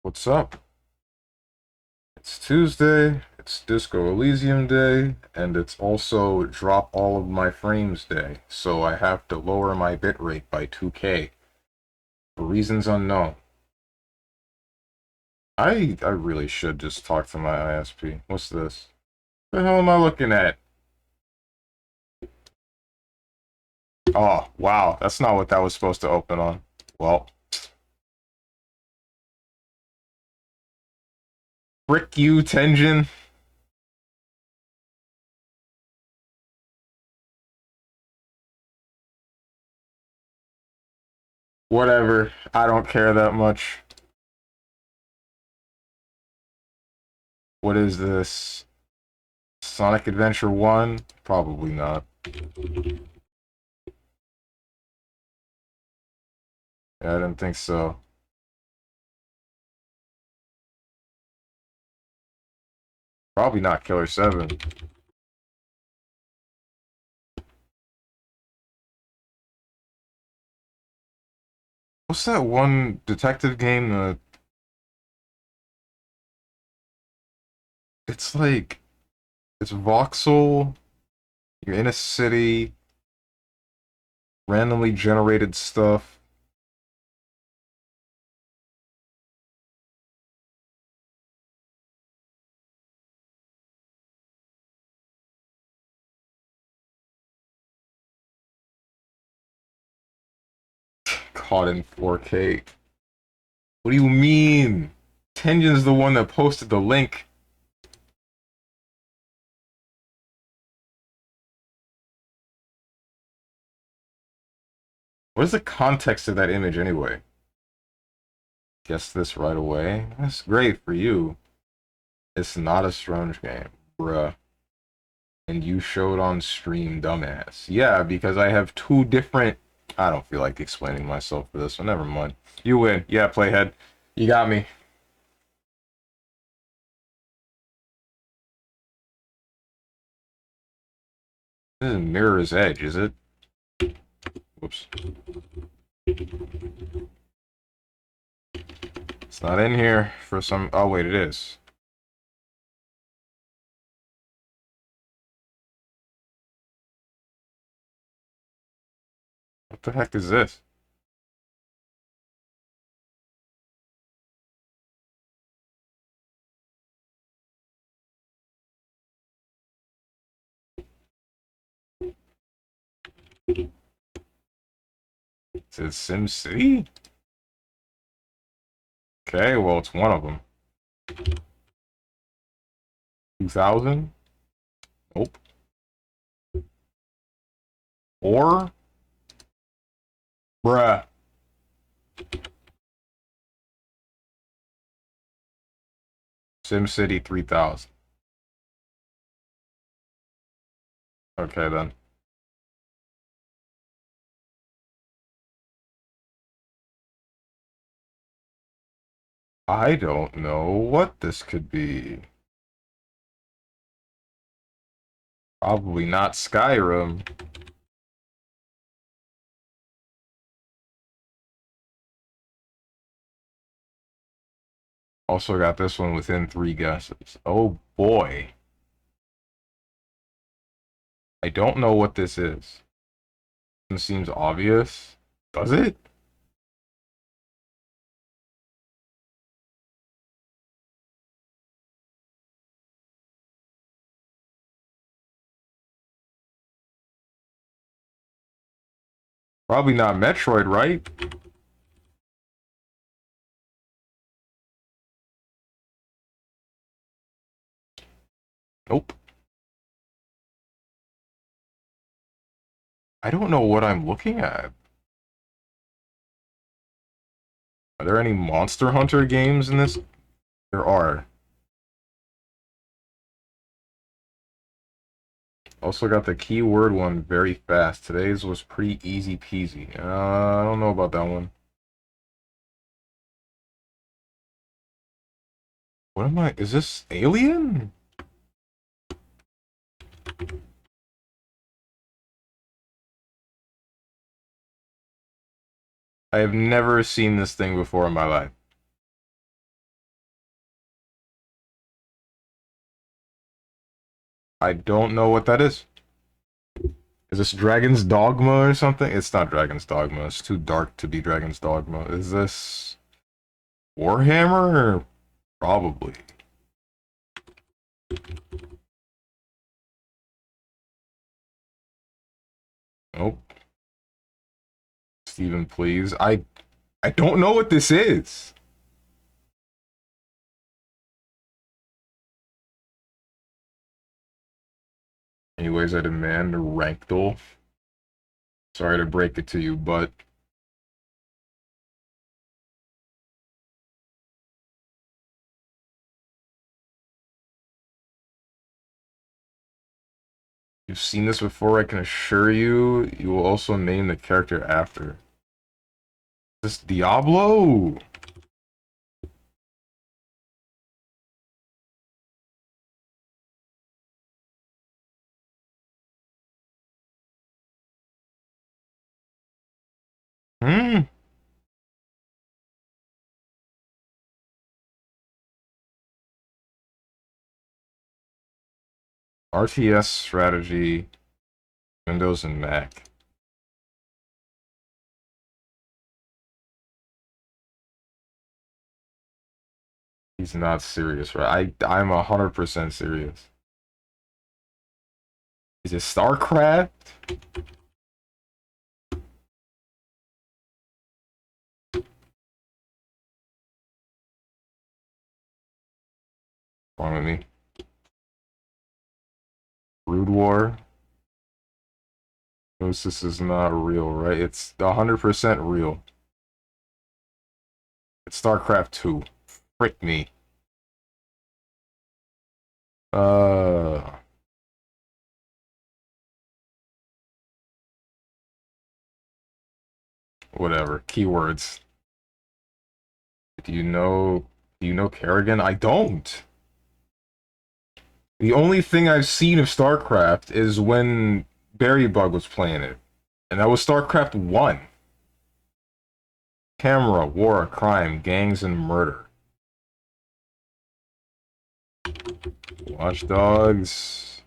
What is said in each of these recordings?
What's up? It's Tuesday, it's Disco Elysium Day, and it's also drop all of my frames day, so I have to lower my bitrate by 2K for reasons unknown. I really should just talk to my ISP. What's this? What the hell am I looking at? Oh, wow, that's not what that was supposed to open on. Well, frick you, Tenjin. Whatever, I don't care that much. What is this? Sonic Adventure 1? Probably not. Yeah, I didn't think so. Probably not Killer 7. What's that one detective game? It's like it's voxel. You're in a city, randomly generated stuff. Caught in 4K. What do you mean? Tenjin's the one that posted the link. What is the context of that image anyway? Guess this right away. That's great for you. It's not a strange game, bruh. And you showed on stream, dumbass. Yeah, because I have two different. I don't feel like explaining myself for this one. Never mind. You win. Yeah, playhead. You got me. This is Mirror's Edge, is it? Whoops. It's not in here for some. Oh, wait, it is. What the heck is this? Is it Sim City? Okay, well, it's one of them. 2000? Nope. Or? Bruh. Sim City 3000. Okay, then. I don't know what this could be. Probably not Skyrim. Also got this one within 3 guesses. Oh boy. I don't know what this is. It seems obvious. Does it? Probably not Metroid, right? Nope. I don't know what I'm looking at. Are there any Monster Hunter games in this? There are. Also got the keyword one very fast. Today's was pretty easy peasy. I don't know about that one. What am I? Is this Alien? I have never seen this thing before in my life. I don't know what that is. Is this Dragon's Dogma or something? It's not Dragon's Dogma. It's too dark to be Dragon's Dogma. Is this Warhammer? Probably. Nope. Steven, please. I don't know what this is. Anyways, I demand a Rankdol. Sorry to break it to you, but you've seen this before, I can assure you, you will also name the character after. This Diablo? Hmm. RTS strategy, Windows and Mac. He's not serious, right? I'm 100% serious. Is it StarCraft? Wrong with me. Brood War. This is not real, right? It's 100% real. It's StarCraft 2. Frick me. Uh, Whatever. Keywords. Do you know? Do you know Kerrigan? I don't. The only thing I've seen of StarCraft is when Berrybug was playing it, and that was StarCraft 1. Camera, war, crime, gangs, and murder. Watch Dogs.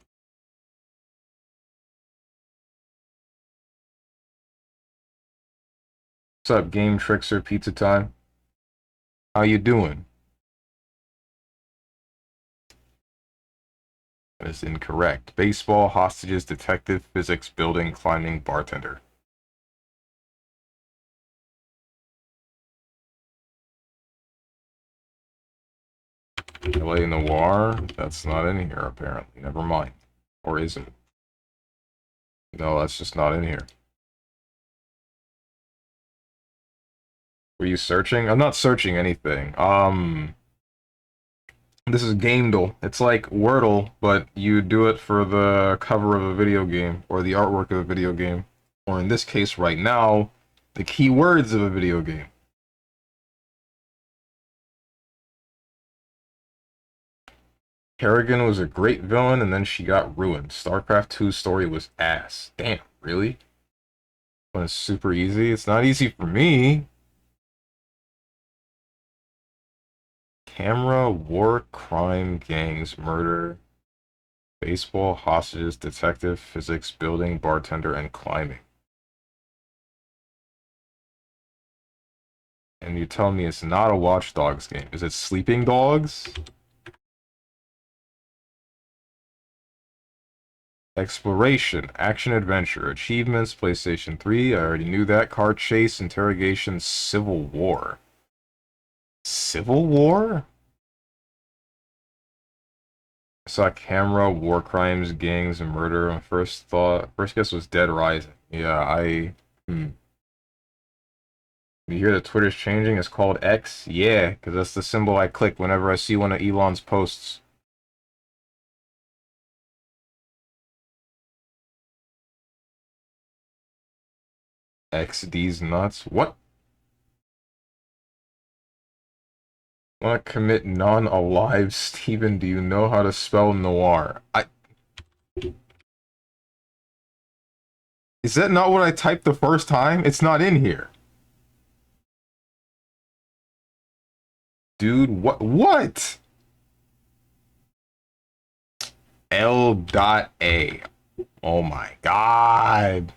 What's up, Game Trickster Pizza Time? How you doing? That is incorrect. Baseball, hostages, detective, physics, building, climbing, bartender. LA Noir? That's not in here, apparently. Never mind. Or is it? No, that's just not in here. Were you searching? I'm not searching anything. This is Gamedle. It's like Wordle, but you do it for the cover of a video game, or the artwork of a video game. Or in this case, right now, the keywords of a video game. Kerrigan was a great villain, and then she got ruined. StarCraft 2's story was ass. Damn, really? When it's super easy? It's not easy for me. Camera, war, crime, gangs, murder, baseball, hostages, detective, physics, building, bartender, and climbing. And you tell me it's not a Watch Dogs game. Is it Sleeping Dogs? Exploration, action adventure, achievements, PlayStation 3. I already knew that. Car chase, interrogation, Civil War. Civil War? I saw camera, war crimes, gangs, and murder. My first guess was Dead Rising. Yeah, You hear the Twitter's changing? It's called X? Yeah, because that's the symbol I click whenever I see one of Elon's posts. XD's nuts? What? Want to commit non-alive, Steven? Do you know how to spell noir? Is that not what I typed the first time? It's not in here. Dude, what? What? L.A. Oh my god.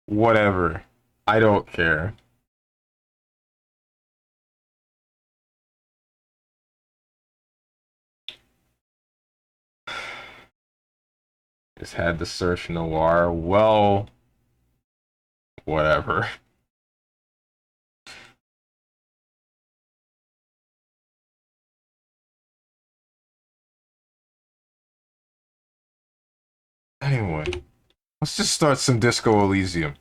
Whatever. I don't care. Just had to search noir. Well, whatever. Anyway, let's just start some Disco Elysium.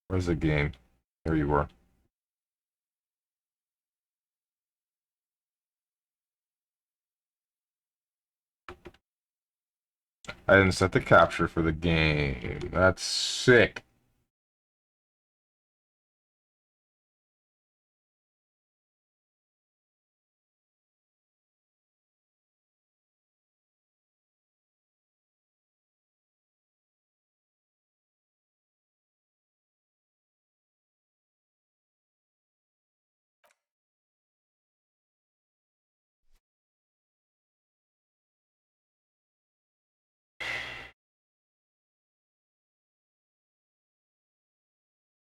Where's the game? There you were. I didn't set the capture for the game. That's sick.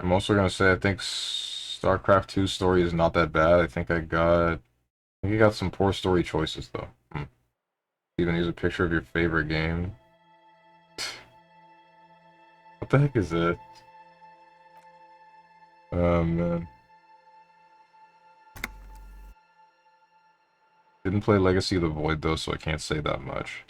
I'm also gonna say I think StarCraft 2 story is not that bad. I think I got some poor story choices though. Even use a picture of your favorite game. What the heck is it? Oh man. Didn't play Legacy of the Void though, so I can't say that much.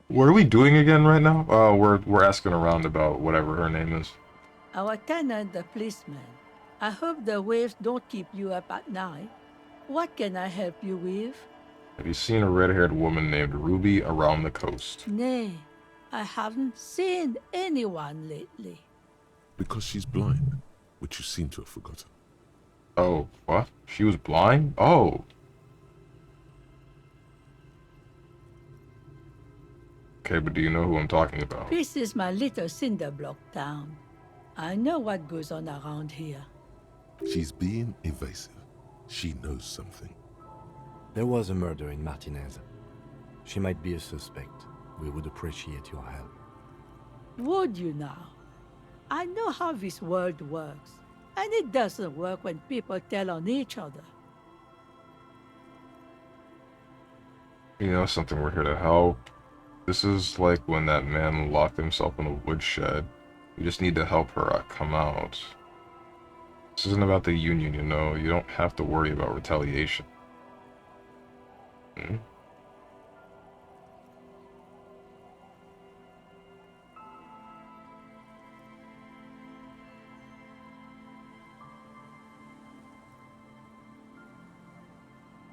What are we doing again right now? We're asking around about whatever her name is. Our tenant, the policeman. I hope the waves don't keep you up at night. What can I help you with? Have you seen a red-haired woman named Ruby around the coast? Nay, I haven't seen anyone lately. Because she's blind, which you seem to have forgotten. Oh, what? She was blind? Oh. Okay, but do you know who I'm talking about? This is my little cinder block town. I know what goes on around here. She's being evasive. She knows something. There was a murder in Martinez. She might be a suspect. We would appreciate your help. Would you now? I know how this world works, and it doesn't work when people tell on each other. You know something, we're here to help. This is like when that man locked himself in the woodshed. We just need to help her come out. This isn't about the Union, you know. You don't have to worry about retaliation. Hmm?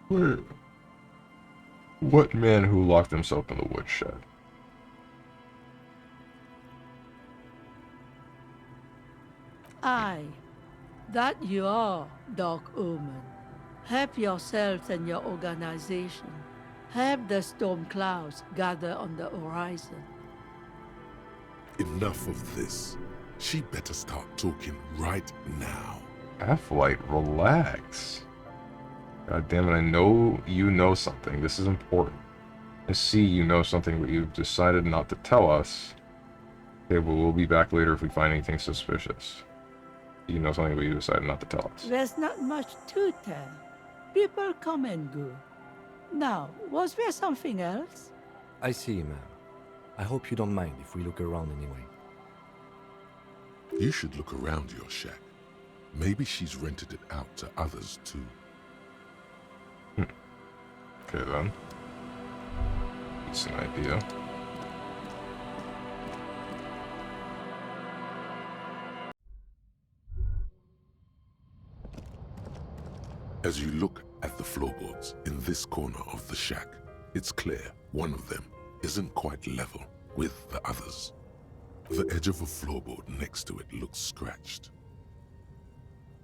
Wait. What man who locked himself in the woodshed? Aye, that you are, Dark Omen. Help yourselves and your organization. Help the storm clouds gather on the horizon. Enough of this. She better start talking right now. Half-Light, relax. God damn it, I know you know something. This is important. I see you know something, but you've decided not to tell us. Okay, well, we'll be back later if we find anything suspicious. You know something, but you decided not to tell us. There's not much to tell. People come and go. Now, was there something else? I see, ma'am. I hope you don't mind if we look around anyway. You should look around your shack. Maybe she's rented it out to others too. Okay then. Decent idea. As you look at the floorboards in this corner of the shack, it's clear one of them isn't quite level with the others. The edge of a floorboard next to it looks scratched.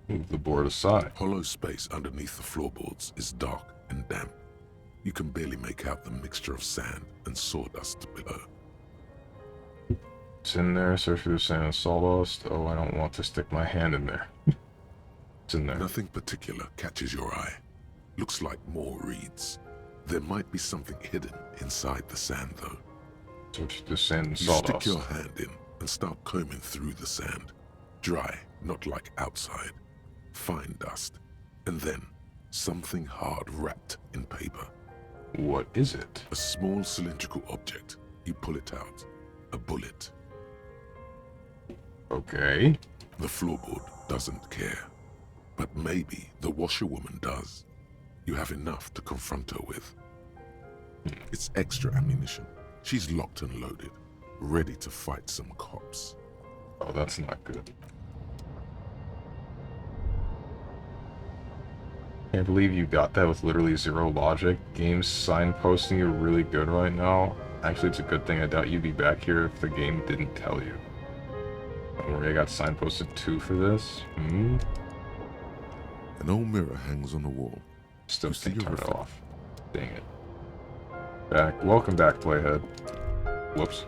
Move the board aside. Hollow space underneath the floorboards is dark and damp. You can barely make out the mixture of sand and sawdust below. It's in there. Search for the sand and sawdust. Oh, I don't want to stick my hand in there. It's in there. Nothing particular catches your eye. Looks like more reeds. There might be something hidden inside the sand, though. Search the sand and You sawdust. stick your hand in and start combing through the sand. Dry, not like outside. Fine dust. And then, something hard wrapped in paper. What is it? A small cylindrical object. You pull it out. A bullet. Okay. The floorboard doesn't care. But maybe the washerwoman does. You have enough to confront her with. It's extra ammunition. She's locked and loaded, ready to fight some cops. Oh, that's not good. Can't believe you got that with literally zero logic. Game's signposting you really good right now. Actually, it's a good thing. I doubt you'd be back here if the game didn't tell you. Don't worry, I got signposted 2 for this. An old mirror hangs on the wall. Still You see can't your turn it reflection. off. Dang it. Back. Welcome back, Playhead. Whoops.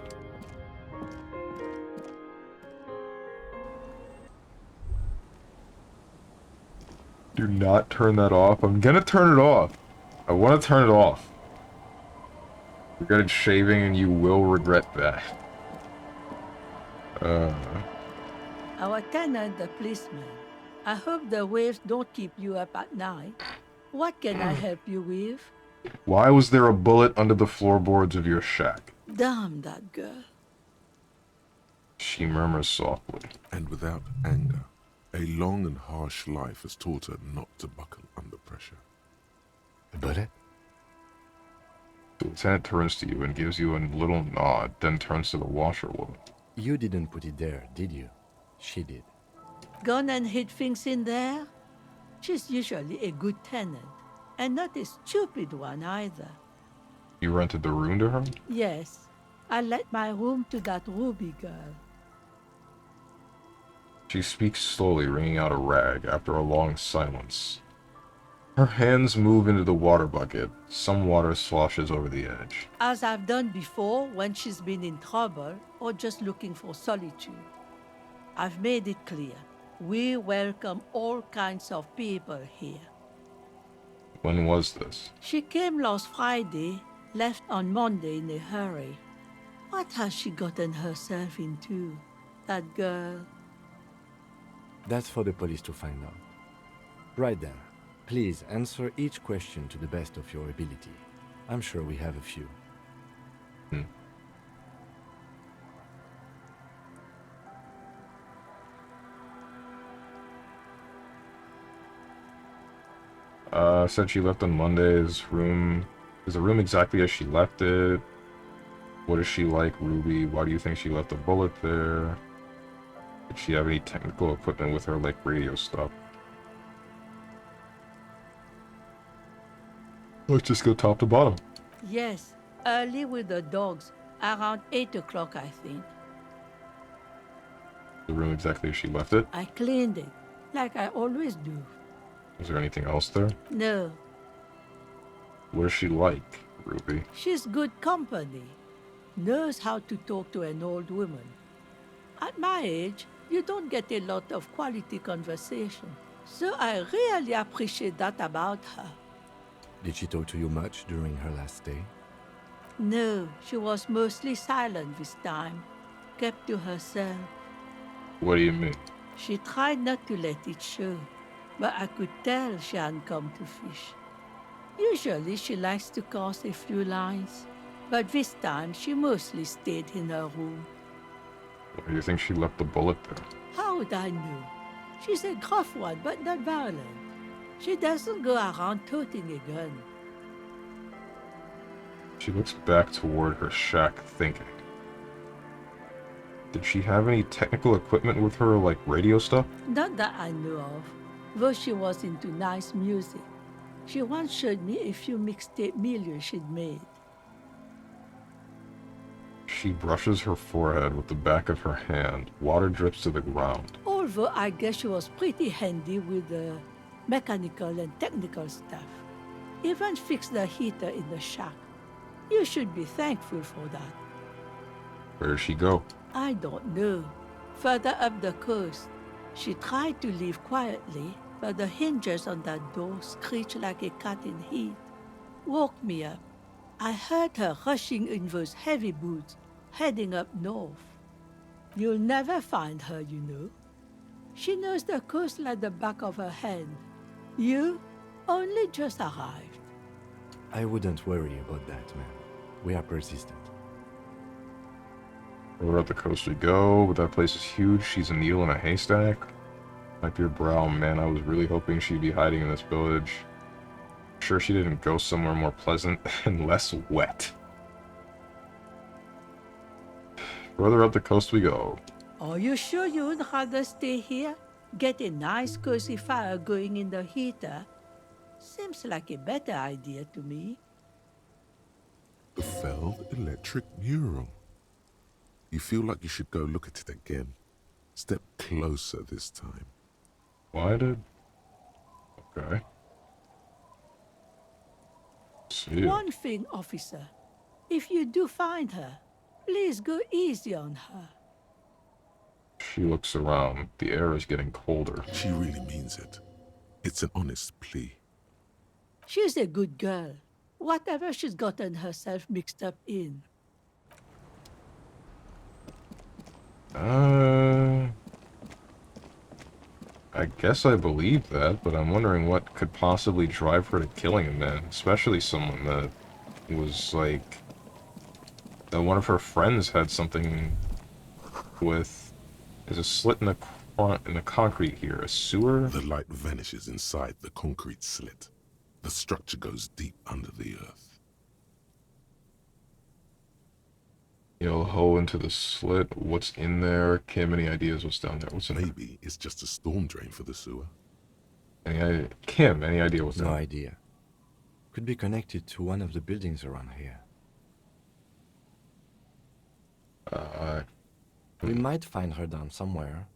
Do not turn that off. I'm gonna turn it off. I want to turn it off. Regretted shaving and you will regret that. Our tenant, the policeman. I hope the waves don't keep you up at night. What can I help you with? Why was there a bullet under the floorboards of your shack? Damn that girl. She murmurs softly. And without anger, a long and harsh life has taught her not to buckle under pressure. A bullet? The lieutenant turns to you and gives you a little nod, then turns to the washerwoman. You didn't put it there, did you? She did. Gone and hid things in there? She's usually a good tenant, and not a stupid one either. You rented the room to her? Yes, I let my room to that Ruby girl. She speaks slowly, wringing out a rag after a long silence. Her hands move into the water bucket. Some water sloshes over the edge. As I've done before when she's been in trouble or just looking for solitude. I've made it clear. We welcome all kinds of people here. When was this? She came last Friday, left on Monday in a hurry. What has she gotten herself into, that girl? That's for the police to find out. Right then. Please answer each question to the best of your ability. I'm sure we have a few. Said she left on Monday's room. Is the room exactly as she left it? What is she like, Ruby? Why do you think she left a bullet there? Did she have any technical equipment with her, like radio stuff? Let's just go top to bottom. Yes, early with the dogs, around 8 o'clock, I think. The room exactly as she left it? I cleaned it, like I always do. Is there anything else there? No, What is she like, Ruby? she's good company. Knows how to talk to an old woman. At my age, you don't get a lot of quality conversation. So I really appreciate that about her. Did she talk to you much during her last stay? No, she was mostly silent this time. Kept to herself. What do you mean? She tried not to let it show, but I could tell she hadn't come to fish. Usually she likes to cross a few lines, but this time she mostly stayed in her room. Why do you think she left the bullet there? How would I know? She's a gruff one, but not violent. She doesn't go around toting a gun. She looks back toward her shack, thinking. Did she have any technical equipment with her, like radio stuff? Not that I know of, though she was into nice music. She once showed me a few mixtape millions she'd made. She brushes her forehead with the back of her hand. Water drips to the ground. Although I guess she was pretty handy with the mechanical and technical stuff. Even fixed the heater in the shack. You should be thankful for that. Where does she go? I don't know. Further up the coast. She tried to leave quietly, but the hinges on that door screeched like a cat in heat. Woke me up. I heard her rushing in those heavy boots, heading up north. You'll never find her, you know. She knows the coast like the back of her hand. You only just arrived. I wouldn't worry about that, man. We are persistent. Further up the coast we go, but that place is huge. She's a needle in a haystack. Wipe your brow, man. I was really hoping she'd be hiding in this village. Sure she didn't go somewhere more pleasant and less wet. Further up the coast we go. Are you sure you'd rather stay here? Get a nice cozy fire going in the heater? Seems like a better idea to me. The failed electric mural. You feel like you should go look at it again. Step closer this time. Why did... Okay. See. One thing, officer. If you do find her, please go easy on her. She looks around. The air is getting colder. She really means it. It's an honest plea. She's a good girl. Whatever she's gotten herself mixed up in. I guess I believe that, but I'm wondering what could possibly drive her to killing a man, especially someone that was like... that one of her friends had something with... There's a slit in the concrete here. A sewer? The light vanishes inside the concrete slit. The structure goes deep under the earth. You'll hoe into the slit. What's in there? Kim, any ideas what's down there? What's in there? Maybe it's just a storm drain for the sewer. Kim, any idea what's down No there? idea. Could be connected to one of the buildings around here. We might find her down somewhere.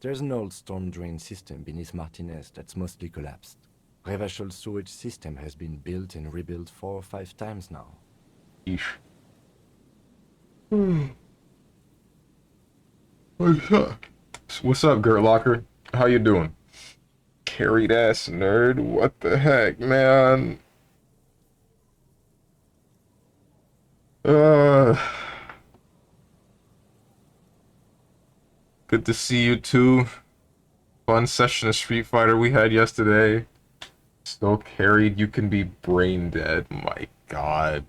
There's an old storm drain system beneath Martinez that's mostly collapsed. Revachol sewage system has been built and rebuilt 4 or 5 times now. Yeesh. What's up, Gert Locker? How you doing? Carried ass nerd? What the heck, man? Good to see you too. Fun session of Street Fighter we had yesterday. Still carried, you can be brain dead. My god.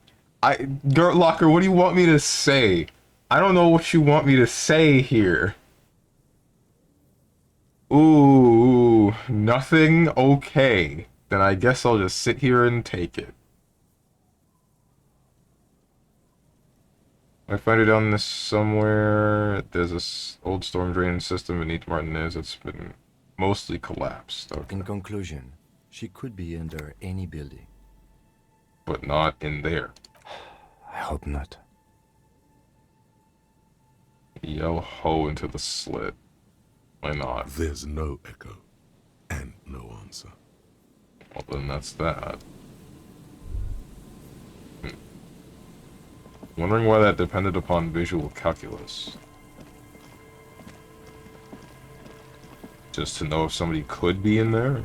Gert Locker, what do you want me to say? I don't know what you want me to say here. Ooh, nothing? Okay. Then I guess I'll just sit here and take it. I find it on this somewhere. There's this old storm drain system beneath Martinez that's been mostly collapsed. Okay. In conclusion, she could be under any building. But not in there. I hope not. Yell ho into the slit. Why not? There's no echo and no answer. Well, then that's that. Wondering why that depended upon visual calculus. Just to know if somebody could be in there?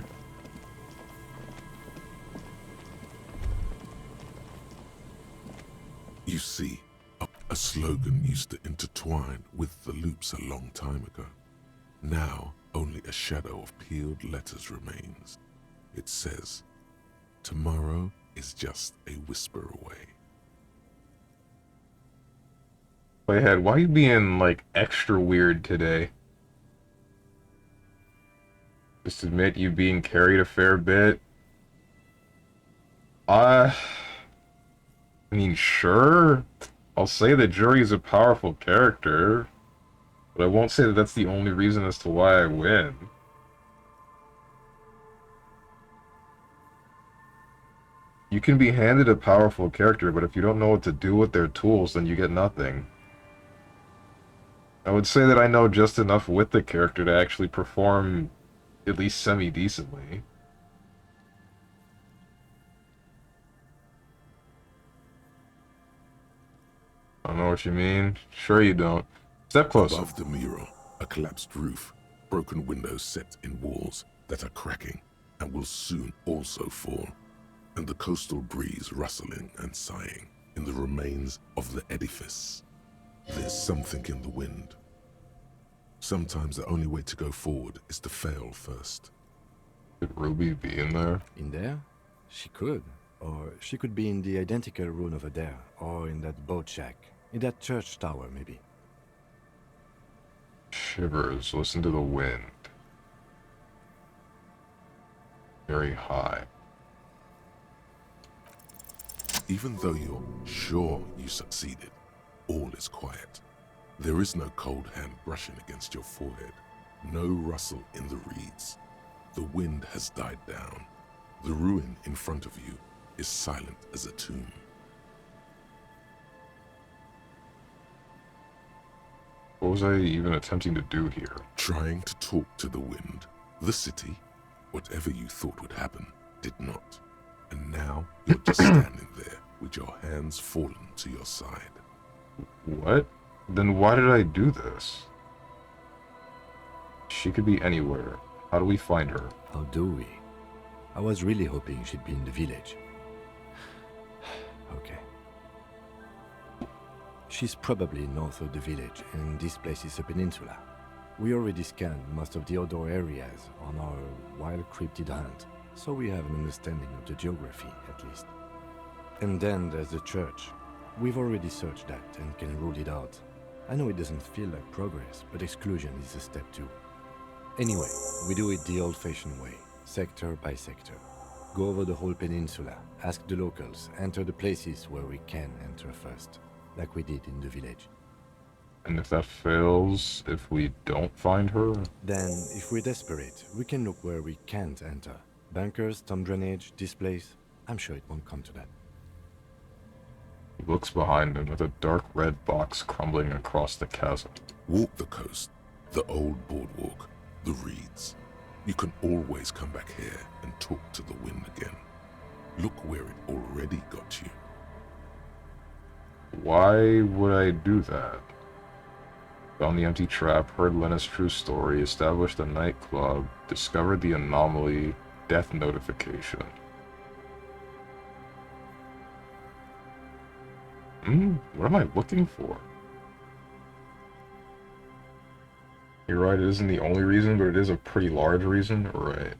You see, a slogan used to intertwine with the loops a long time ago. Now, only a shadow of peeled letters remains. It says, "Tomorrow is just a whisper away." Playhead, why are you being, like, extra weird today? Just admit you being carried a fair bit. I mean, sure. I'll say that Jury's a powerful character, but I won't say that that's the only reason as to why I win. You can be handed a powerful character, but if you don't know what to do with their tools, then you get nothing. I would say that I know just enough with the character to actually perform at least semi-decently. I don't know what you mean. Sure you don't. Step closer. Above the mural, a collapsed roof, broken windows set in walls that are cracking and will soon also fall, and the coastal breeze rustling and sighing in the remains of the edifice. There's something in the wind. Sometimes the only way to go forward is to fail first. Could Ruby be in there? In there? She could. Or she could be in the identical room over there, or in that boat shack. In that church tower, maybe. Shivers. Listen to the wind. Very high. Even though you're sure you succeeded, all is quiet. There is no cold hand brushing against your forehead, no rustle in the reeds. The wind has died down. The ruin in front of you is silent as a tomb. What was I even attempting to do here? Trying to talk to the wind. The city, whatever you thought would happen, did not. And now you're just standing there with your hands fallen to your side. What? Then why did I do this? She could be anywhere. How do we find her? How do we? I was really hoping she'd be in the village. Okay. She's probably north of the village, and this place is a peninsula. We already scanned most of the outdoor areas on our wild cryptid hunt, so we have an understanding of the geography, at least. And then there's the church. We've already searched that and can rule it out. I know it doesn't feel like progress, but exclusion is a step too. Anyway, we do it the old-fashioned way, sector by sector. Go over the whole peninsula, ask the locals, enter the places where we can enter first, like we did in the village. And if that fails, if we don't find her? Then, if we're desperate, we can look where we can't enter. Bunkers, tomb drainage, this place. I'm sure it won't come to that. He looks behind him at a dark red box crumbling across the chasm. Walk the coast, the old boardwalk, the reeds. You can always come back here and talk to the wind again. Look where it already got you. Why would I do that? Found the empty trap, heard Lena's true story, established a nightclub, discovered the anomaly, death notification. What am I looking for? You're right, it isn't the only reason, but it is a pretty large reason. Right.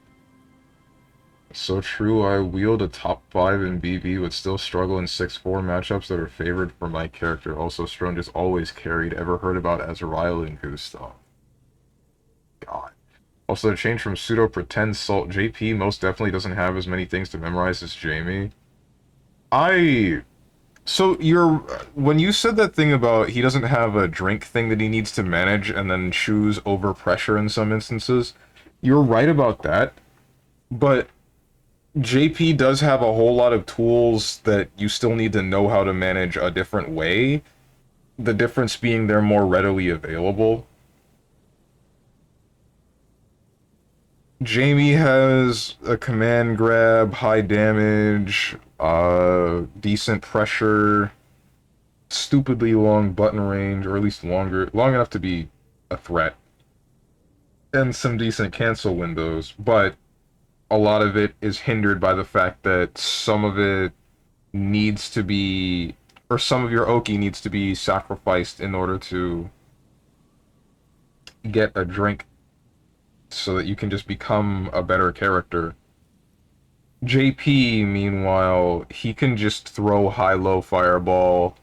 So true, I wield a top 5 in BB, but still struggle in 6-4 matchups that are favored for my character. Also, Strong is always carried. Ever heard about Azrael and Gustav? God. Also, change from pseudo pretend salt. JP most definitely doesn't have as many things to memorize as Jamie. So when you said that thing about he doesn't have a drink thing that he needs to manage and then choose over pressure in some instances, you're right about that, but JP does have a whole lot of tools that you still need to know how to manage a different way, the difference being they're more readily available. Jamie has a command grab, high damage, decent pressure, stupidly long button range, or at least long enough to be a threat, and some decent cancel windows, but a lot of it is hindered by the fact that some of it needs to be, or some of your Oki needs to be sacrificed in order to get a drink so that you can just become a better character. JP, meanwhile, he can just throw high-low fireball,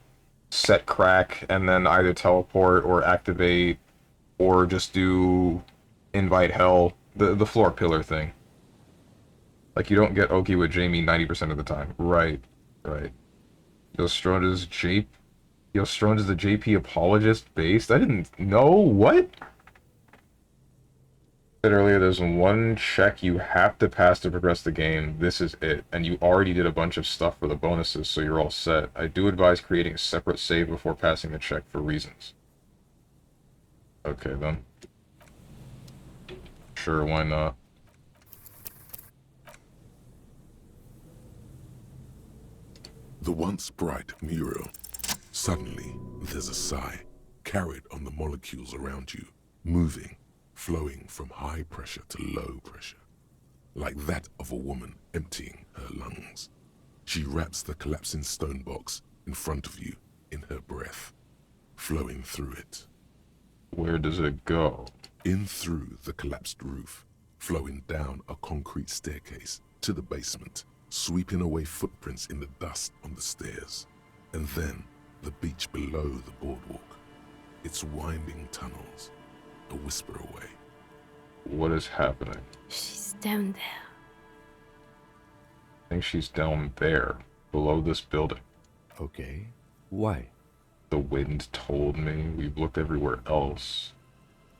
set crack, and then either teleport or activate, or just do invite hell, the floor pillar thing. Like, you don't get Oki with Jamie 90% of the time. Right. Strong is the JP apologist based? I didn't know. What? Said earlier, there's one check you have to pass to progress the game. This is it. And you already did a bunch of stuff for the bonuses, so you're all set. I do advise creating a separate save before passing the check for reasons. Okay, then. Sure, why not? The once bright mural. Suddenly, there's a sigh, carried on the molecules around you, moving, flowing from high pressure to low pressure, like that of a woman emptying her lungs. She wraps the collapsing stone box in front of you in her breath, flowing through it. Where does it go? In through the collapsed roof, flowing down a concrete staircase to the basement, sweeping away footprints in the dust on the stairs, and then the beach below the boardwalk, its winding tunnels, a whisper away. What is happening? She's down there. I think she's down there, below this building. Okay. Why? The wind told me. We've looked everywhere else.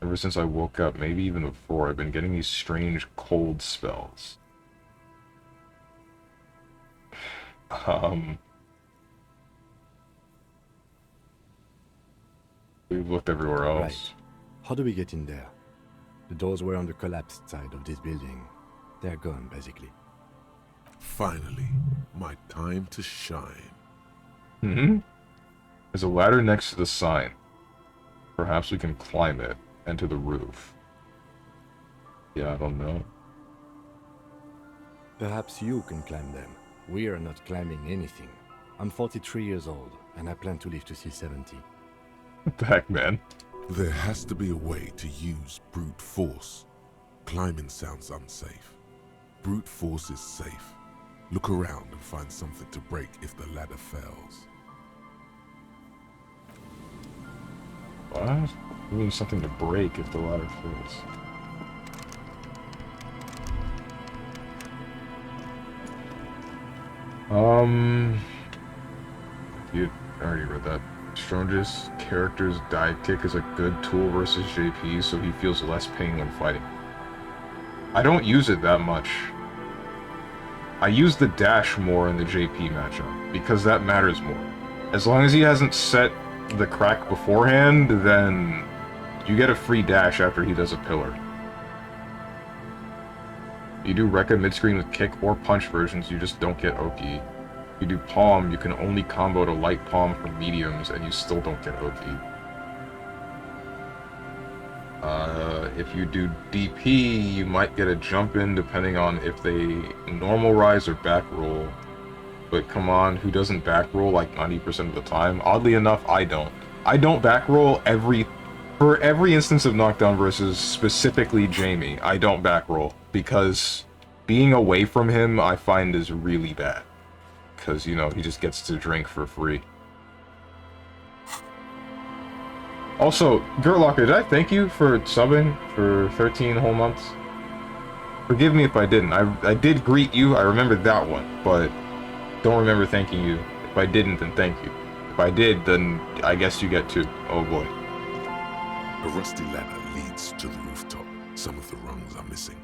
Ever since I woke up, maybe even before, I've been getting these strange cold spells. We've looked everywhere else. Right. How do we get in there? The doors were on the collapsed side of this building. They're gone, basically. Finally, my time to shine. There's a ladder next to the sign. Perhaps we can climb it and to the roof. Yeah, I don't know. Perhaps you can climb them. We are not climbing anything. I'm 43 years old, and I plan to live to see 70. What the heck, man? There has to be a way to use brute force. Climbing sounds unsafe. Brute force is safe. Look around and find something to break if the ladder fails. What? We need something to break if the ladder fails. You already read that. Strongest character's dive kick is a good tool versus JP, so he feels less pain when fighting. I don't use it that much. I use the dash more in the JP matchup, because that matters more. As long as he hasn't set the crack beforehand, then you get a free dash after he does a pillar. You do Rekka mid-screen with kick or punch versions, you just don't get Oki. You do palm, you can only combo to light palm for mediums, and you still don't get Oki. If you do DP, you might get a jump in depending on if they normal rise or back roll. But come on, who doesn't back roll like 90% of the time? Oddly enough, I don't. I don't back roll for every instance of knockdown versus specifically Jamie. I don't back roll because being away from him I find is really bad. Because, you know, he just gets to drink for free. Also, Gertlocker, did I thank you for subbing for 13 whole months? Forgive me if I didn't. I did greet you, I remember that one, but don't remember thanking you. If I didn't, then thank you. If I did, then I guess you get two. Oh boy. A rusty ladder leads to the rooftop. Some of the rungs are missing.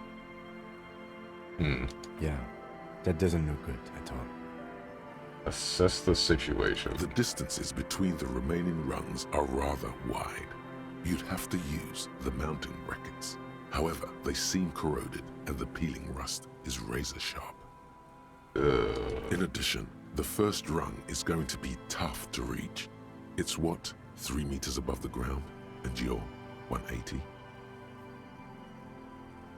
Yeah, that doesn't look good at all. Assess the situation. The distances between the remaining rungs are rather wide. You'd have to use the mounting brackets. However, they seem corroded and the peeling rust is razor sharp. In addition, the first rung is going to be tough to reach. It's what, 3 meters above the ground, and you're 180?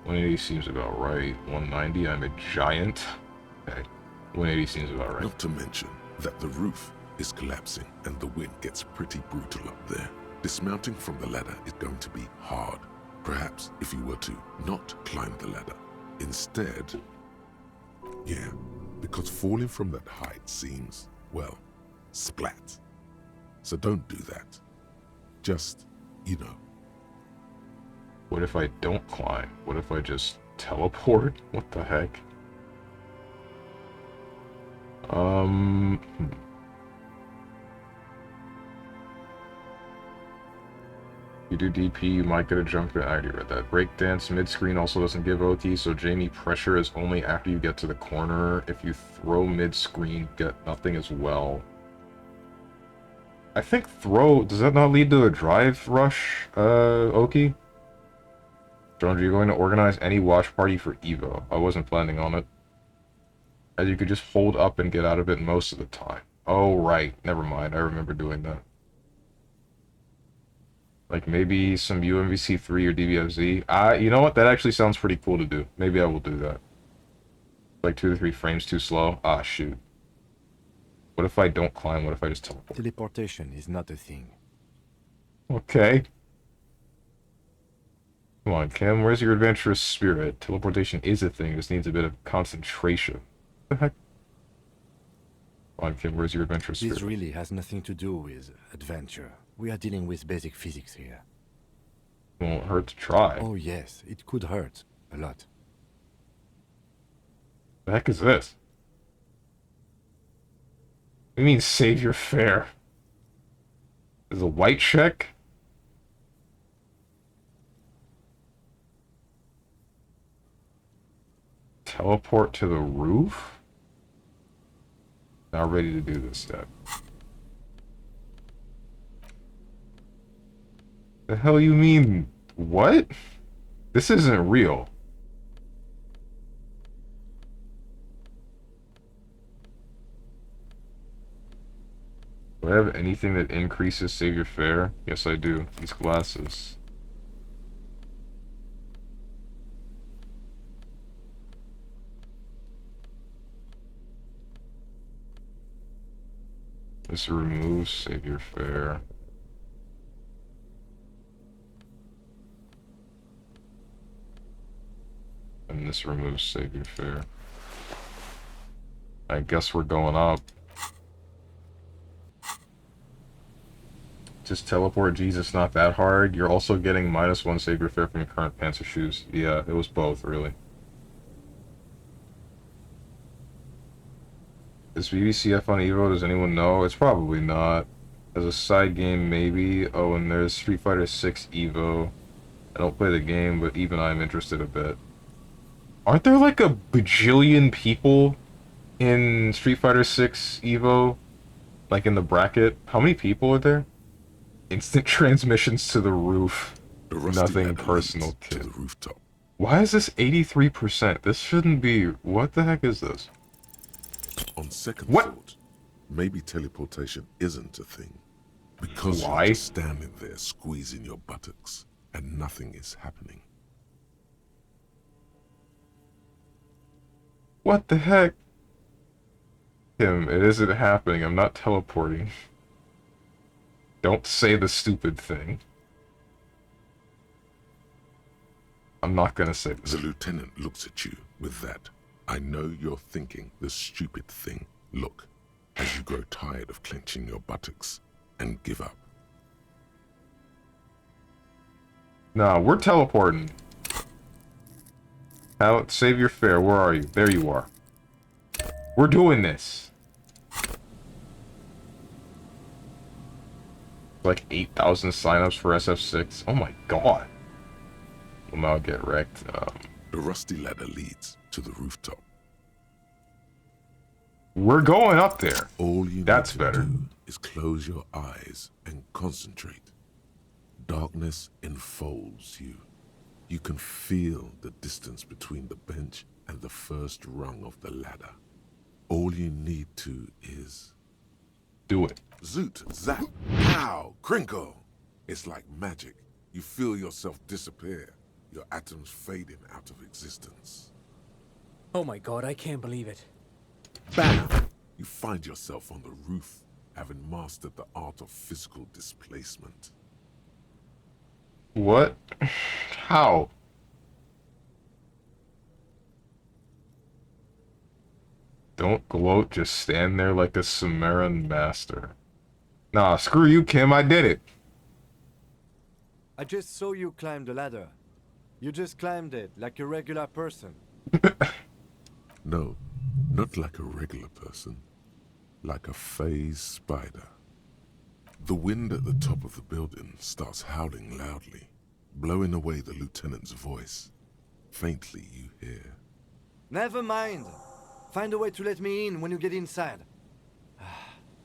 180 seems about right. 190, I'm a giant. Okay. 180 seems about right. Not to mention that the roof is collapsing and the wind gets pretty brutal up there. Dismounting from the ladder is going to be hard. Perhaps if you were to not climb the ladder. Instead, yeah, because falling from that height seems, well, splat. So don't do that. Just, you know. What if I don't climb? What if I just teleport? What the heck? You do DP, you might get a jump. I already read that. Breakdance mid-screen also doesn't give OT, so Jamie pressure is only after you get to the corner. If you throw mid-screen, get nothing as well. I think throw, does that not lead to a drive rush, Oki? Jones, you're going to organize any watch party for Evo. I wasn't planning on it. As you could just hold up and get out of it most of the time. Oh, right. Never mind. I remember doing that. Like maybe some UMVC 3 or DBFZ. You know what? That actually sounds pretty cool to do. Maybe I will do that. Like 2 to 3 frames too slow. Ah, shoot. What if I don't climb? What if I just teleport? Teleportation is not a thing. Okay. Come on, Kim. Where's your adventurous spirit? Teleportation is a thing. It just needs a bit of concentration. What the heck? Come on, Kim. Where's your adventurous spirit? This really has nothing to do with adventure. We are dealing with basic physics here. Won't hurt to try. Oh yes, it could hurt. A lot. The heck is this? What do you mean save your fare? Is a white check? Teleport to the roof? Not ready to do this step. The hell you mean? What? This isn't real. Do I have anything that increases save your fare? Yes, I do. These glasses. This removes save your fare. And this removes save your fare. I guess we're going up. Just teleport Jesus, not that hard. You're also getting -1 save your fare from your current pants or shoes. Yeah, it was both, really. Is BBCF on Evo? Does anyone know? It's probably not. As a side game, maybe. Oh, and there's Street Fighter 6 Evo. I don't play the game, but even I'm interested a bit. Aren't there like a bajillion people in Street Fighter 6 Evo? Like in the bracket? How many people are there? Instant transmissions to the roof. The rusty Nothing ladder personal, leads to kid. the rooftop. Why is this 83%? This shouldn't be... What the heck is this? On second What? thought, maybe teleportation isn't a thing. Because Why? you're just standing there squeezing your buttocks and nothing is happening. What the heck? Kim, it isn't happening. I'm not teleporting. Don't say the stupid thing. I'm not gonna say this. The lieutenant looks at you with that. I know you're thinking the stupid thing look as you grow tired of clenching your buttocks and give up. Nah, we're teleporting. How? Save your fare. Where are you? There you are. We're doing this. Like 8,000 signups for SF6. Oh my god. Well, now I'll get wrecked. The rusty ladder leads to the rooftop. We're going up there. All you That's need to better. do is close your eyes and concentrate. Darkness enfolds you. You can feel the distance between the bench and the first rung of the ladder. All you need to is... Do it. Zoot, zap, pow, crinkle. It's like magic. You feel yourself disappear, your atoms fading out of existence. Oh my god, I can't believe it. Bam! You find yourself on the roof, having mastered the art of physical displacement. What? How? Don't gloat, just stand there like a Sumerian master. Nah, screw you, Kim, I did it. I just saw you climb the ladder. You just climbed it like a regular person. No, not like a regular person. Like a phase spider. The wind at the top of the building starts howling loudly, blowing away the lieutenant's voice. Faintly you hear. Never mind. Find a way to let me in when you get inside.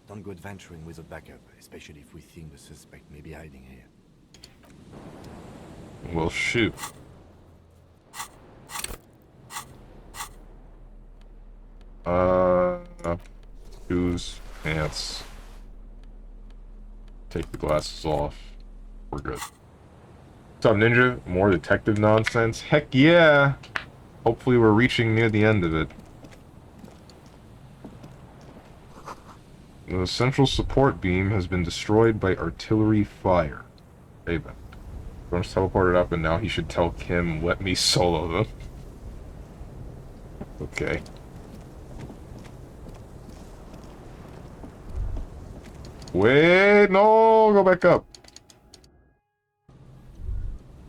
Don't go adventuring with a backup, especially if we think the suspect may be hiding here. Well, shoot. Shoes, pants. Take the glasses off. We're good. What's up, Ninja? More detective nonsense? Heck yeah! Hopefully we're reaching near the end of it. The central support beam has been destroyed by artillery fire. Raven. Jones teleported up and now he should tell Kim, let me solo them. Okay. Wait, no, go back up.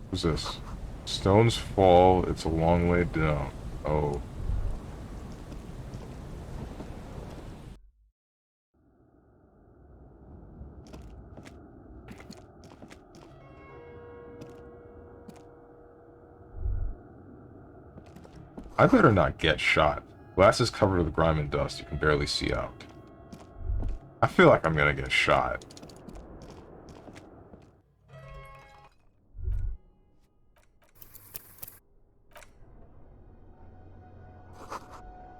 What's this? Stones fall, it's a long way down. Oh. I better not get shot. Glass is covered with grime and dust, you can barely see out. I feel like I'm gonna get shot.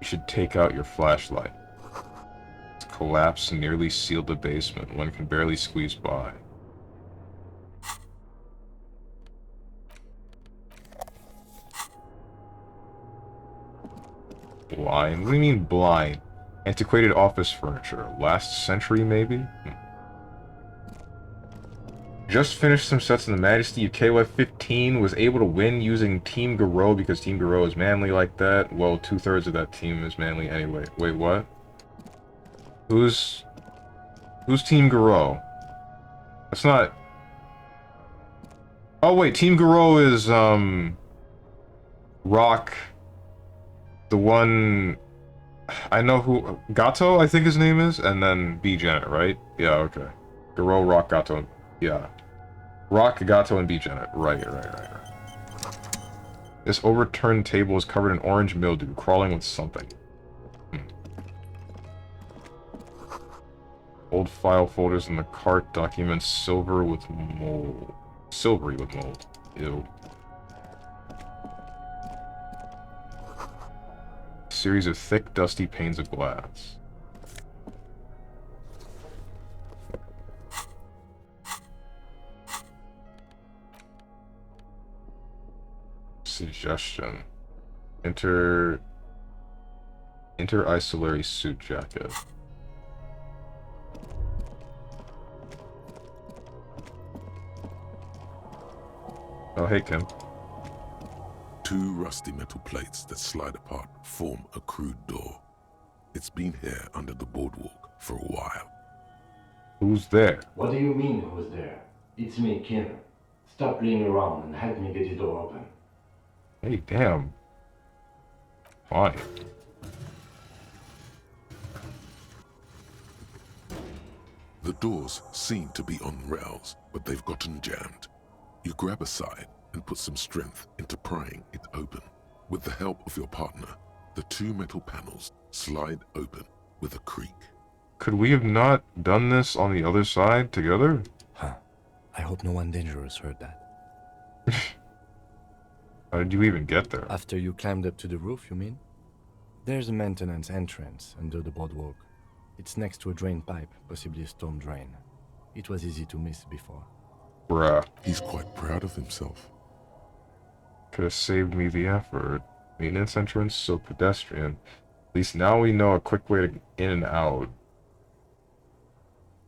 You should take out your flashlight. It's collapsed and nearly sealed the basement. One can barely squeeze by. Blind? What do you mean blind? Antiquated office furniture. Last century, maybe? Just finished some sets in the Majesty of KOF 15. Was able to win using Team Garou because Team Garou is manly like that. Well, 2/3 of that team is manly anyway. Wait, what? Who's Team Garou? That's not... Oh, wait, Team Garou is, Rock... The one... I know who... Gato, I think his name is? And then B. Janet, right? Yeah, okay. Garou, Rock, Gato... Yeah. Rock, Gato, and B. Janet. Right. This overturned table is covered in orange mildew, crawling with something. Old file folders in the cart, documents silvery with mold. Ew. Series of thick, dusty panes of glass. Suggestion. Inter-isolary suit jacket. Oh, hey, Kim. Two rusty metal plates that slide apart form a crude door. It's been here under the boardwalk for a while. Who's there? What do you mean, who's there? It's me, Kim. Stop playing around and help me get the door open. Hey, damn. Fine. The doors seem to be on rails, but they've gotten jammed. You grab a side and put some strength into prying it open. With the help of your partner, the two metal panels slide open with a creak. Could we have not done this on the other side together? Huh. I hope no one dangerous heard that. How did you even get there? After you climbed up to the roof, you mean? There's a maintenance entrance under the boardwalk. It's next to a drain pipe, possibly a storm drain. It was easy to miss before. Bruh. He's quite proud of himself. Could have saved me the effort. Maintenance entrance, so pedestrian. At least now we know a quick way to get in and out.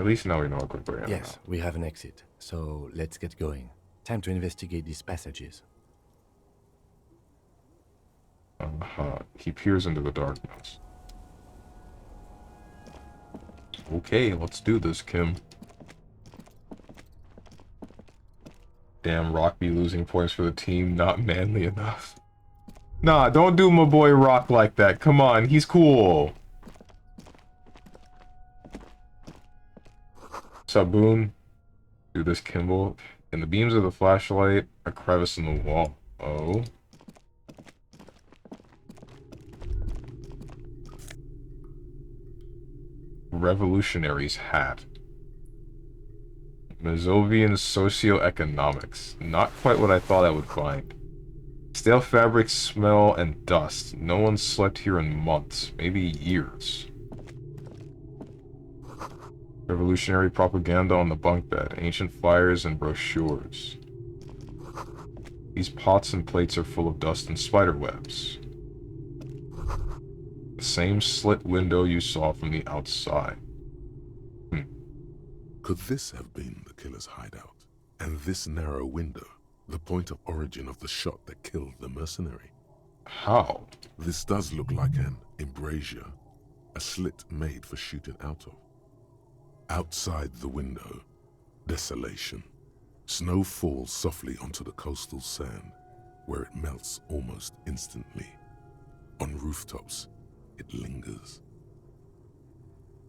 Yes, we have an exit, so let's get going. Time to investigate these passages. He peers into the darkness. Okay, let's do this, Kim. Damn, Rock be losing points for the team, not manly enough. Nah, don't do my boy Rock like that. Come on, he's cool. Saboon. Do this, Kimball. In the beams of the flashlight, a crevice in the wall. Oh. Revolutionary's hat. Mazovian socioeconomics. Not quite what I thought I would find. Stale fabric, smell, and dust. No one slept here in months, maybe years. Revolutionary propaganda on the bunk bed. Ancient flyers and brochures. These pots and plates are full of dust and spider webs. The same slit window you saw from the outside. Could this have been the killer's hideout? And this narrow window, the point of origin of the shot that killed the mercenary? How? This does look like an embrasure, a slit made for shooting out of. Outside the window, desolation. Snow falls softly onto the coastal sand, where it melts almost instantly. On rooftops, it lingers.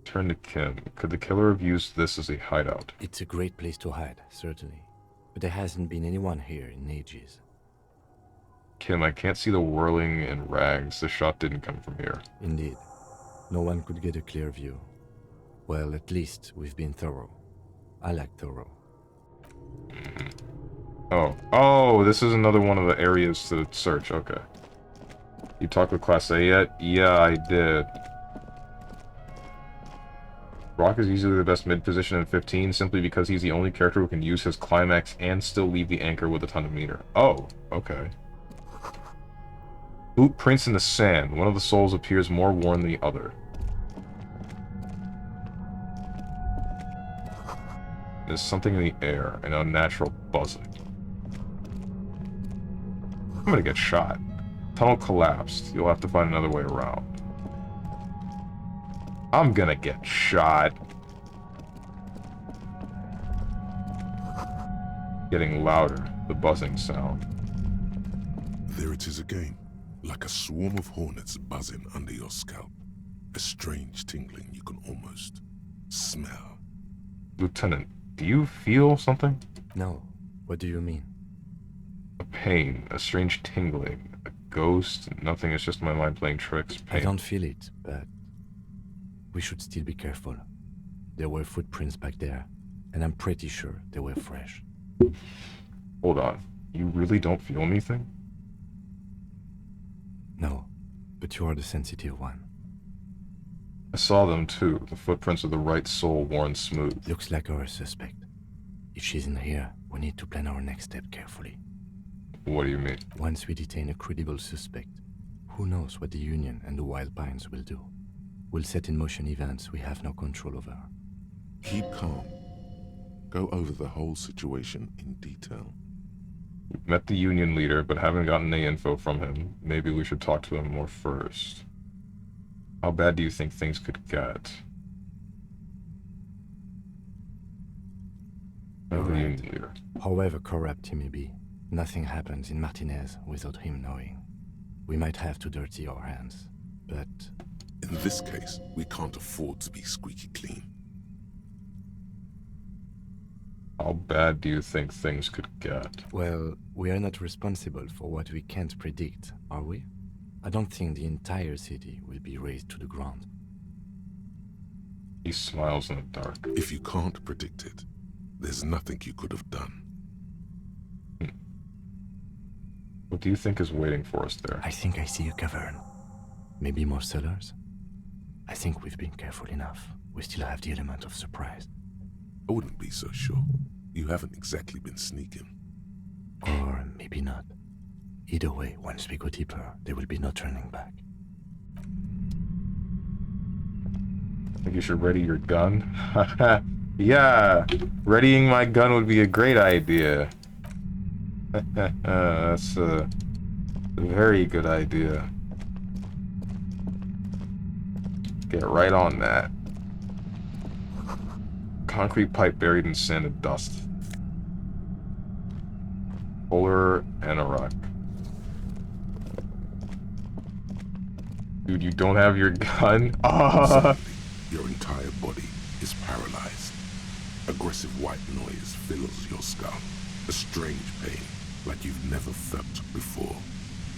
Turn to Kim. Could the killer have used this as a hideout? It's a great place to hide, certainly. But there hasn't been anyone here in ages. Kim, I can't see the whirling in rags. The shot didn't come from here. Indeed. No one could get a clear view. Well, at least we've been thorough. I like thorough. Oh, this is another one of the areas to search. Okay. You talked with Class A yet? Yeah, I did. Brock is easily the best mid position in 15 simply because he's the only character who can use his climax and still leave the anchor with a ton of meter. Oh, okay. Boot prints in the sand. One of the souls appears more worn than the other. There's something in the air, an unnatural buzzing. I'm gonna get shot. Tunnel collapsed. You'll have to find another way around. I'm gonna get shot. Getting louder, the buzzing sound. There it is again, like a swarm of hornets buzzing under your scalp. A strange tingling you can almost smell. Lieutenant, do you feel something? No. What do you mean? A pain, a strange tingling, a ghost, nothing, it's just my mind playing tricks. Pain. I don't feel it, but we should still be careful. There were footprints back there, and I'm pretty sure they were fresh. Hold on, you really don't feel anything? No, but you are the sensitive one. I saw them too, the footprints of the right sole worn smooth. Looks like our suspect. If she's in here, we need to plan our next step carefully. What do you mean? Once we detain a credible suspect, who knows what the Union and the Wild Pines will do? We'll set in motion events we have no control over. Keep calm. Go over the whole situation in detail. We've met the Union leader, but haven't gotten any info from him. Maybe we should talk to him more first. How bad do you think things could get? The Union leader. However corrupt he may be, nothing happens in Martinez without him knowing. We might have to dirty our hands, but... In this case, we can't afford to be squeaky clean. How bad do you think things could get? Well, we are not responsible for what we can't predict, are we? I don't think the entire city will be razed to the ground. He smiles in the dark. If you can't predict it, there's nothing you could have done. What do you think is waiting for us there? I think I see a cavern. Maybe more cellars? I think we've been careful enough. We still have the element of surprise. I wouldn't be so sure. You haven't exactly been sneaking. Or maybe not. Either way, once we go deeper, there will be no turning back. Think you should ready your gun? Yeah, readying my gun would be a great idea. That's a very good idea. Get right on that. Concrete pipe buried in sand and dust. Polar anorak. Dude, you don't have your gun? Exactly. Your entire body is paralyzed. Aggressive white noise fills your skull. A strange pain, like you've never felt before.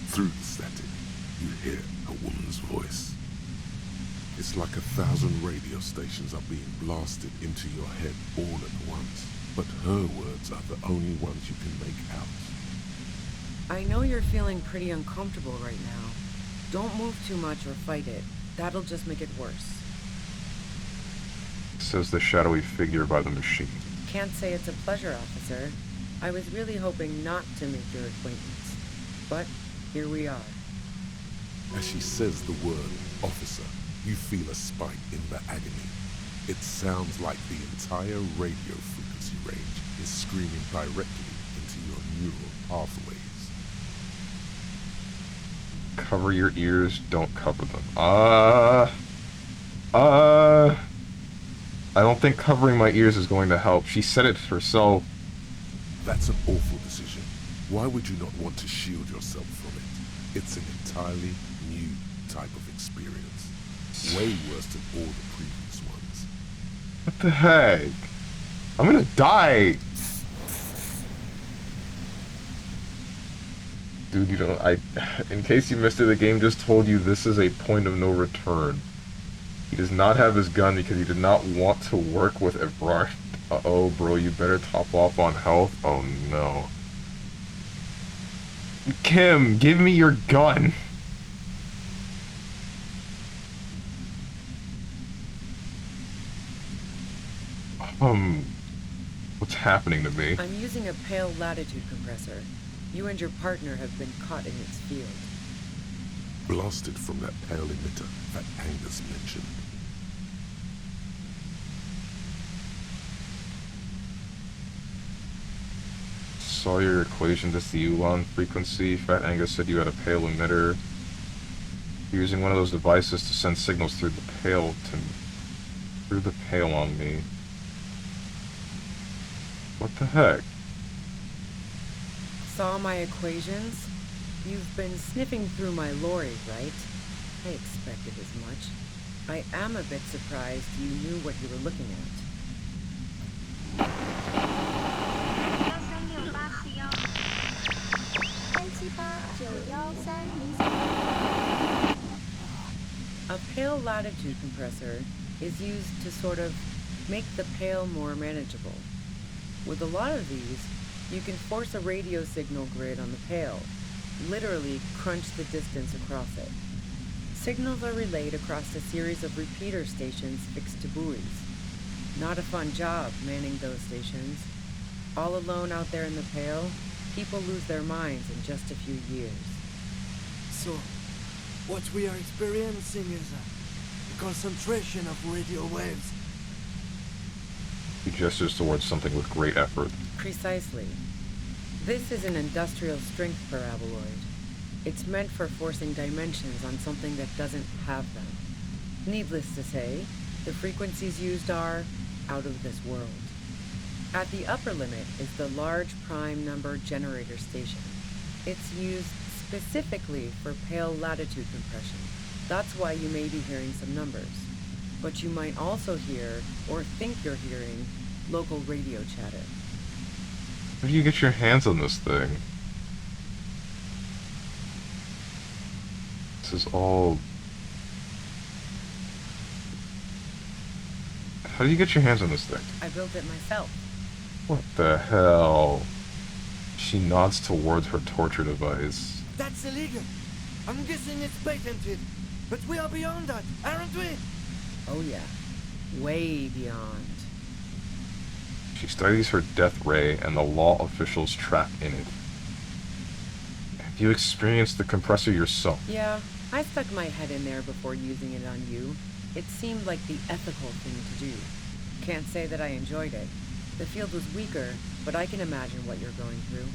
Through the static, you hear a woman's voice. It's like 1,000 radio stations are being blasted into your head all at once. But her words are the only ones you can make out. I know you're feeling pretty uncomfortable right now. Don't move too much or fight it. That'll just make it worse. Says the shadowy figure by the machine. Can't say it's a pleasure, officer. I was really hoping not to make your acquaintance. But here we are. As she says the word officer, you feel a spike in the agony. It sounds like the entire radio frequency range is screaming directly into your neural pathways. Cover your ears, don't cover them. I don't think covering my ears is going to help. She said it herself. That's an awful decision. Why would you not want to shield yourself from it? It's an entirely new type of experience. Way worse than all the previous ones. What the heck? I'm gonna die! Dude, you know, in case you missed it, the game just told you this is a point of no return. He does not have his gun because he did not want to work with Ebrard. Uh-oh, bro, you better top off on health. Oh, no. Kim, give me your gun! What's happening to me? I'm using a pale latitude compressor. You and your partner have been caught in its field. Blasted from that pale emitter that Angus mentioned. Saw your equation, that's the Ulan frequency. Fat Angus said you had a pale emitter. You're using one of those devices to send signals through the pale on me. What the heck? Saw my equations? You've been sniffing through my lorry, right? I expected as much. I am a bit surprised you knew what you were looking at. A pale latitude compressor is used to sort of make the pale more manageable. With a lot of these, you can force a radio signal grid on the pale, literally crunch the distance across it. Signals are relayed across a series of repeater stations fixed to buoys. Not a fun job manning those stations. All alone out there in the pale, people lose their minds in just a few years. So, what we are experiencing is a concentration of radio waves. He gestures towards something with great effort. Precisely. This is an industrial strength paraboloid. It's meant for forcing dimensions on something that doesn't have them. Needless to say, the frequencies used are out of this world. At the upper limit is the large prime number generator station. It's used specifically for pale latitude compression. That's why you may be hearing some numbers. But you might also hear, or think you're hearing, local radio chatter. How do you get your hands on this thing? This is all... How do you get your hands on this thing? I built it myself. What the hell? She nods towards her torture device. That's illegal. I'm guessing it's patented. But we are beyond that, aren't we? Oh yeah. Way beyond. She studies her death ray and the law officials trapped in it. Have you experienced the compressor yourself? Yeah, I stuck my head in there before using it on you. It seemed like the ethical thing to do. Can't say that I enjoyed it. The field was weaker, but I can imagine what you're going through.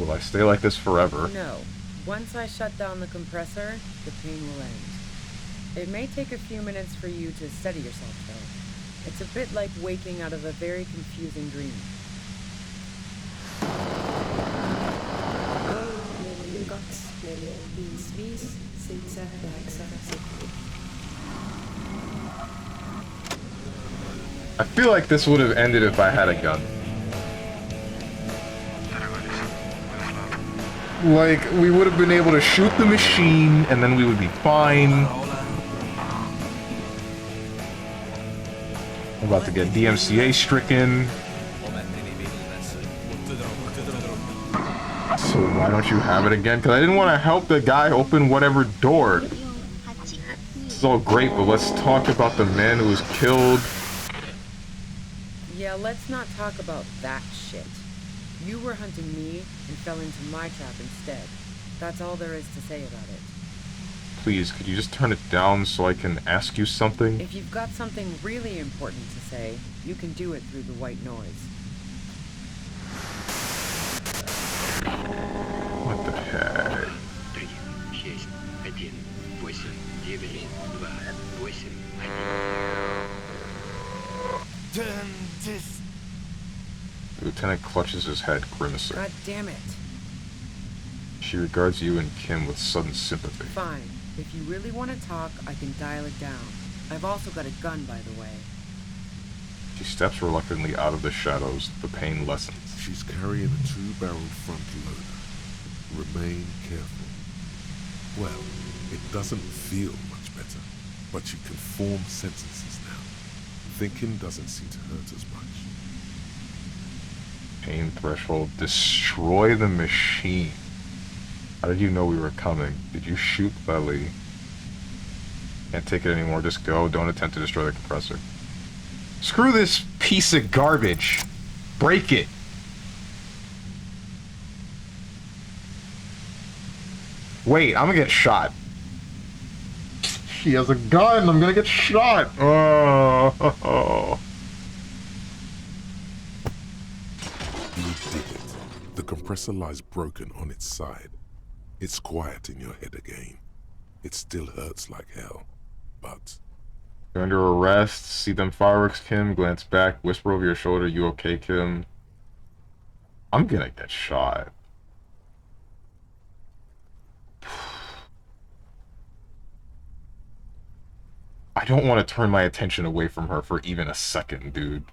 Will I stay like this forever? No. Once I shut down the compressor, the pain will end. It may take a few minutes for you to steady yourself, though. It's a bit like waking out of a very confusing dream. I feel like this would have ended if I had a gun. Like, we would have been able to shoot the machine, and then we would be fine. I'm about to get DMCA stricken. So why don't you have it again? Because I didn't want to help the guy open whatever door. This is all great, but let's talk about the man who was killed. Yeah, let's not talk about that shit. You were hunting me and fell into my trap instead. That's all there is to say about it. Please, could you just turn it down so I can ask you something? If you've got something really important to say, you can do it through the white noise. What the heck? Turn this. The lieutenant clutches his head, grimacing. God damn it. She regards you and Kim with sudden sympathy. Fine. If you really want to talk, I can dial it down. I've also got a gun, by the way. She steps reluctantly out of the shadows. The pain lessens. She's carrying a 2-barreled front loader. Remain careful. Well, it doesn't feel much better, but she can form sentences now. Thinking doesn't seem to hurt as much. Pain threshold. Destroy the machine. How did you know we were coming? Did you shoot Belly? Can't take it anymore. Just go. Don't attempt to destroy the compressor. Screw this piece of garbage. Break it. Wait, I'm gonna get shot. She has a gun. I'm gonna get shot. Oh. You did it. The compressor lies broken on its side. It's quiet in your head again. It still hurts like hell, but... You're under arrest. See them fireworks, Kim. Glance back. Whisper over your shoulder. You okay, Kim? I'm gonna get shot. I don't want to turn my attention away from her for even a second, dude.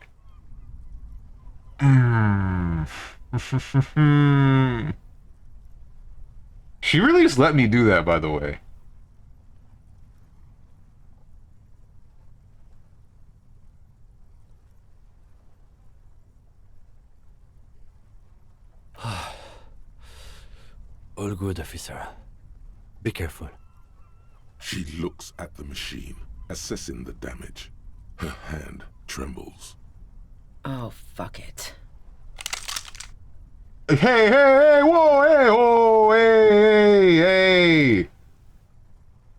She really just let me do that, by the way. All good, officer. Be careful. She looks at the machine, assessing the damage. Her hand trembles. Oh, fuck it. Hey, whoa, hey, oh, hey.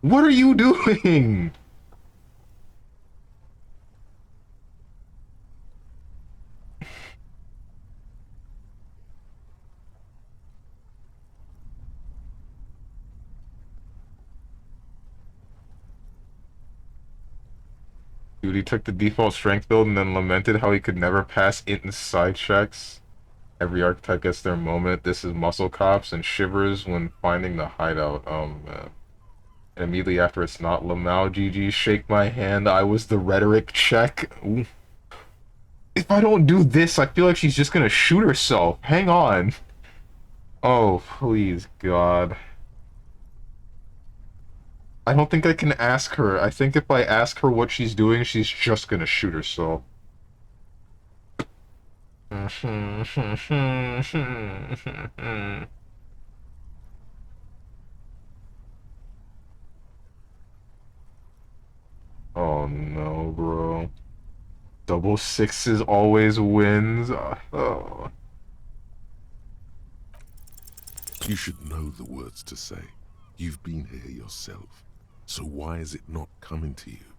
What are you doing? Dude, he took the default strength build and then lamented how he could never pass inside checks. Every archetype gets their moment. This is Muscle Cops and shivers when finding the hideout. Man. And immediately after, it's not Lamau. GG, shake my hand. I was the rhetoric check. Ooh. If I don't do this, I feel like she's just gonna shoot herself. Hang on. Oh, please, God. I don't think I can ask her. I think if I ask her what she's doing, she's just gonna shoot herself. Oh no, bro. Double sixes always wins. Oh. You should know the words to say. You've been here yourself. So why is it not coming to you?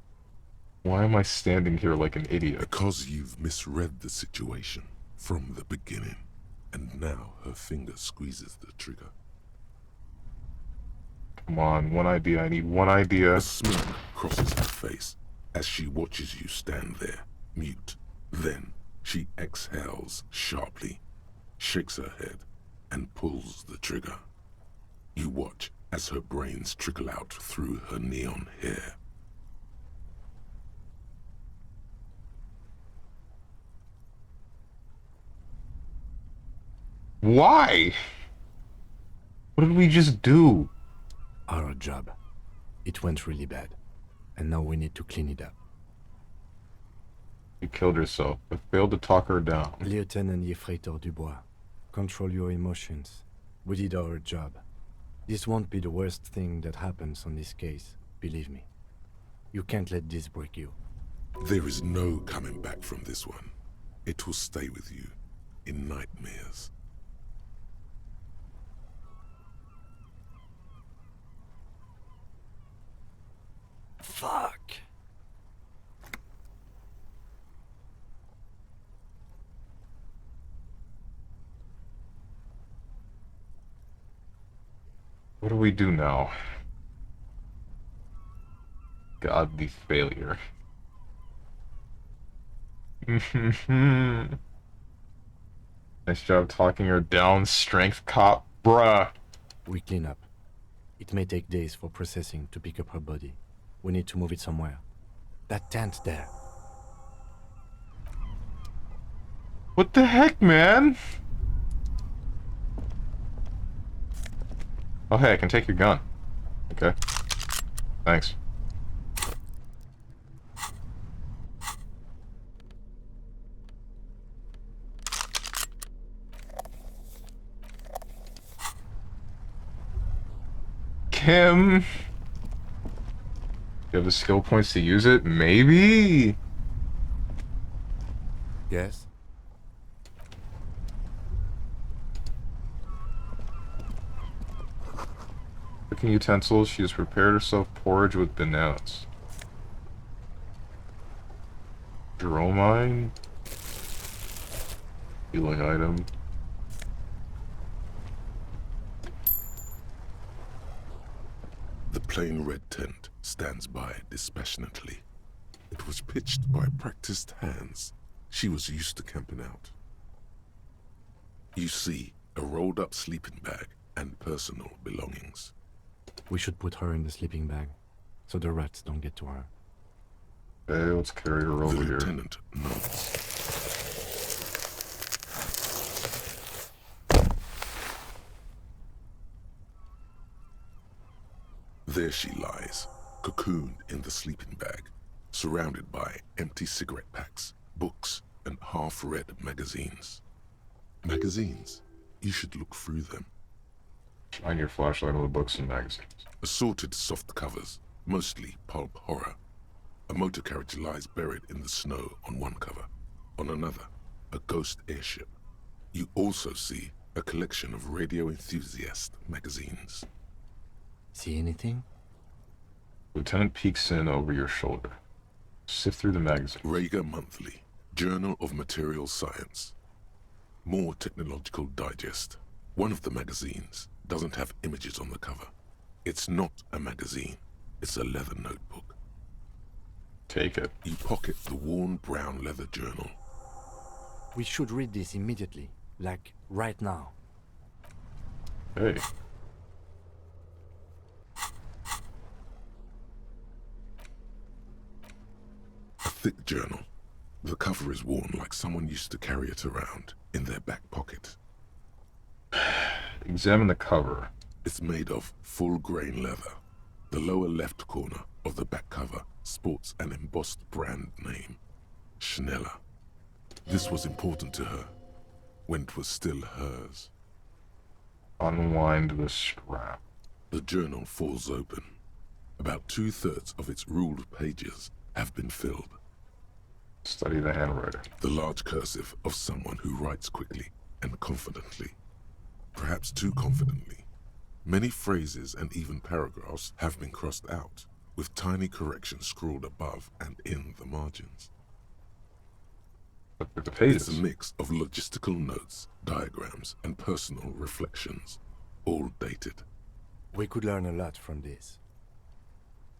Why am I standing here like an idiot? Because you've misread the situation from the beginning. And now her finger squeezes the trigger. Come on, one idea. I need one idea. A smirk crosses her face as she watches you stand there, mute. Then she exhales sharply, shakes her head, and pulls the trigger. You watch as her brains trickle out through her neon hair. Why? What did we just do? Our job. It went really bad. And now we need to clean it up. You killed yourself, but failed to talk her down. Lieutenant Yefreitor Dubois, control your emotions. We did our job. This won't be the worst thing that happens on this case, believe me. You can't let this break you. There is no coming back from this one. It will stay with you in nightmares. Fuck. What do we do now? Godly failure. Nice job talking her down, strength cop, bruh. We clean up. It may take days for processing to pick up her body. We need to move it somewhere. That tent there. What the heck, man? Oh, hey, I can take your gun. Okay. Thanks. Kim. You have the skill points to use it? Maybe? Yes? Cooking utensils. She has prepared herself porridge with bananas. Dromine. Healing item. The plain red tent stands by dispassionately. It was pitched by practiced hands. She was used to camping out. You see a rolled-up sleeping bag and personal belongings. We should put her in the sleeping bag, so the rats don't get to her. Okay, let's carry her The over here. lieutenant nods. There she lies, cocooned in the sleeping bag, surrounded by empty cigarette packs, books, and half-read magazines. Magazines? You should look through them. Shine your flashlight on the books and magazines. Assorted soft covers, mostly pulp horror. A motor carriage lies buried in the snow on one cover. On another, a ghost airship. You also see a collection of radio enthusiast magazines. See anything? Lieutenant peeks in over your shoulder. Sift through the magazine. Rager Monthly, Journal of Material Science. More Technological Digest. One of the magazines doesn't have images on the cover. It's not a magazine. It's a leather notebook. Take it. You pocket the worn brown leather journal. We should read this immediately. Like, right now. Hey. A thick journal. The cover is worn like someone used to carry it around in their back pocket. Examine the cover. It's made of full-grain leather. The lower left corner of the back cover sports an embossed brand name, Schneller. This was important to her when it was still hers. Unwind the strap. The journal falls open. About 2/3 of its ruled pages have been filled. Study the handwriting. The large cursive of someone who writes quickly and confidently. Perhaps too confidently. Many phrases and even paragraphs have been crossed out, with tiny corrections scrawled above and in the margins. Look at the It's pages. a mix of logistical notes, diagrams, and personal reflections, all dated. We could learn a lot from this.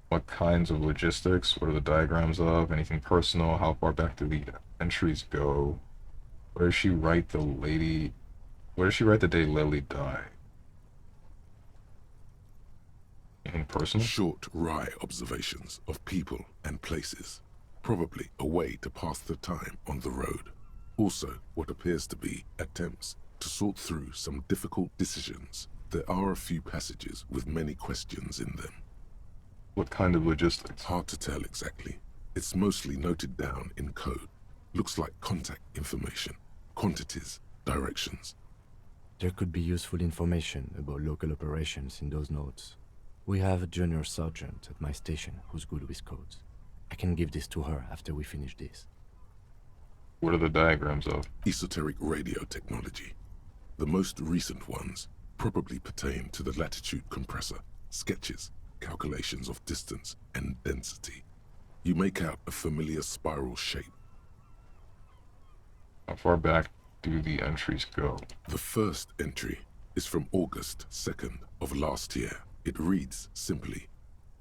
What kinds of logistics? What are the diagrams of? Anything personal? How far back do the entries go? Where does she write the lady? Where does she write the day Lily died? Anything personal? Short, wry observations of people and places, probably a way to pass the time on the road. Also, what appears to be attempts To sort through some difficult decisions, there are a few passages with many questions in them. What kind of logistics? Hard to tell exactly. It's mostly noted down in code. Looks like contact information, quantities, directions. There could be useful information about local operations in those notes. We have a junior sergeant at my station who's good with codes. I can give this to her after we finish this. What are the diagrams of? Esoteric radio technology. The most recent ones probably pertain to the latitude compressor, sketches, calculations of distance and density. You make out a familiar spiral shape. How far back do the entries go? The first entry is from August 2nd of last year. It reads simply,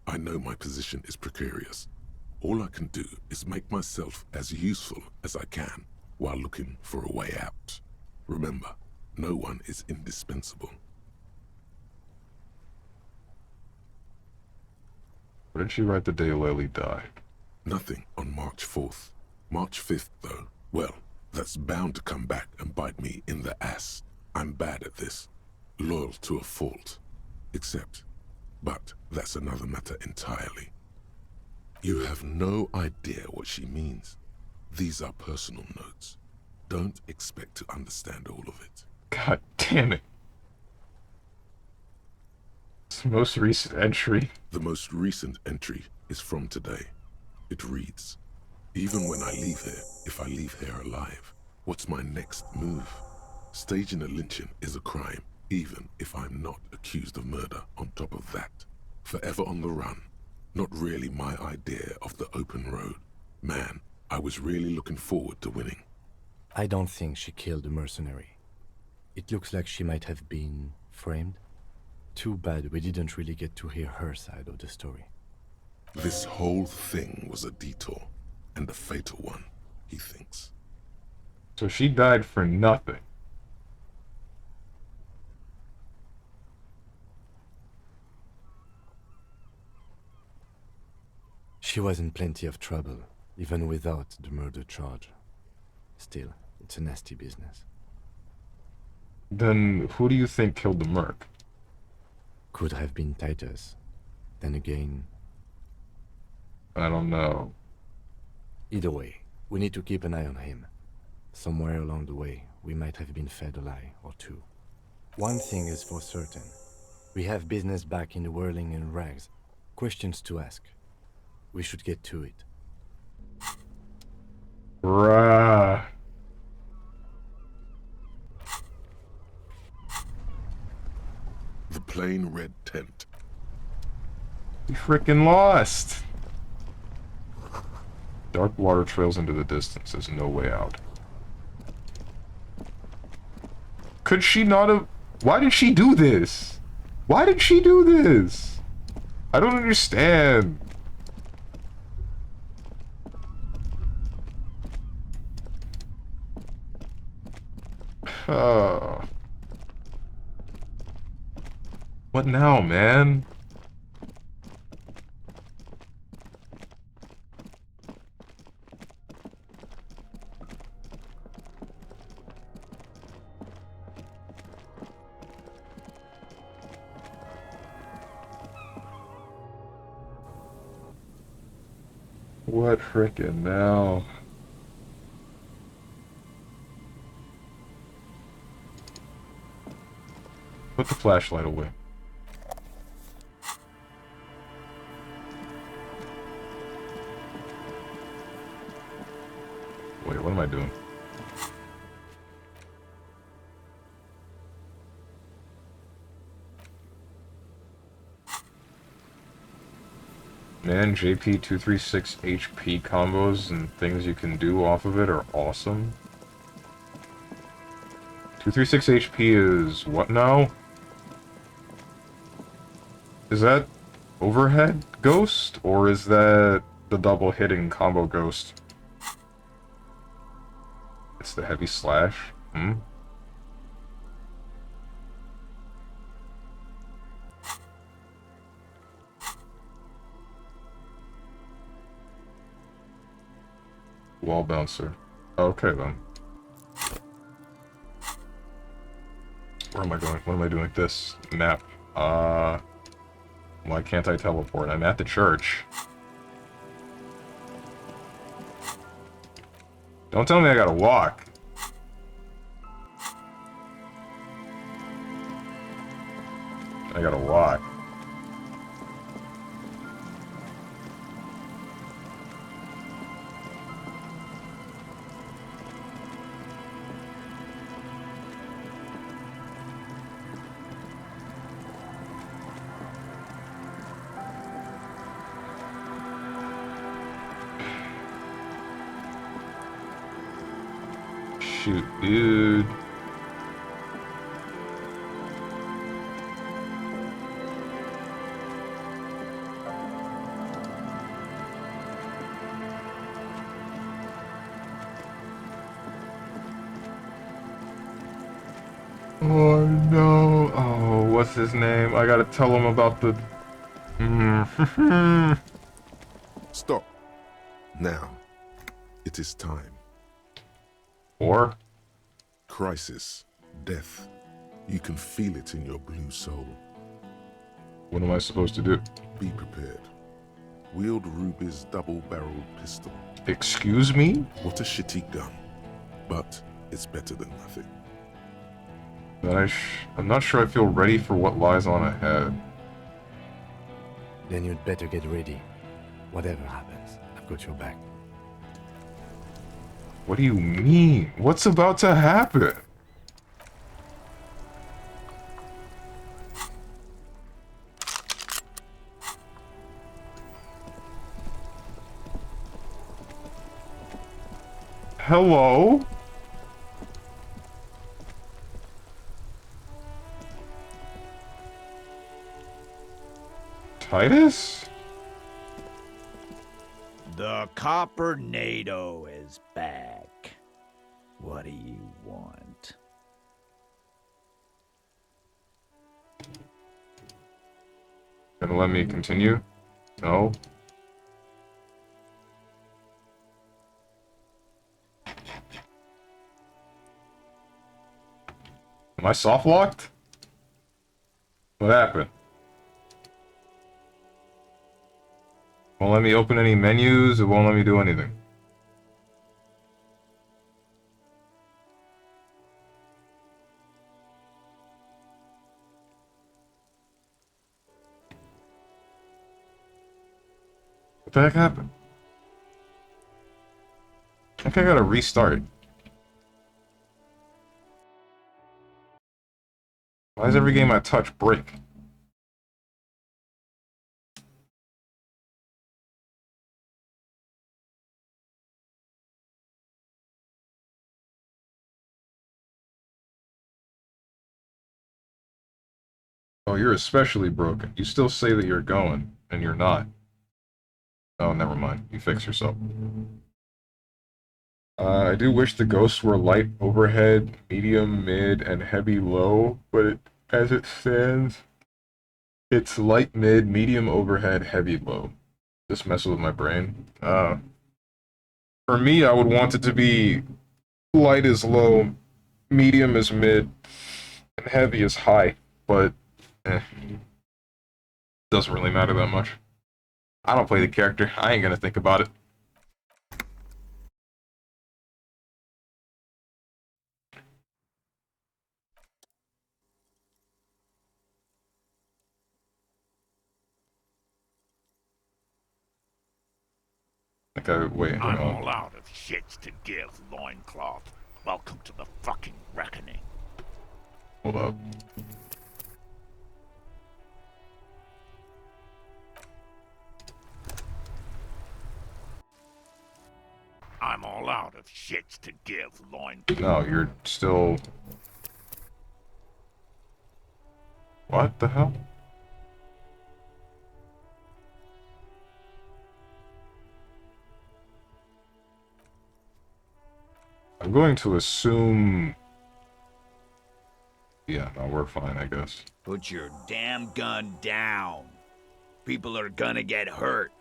I know my position is precarious. All I can do is make myself as useful as I can while looking for a way out. Remember, no one is indispensable. Where did she write the day Lily died? Nothing on March 4th. March 5th, though, well, that's bound to come back and bite me in the ass. I'm bad at this. Loyal to a fault. But that's another matter entirely. You have no idea what she means. These are personal notes. Don't expect to understand all of it. God damn it. It's the most recent entry. The most recent entry is from today. It reads, even when I leave here, if I leave here alive, what's my next move? Staging a lynching is a crime, even if I'm not accused of murder on top of that. Forever on the run. Not really my idea of the open road. Man, I was really looking forward to winning. I don't think she killed the mercenary. It looks like she might have been framed. Too bad we didn't really get to hear her side of the story. This whole thing was a detour, and a fatal one, he thinks. So she died for nothing. She was in plenty of trouble, even without the murder charge. Still, it's a nasty business. Then who do you think killed the merc? Could have been Titus. Then again, I don't know. either way, we need to keep an eye on him. Somewhere along the way, we might have been fed a lie or two. One thing is for certain. We have business back in the whirling and rags. Questions to ask. We should get to it. Bruh. The plain red tent. We freaking lost. Dark water trails into the distance. There's no way out. Could she not have... Why did she do this? Why did she do this? I don't understand. What now, man? What frickin' now? Put the flashlight away. Wait, what am I doing? Man, JP 236 HP combos and things you can do off of it are awesome. 236 HP is what now? Is that overhead ghost, or is that the double hitting combo ghost? It's the heavy slash. Wall bouncer. Okay then. Where am I going? What am I doing? This map. Why can't I teleport? I'm at the church. Don't tell me I gotta walk. I gotta walk. Shoot, dude. Oh no. Oh, what's his name? I gotta tell him about the... Stop. Now. It is time. Or? Crisis. Death. You can feel it in your blue soul. What am I supposed to do? Be prepared. Wield Ruby's double-barreled pistol. Excuse me? What a shitty gun. But it's better than nothing. Then I'm not sure I feel ready for what lies on ahead. Then you'd better get ready. Whatever happens, I've got your back. What do you mean? What's about to happen? Hello? Titus? The Coppernado is back. What do you want? Gonna let me continue? No? Am I soft locked? What happened? Won't let me open any menus, it won't let me do anything. What the heck happened? I think I gotta restart. Why does every game I touch break? Oh, you're especially broken. You still say that you're going, and you're not. Oh, never mind. You fix yourself. I do wish the ghosts were light overhead, medium, mid, and heavy low, but as it stands, it's light mid, medium overhead, heavy low. Just messing with my brain. For me, I would want it to be light is low, medium is mid, and heavy is high, but doesn't really matter that much. I don't play the character. I ain't gonna think about it. Wait, hang I'm on. all out of shits to give, loincloth. Welcome to the fucking reckoning. Hold up. I'm all out of shits to give, No, you're still... What the hell? I'm going to assume... Yeah, no, we're fine, I guess. Put your damn gun down. People are gonna get hurt.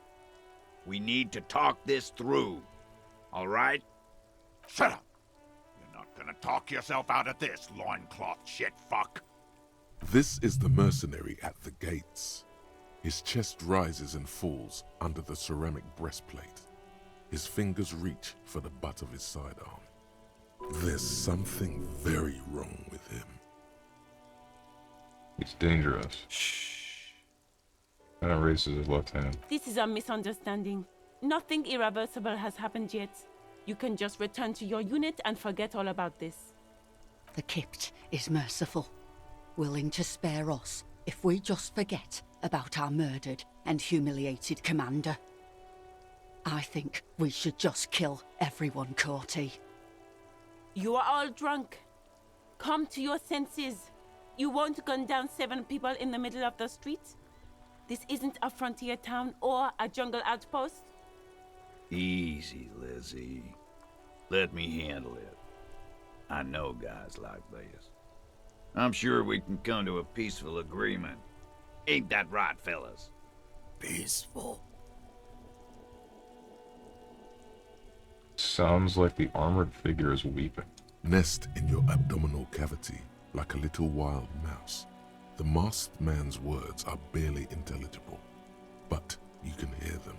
We need to talk this through. All right? Shut up! You're not gonna talk yourself out of this, loincloth shit fuck. This is the mercenary at the gates. His chest rises and falls under the ceramic breastplate. His fingers reach for the butt of his sidearm. There's something very wrong with him. He's dangerous. Shh. And raises his left hand. This is a misunderstanding. Nothing irreversible has happened yet. You can just return to your unit and forget all about this. The Kypt is merciful, willing to spare us if we just forget about our murdered and humiliated commander. I think we should just kill everyone, Courty. You are all drunk. Come to your senses. You won't gun down 7 people in the middle of the street. This isn't a frontier town or a jungle outpost. Easy, Lizzie. Let me handle it. I know guys like this. I'm sure we can come to a peaceful agreement. Ain't that right, fellas? Peaceful. Sounds like the armored figure is weeping. Nest in your abdominal cavity like a little wild mouse. The masked man's words are barely intelligible, but you can hear them.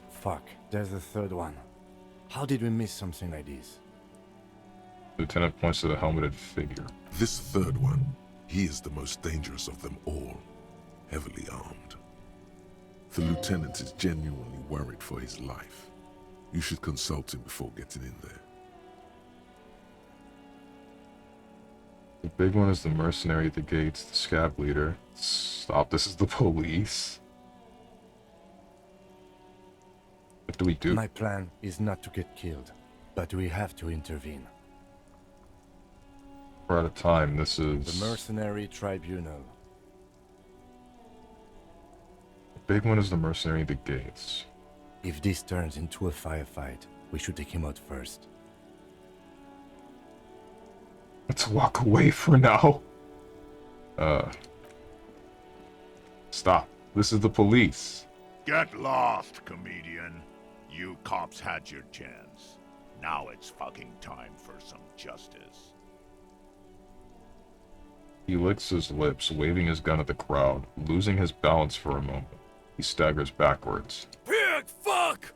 Fuck, there's a third one. How did we miss something like this? Lieutenant points to the helmeted figure. This third one, he is the most dangerous of them all, heavily armed. The lieutenant is genuinely worried for his life. You should consult him before getting in there. The big one is the mercenary at the gates, the scab leader. Stop, this is the police. What do we do? My plan is not to get killed, but we have to intervene. We're out of time. This is... The mercenary tribunal. The big one is the mercenary at the gates. If this turns into a firefight, we should take him out first. Let's walk away for now. Stop. This is the police. Get lost, comedian. You cops had your chance. Now it's fucking time for some justice. He licks his lips, waving his gun at the crowd, losing his balance for a moment. He staggers backwards. Pig fuck!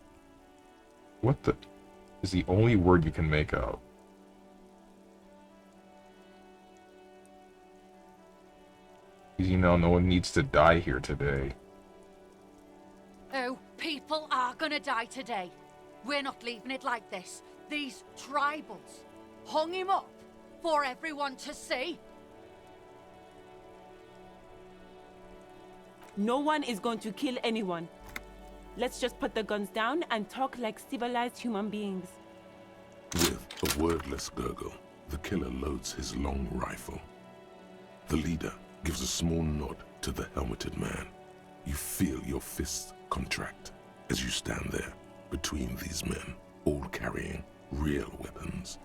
What the... is the only word you can make out. Easy now, no one needs to die here today. Oh, people are gonna die today. We're not leaving it like this. These tribals hung him up for everyone to see. No one is going to kill anyone. Let's just put the guns down and talk like civilized human beings. With a wordless gurgle, the killer loads his long rifle. The leader gives a small nod to the helmeted man. You feel your fists contract as you stand there between these men, all carrying real weapons.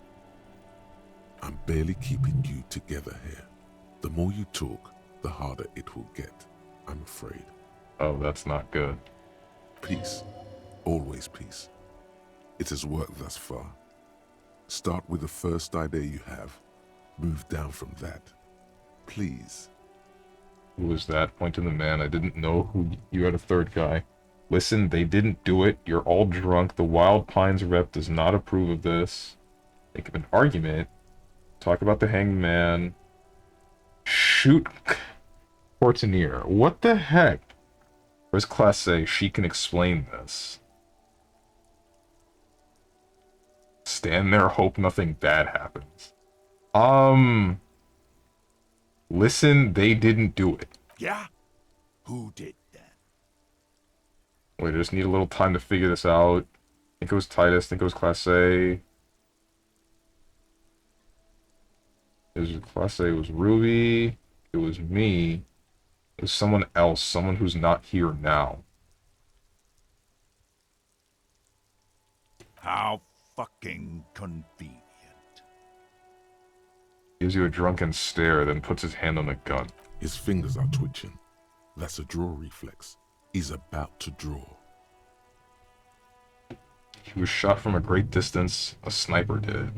I'm barely keeping you together here. The more you talk, the harder it will get, I'm afraid. Oh, that's not good. Peace. Always peace. It has worked thus far. Start with the first idea you have. Move down from that. Please. Who was that? Point to the man. I didn't know who you had a third guy. Listen, they didn't do it. You're all drunk. The Wild Pines rep does not approve of this. Think of an argument. Talk about the hanged man. Shoot Courtineer. What the heck? Where's Class A? She can explain this. Stand there, hope nothing bad happens. Listen, they didn't do it. Yeah? Who did that? Wait, I just need a little time to figure this out. Think it was Titus, think it was Class A. It was Class A, it was Ruby, it was me. It was someone else, someone who's not here now. How fucking convenient. Gives you a drunken stare, then puts his hand on the gun. His fingers are twitching. That's a draw reflex. He's about to draw. He was shot from a great distance. A sniper did.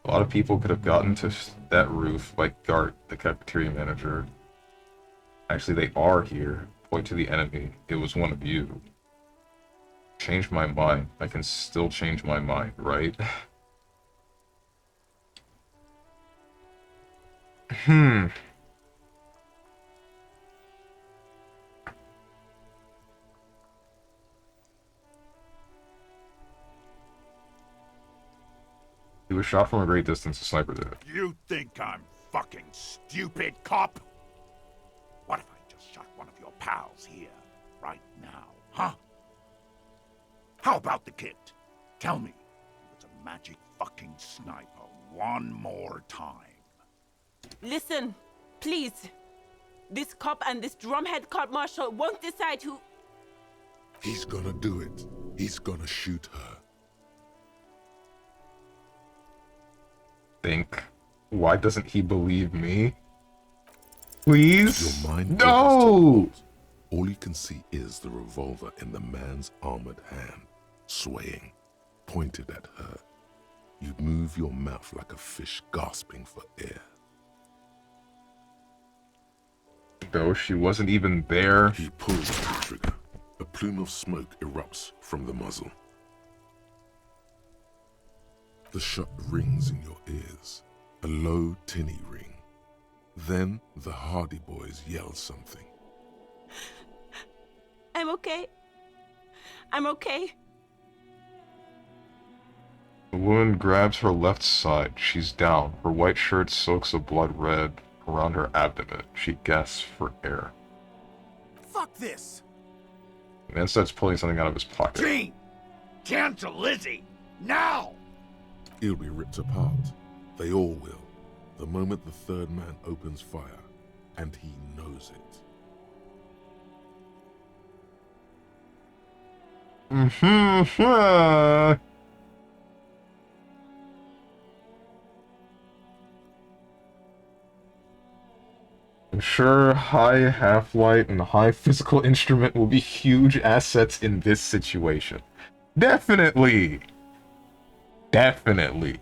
A lot of people could have gotten to that roof, like Gart, the cafeteria manager. Actually, they are here. Point to the enemy. It was one of you. Change my mind. I can still change my mind, right? Hmm. He was shot from a great distance, a sniper did. You think I'm fucking stupid, cop? What if I just shot one of your pals here, right now, huh? How about the kid? Tell me, he was a magic fucking sniper one more time. Listen, please. This cop and this drumhead court marshal won't decide who... He's gonna do it. He's gonna shoot her. Think. Why doesn't he believe me? Please? Your mind No! All you can see is the revolver in the man's armored hand, swaying, pointed at her. You move your mouth like a fish gasping for air. Though she wasn't even there. He pulls the trigger. A plume of smoke erupts from the muzzle. The shot rings in your ears, a low, tinny ring. Then the Hardy Boys yell something. I'm okay. I'm okay. The woman grabs her left side. She's down. Her white shirt soaks a blood red around her abdomen. She gasps for air. Fuck this! The man starts pulling something out of his pocket. Gene! Cancel Lizzie! Now! He'll be ripped apart. They all will. The moment the third man opens fire, and he knows it. I'm sure high half-light and high physical instrument will be huge assets in this situation. Definitely! Definitely.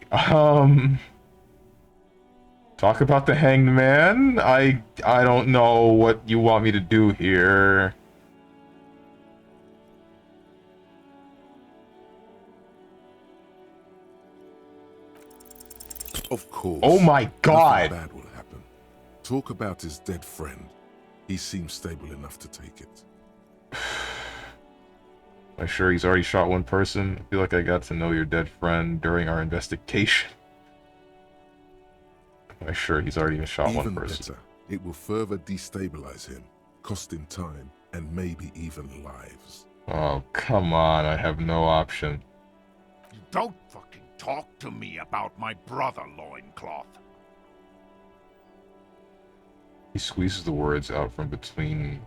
Talk about the Hanged Man? I don't know what you want me to do here. Of course. Oh my god! Nothing bad will happen. Talk about his dead friend. He seems stable enough to take it. I'm sure he's already shot one person. I feel like I got to know your dead friend during our investigation. I'm sure he's already shot one person. Even better, it will further destabilize him, cost him time, and maybe even lives. Oh, come on. I have no option. You don't fucking talk to me about my brother, Loincloth. He squeezes the words out from between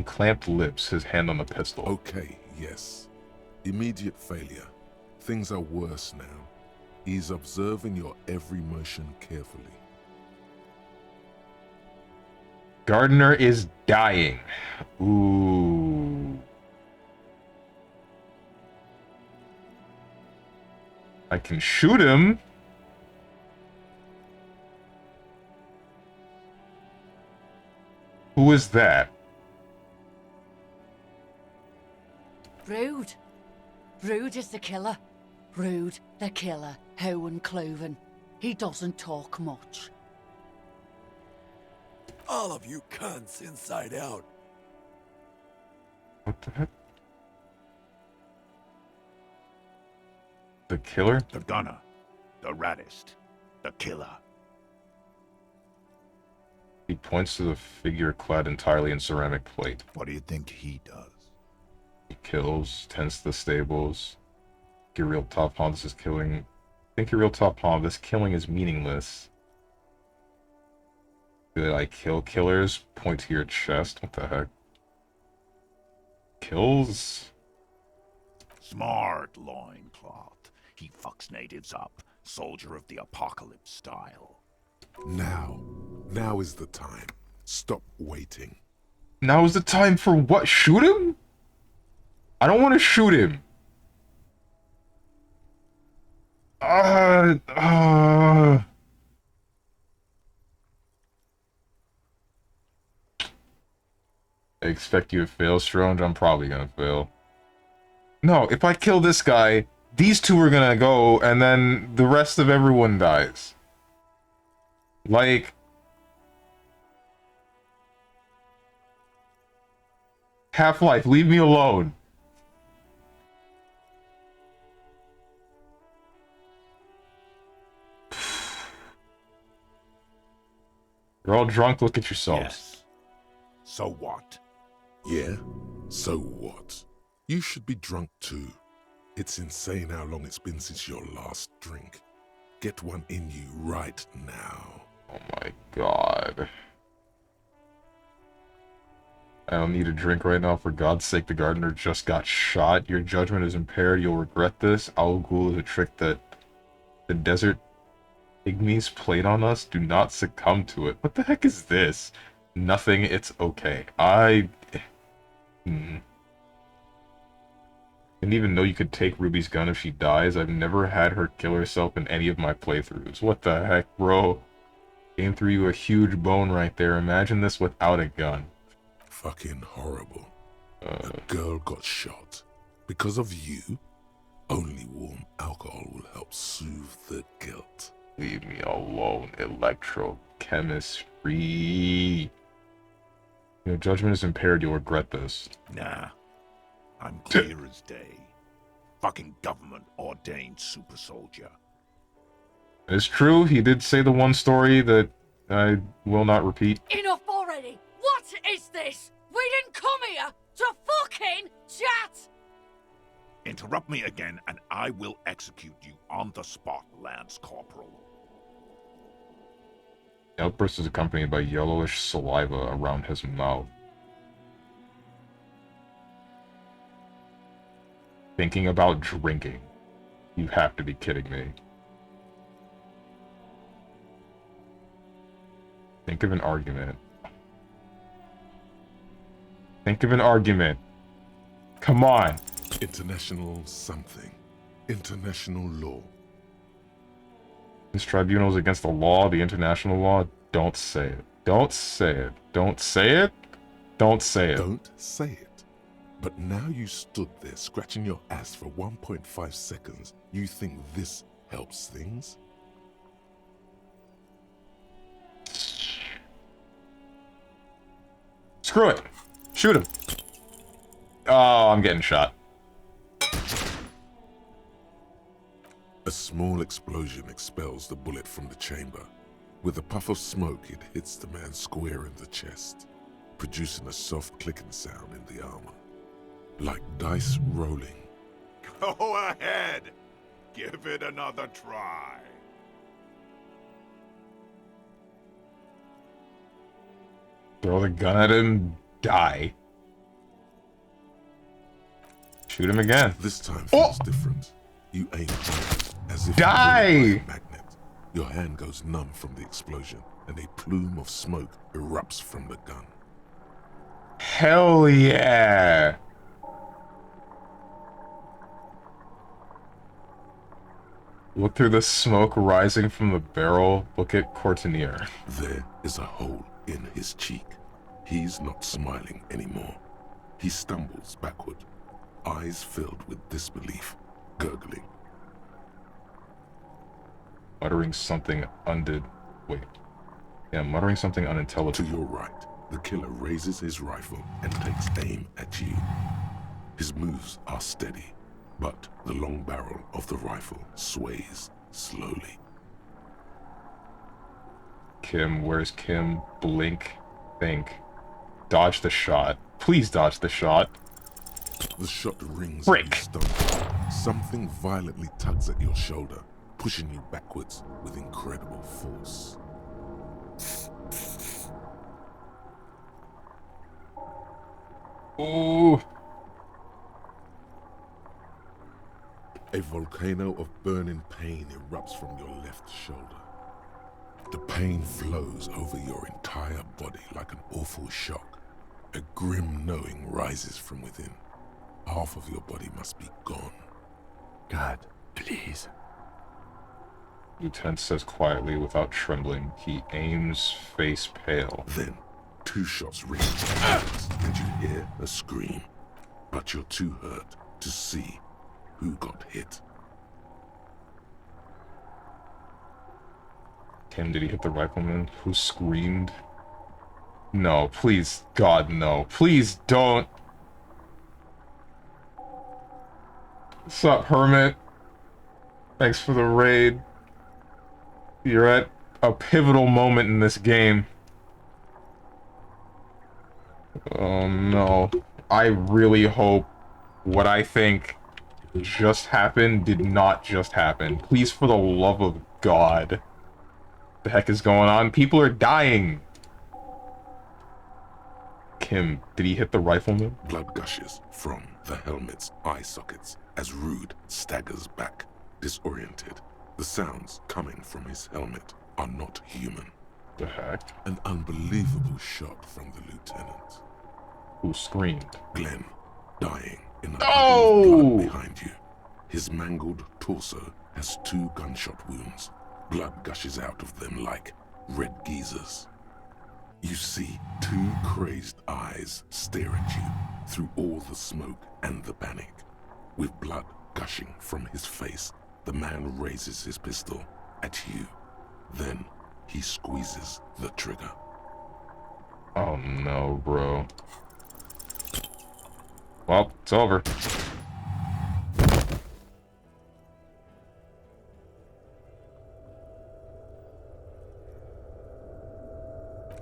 clamped lips, his hand on the pistol. Okay, yes. Immediate failure. Things are worse now. He's observing your every motion carefully. Gardner is dying. Ooh. I can shoot him. Who is that? Rude. Rude is the killer. Rude, the killer, Owen Cloven. He doesn't talk much. All of you cunts inside out. What the heck? The killer? The gunner. The raddest. The killer. He points to the figure clad entirely in ceramic plate. What do you think he does? He kills, tends to the stables. Your real top palm, this is killing. Think your real top palm, this killing is meaningless. Did I kill killers? Point to your chest. What the heck? Kills? Smart Loincloth. He fucks natives up. Soldier of the apocalypse style. Now is the time. Stop waiting. Now is the time for what? Shoot him? I don't want to shoot him. I expect you to fail, Strange. I'm probably gonna fail. No, if I kill this guy, these two are gonna go, and then the rest of everyone dies. Like... Half-Life, leave me alone. You're all drunk, look at yourselves. Yes. So what? Yeah? So what? You should be drunk too. It's insane how long it's been since your last drink. Get one in you right now. Oh my god. I don't need a drink right now, for God's sake, the gardener just got shot. Your judgment is impaired, you'll regret this. Al Ghul is a trick that the desert pygmies played on us. Do not succumb to it. What the heck is this? Nothing, it's okay. Didn't even know you could take Ruby's gun if she dies. I've never had her kill herself in any of my playthroughs. What the heck, bro? Came through you a huge bone right there. Imagine this without a gun. Fucking horrible. A girl got shot. Because of you, only warm alcohol will help soothe the guilt. Leave me alone, electrochemistry. Your judgment is impaired, you'll regret this. Nah. I'm clear as day. Fucking government-ordained super soldier. It's true, he did say the one story that I will not repeat. Enough already! What is this? We didn't come here to fucking chat! Interrupt me again and I will execute you on the spot, Lance Corporal. The outburst is accompanied by yellowish saliva around his mouth. Thinking about drinking. You have to be kidding me. Think of an argument. Think of an argument. Come on. International something. International law. This tribunal is against the law, the international law. Don't say it. Don't say it. Don't say it. Don't say it. Don't say it. But now you stood there scratching your ass for 1.5 seconds. You think this helps things? Screw it. Shoot him. Oh, I'm getting shot. A small explosion expels the bullet from the chamber. With a puff of smoke, it hits the man square in the chest, producing a soft clicking sound in the armor. Like dice rolling. Go ahead. Give it another try. Throw the gun at him. Die. Shoot him again. This time feels different. You aim hard, as if die! You were a magnet. Your hand goes numb from the explosion, and a plume of smoke erupts from the gun. Hell yeah! Look through the smoke rising from the barrel. Look at Courtinier. There is a hole in his cheek. He's not smiling anymore. He stumbles backward, eyes filled with disbelief, gurgling. Muttering something muttering something unintelligible. To your right, the killer raises his rifle and takes aim at you. His moves are steady, but the long barrel of the rifle sways slowly. Kim, where's Kim? Blink. Think. Dodge the shot. Please dodge the shot. The shot rings Frick. in your stomach. Something violently tugs at your shoulder, pushing you backwards with incredible force. Ooh. A volcano of burning pain erupts from your left shoulder. The pain flows over your entire body like an awful shock. A grim knowing rises from within. Half of your body must be gone. God, please. Lieutenant says quietly without trembling. He aims, face pale. Then, 2 shots ring and you hear a scream, but you're too hurt to see who got hit. Kim, did he hit the rifleman? Who screamed? No, please, God, no. Please don't. What's up, Hermit? Thanks for the raid. You're at a pivotal moment in this game. Oh no. I really hope what I think just happened did not just happen. Please, for the love of God. The heck is going on? People are dying. Kim, did he hit the rifleman? Blood gushes from the helmet's eye sockets as Rude staggers back, disoriented. The sounds coming from his helmet are not human. The heck? An unbelievable shot from the lieutenant. Who screamed? Glenn, dying in a Oh! puddle of blood behind you. His mangled torso has 2 gunshot wounds. Blood gushes out of them like red geysers. You see 2 crazed eyes stare at you through all the smoke and the panic. With blood gushing from his face, the man raises his pistol at you. Then he squeezes the trigger. Oh no, bro. Well, it's over.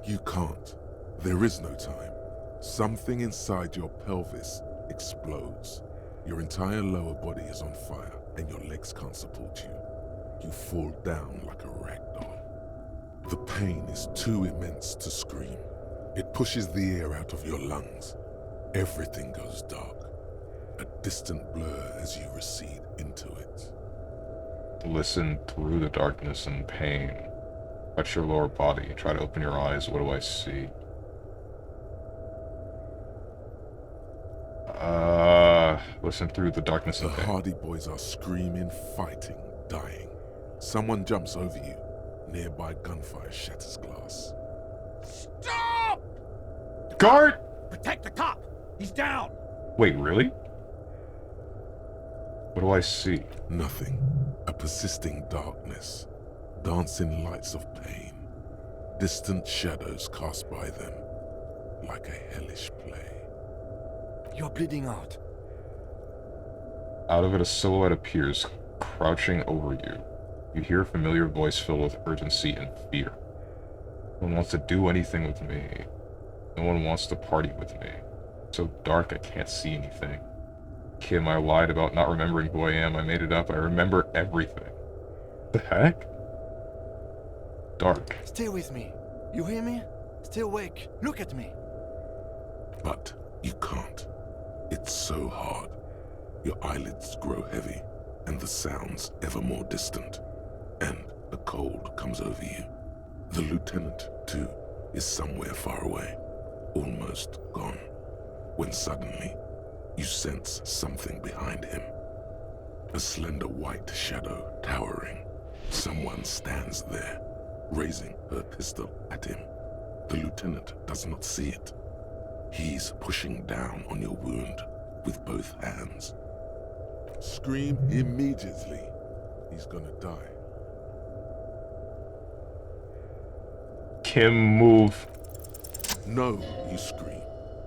You can't. There is no time. Something inside your pelvis explodes. Your entire lower body is on fire, and your legs can't support you. You fall down like a rag doll. The pain is too immense to scream. It pushes the air out of your lungs. Everything goes dark. A distant blur as you recede into it. Listen through the darkness and pain. Touch your lower body. Try to open your eyes. What do I see? Listen through the darkness The and pain. Hardy Boys are screaming, fighting, dying. Someone jumps over you. Nearby gunfire shatters glass. Stop! Guard! Protect the cop! He's down! Wait, really? What do I see? Nothing. A persisting darkness. Dancing lights of pain. Distant shadows cast by them. Like a hellish play. You're bleeding out. Out of it, a silhouette appears, crouching over you. You hear a familiar voice filled with urgency and fear. No one wants to do anything with me. No one wants to party with me. It's so dark I can't see anything. Kim, I lied about not remembering who I am. I made it up. I remember everything. The heck? Dark. Stay with me. You hear me? Stay awake. Look at me. But you can't. It's so hard. Your eyelids grow heavy, and the sounds ever more distant. And a cold comes over you. The lieutenant, too, is somewhere far away, almost gone, when suddenly you sense something behind him. A slender white shadow towering. Someone stands there, raising her pistol at him. The lieutenant does not see it. He's pushing down on your wound with both hands. Scream immediately. He's gonna die. Kim, move. No, you scream.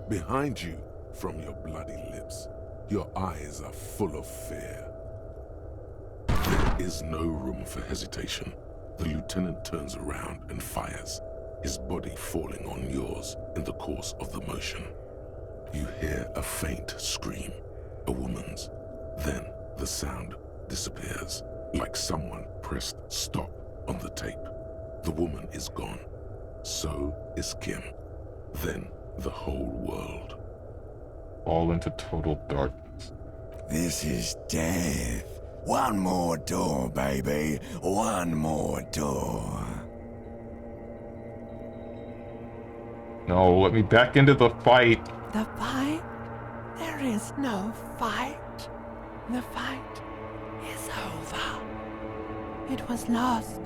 Behind you, from your bloody lips, your eyes are full of fear. There is no room for hesitation. The lieutenant turns around and fires, his body falling on yours in the course of the motion. You hear a faint scream, a woman's. Then the sound disappears, like someone pressed stop on the tape. The woman is gone. So is Kim. Then the whole world. Fall into total darkness. This is death. One more door, baby. One more door. No, let me back into the fight. The fight? There is no fight. The fight is over. It was lost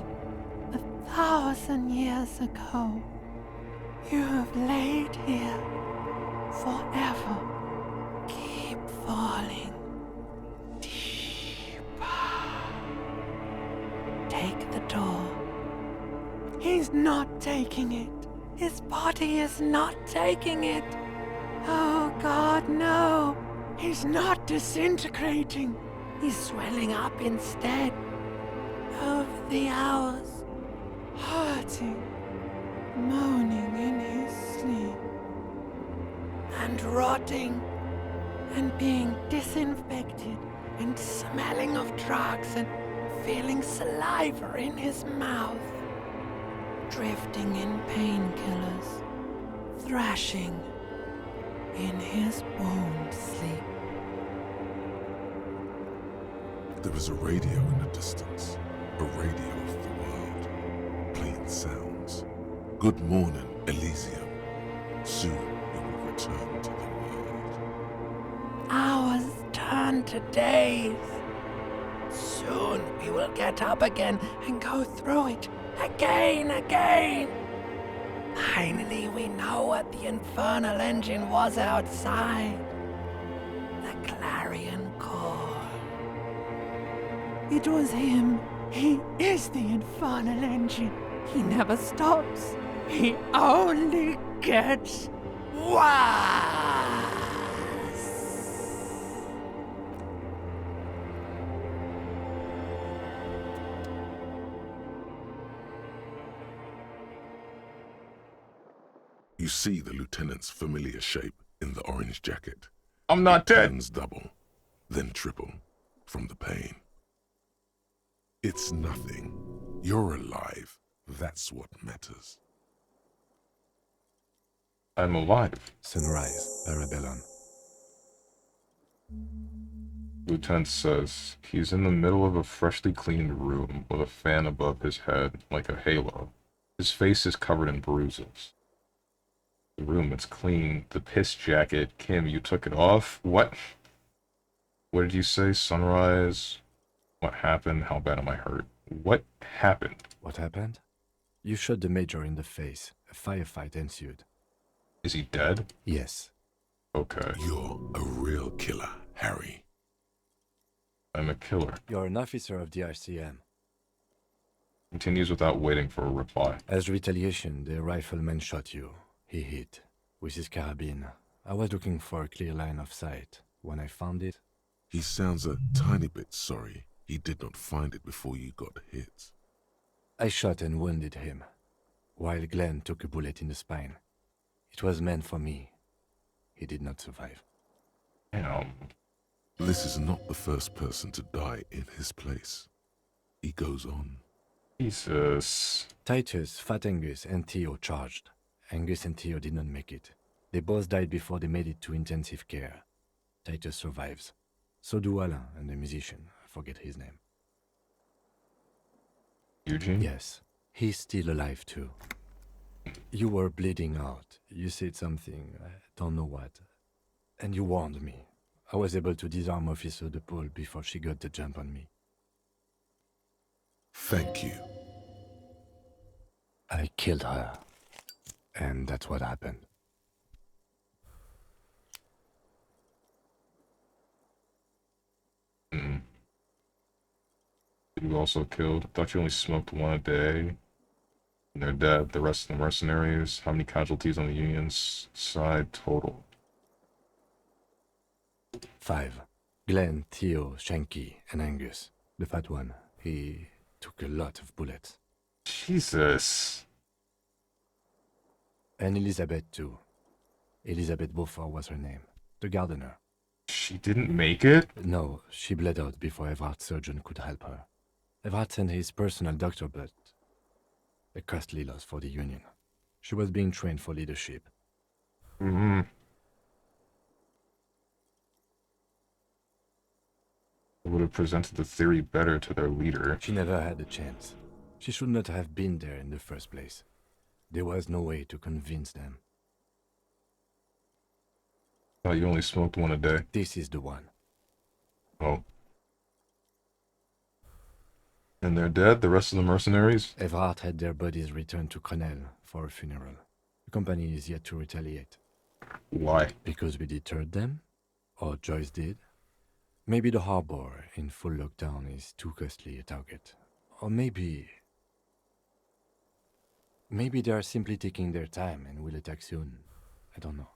1,000 years ago. You have laid here forever. Keep falling deeper. Take the door. He's not taking it. His body is not taking it. Oh God, no. He's not disintegrating. He's swelling up instead. Over the hours, hurting, moaning in his sleep, and rotting, and being disinfected, and smelling of drugs, and feeling saliva in his mouth, drifting in painkillers, thrashing in his wound sleep. There is a radio in the distance, a radio of the world, playing sounds. Good morning, Elysium. Soon you will return to the world. Hours turn to days. Soon we will get up again and go through it again. Finally, we know what the infernal engine was outside. The clarion call. It was him. He is the infernal engine. He never stops. He only gets worse. You see the lieutenant's familiar shape in the orange jacket. I'm not dead. Turns double, then triple from the pain. It's nothing. You're alive. That's what matters. I'm alive. Sunrise, Arabellon. Lieutenant says he's in the middle of a freshly cleaned room with a fan above his head like a halo. His face is covered in bruises. The room is clean. The piss jacket. Kim, you took it off? What? What did you say? Sunrise? What happened? How bad am I hurt? What happened? What happened? You shot the major in the face. A firefight ensued. Is he dead? Yes. Okay. You're a real killer, Harry. I'm a killer. You're an officer of the RCM. Continues without waiting for a reply. As retaliation, the rifleman shot you. He hit with his carabine. I was looking for a clear line of sight. When I found it... He sounds a tiny bit sorry he did not find it before you got hit. I shot and wounded him, while Glenn took a bullet in the spine. It was meant for me. He did not survive. Damn. This is not the first person to die in his place. He goes on. Jesus. Titus, Fat Angus, and Theo charged. Angus and Theo did not make it. They both died before they made it to intensive care. Titus survives. So do Alain and the musician. I forget his name. Eugene? Yes. He's still alive too. You were bleeding out. You said something, I don't know what. And you warned me. I was able to disarm Officer De Paul before she got the jump on me. Thank you. I killed her. And that's what happened. You also killed. I thought you only smoked one a day. And they're dead. The rest of the mercenaries. How many casualties on the Union's side total? 5. Glenn, Theo, Shanky, and Angus. The fat one. He took a lot of bullets. Jesus. And Elizabeth too. Elizabeth Beaufort was her name. The gardener. She didn't make it? No, she bled out before Everard's surgeon could help her. Everard sent his personal doctor, but a costly loss for the Union. She was being trained for leadership. Mm-hmm. They would have presented the theory better to their leader. She never had a chance. She should not have been there in the first place. There was no way to convince them. Thought you only smoked one a day. This is the one. Oh. And they're dead? The rest of the mercenaries? Everard had their bodies returned to Crenel for a funeral. A Company is yet to retaliate. Why? Because we deterred them? Or Joyce did? Maybe the harbor in full lockdown is too costly a target. Or maybe they are simply taking their time and will attack soon. I don't know.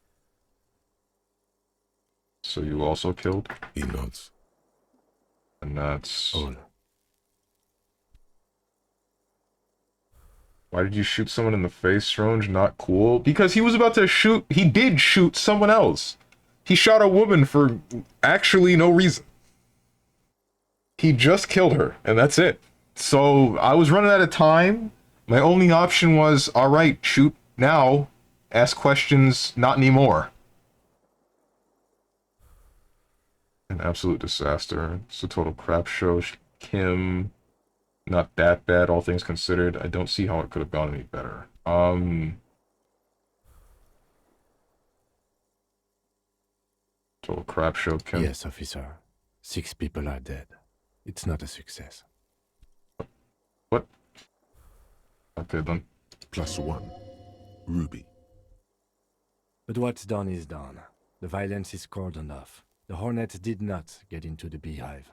So you also killed? He nods. And that's... All. Why did you shoot someone in the face, Strange? Not cool? Because he was about to shoot... He did shoot someone else. He shot a woman for actually no reason. He just killed her, and that's it. So, I was running out of time. My only option was, alright, shoot now. Ask questions, not anymore. An absolute disaster. It's a total crap show. Kim... Not that bad, all things considered. I don't see how it could have gone any better. Total crap show, Kim. Yes, officer. 6 people are dead. It's not a success. What? Okay, then. +1. Ruby. But what's done is done. The violence is cordoned off. The Hornets did not get into the beehive.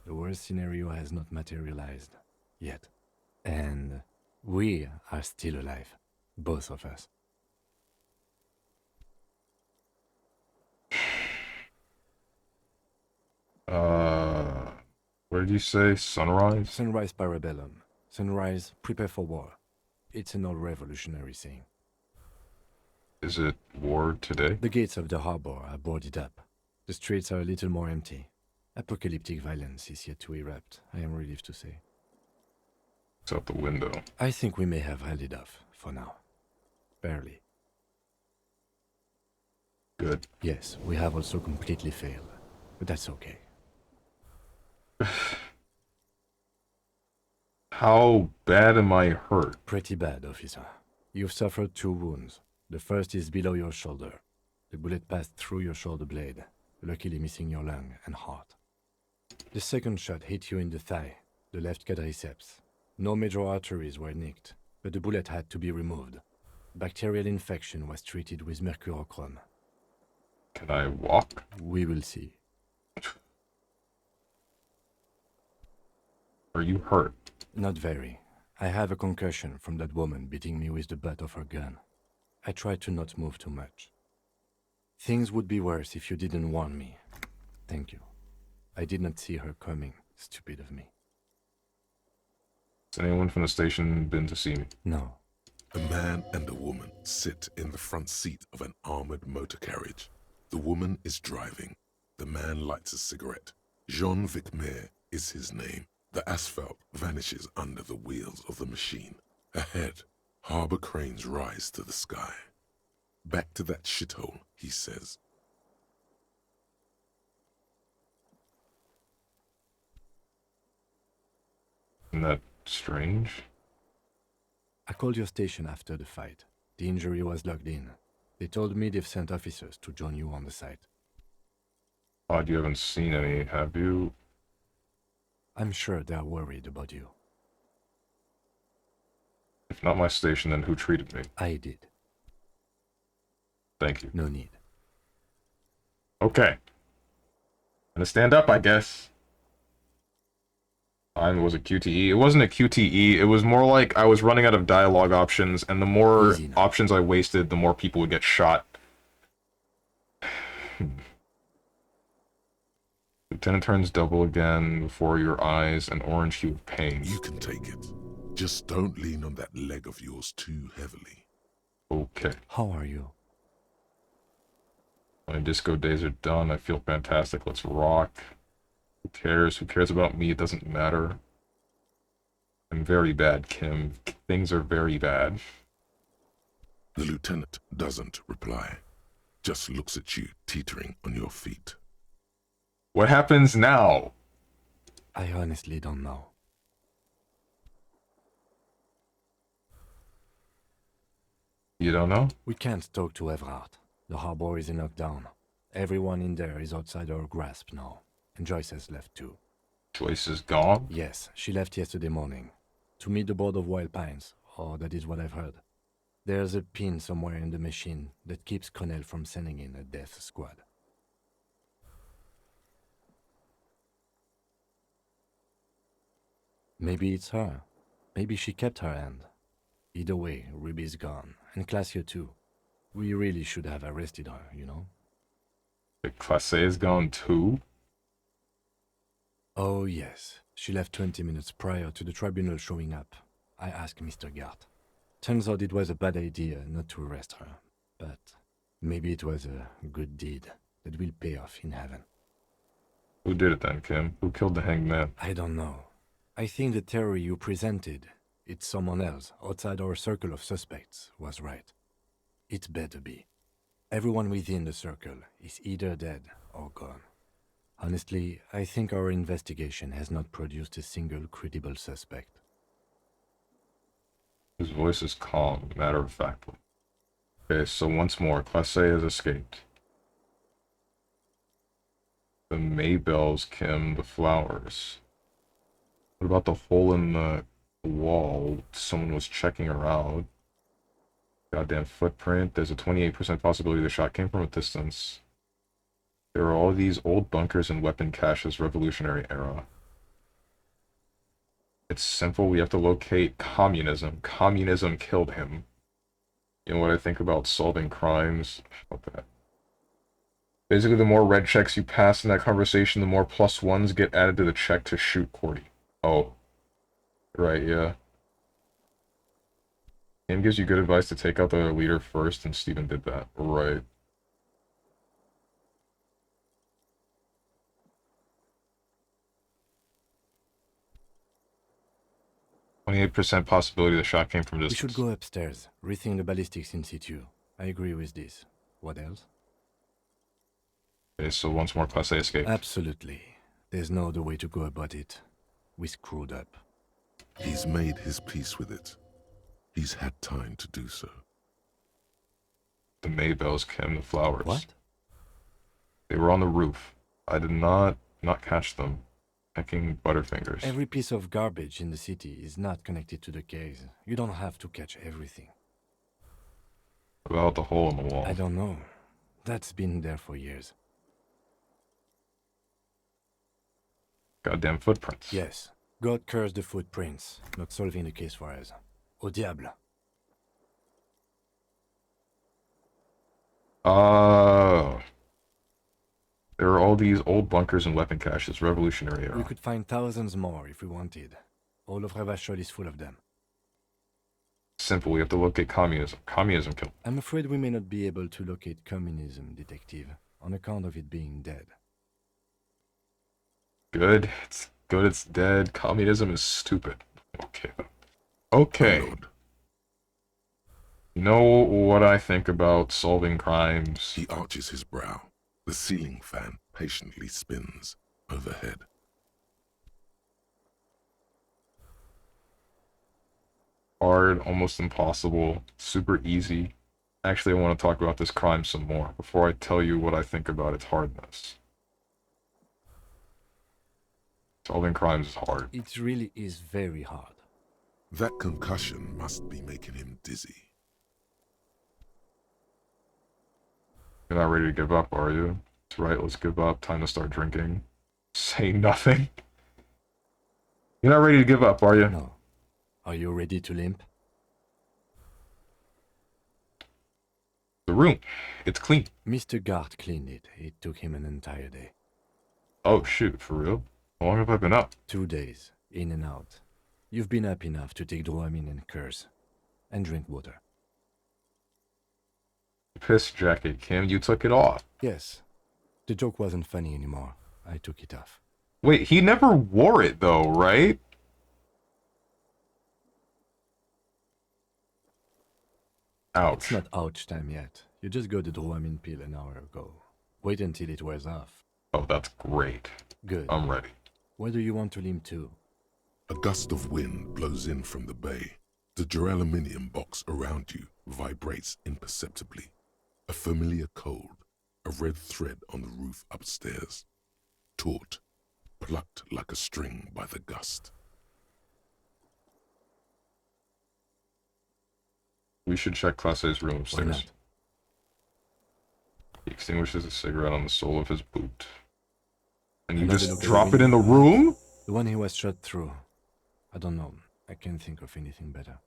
The worst scenario has not materialized. Yet. And we are still alive. Both of us. Where did you say? Sunrise? Sunrise Parabellum. Sunrise, prepare for war. It's an old revolutionary saying. Is it war today? The gates of the harbor are boarded up. The streets are a little more empty. Apocalyptic violence is yet to erupt, I am relieved to say. It's out the window. I think we may have held it off, for now. Barely. Good. Yes, we have also completely failed. But that's okay. How bad am I hurt? Pretty bad, officer. You've suffered 2 wounds. The first is below your shoulder. The bullet passed through your shoulder blade, luckily missing your lung and heart. The second shot hit you in the thigh, the left quadriceps. No major arteries were nicked, but the bullet had to be removed. Bacterial infection was treated with mercurochrome. Can I walk? We will see. Are you hurt? Not very. I have a concussion from that woman beating me with the butt of her gun. I tried to not move too much. Things would be worse if you didn't warn me. Thank you. I did not see her coming. Stupid of me. Has anyone from the station been to see me? No. A man and a woman sit in the front seat of an armored motor carriage. The woman is driving. The man lights a cigarette. Jean Vicmer is his name. The asphalt vanishes under the wheels of the machine. Ahead, harbor cranes rise to the sky. Back to that shithole, he says. Isn't that strange? I called your station after the fight. The injury was logged in. They told me they've sent officers to join you on the site. Odd you haven't seen any, have you? I'm sure they're worried about you. If not my station, then who treated me? I did. Thank you. No need. Okay. Gonna stand up, I guess. Mine was a QTE. It wasn't a QTE, it was more like I was running out of dialogue options, and the more options I wasted, the more people would get shot. Lieutenant turns double again before your eyes, an orange hue of pain. You can take it. Just don't lean on that leg of yours too heavily. Okay. How are you? My disco days are done. I feel fantastic. Let's rock. Who cares? Who cares about me? It doesn't matter. I'm very bad, Kim. Things are very bad. The lieutenant doesn't reply. Just looks at you, teetering on your feet. What happens now? I honestly don't know. You don't know? We can't talk to Everard. The harbor is in lockdown. Everyone in there is outside our grasp now. And Joyce has left too. Joyce is gone? Yes, she left yesterday morning. To meet the board of Wild Pines, or that is what I've heard. There's a pin somewhere in the machine that keeps Connell from sending in a death squad. Maybe it's her. Maybe she kept her hand. Either way, Ruby's gone, and Classio too. We really should have arrested her, you know? Classe is gone too? Oh yes, she left 20 minutes prior to the tribunal showing up. I asked Mr. Gart. Turns out it was a bad idea not to arrest her, but maybe it was a good deed that will pay off in heaven. Who did it then, Kim? Who killed the hanged man? I don't know. I think the theory you presented, it's someone else outside our circle of suspects, was right. It better be. Everyone within the circle is either dead or gone. Honestly, I think our investigation has not produced a single credible suspect. His voice is calm, matter-of-factly. Okay, so once more, Classe has escaped. The Maybells, Kim, the flowers. What about the hole in the wall? Someone was checking her out. Goddamn footprint. There's a 28% possibility the shot came from a distance. There are all these old bunkers and weapon caches, Revolutionary era. It's simple, we have to locate communism. Communism killed him. You know what I think about solving crimes? Okay. Basically, the more red checks you pass in that conversation, the more +1s get added to the check to shoot Cordy. Oh. Right, yeah. Kim gives you good advice to take out the leader first, and Steven did that. Right. %28 possibility the shot came from distance. We should go upstairs, rethink the ballistics in situ. I agree with this. What else? Okay, so once more Class A escape. Absolutely. There's no other way to go about it. We screwed up. He's made his peace with it. He's had time to do so. The Maybells, Kim, the flowers. What? They were on the roof. I did not catch them. Pecking Butterfingers. Every piece of garbage in the city is not connected to the case. You don't have to catch everything. About the hole in the wall. I don't know. That's been there for years. Goddamn footprints. Yes. God cursed the footprints, not solving the case for us. Au diable. There are all these old bunkers and weapon caches, Revolutionary era. We could find thousands more if we wanted. All of Ravachol is full of them. Simple, we have to locate communism. Communism killed. I'm afraid we may not be able to locate communism, Detective, on account of it being dead. Good. It's good it's dead. Communism is stupid. Okay. Okay. You know what I think about solving crimes? He arches his brow. The ceiling fan patiently spins overhead. Hard, almost impossible, super easy. Actually, I want to talk about this crime some more before I tell you what I think about its hardness. Solving crimes is hard. It really is very hard. That concussion must be making him dizzy. You're not ready to give up, are you? That's right, let's give up. Time to start drinking. Say nothing. You're not ready to give up, are you? No. Are you ready to limp? The room. It's clean. Mr. Gart cleaned it. It took him an entire day. Oh, shoot, for real? How long have I been up? 2 days, in and out. You've been up enough to take Dramamine and curse. And drink water. Piss jacket, Kim. You took it off. Yes. The joke wasn't funny anymore. I took it off. Wait, he never wore it, though, right? Ouch. It's not ouch time yet. You just got the Dramamine pill an hour ago. Wait until it wears off. Oh, that's great. Good. I'm ready. Where do you want to limp to? A gust of wind blows in from the bay. The duraluminum box around you vibrates imperceptibly. A familiar cold, a red thread on the roof upstairs. Taut, plucked like a string by the gust. We should check Class A's room Why upstairs. not? He extinguishes a cigarette on the sole of his boot. And you Another just look at drop the it in the window. room? The one he was shot through. I don't know. I can't think of anything better.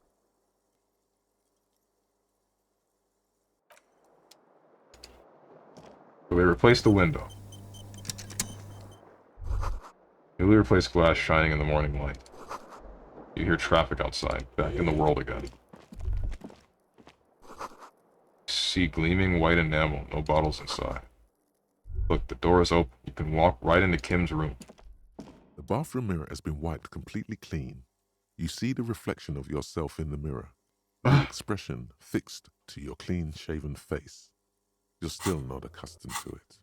So they replaced the window. Newly replaced glass shining in the morning light. You hear traffic outside, back in the world again. See gleaming white enamel, no bottles inside. Look, the door is open. You can walk right into Kim's room. The bathroom mirror has been wiped completely clean. You see the reflection of yourself in the mirror. The expression fixed to your clean-shaven face. You're still not accustomed to it.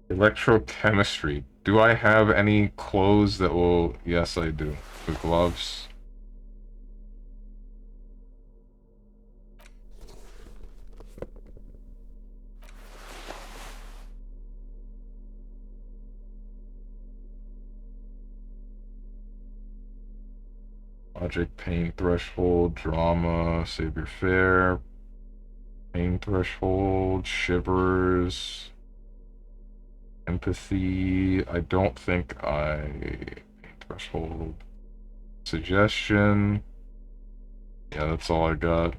Electrochemistry. Do I have any clothes that will... Yes, I do. The gloves. Logic, pain threshold, drama, save your fare. Pain threshold, shivers. Empathy. I don't think pain threshold. Suggestion. Yeah, that's all I got.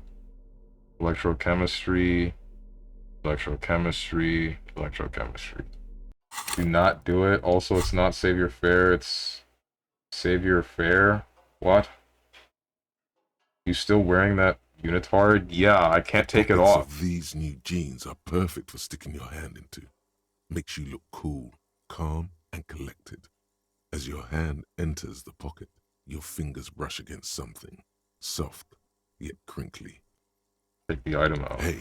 Electrochemistry. Electrochemistry. Electrochemistry. Do not do it. Also, it's not save your fare, it's save your fare. What? You still wearing that unitard? Yeah, I can't take it Pockets off. of these new jeans are perfect for sticking your hand into. Makes you look cool, calm, and collected. As your hand enters the pocket, your fingers brush against something, soft, yet crinkly. Take the item out. Hey,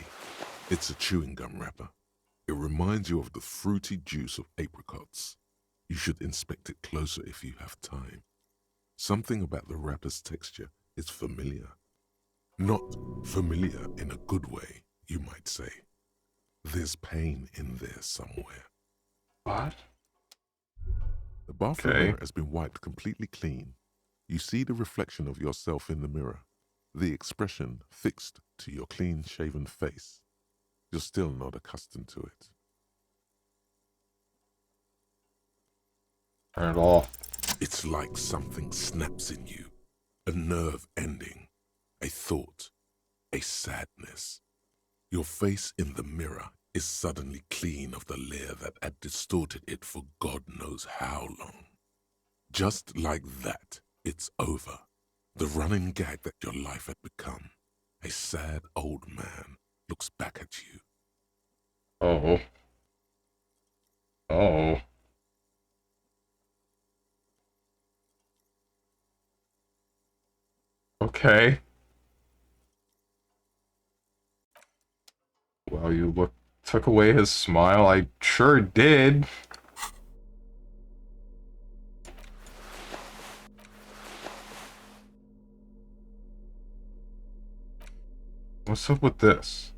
it's a chewing gum wrapper. It reminds you of the fruity juice of apricots. You should inspect it closer if you have time. Something about the wrapper's texture is familiar. Not familiar in a good way, you might say. There's pain in there somewhere. What? The bathroom mirror has been wiped completely clean. You see the reflection of yourself in the mirror. The expression fixed to your clean-shaven face. You're still not accustomed to it. Turn it off. It's like something snaps in you. A nerve ending. A thought. A sadness. Your face in the mirror is suddenly clean of the layer that had distorted it for God knows how long. Just like that, it's over. The running gag that your life had become. A sad old man looks back at you. Oh. Oh. Okay. Wow, you took away his smile. I sure did. What's up with this?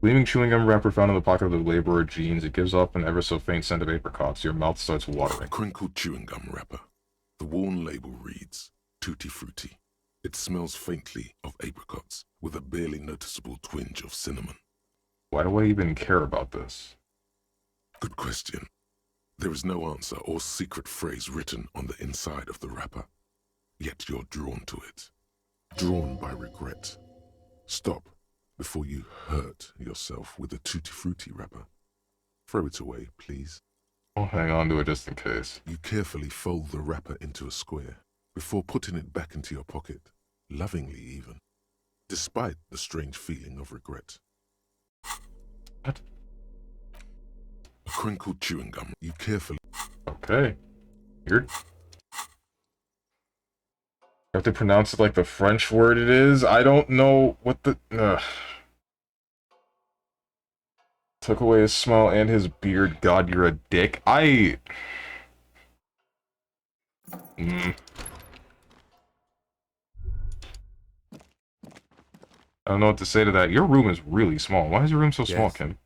Gleaming chewing gum wrapper found in the pocket of the laborer jeans. It gives off an ever so faint scent of apricots. Your mouth starts watering. Crinkled chewing gum wrapper. The worn label reads, Tutti Frutti. It smells faintly of apricots, with a barely noticeable twinge of cinnamon. Why do I even care about this? Good question. There is no answer or secret phrase written on the inside of the wrapper. Yet you're drawn to it. Drawn by regret. Stop before you hurt yourself with a Tutti Frutti wrapper. Throw it away, please. I'll hang on to it just in case. You carefully fold the wrapper into a square before putting it back into your pocket, lovingly even, despite the strange feeling of regret. What? A crinkled chewing gum. You carefully... Okay. Weird. You have to pronounce it like the French word it is? I don't know what the... Ugh. Took away his smile and his beard. God, you're a dick. I don't know what to say to that. Your room is really small. Why is your room so small, Kim?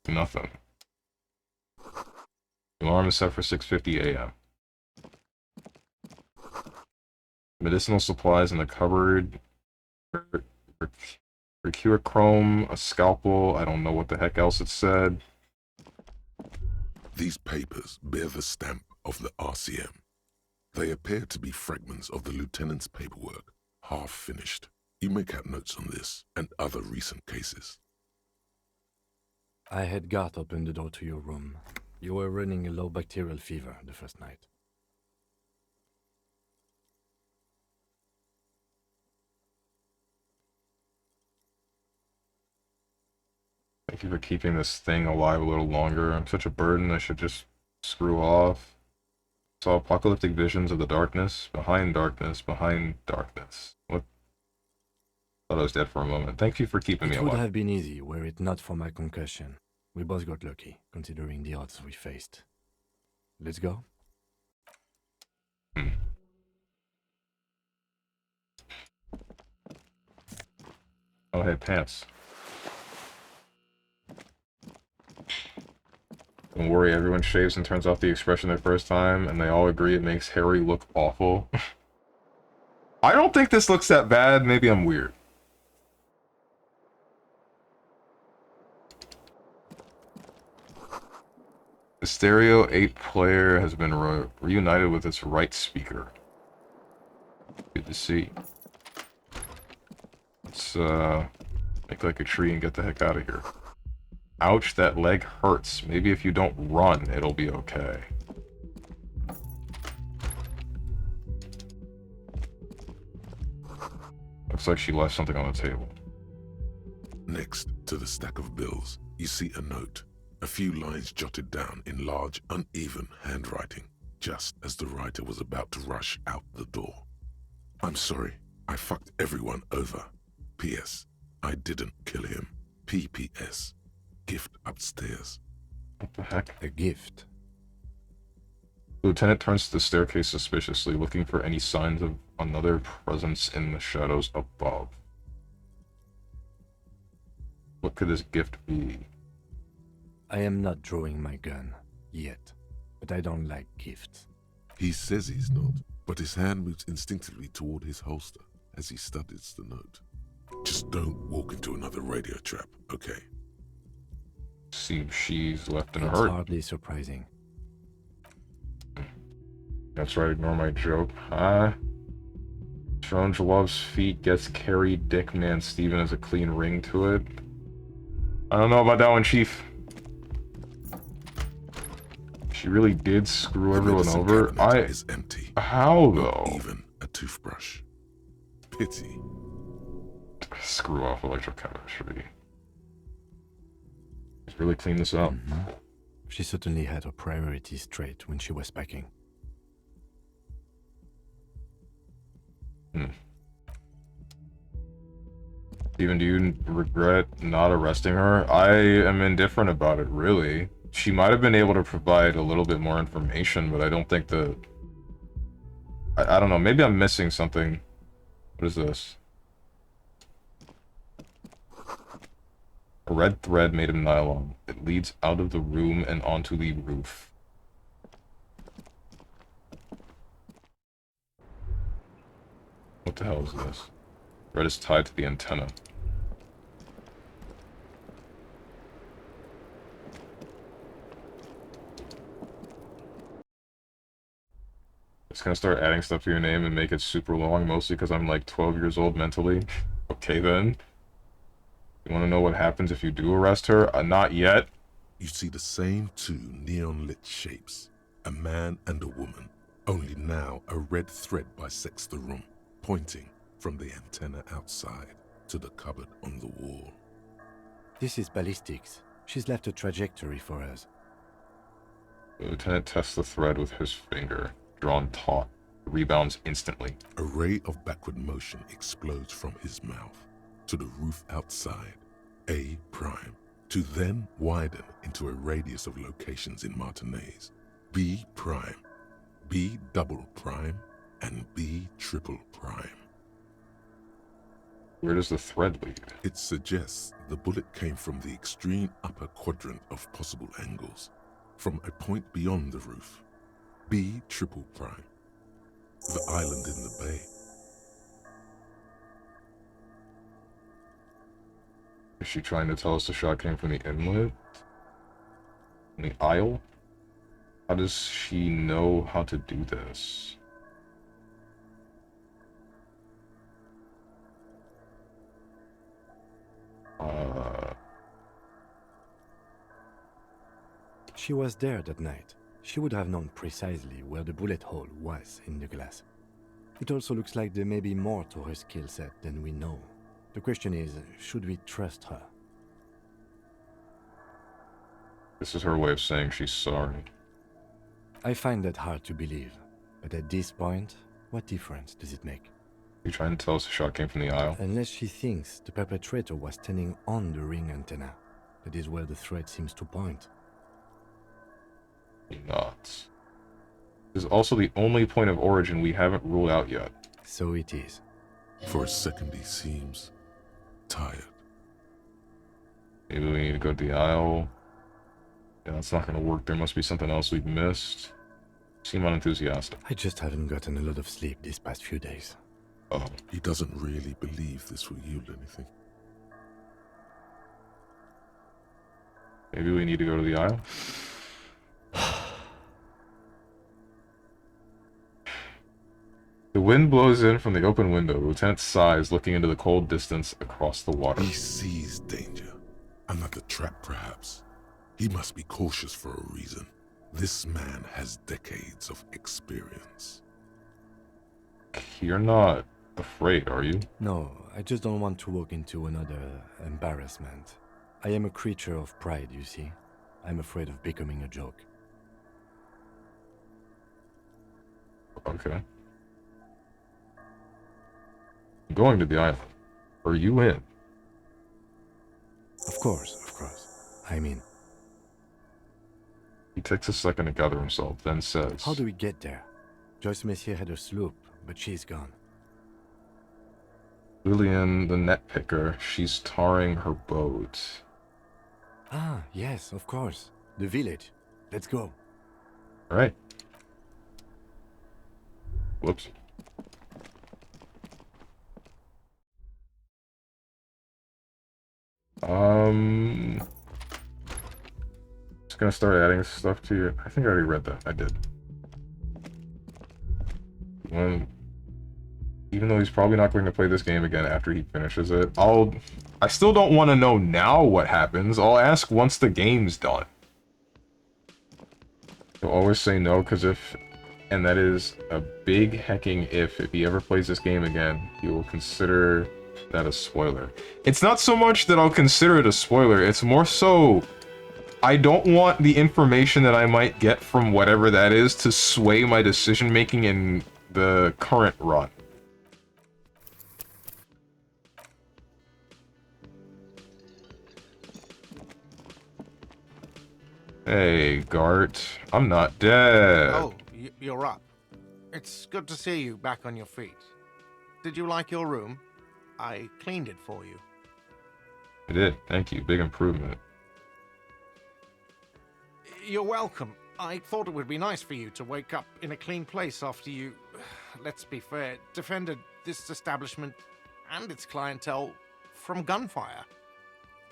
Nothing. The alarm is set for 6:50 a.m. Medicinal supplies in the cupboard. Mercurochrome, a scalpel. I don't know what the heck else it said. These papers bear the stamp of the RCM. They appear to be fragments of the lieutenant's paperwork, half finished. You make out notes on this and other recent cases. I had Garth open the door to your room. You were running a low bacterial fever the first night. Thank you for keeping this thing alive a little longer. I'm such a burden, I should just screw off. Saw apocalyptic visions of the darkness, behind darkness, behind darkness. What? Thought I was dead for a moment. Thank you for keeping me alive. It would have been easy were it not for my concussion. We both got lucky, considering the odds we faced. Let's go? Oh, hey, pants. Don't worry, everyone shaves and turns off the expression their first time, and they all agree it makes Harry look awful. I don't think this looks that bad. Maybe I'm weird. The Stereo 8 player has been reunited with its right speaker. Good to see. Let's make like a tree and get the heck out of here. Ouch, that leg hurts. Maybe if you don't run, it'll be okay. Looks like she left something on the table. Next to the stack of bills, you see a note. A few lines jotted down in large, uneven handwriting, just as the writer was about to rush out the door. I'm sorry, I fucked everyone over. P.S. I didn't kill him. P.P.S. Gift upstairs. What the heck? A gift. The lieutenant turns to the staircase suspiciously, looking for any signs of another presence in the shadows above. What could this gift be? I am not drawing my gun, yet, but I don't like gifts. He says he's not, but his hand moves instinctively toward his holster as he studies the note. Just don't walk into another radio trap, okay? Seems she's left in a It's hurry. hardly surprising. That's right, ignore my joke. Strange loves feet, gets carried, StrongmanSteven has a clean ring to it. I don't know about that one, Chief. She really did screw everyone over. Is empty. How Not though? even a toothbrush. Pity. Screw off electrochemistry. Let's really clean this up. She certainly had her priorities straight when she was packing. Steven, do you regret not arresting her? I am indifferent about it, really. She might have been able to provide a little bit more information, but I don't think the... I don't know, maybe I'm missing something. What is this? A red thread made of nylon. It leads out of the room and onto the roof. What the hell is this? Thread is tied to the antenna. Just gonna start adding stuff to your name and make it super long, mostly because I'm like 12 years old mentally. Okay then. You wanna know what happens if you do arrest her? Not yet. You see the same two neon-lit shapes, a man and a woman, only now a red thread bisects the room, pointing from the antenna outside to the cupboard on the wall. This is ballistics. She's left a trajectory for us. The lieutenant tests the thread with his finger, drawn taut. It rebounds instantly. A ray of backward motion explodes from his mouth to the roof outside, A prime, to then widen into a radius of locations in Martinez, B prime, B double prime, and B triple prime. Where does the thread lead? It suggests the bullet came from the extreme upper quadrant of possible angles, from a point beyond the roof, B triple prime, the island in the bay, Is she trying to tell us the shot came from the inlet? In the aisle? How does she know how to do this? She was there that night. She would have known precisely where the bullet hole was in the glass. It also looks like there may be more to her skill set than we know. The question is, should we trust her? This is her way of saying she's sorry. I find that hard to believe, but at this point, what difference does it make? You trying to tell us the shot came from the aisle? Unless she thinks the perpetrator was standing on the ring antenna. That is where the threat seems to point. Not. This is also the only point of origin we haven't ruled out yet. So it is. For a second he seems tired. Maybe we need to go to the aisle. Yeah, that's not going to work. There must be something else we've missed. Seem unenthusiastic. I just haven't gotten a lot of sleep these past few days. Oh. He doesn't really believe this will yield anything. Maybe we need to go to the aisle? The wind blows in from the open window. Lieutenant sighs, looking into the cold distance across the water. He sees danger. Another trap, perhaps. He must be cautious for a reason. This man has decades of experience. You're not afraid, are you? No, I just don't want to walk into another embarrassment. I am a creature of pride, you see. I'm afraid of becoming a joke. Okay. Going to the island. Are you in? Of course, I'm in. He takes a second to gather himself, then says... How do we get there? Joyce Messier had a sloop, but she's gone. Lillian, the net picker, she's tarring her boat. Ah, yes, of course. The village. Let's go. Alright. Whoops. Just gonna start adding stuff to you. I think I already read that. I did. Even though he's probably not going to play this game again after he finishes it, I still don't want to know now what happens. I'll ask once the game's done. He'll always say no, because and that is a big hecking if he ever plays this game again, he will consider that a spoiler. It's not so much that I'll consider it a spoiler, it's more so I don't want the information that I might get from whatever that is to sway my decision making in the current run. Hey, Gart. I'm not dead. Oh, you're up. It's good to see you back on your feet. Did you like your room? I cleaned it for you. I did. Thank you. Big improvement. You're welcome. I thought it would be nice for you to wake up in a clean place after you, let's be fair, defended this establishment and its clientele from gunfire.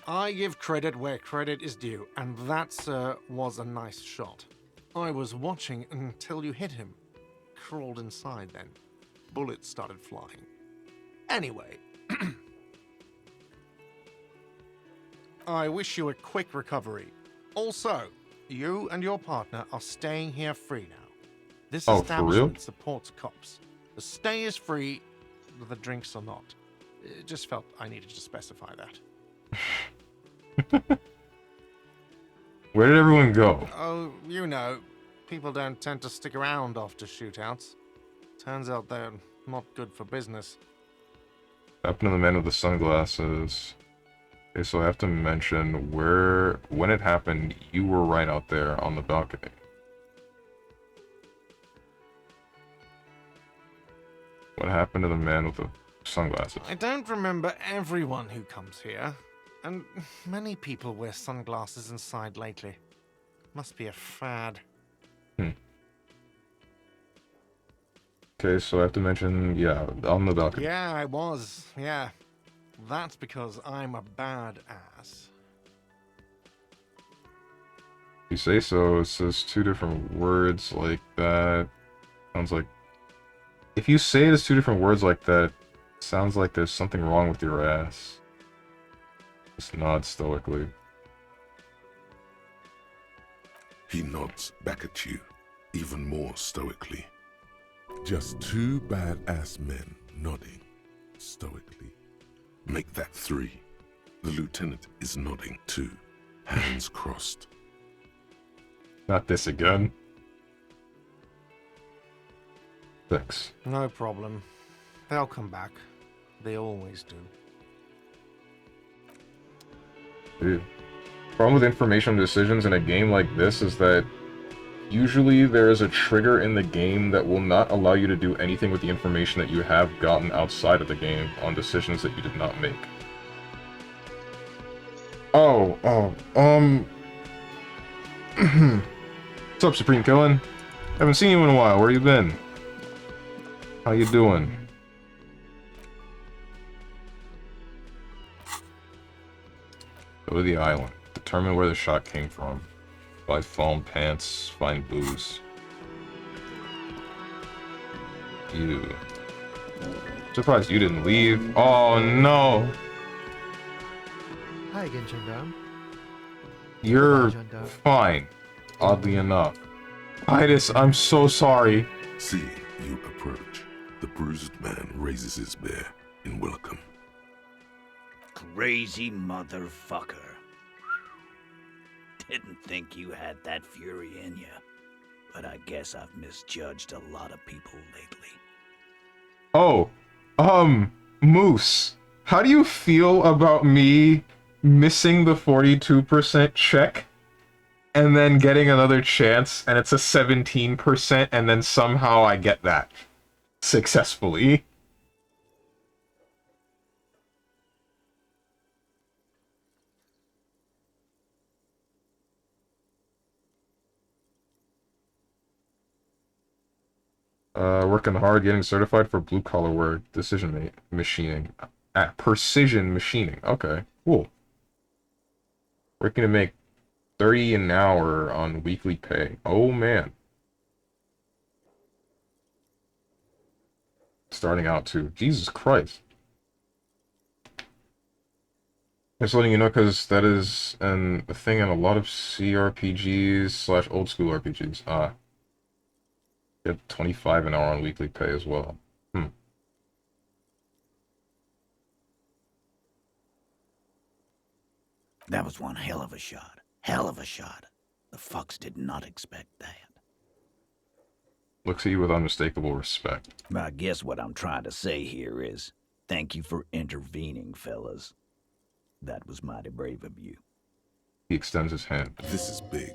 I give credit where credit is due, and that, sir, was a nice shot. I was watching until you hit him. Crawled inside then. Bullets started flying. Anyway. I wish you a quick recovery. Also, you and your partner are staying here free now. This establishment supports cops. The stay is free, the drinks are not. It just felt I needed to specify that. Where did everyone go? Oh, you know, people don't tend to stick around after shootouts. Turns out they're not good for business. What happened to the man with the sunglasses? Okay, so I have to mention when it happened, you were right out there on the balcony. What happened to the man with the sunglasses? I don't remember everyone who comes here. And many people wear sunglasses inside lately. Must be a fad. Okay, so I have to mention, yeah, on the balcony. Yeah, I was. Yeah. That's because I'm a badass. You say so. It says two different words like that. Sounds like... If you say it as two different words like that, sounds like there's something wrong with your ass. Just nod stoically. He nods back at you, even more stoically. Just two badass men nodding stoically. Make that three. The lieutenant is nodding too, hands crossed. Not this again. 6. No problem. They'll come back. They always do. Dude. Problem with information decisions in a game like this is that usually there is a trigger in the game that will not allow you to do anything with the information that you have gotten outside of the game on decisions that you did not make. What's up, Supreme Killin? Haven't seen you in a while. Where you been? How you doing? Go to the island. Determine where the shot came from. Buy foam pants. Find booze. You. Surprised you didn't leave. Oh no! Hi again, Gendarme. You're Gendarme. fine. Oddly enough. Titus, I'm so sorry. See, you approach. The bruised man raises his bear in welcome. Crazy motherfucker. Didn't think you had that fury in you. But I guess I've misjudged a lot of people lately. Oh, Moose, how do you feel about me missing the 42% check and then getting another chance and it's a 17% and then somehow I get that successfully? Working hard, getting certified for blue-collar work, machining. Precision machining. Okay, cool. Working to make 30 an hour on weekly pay. Oh, man. Starting out, too. Jesus Christ. Just letting you know, because that is a thing in a lot of CRPGs / old school RPGs. Get 25 an hour on weekly pay as well. That was one hell of a shot. Hell of a shot. The fucks did not expect that. Looks at you with unmistakable respect. I guess what I'm trying to say here is, thank you for intervening, fellas. That was mighty brave of you. He extends his hand. This is big.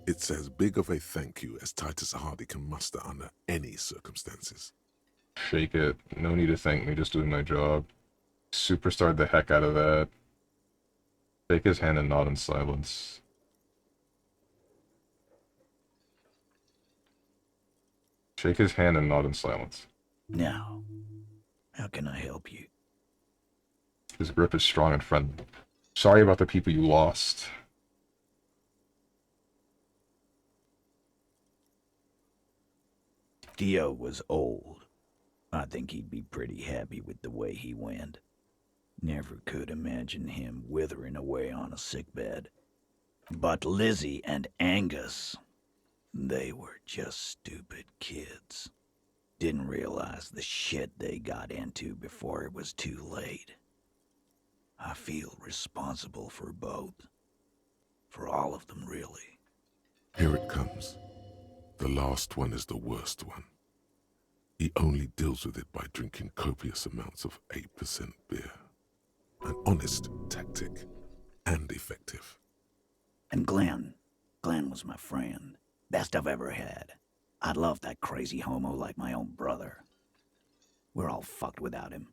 It's as big of a thank you as Titus Hardy can muster under any circumstances. Shake it. No need to thank me, just doing my job. Superstarred the heck out of that. Shake his hand and nod in silence. Shake his hand and nod in silence. Now, how can I help you? His grip is strong and friendly. Sorry about the people you lost. Dio was old. I think he'd be pretty happy with the way he went. Never could imagine him withering away on a sickbed. But Lizzie and Angus, they were just stupid kids. Didn't realize the shit they got into before it was too late. I feel responsible for both. For all of them, really. Here it comes. The last one is the worst one. He only deals with it by drinking copious amounts of 8% beer. An honest tactic, and effective. And Glenn was my friend. Best I've ever had. I'd love that crazy homo like my own brother. We're all fucked without him.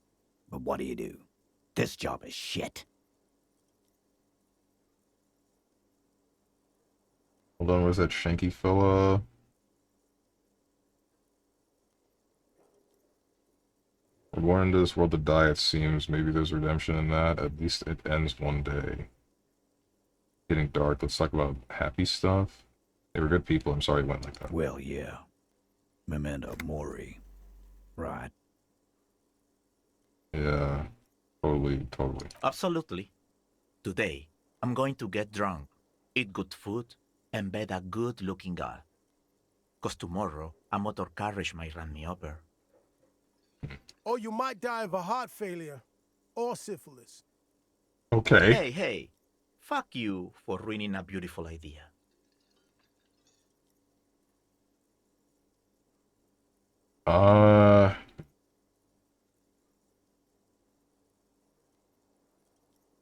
But what do? This job is shit. Hold on, where's that shanky fella? We're born into this world to die, it seems. Maybe there's redemption in that. At least it ends one day. Getting dark. Let's talk about happy stuff. They were good people. I'm sorry it went like that. Well, yeah. Memento Mori. Right. Yeah. Totally. Absolutely. Today, I'm going to get drunk, eat good food, and bed a good-looking girl. 'Cause tomorrow, a motor carriage might run me over. Or you might die of a heart failure. Or syphilis. Okay. Hey. Fuck you for ruining a beautiful idea.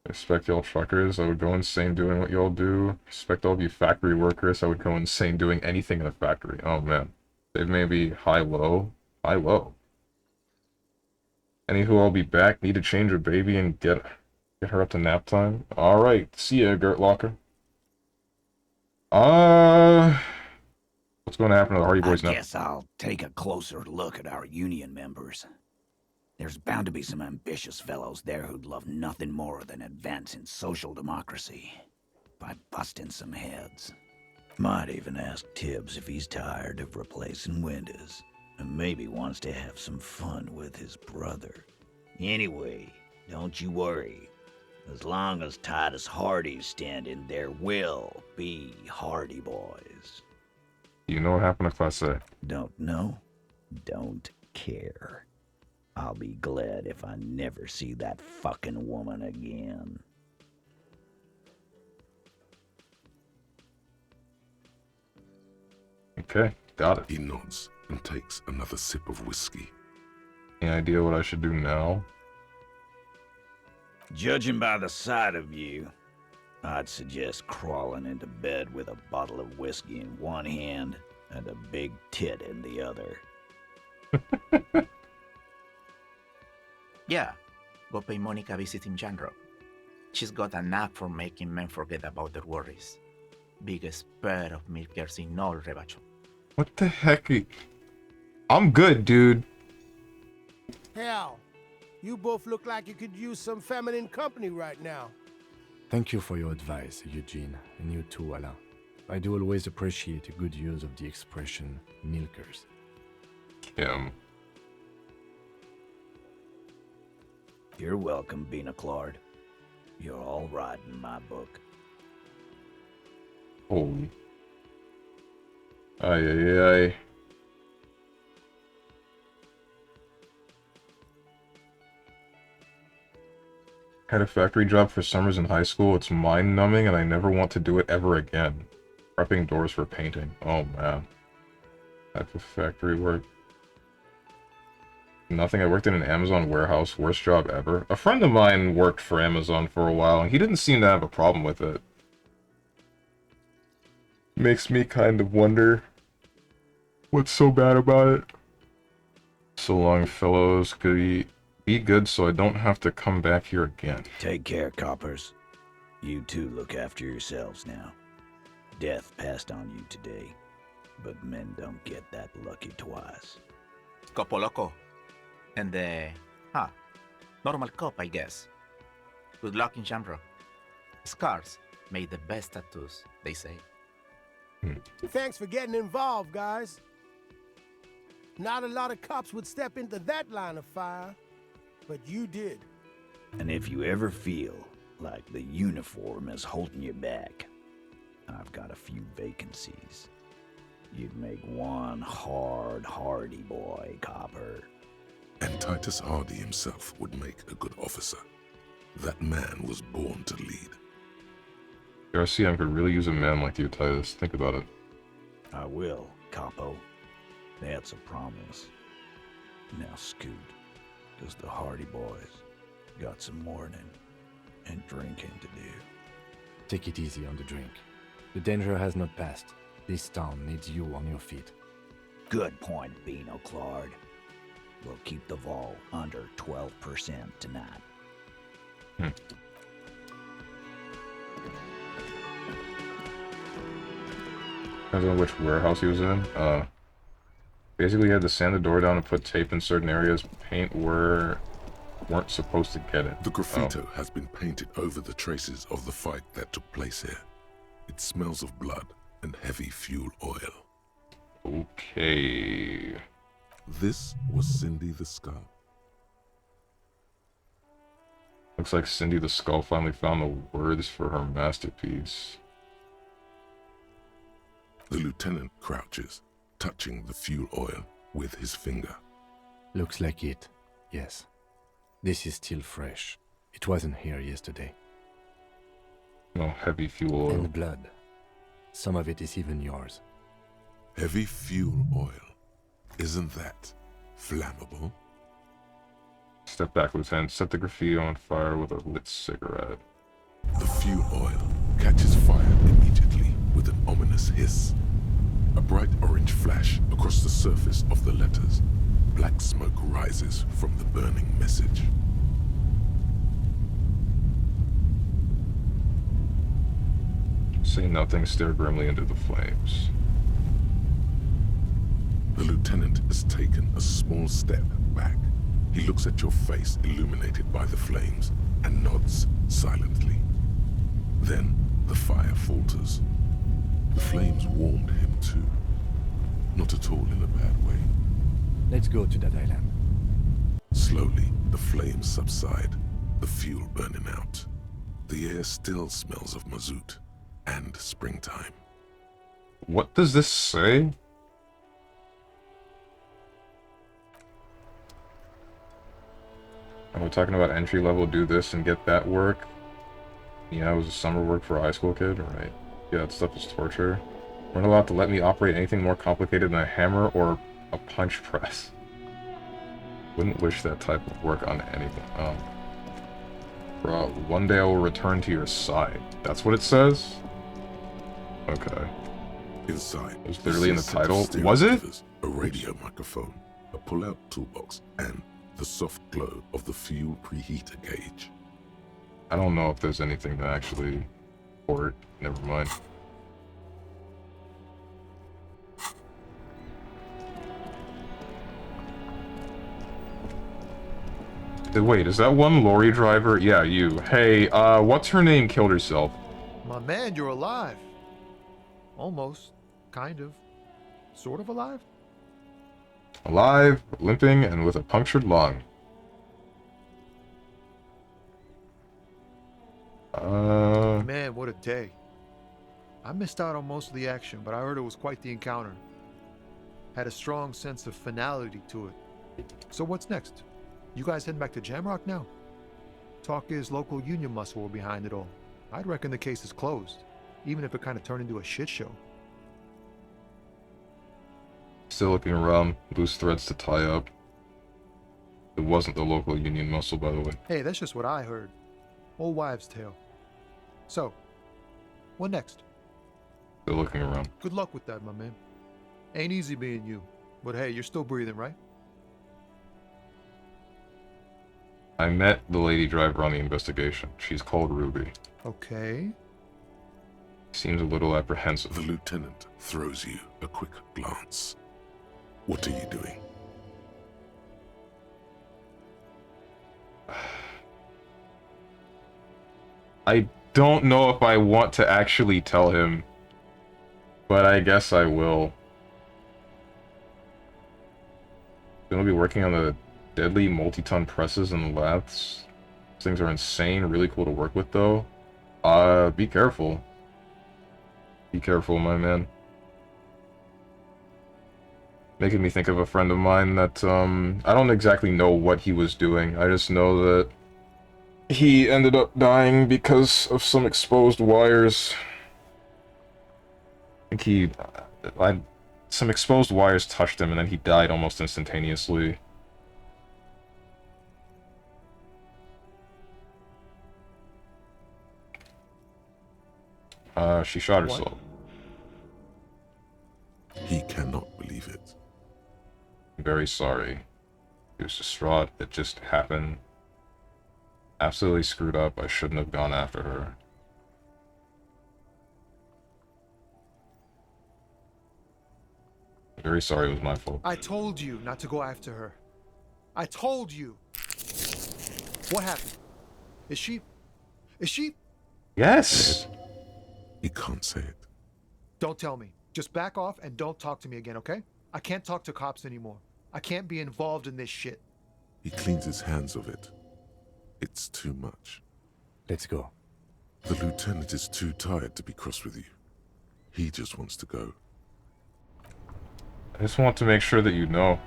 Respect y'all truckers. I would go insane doing what y'all do. Respect all of you factory workers. I would go insane doing anything in a factory. Oh man. They've maybe high-low. High-low. Anywho, I'll be back. Need to change her baby and get her up to nap time. Alright. See ya, Gert Locker. What's going to happen to the Hardy Boys now? I guess I'll take a closer look at our union members. There's bound to be some ambitious fellows there who'd love nothing more than advancing social democracy by busting some heads. Might even ask Tibbs if he's tired of replacing windows and maybe wants to have some fun with his brother. Anyway, don't you worry. As long as Titus Hardy's standing, there will be Hardy Boys. You know what happened to Class A? Don't know? Don't care. I'll be glad if I never see that fucking woman again. Okay, got it. He nods and takes another sip of whiskey. Any idea what I should do now? Judging by the sight of you, I'd suggest crawling into bed with a bottle of whiskey in one hand and a big tit in the other. Yeah, go pay Monica a visit in Janro. She's got a knack for making men forget about their worries. Biggest pair of milkers in all Rebacho. What the heck? I'm good, dude. Hell, you both look like you could use some feminine company right now. Thank you for your advice, Eugene, and you too, Alain. I do always appreciate a good use of the expression milkers. Kim. You're welcome, Bina Claude. You're all right in my book. Holy. Ay. Had a factory job for summers in high school. It's mind-numbing and I never want to do it ever again. Prepping doors for painting. Oh man. Type of factory work. Nothing. I worked in an Amazon warehouse. Worst job ever. A friend of mine worked for Amazon for a while and he didn't seem to have a problem with it. Makes me kind of wonder what's so bad about it. So long, fellows. Could be good so I don't have to come back here again. Take care, coppers. You two look after yourselves now. Death passed on you today, but men don't get that lucky twice. Copo loco. And normal cop, I guess. Good luck in Shamrock. Scars made the best tattoos, they say. Thanks for getting involved, guys. Not a lot of cops would step into that line of fire, but you did. And if you ever feel like the uniform is holding you back, I've got a few vacancies. You'd make one hardy boy, copper. And Titus Hardy himself would make a good officer. That man was born to lead. RCM could really use a man like you, Titus. Think about it. I will, capo. That's a promise. Now scoot, because the Hardy Boys got some mourning and drinking to do. Take it easy on the drink. The danger has not passed. This town needs you on your feet. Good point, Bino Claude. We'll keep the vol under 12% tonight. Depends on which warehouse he was in. Basically, you had to sand the door down and put tape in certain areas, paint where weren't supposed to get it. The graffito has been painted over the traces of the fight that took place here. It smells of blood and heavy fuel oil. Okay. This was Cindy the Skull. Looks like Cindy the Skull finally found the words for her masterpiece. The lieutenant crouches, touching the fuel oil with his finger. Looks like it, yes. This is still fresh. It wasn't here yesterday. No heavy fuel oil. And blood. Some of it is even yours. Heavy fuel oil. Isn't that flammable? Step back, Lieutenant. Set the graffiti on fire with a lit cigarette. The fuel oil catches fire immediately with an ominous hiss. A bright orange flash across the surface of the letters. Black smoke rises from the burning message. Say nothing, stare grimly into the flames. The lieutenant has taken a small step back. He looks at your face illuminated by the flames and nods silently. Then the fire falters. The flames warmed him too. Not at all in a bad way. Let's go to that island. Slowly, the flames subside, the fuel burning out. The air still smells of mazout and springtime. What does this say? And we're talking about entry level, do this and get that work. Yeah, it was a summer work for a high school kid, right? Yeah, that stuff is torture. Weren't allowed to let me operate anything more complicated than a hammer or a punch press. Wouldn't wish that type of work on anyone. Bro, one day I will return to your side. That's what it says? Okay. Inside, it was literally in the title. Stereo Was it? A radio microphone, a pull-out toolbox, and the soft glow of the fuel preheater gauge. I don't know if there's anything to actually port. Never mind. Wait, is that one lorry driver? Yeah, you. Hey, what's her name killed herself? My man, you're alive. Almost. Kind of. Sort of alive? Alive, limping, and with a punctured lung. Man, what a day. I missed out on most of the action, but I heard it was quite the encounter. Had a strong sense of finality to it. So what's next? You guys heading back to Jamrock now? Talk is local union muscle were behind it all. I'd reckon the case is closed, even if it kind of turned into a shit show. Still looking around, loose threads to tie up. It wasn't the local union muscle, by the way. Hey, that's just what I heard. Old wives' tale. So, what next? Still looking around. Good luck with that, my man. Ain't easy being you, but hey, you're still breathing, right? I met the lady driver on the investigation. She's called Ruby. Okay. Seems a little apprehensive. The lieutenant throws you a quick glance. What are you doing? I don't know if I want to actually tell him, but I guess I will. Gonna be working on the deadly multi-ton presses and lathes. These things are insane, really cool to work with though. Be careful. Be careful, my man. Making me think of a friend of mine that, I don't exactly know what he was doing. I just know that he ended up dying because of some exposed wires. I think some exposed wires touched him and then he died almost instantaneously. She shot herself. He cannot believe it. I'm very sorry. He was distraught. It just happened. Absolutely screwed up. I shouldn't have gone after her. Very sorry, it was my fault. I told you not to go after her. I told you. What happened? Is she... Yes! He can't say it. Don't tell me. Just back off and don't talk to me again, okay? I can't talk to cops anymore. I can't be involved in this shit. He cleans his hands of it. It's too much. Let's go. The lieutenant is too tired to be cross with you. He just wants to go. I just want to make sure that you know.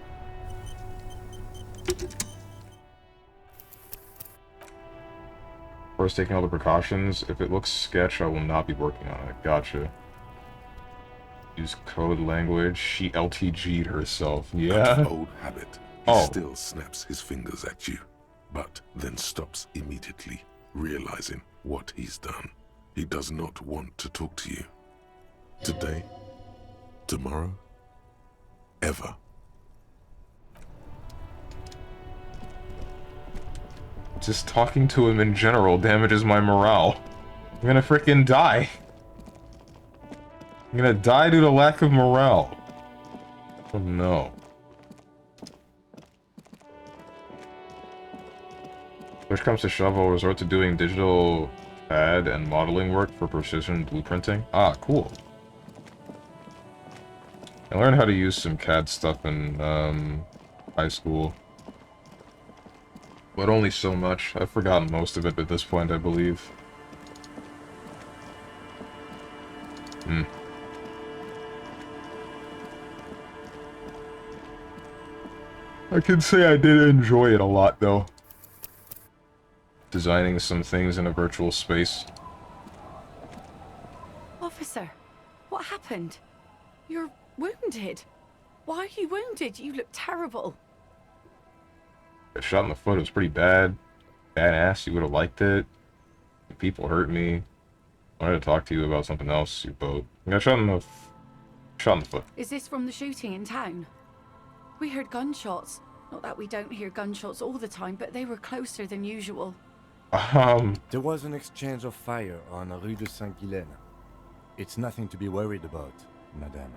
First, taking all the precautions. If it looks sketch, I will not be working on it. Gotcha. Use code language. She LTG'd herself. Yeah. An old habit. He still snaps his fingers at you, but then stops immediately, realizing what he's done. He does not want to talk to you. Today, tomorrow, ever. Just talking to him in general damages my morale. I'm gonna freaking die. I'm gonna die due to lack of morale. Oh no. Push comes to shove, I'll resort to doing digital CAD and modeling work for precision blueprinting. Ah, cool. I learned how to use some CAD stuff in high school. But only so much. I've forgotten most of it at this point, I believe. I can say I did enjoy it a lot, though. Designing some things in a virtual space. Officer, what happened? You're wounded. Why are you wounded? You look terrible. Got shot in the foot. It was pretty bad. Badass. You would have liked it. People hurt me. I wanted to talk to you about something else. You both. I got shot in the foot. Is this from the shooting in town? We heard gunshots. Not that we don't hear gunshots all the time, but they were closer than usual. There was an exchange of fire on Rue de Saint-Guylaine. It's nothing to be worried about, madame.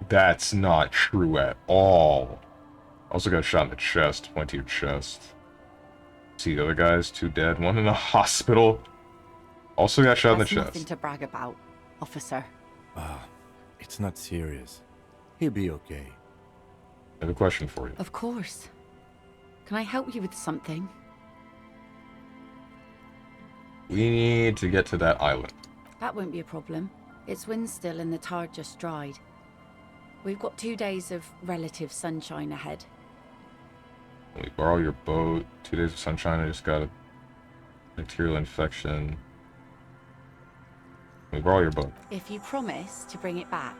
That's not true at all. Also got shot in the chest. Point to your chest. See the other guys? 2 dead. 1 in the hospital. Also got shot in the That's chest. nothing to brag about, officer. It's not serious. He'll be okay. I have a question for you. Of course. Can I help you with something? We need to get to that island. That won't be a problem. It's wind still and the tide just dried. We've got 2 days of relative sunshine ahead. Can we borrow your boat? 2 days of sunshine. I just got a bacterial infection. Can we borrow your boat? If you promise to bring it back,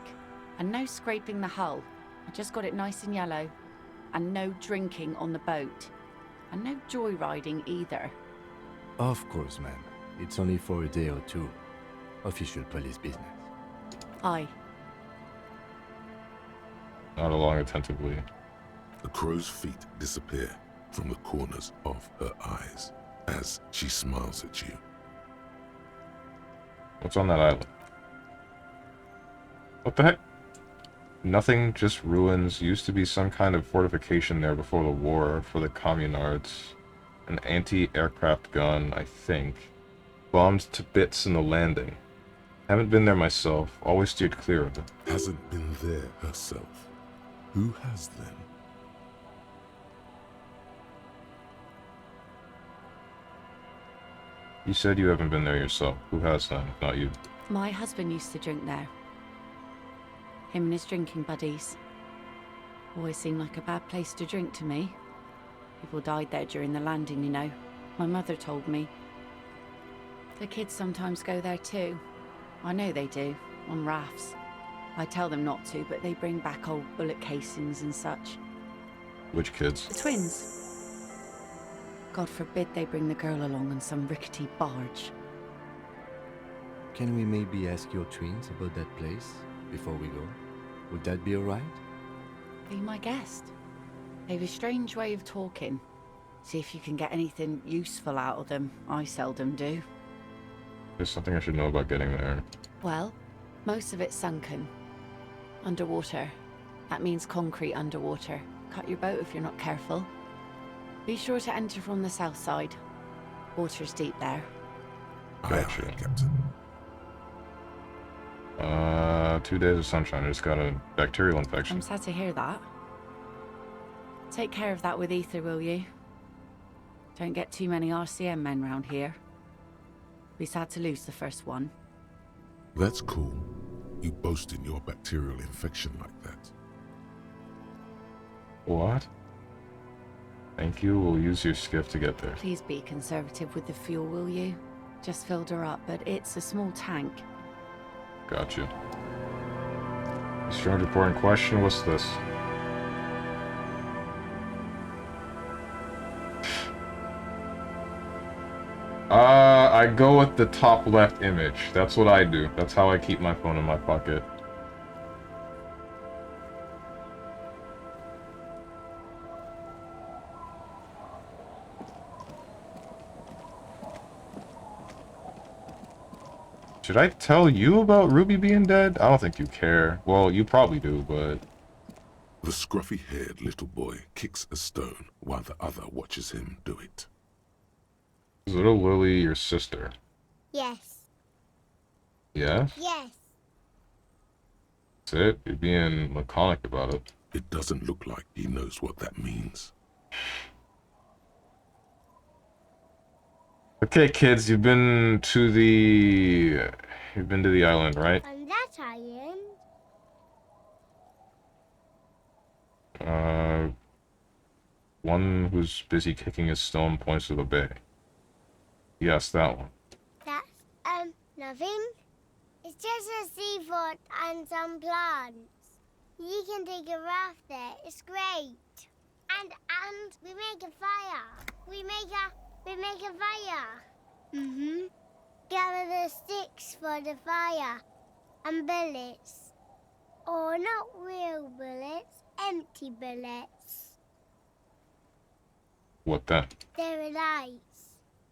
and no scraping the hull. I just got it nice and yellow. And no drinking on the boat. And no joyriding either. Of course, ma'am. It's only for a day or 2. Official police business. Aye. Not along attentively. The crow's feet disappear from the corners of her eyes as she smiles at you. What's on that island? What the heck? Nothing, just ruins. Used to be some kind of fortification there before the war for the communards. An anti-aircraft gun, I think. Bombed to bits in the landing. Haven't been there myself. Always steered clear of it. Hasn't been there herself. Who has then? You said you haven't been there yourself. Who has then, if not you? My husband used to drink there. Him and his drinking buddies. Always seemed like a bad place to drink to me. People died there during the landing, you know. My mother told me. The kids sometimes go there too. I know they do, on rafts. I tell them not to, but they bring back old bullet casings and such. Which kids? The twins. God forbid they bring the girl along on some rickety barge. Can we maybe ask your twins about that place before we go? Would that be alright? Be my guest. They've a strange way of talking. See if you can get anything useful out of them. I seldom do. There's something I should know about getting there. Well, most of it's sunken. Underwater. That means concrete underwater. Cut your boat if you're not careful. Be sure to enter from the south side. Water's deep there. Gotcha, Captain. 2 days of sunshine. I just got a bacterial infection. I'm sad to hear that. Take care of that with ether, will you? Don't get too many RCM men round here. Be sad to lose the first one. That's cool. You boasting your bacterial infection like that. What? Thank you. We'll use your skiff to get there. Please be conservative with the fuel, will you? Just filled her up, but it's a small tank. Gotcha. Strange report in question. What's this? I go with the top left image. That's what I do. That's how I keep my phone in my pocket. Should I tell you about Ruby being dead? I don't think you care. Well, you probably do, but... The scruffy-haired little boy kicks a stone while the other watches him do it. Is little Lily your sister? Yes. Yes? Yes. That's it? You're being laconic about it. It doesn't look like he knows what that means. Okay, kids, you've been to the island, right? On that island? One who's busy kicking his stone points to the bay. Yes, that one. That's, nothing. It's just a seafort and some plants. You can take a raft there. It's great. And we make a fire. We make a fire. Mm-hmm. Gather the sticks for the fire. And bullets. Or not real bullets, empty bullets. What then? They're lights.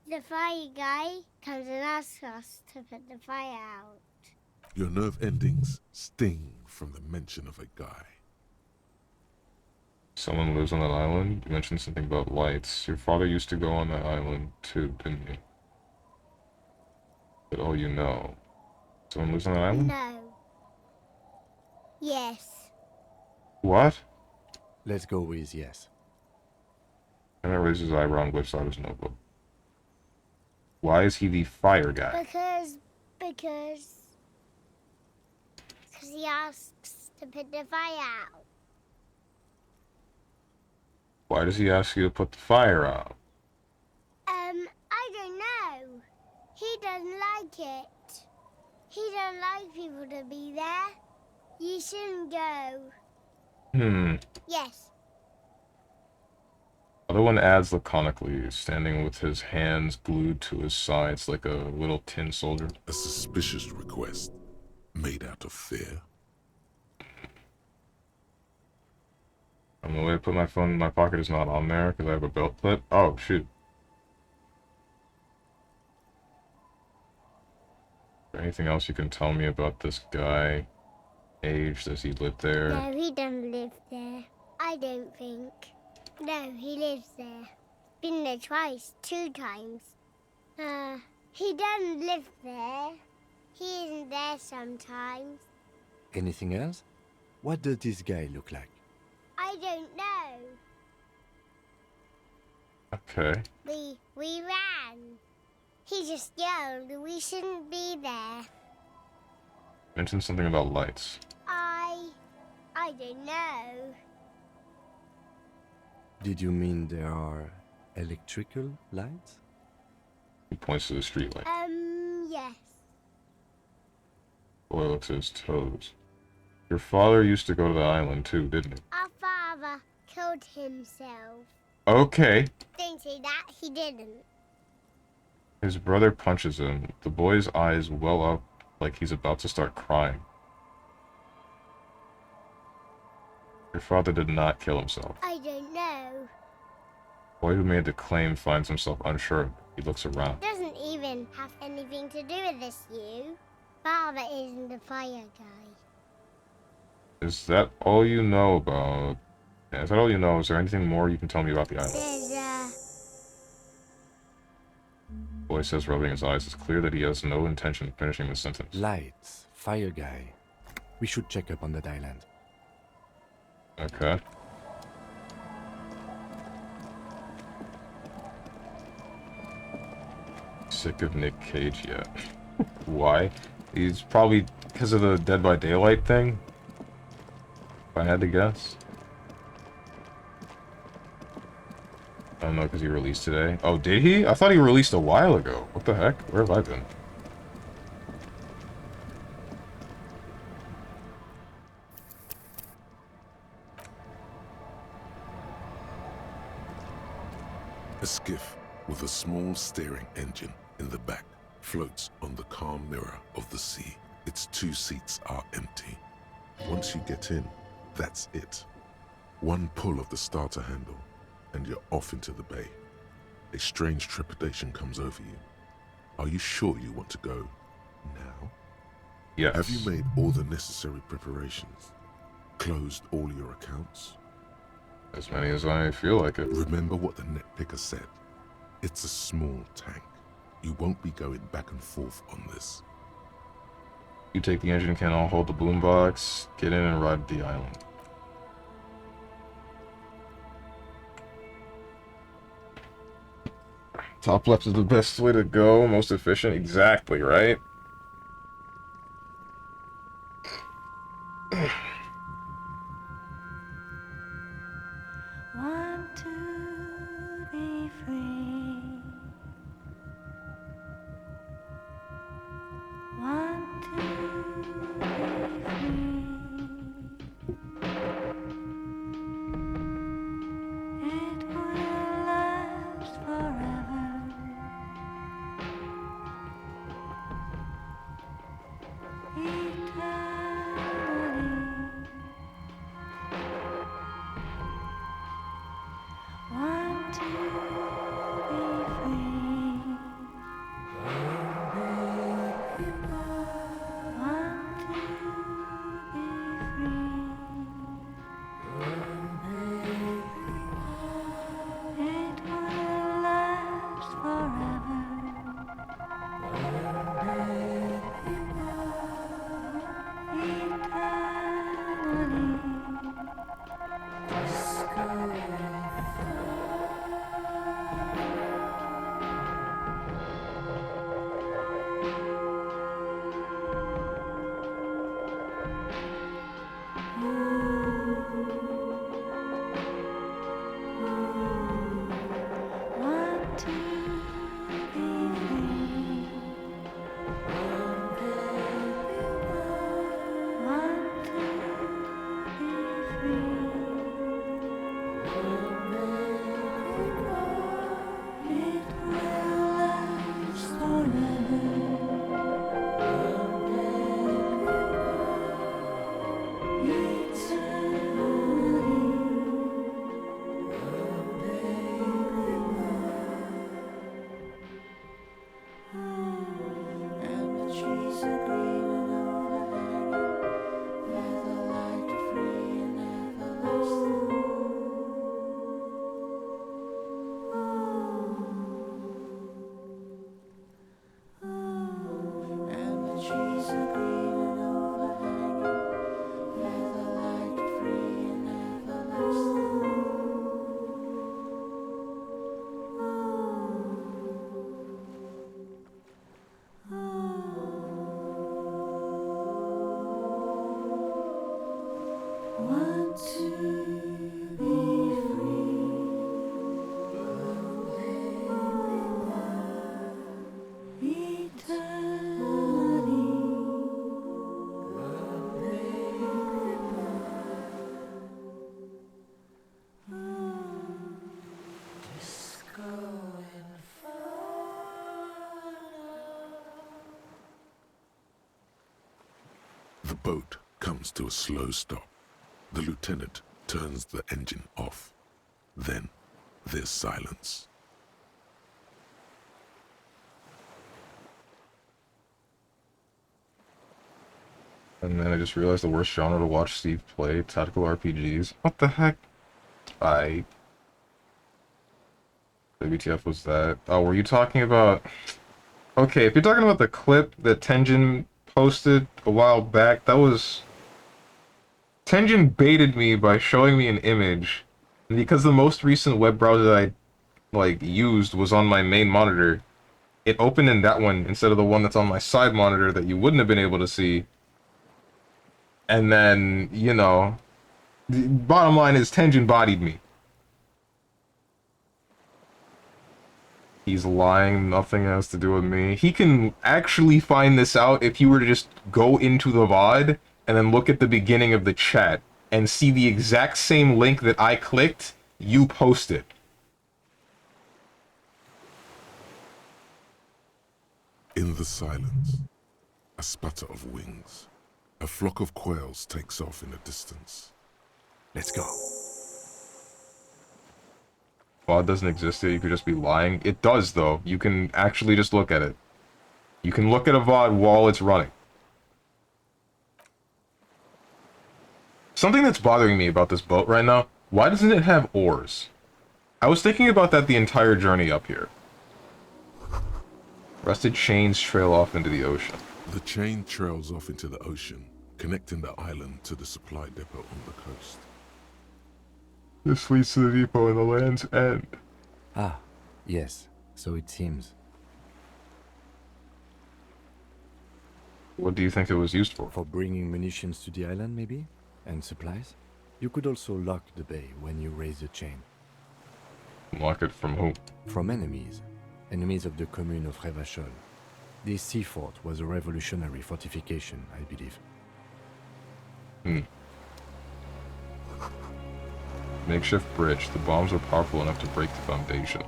The fire guy comes and asks us to put the fire out. Your nerve endings sting from the mention of a guy. Someone lives on that island? You mentioned something about lights. Your father used to go on that island too, didn't he? But oh, you know. Someone lives on that island? No. Yes. What? Let's go with yes. And that raises his eyebrow and whips out his notebook. Why is he the fire guy? Because he asks to put the fire out. Why does he ask you to put the fire out? I don't know. He doesn't like it. He don't like people to be there. You shouldn't go. Yes. Other one adds laconically, standing with his hands glued to his sides like a little tin soldier. A suspicious request, made out of fear. The way I put my phone in my pocket is not on there because I have a belt clip. Oh, shoot. Is there anything else you can tell me about this guy? Age, does he live there? No, he doesn't live there. I don't think. No, he lives there. Been there twice, 2 times. He doesn't live there. He isn't there sometimes. Anything else? What does this guy look like? I don't know. Okay. We ran. He just yelled we shouldn't be there. Mentioned something about lights. I don't know. Did you mean there are electrical lights? He points to the street light. Yes. Boy looks at his toes. Your father used to go to the island too, didn't he? Our father killed himself. Okay. Don't say that, he didn't. His brother punches him. The boy's eyes well up like he's about to start crying. Your father did not kill himself. I don't know. The boy who made the claim finds himself unsure. He looks around. Doesn't even have anything to do with this, you. Father isn't the fire guy. Is that all you know about? Yeah, is that all you know? Is there anything more you can tell me about the island? Boy says, rubbing his eyes. It's clear that he has no intention of finishing the sentence. Lights, fire guy. We should check up on that island. Okay. Sick of Nick Cage yet? Why? He's probably because of the Dead by Daylight thing. If I had to guess. I don't know, because he released today. Oh, did he? I thought he released a while ago. What the heck? Where have I been? A skiff with a small steering engine in the back floats on the calm mirror of the sea. Its 2 seats are empty. Once you get in, that's it. One pull of the starter handle, and you're off into the bay. A strange trepidation comes over you. Are you sure you want to go now? Yes. Have you made all the necessary preparations? Closed all your accounts? As many as I feel like it. Remember what the net picker said. It's a small tank. You won't be going back and forth on this. You take the engine can, I'll hold the boombox, get in and ride the island. Top left is the best way to go, most efficient. Exactly, right? Want to be free. Want to be free. It will last forever. Eternally. Want to be free. Want to be free. It will last forever. Want to be free. Want to be free. It will last Want to be free. The boat comes to a slow stop. The lieutenant turns the engine off. Then there's silence. And then I just realized the worst genre to watch Steve play, tactical RPGs. What the heck? WTF was that? Oh, were you talking about... Okay, if you're talking about the clip that Tenjin posted a while back, that was... Tenjin baited me by showing me an image. And because the most recent web browser I, used was on my main monitor, it opened in that one instead of the one that's on my side monitor that you wouldn't have been able to see. And then, you know... The bottom line is Tenjin bodied me. He's lying, nothing has to do with me. He can actually find this out if you were to just go into the VOD and then look at the beginning of the chat and see the exact same link that I clicked, you posted. In the silence, a sputter of wings. A flock of quails takes off in the distance. Let's go. VOD doesn't exist here, you could just be lying. It does, though. You can actually just look at it. You can look at a VOD while it's running. Something that's bothering me about this boat right now, why doesn't it have oars? I was thinking about that the entire journey up here. Rusted chains trail off into the ocean. The chain trails off into the ocean, connecting the island to the supply depot on the coast. This leads to the depot in the Land's End. Ah, yes, so it seems. What do you think it was used for? For bringing munitions to the island, maybe? And supplies? You could also lock the bay when you raise the chain. Lock it from who? From enemies. Enemies of the commune of Revachol. This sea fort was a revolutionary fortification, I believe. Makeshift bridge. The bombs are powerful enough to break the foundation.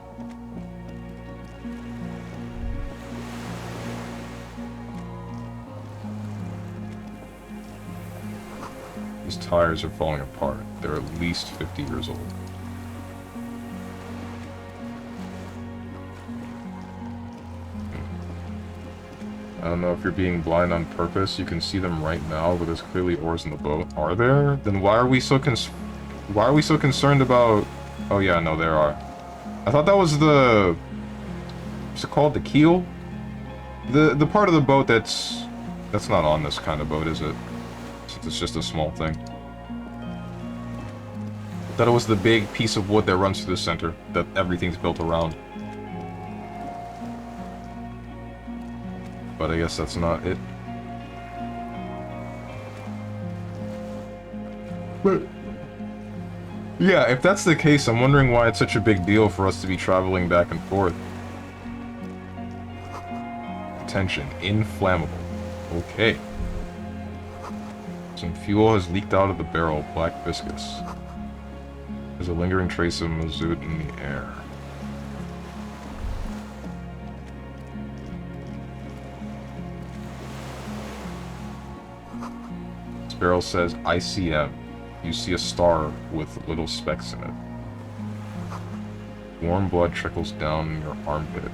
These tires are falling apart. They're at least 50 years old. I don't know if you're being blind on purpose. You can see them right now, but there's clearly oars in the boat. Are there? Then why are we so concerned about... Oh yeah, no, there are. I thought that was the... What's it called? The keel? The part of the boat that's not on this kind of boat, is it? Since it's just a small thing. I thought it was the big piece of wood that runs through the center, that everything's built around. But I guess that's not it. But... yeah, if that's the case, I'm wondering why it's such a big deal for us to be traveling back and forth. Attention, inflammable. Okay. Some fuel has leaked out of the barrel, black viscous. There's a lingering trace of mazout in the air. This barrel says ICM. You see a star with little specks in it. Warm blood trickles down your armpit.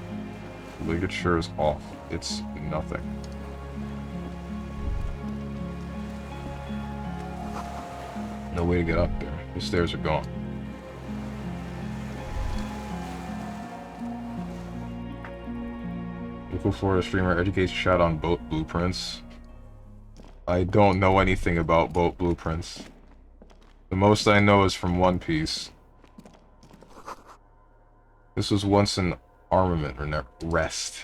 Ligature is off. It's nothing. No way to get up there. The stairs are gone. Local Florida streamer educates chat on boat blueprints. I don't know anything about boat blueprints. The most I know is from One Piece. This was once an armament or rest.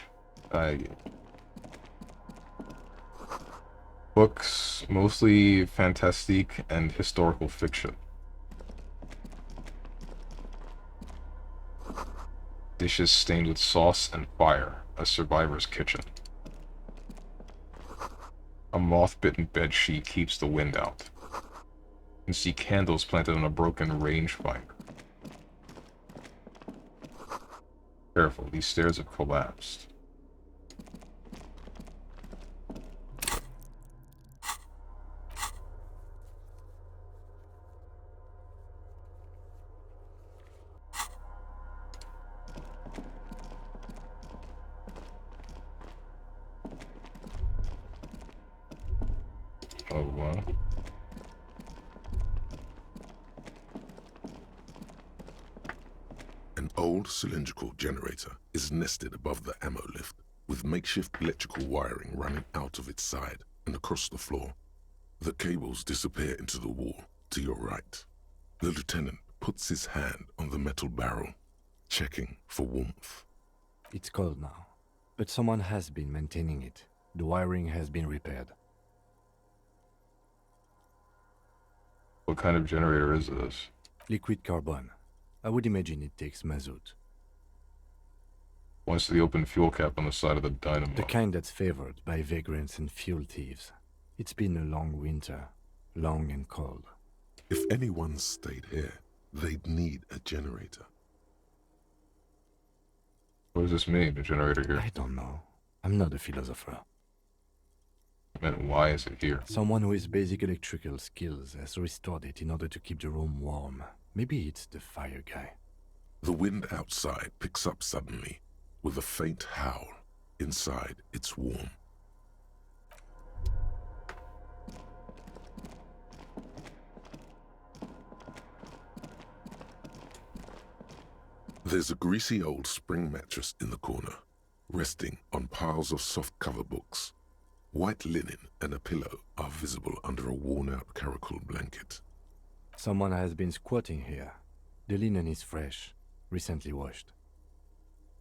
Books, mostly fantastique and historical fiction. Dishes stained with sauce and fire. A survivor's kitchen. A moth-bitten bedsheet keeps the wind out. You can see candles planted on a broken rangefinder. Careful, these stairs have collapsed. Oh, wow. An old cylindrical generator is nested above the ammo lift, with makeshift electrical wiring running out of its side and across the floor. The cables disappear into the wall to your right. The lieutenant puts his hand on the metal barrel, checking for warmth. It's cold now, but someone has been maintaining it. The wiring has been repaired. What kind of generator is this? Liquid carbon. I would imagine it takes mazout. What's the open fuel cap on the side of the dynamo? The kind that's favored by vagrants and fuel thieves. It's been a long winter, long and cold. If anyone stayed here, they'd need a generator. What does this mean, a generator here? I don't know. I'm not a philosopher. I meant, why is it here? Someone with basic electrical skills has restored it in order to keep the room warm. Maybe it's the fire guy. The wind outside picks up suddenly, with a faint howl. Inside, it's warm. There's a greasy old spring mattress in the corner, resting on piles of soft cover books. White linen and a pillow are visible under a worn-out caracal blanket. Someone has been squatting here. The linen is fresh, recently washed.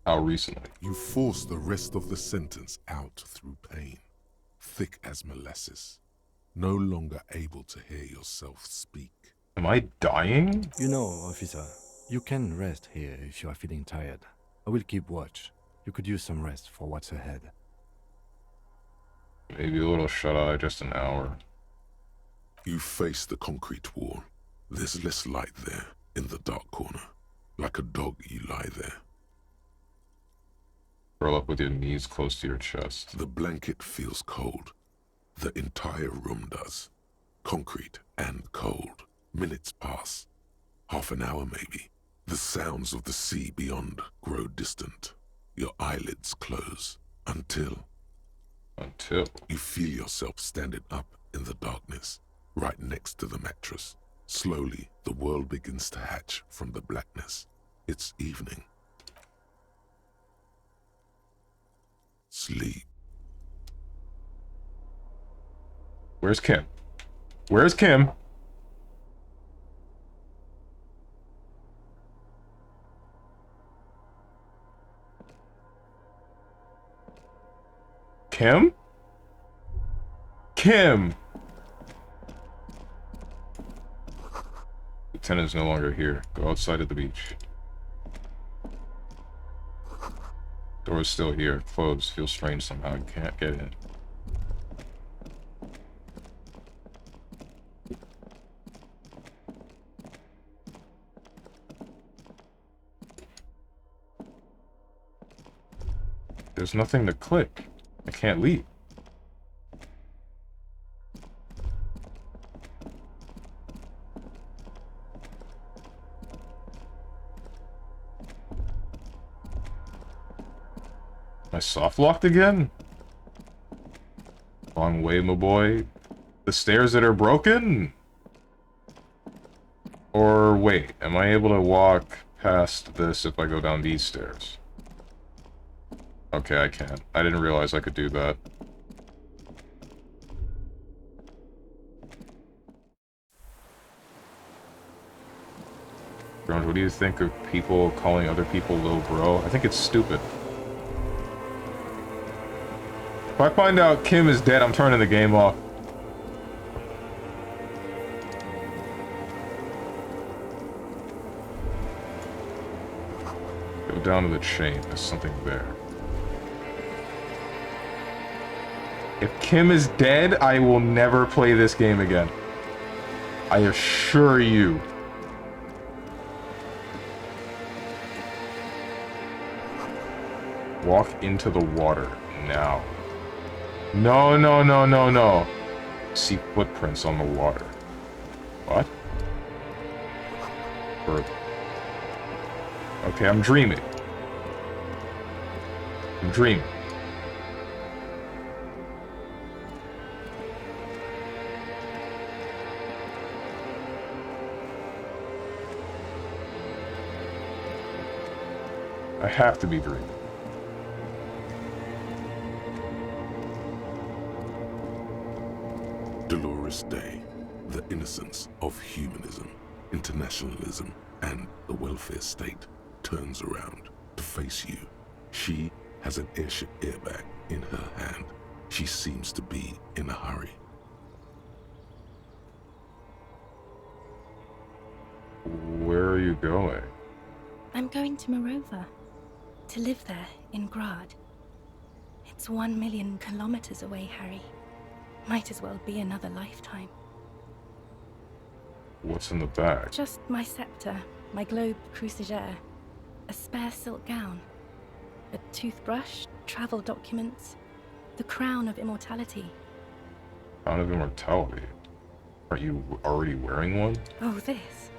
How recently? You force the rest of the sentence out through pain, thick as molasses, no longer able to hear yourself speak. Am I dying? You know, officer, you can rest here if you are feeling tired. I will keep watch. You could use some rest for what's ahead. Maybe a little shut-eye, just an hour. You face the concrete wall. There's less light there, in the dark corner. Like a dog, you lie there. Curl up with your knees close to your chest. The blanket feels cold. The entire room does. Concrete and cold. Minutes pass. Half an hour, maybe. The sounds of the sea beyond grow distant. Your eyelids close. Until you feel yourself standing up in the darkness, right next to the mattress. Slowly, the world begins to hatch from the blackness. It's evening. Sleep. Where's Kim? Where's Kim? Kim? Kim! Lieutenant's no longer here. Go outside at the beach. Door's still here. Closed. Feels strange somehow. You can't get in. There's nothing to click. I can't leave. Am I soft locked again? Long way, my boy. The stairs that are broken? Or wait, am I able to walk past this if I go down these stairs? Okay, I can. I didn't realize I could do that. Jones, what do you think of people calling other people little bro? I think it's stupid. If I find out Kim is dead, I'm turning the game off. Go down to the chain. There's something there. If Kim is dead, I will never play this game again. I assure you. Walk into the water now. No, no, no, no, no. See footprints on the water. What? Further. Okay, I'm dreaming. I'm dreaming. I have to be dreaming. Dolores Day, the innocence of humanism, internationalism, and the welfare state turns around to face you. She has an airship airbag in her hand. She seems to be in a hurry. Where are you going? I'm going to Morova. To live there, in Grad. It's 1 million kilometers away, Harry. Might as well be another lifetime. What's in the bag? Just my scepter, my globe cruciger, a spare silk gown, a toothbrush, travel documents, the crown of immortality. Crown of immortality? Aren't you already wearing one? Oh, this.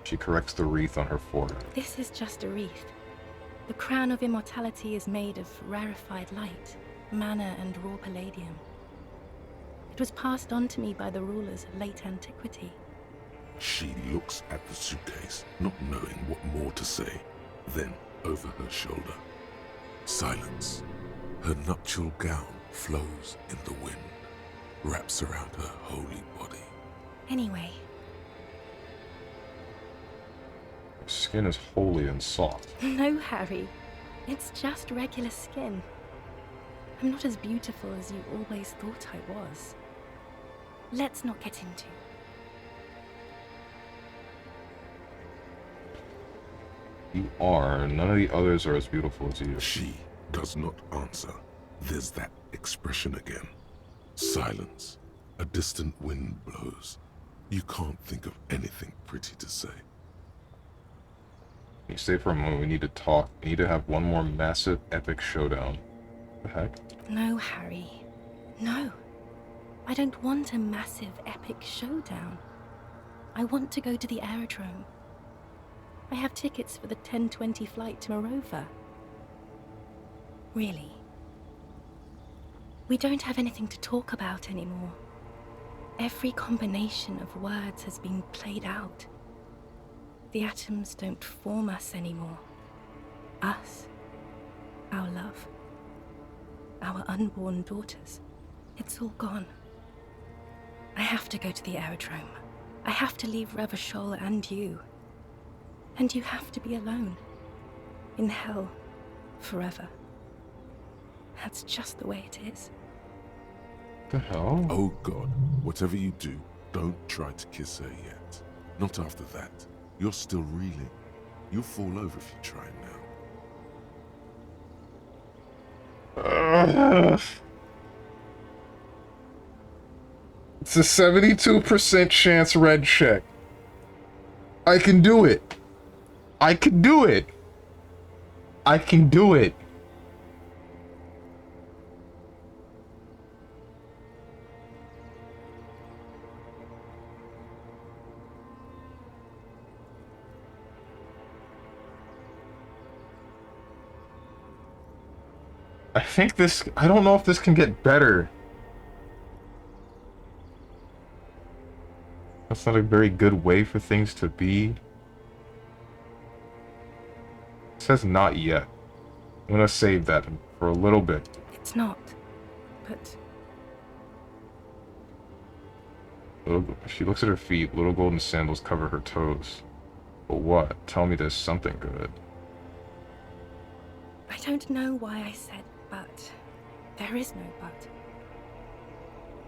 She corrects the wreath on her forehead. This is just a wreath. The crown of immortality is made of rarefied light, mana and raw palladium. It was passed on to me by the rulers of late antiquity. She looks at the suitcase, not knowing what more to say. Then, over her shoulder, silence. Her nuptial gown flows in the wind, wraps around her holy body. Anyway. Her skin is holy and soft. No, Harry. It's just regular skin. I'm not as beautiful as you always thought I was. Let's not get into. You are. None of the others are as beautiful as you. She does not answer. There's that expression again. Silence. A distant wind blows. You can't think of anything pretty to say. Can you stay for a moment? We need to talk. We need to have one more massive, epic showdown. What the heck? No, Harry. No. I don't want a massive, epic showdown. I want to go to the aerodrome. I have tickets for the 10:20 flight to Morova. Really. We don't have anything to talk about anymore. Every combination of words has been played out. The atoms don't form us anymore. Us. Our love. Our unborn daughters. It's all gone. I have to go to the aerodrome. I have to leave Revachol and you. And you have to be alone. In hell. Forever. That's just the way it is. The hell? Oh God, whatever you do, don't try to kiss her yet. Not after that. You're still reeling. You'll fall over if you try now. It's a 72% chance red check. I can do it. I can do it. I can do it. I think this, I don't know if this can get better. That's not a very good way for things to be. It says not yet. I'm gonna save that for a little bit. It's not. But She looks at her feet. Little golden sandals cover her toes. But what? Tell me there's something good. I don't know why I said but. There is no but.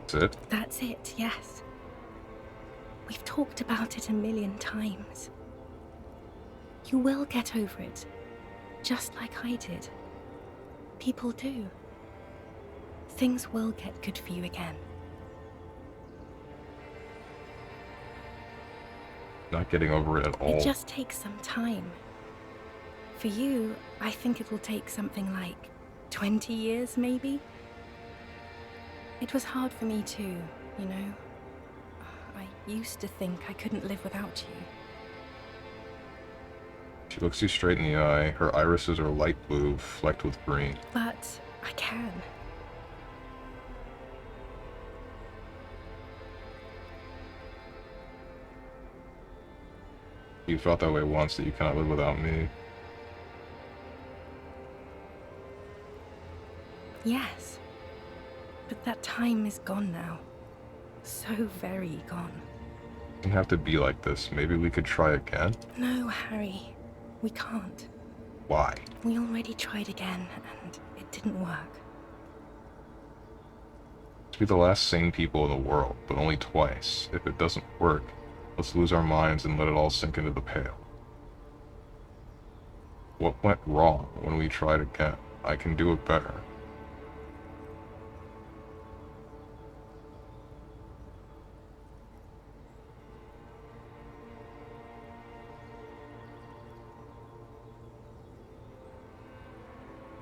That's it? That's it, yes. We've talked about it 1,000,000 times. You will get over it. Just like I did. People do. Things will get good for you again. Not getting over it at all. It just takes some time. For you, I think it will take something like 20 years, maybe? It was hard for me too, you know? I used to think I couldn't live without you. She looks you straight in the eye. Her irises are light blue, flecked with green. But I can. You felt that way once, that you cannot live without me. Yes. But that time is gone now. So very gone. It doesn't have to be like this. Maybe we could try again? No, Harry. We can't. Why? We already tried again, and it didn't work. Let's be the last sane people in the world, but only twice. If it doesn't work, let's lose our minds and let it all sink into the pail. What went wrong when we tried again? I can do it better.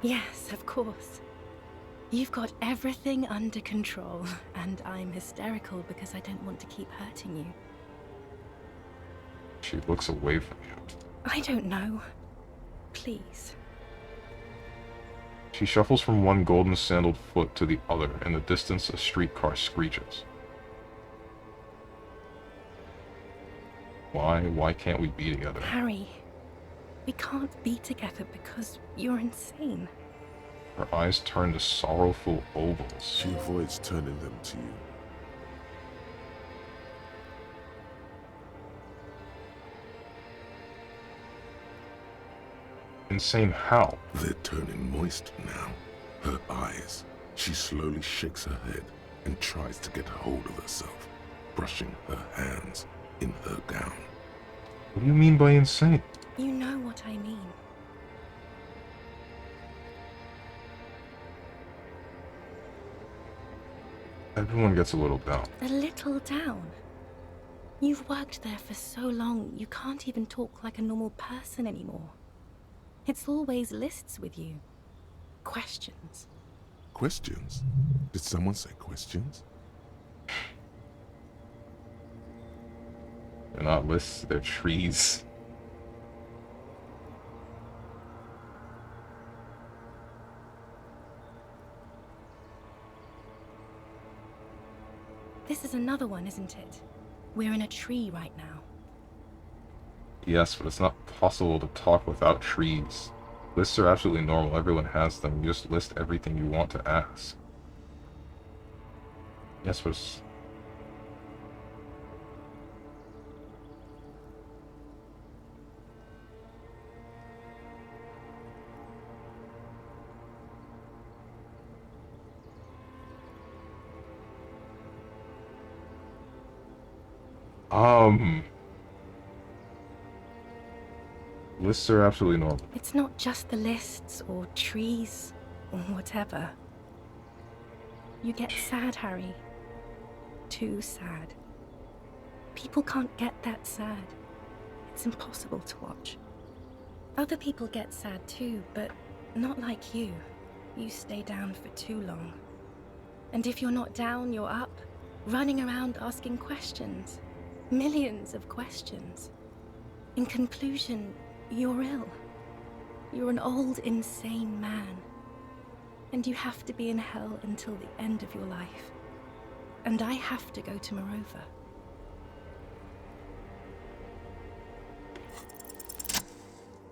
Yes, of course. You've got everything under control, and I'm hysterical because I don't want to keep hurting you. She looks away from you. I don't know. Please. She shuffles from one golden-sandaled foot to the other. In the distance, a streetcar screeches. Why? Why can't we be together? Harry, we can't be together because you're insane. Her eyes turn to sorrowful ovals. She avoids turning them to you. Insane how? They're turning moist now. Her eyes. She slowly shakes her head and tries to get hold of herself, brushing her hands in her gown. What do you mean by insane? You know what I mean. Everyone gets a little down. A little down? You've worked there for so long, you can't even talk like a normal person anymore. It's always lists with you. Questions. Questions? Did someone say questions? They're not lists, they're trees. This is another one, isn't it? We're in a tree right now. Yes, but it's not possible to talk without trees. Lists are absolutely normal. Everyone has them. You just list everything you want to ask. Yes, but it's... Lists are absolutely normal. It's not just the lists or trees or whatever. You get sad, Harry. Too sad. People can't get that sad. It's impossible to watch. Other people get sad too, but not like you. You stay down for too long. And if you're not down, you're up, running around asking questions. Millions of questions. In conclusion, you're ill. You're an old, insane man. And you have to be in hell until the end of your life. And I have to go to Morova.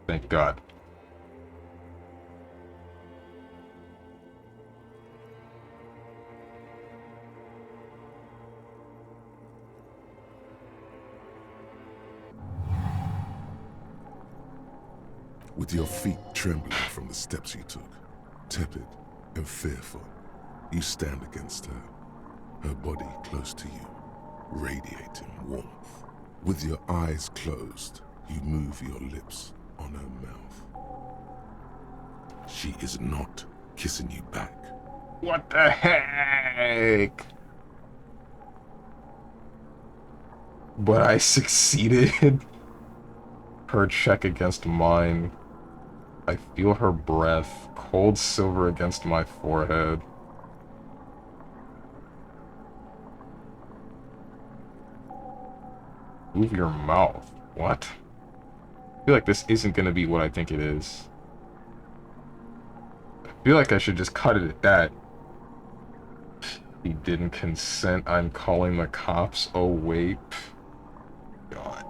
Thank God. With your feet trembling from the steps you took, tepid and fearful, you stand against her, her body close to you, radiating warmth. With your eyes closed, you move your lips on her mouth. She is not kissing you back. What the heck? But I succeeded. Her cheek against mine. I feel her breath, cold silver against my forehead. Move your mouth. What? I feel like this isn't gonna be what I think it is. I feel like I should just cut it at that. He didn't consent. I'm calling the cops. Oh, wait. God.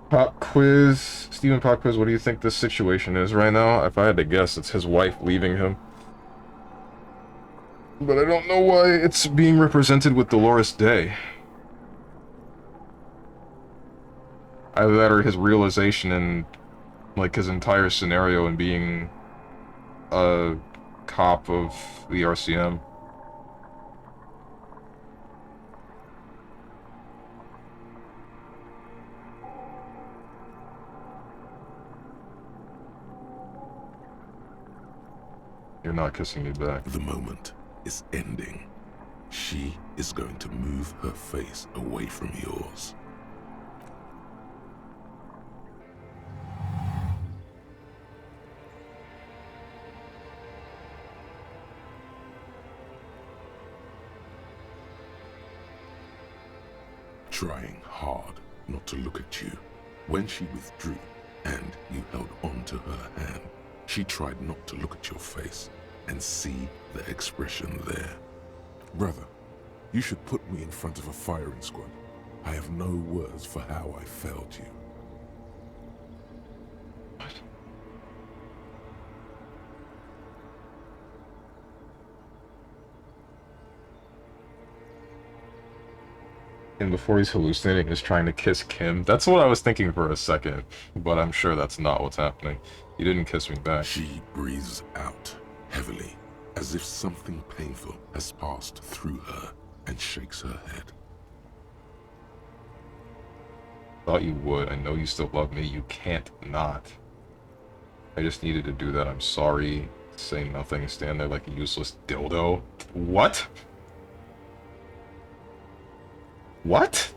Pop quiz. Steven, pop quiz, what do you think this situation is right now? If I had to guess, it's his wife leaving him. But I don't know why it's being represented with Dolores Day. Either that or his realization in, like, his entire scenario and being a cop of the RCM. You're not kissing me back. The moment is ending. She is going to move her face away from yours. Trying hard not to look at you. When she withdrew and you held on to her hand, she tried not to look at your face and see the expression there. Brother, you should put me in front of a firing squad. I have no words for how I failed you. And before he's hallucinating, he's trying to kiss Kim. That's what I was thinking for a second, but I'm sure that's not what's happening. You didn't kiss me back. She breathes out heavily, as if something painful has passed through her, and shakes her head. Thought you would. I know you still love me. You can't not. I just needed to do that. I'm sorry. Say nothing. Stand there like a useless dildo. What? What?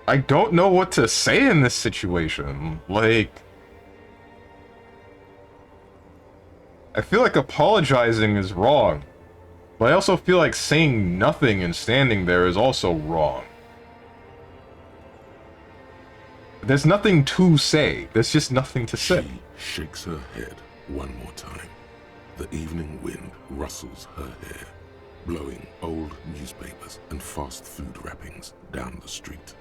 I don't know what to say in this situation. Like, I feel like apologizing is wrong, but I also feel like saying nothing and standing there is also wrong. There's nothing to say. There's just nothing to say. She shakes her head one more time. The evening wind rustles her hair, blowing old newspapers and fast food wrappings down the street.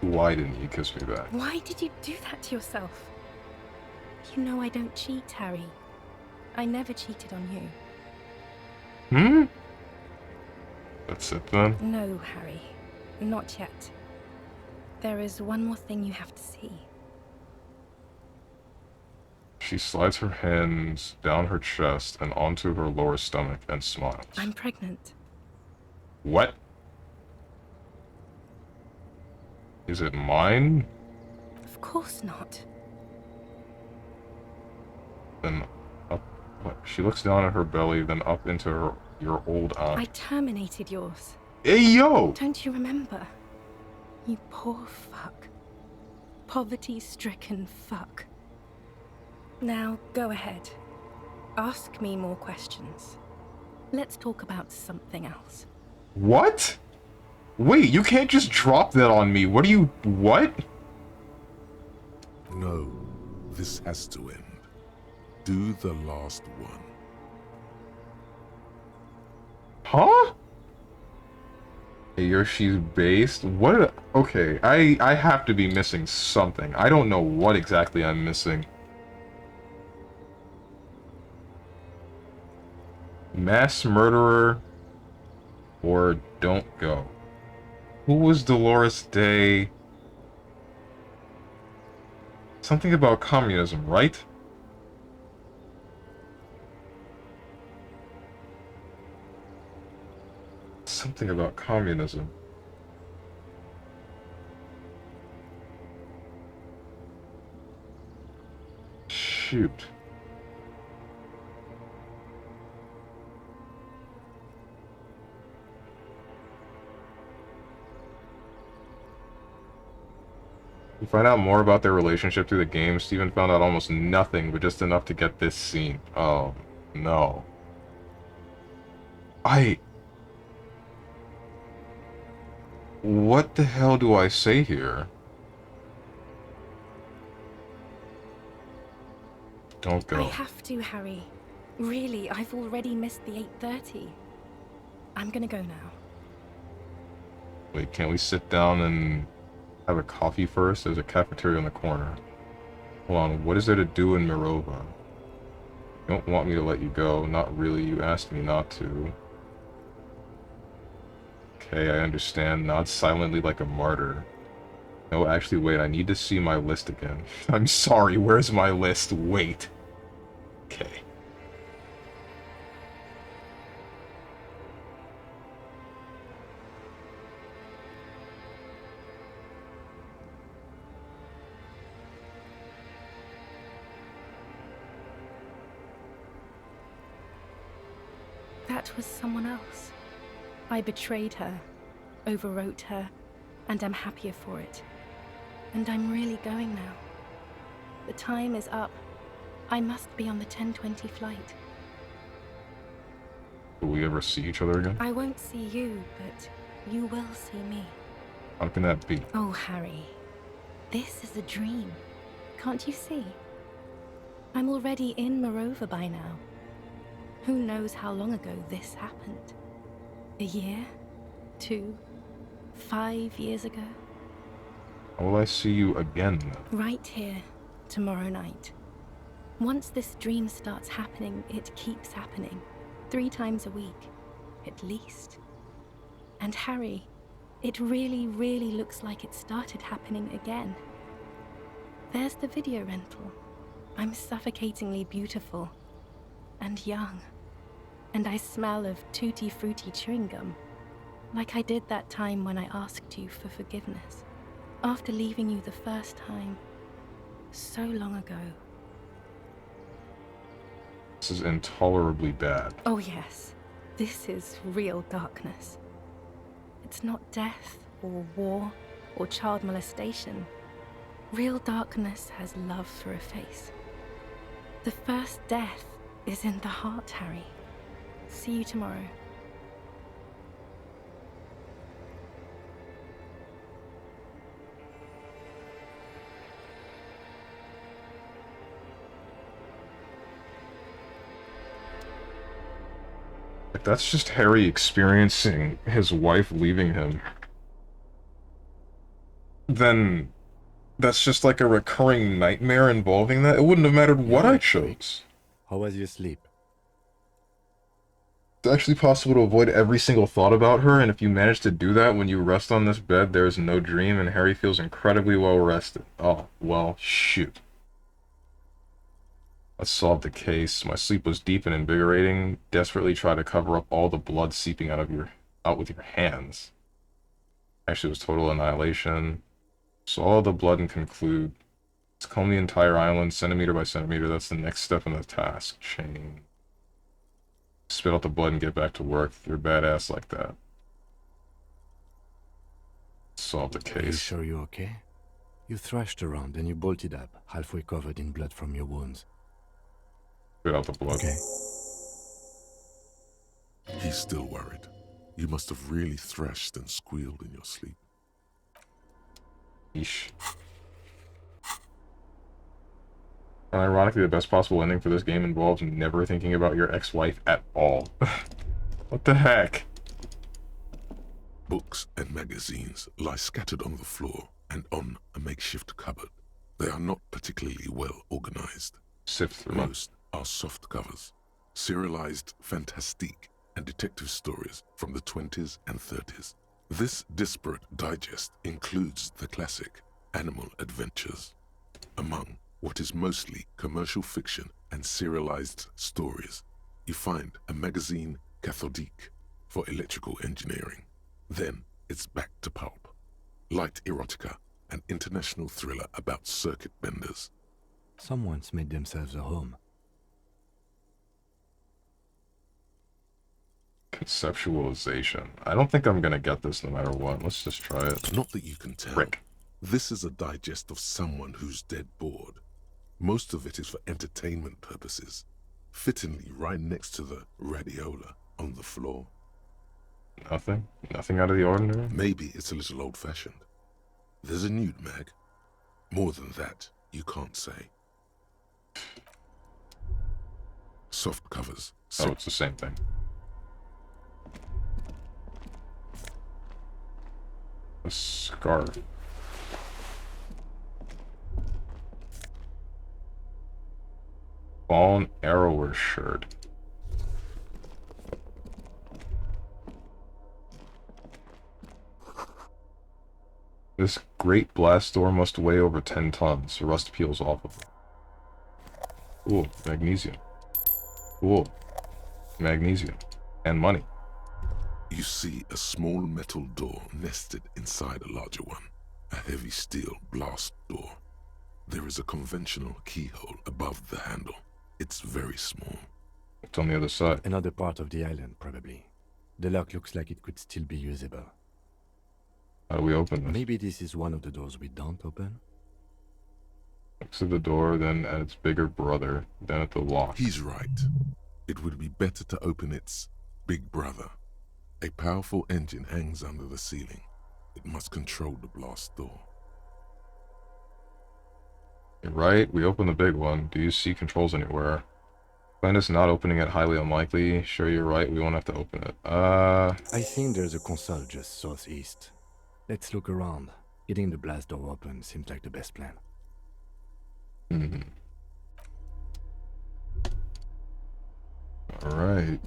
Why didn't you kiss me back? Why did you do that to yourself? You know I don't cheat, Harry. I never cheated on you. Hmm? That's it then? No, Harry. Not yet. There is one more thing you have to see. She slides her hands down her chest and onto her lower stomach and smiles. I'm pregnant. What? Is it mine? Of course not. Then up. What? She looks down at her belly, then up into your old aunt. I terminated yours. Hey, yo! Don't you remember? You poor fuck. Poverty-stricken fuck. Now, go ahead. Ask me more questions. Let's talk about something else. What? Wait, you can't just drop that on me. What do you... What? No, this has to end. Do the last one. Huh? Yoshi's based? What? Okay, I have to be missing something. I don't know what exactly I'm missing. Mass murderer or don't go. Who was Dolores Day? Something about communism, right? Something about communism. Shoot. You find out more about their relationship through the game. Steven found out almost nothing, but just enough to get this scene. Oh, no. What the hell do I say here? Don't go. I have to, Harry. Really, I've already missed the 8:30. I'm gonna go now. Wait, can't we sit down and have a coffee first? There's a cafeteria in the corner. Hold on, what is there to do in Mirova? You don't want me to let you go. Not really, you asked me not to. Okay, I understand. Nod silently like a martyr. No, actually, wait, I need to see my list again. I'm sorry, where's my list? Wait. Okay. That was someone else. I betrayed her, overwrote her, and I'm happier for it. And I'm really going now. The time is up. I must be on the 10:20 flight. Will we ever see each other again? I won't see you, but you will see me. How can that be? Oh, Harry. This is a dream. Can't you see? I'm already in Mirova by now. Who knows how long ago this happened? A year? 2? 5 years ago? How will I see you again? Right here, tomorrow night. Once this dream starts happening, it keeps happening. 3 times a week, at least. And Harry, it really, really looks like it started happening again. There's the video rental. I'm suffocatingly beautiful. And young. And I smell of tutti frutti chewing gum. Like I did that time when I asked you for forgiveness. After leaving you the first time. So long ago. This is intolerably bad. Oh yes, this is real darkness. It's not death, or war, or child molestation. Real darkness has love for a face. The first death is in the heart, Harry. See you tomorrow. Like, that's just Harry experiencing his wife leaving him. Then that's just like a recurring nightmare involving that. It wouldn't have mattered what I chose. How was your sleep? It's actually possible to avoid every single thought about her, and if you manage to do that when you rest on this bed, there is no dream, and Harry feels incredibly well rested. Oh, well, shoot. Let's solve the case. My sleep was deep and invigorating. Desperately try to cover up all the blood seeping out with your hands. Actually, it was total annihilation. Swallow the blood and conclude. Let's comb the entire island, centimeter by centimeter. That's the next step in the task. Chain. Spit out the blood and get back to work. You're badass like that. Solve the case. Are you sure you're okay? You thrashed around and you bolted up, halfway covered in blood from your wounds. Spit out the blood. Okay. He's still worried. You must have really thrashed and squealed in your sleep. Yeesh. And ironically, the best possible ending for this game involves never thinking about your ex-wife at all. What the heck? Books and magazines lie scattered on the floor and on a makeshift cupboard. They are not particularly well organized. Sift through. Most are soft covers, serialized fantastique and detective stories from the 20s and 30s. This disparate digest includes the classic Animal Adventures. Among what is mostly commercial fiction and serialized stories, you find a magazine cathodique for electrical engineering. Then it's back to pulp. Light erotica, an international thriller about circuit benders. Someone's made themselves a home. Conceptualization. I don't think I'm gonna get this no matter what. Let's just try it. Not that you can tell. Rick. This is a digest of someone who's dead bored. Most of it is for entertainment purposes. Fittingly right next to the radiola on the floor. Nothing? Nothing out of the ordinary? Maybe it's a little old-fashioned. There's a nude mag. More than that, you can't say. soft covers. Oh, it's the same thing. A scarf. Fallen arrower shirt. This great blast door must weigh over 10 tons. Rust peels off of it. Ooh, magnesium. Cool. Magnesium. And money. You see a small metal door nested inside a larger one. A heavy steel blast door. There is a conventional keyhole above the handle. It's very small. It's on the other side. Another part of the island, probably. The lock looks like it could still be usable. How do we open this? Maybe this is one of the doors we don't open? Next to the door, then at its bigger brother, then at the lock. He's right. It would be better to open its big brother. A powerful engine hangs under the ceiling. It must control the blast door. You're right, we open the big one. Do you see controls anywhere? Find us not opening it highly unlikely. Sure, you're right, we won't have to open it. I think there's a console just southeast. Let's look around. Getting the blast door open seems like the best plan. Mm-hmm. Alright.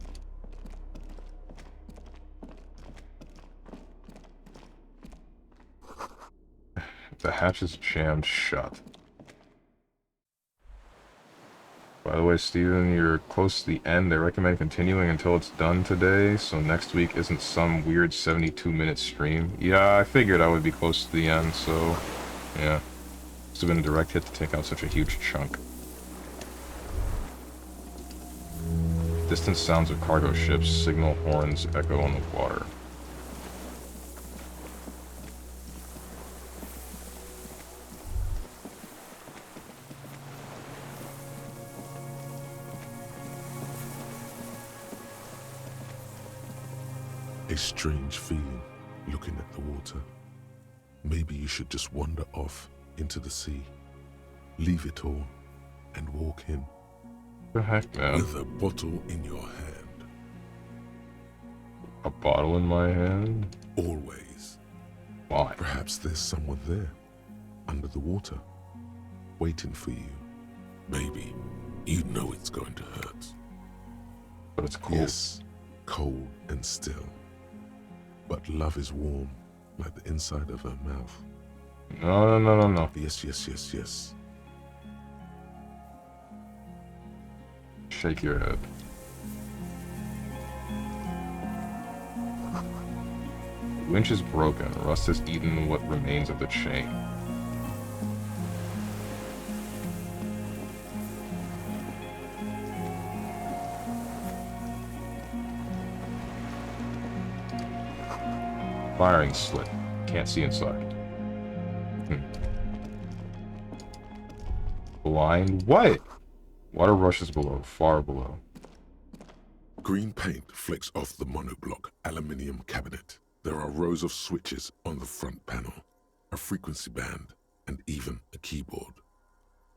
The hatch is jammed shut. By the way, Steven, you're close to the end. I recommend continuing until it's done today, so next week isn't some weird 72-minute stream. Yeah, I figured I would be close to the end, so yeah. Must have been a direct hit to take out such a huge chunk. Distant sounds of cargo ships, signal horns echo on the water. A strange feeling looking at the water. Maybe you should just wander off into the sea. Leave it all and walk in. The heck, man? With a bottle in your hand. A bottle in my hand? Always. Why? Perhaps there's someone there, under the water, waiting for you. Maybe you know it's going to hurt. But it's cold. Yes, cold and still. But love is warm, like the inside of her mouth. No. Yes, yes, yes, yes. Shake your head. The winch is broken. Rust has eaten what remains of the chain. Firing slit. Can't see inside. Blind what? Water rushes below, far below. Green paint flicks off the monoblock aluminium cabinet. There are rows of switches on the front panel, a frequency band, and even a keyboard.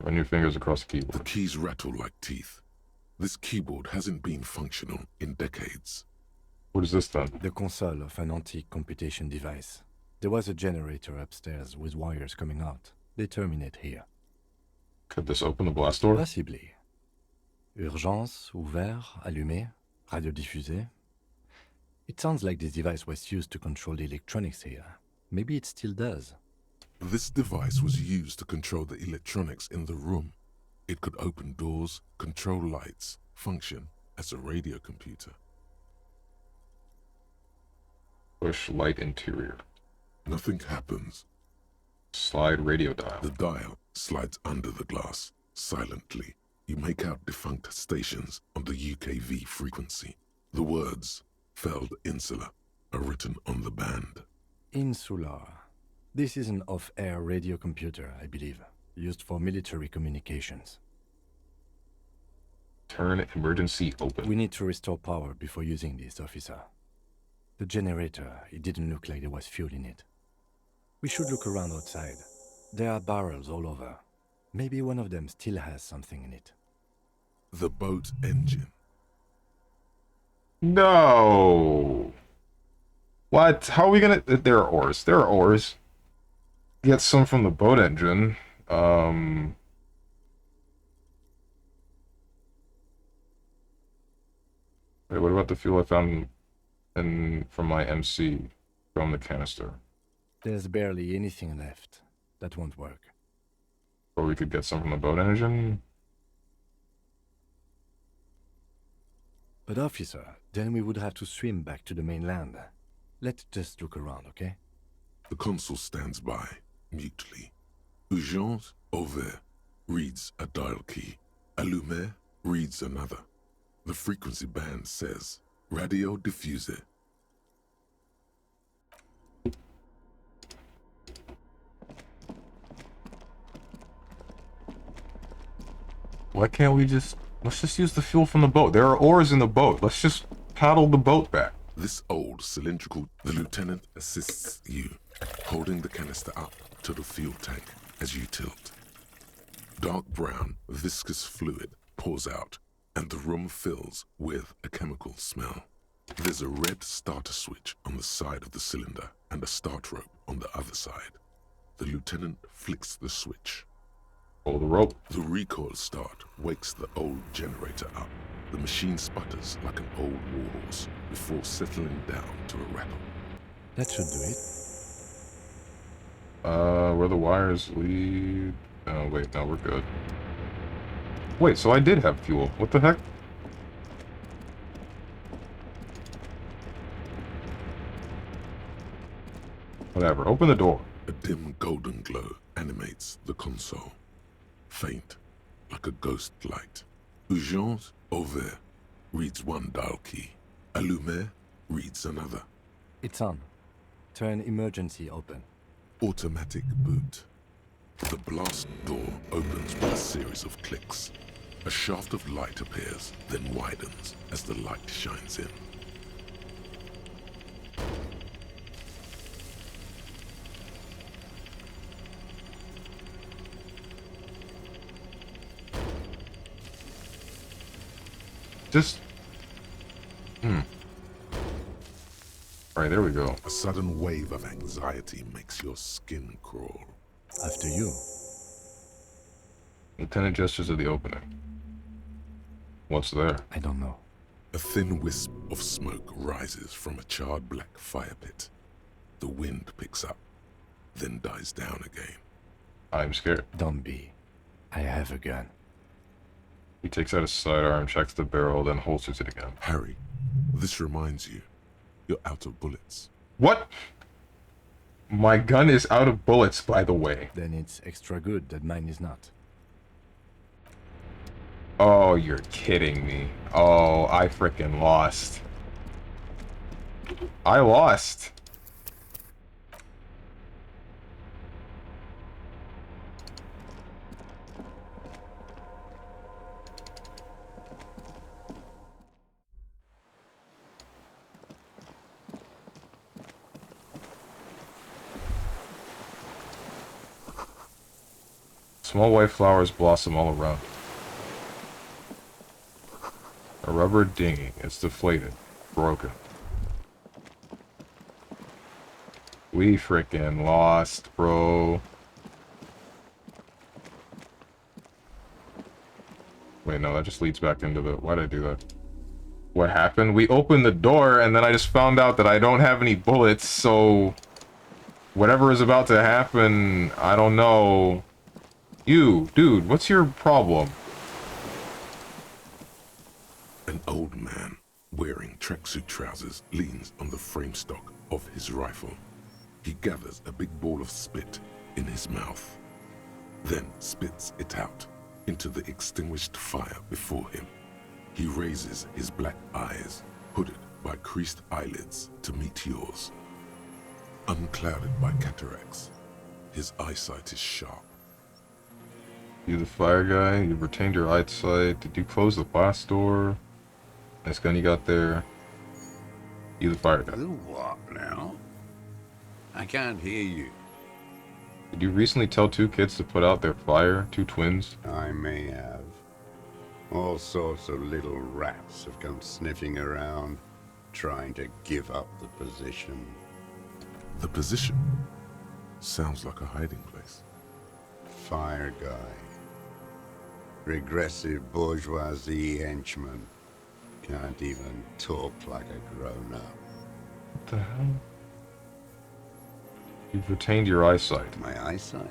Run your fingers across the keyboard. The keys rattle like teeth. This keyboard hasn't been functional in decades. What is this then? The console of an antique computation device. There was a generator upstairs with wires coming out. They terminate here. Could this open the blast door? Possibly. Urgence, ouvert, allumé, radiodiffusé. It sounds like this device was used to control the electronics here. Maybe it still does. This device was used to control the electronics in the room. It could open doors, control lights, function as a radio computer. Push light interior. Nothing happens. Slide radio dial. The dial slides under the glass. Silently, you make out defunct stations on the UKV frequency. The words, Feld Insula, are written on the band. Insular. This is an off-air radio computer, I believe, used for military communications. Turn emergency open. We need to restore power before using this, officer. The generator, it didn't look like there was fuel in it. We should look around outside. There are barrels all over. Maybe one of them still has something in it. The boat engine. No. What? How are we gonna... There are oars. There are oars. Get some from the boat engine. Wait, what about the fuel I found from my MC from the canister? There's barely anything left. That won't work. Or we could get some from the boat engine? But officer, then we would have to swim back to the mainland. Let's just look around, okay? The consul stands by, mutely. Urgence ouvert reads a dial key. Allumé reads another. The frequency band says, Radio diffuser. Why can't we just... Let's just use the fuel from the boat. There are oars in the boat. Let's just paddle the boat back. This old cylindrical... The lieutenant assists you, holding the canister up to the fuel tank as you tilt. Dark brown, viscous fluid pours out, and the room fills with a chemical smell. There's a red starter switch on the side of the cylinder and a start rope on the other side. The lieutenant flicks the switch. Pull the rope. The recoil start wakes the old generator up. The machine sputters like an old warhorse before settling down to a rattle. That should do it. Where the wires lead... Oh, wait, no, we're good. Wait, so I did have fuel. What the heck? Whatever, open the door. A dim golden glow animates the console. Faint, like a ghost light. Urgence ouvert reads one dial key. Allumé reads another. It's on. Turn emergency open. Automatic boot. The blast door opens with a series of clicks. A shaft of light appears, then widens as the light shines in. Just... Alright, there we go. A sudden wave of anxiety makes your skin crawl. After you. Lieutenant gestures to the opening. What's there? I don't know. A thin wisp of smoke rises from a charred black fire pit. The wind picks up, then dies down again. I'm scared. Don't be. I have a gun. He takes out his sidearm, checks the barrel, then holsters it again. Harry, this reminds you, you're out of bullets. What? My gun is out of bullets, by the way. Then it's extra good that mine is not. Oh, you're kidding me. Oh, I frickin' lost. I lost. Small white flowers blossom all around. A rubber dinghy. It's deflated. Broken. We frickin' lost, bro. Wait, no, that just leads back into the... Why'd I do that? What happened? We opened the door, and then I just found out that I don't have any bullets, so... Whatever is about to happen, I don't know. You, dude, what's your problem? An old man, wearing tracksuit trousers, leans on the frame stock of his rifle. He gathers a big ball of spit in his mouth, then spits it out into the extinguished fire before him. He raises his black eyes, hooded by creased eyelids, to meet yours. Unclouded by cataracts, his eyesight is sharp. You the fire guy? You've retained your eyesight. Did you close the blast door? Nice gun you got there. You the fire guy. You what now? I can't hear you. Did you recently tell two kids to put out their fire? Two twins? I may have. All sorts of little rats have come sniffing around, trying to give up the position. The position sounds like a hiding place. Fire guy. Regressive bourgeoisie henchman. Can't even talk like a grown-up. What the hell? You've retained your eyesight. My eyesight?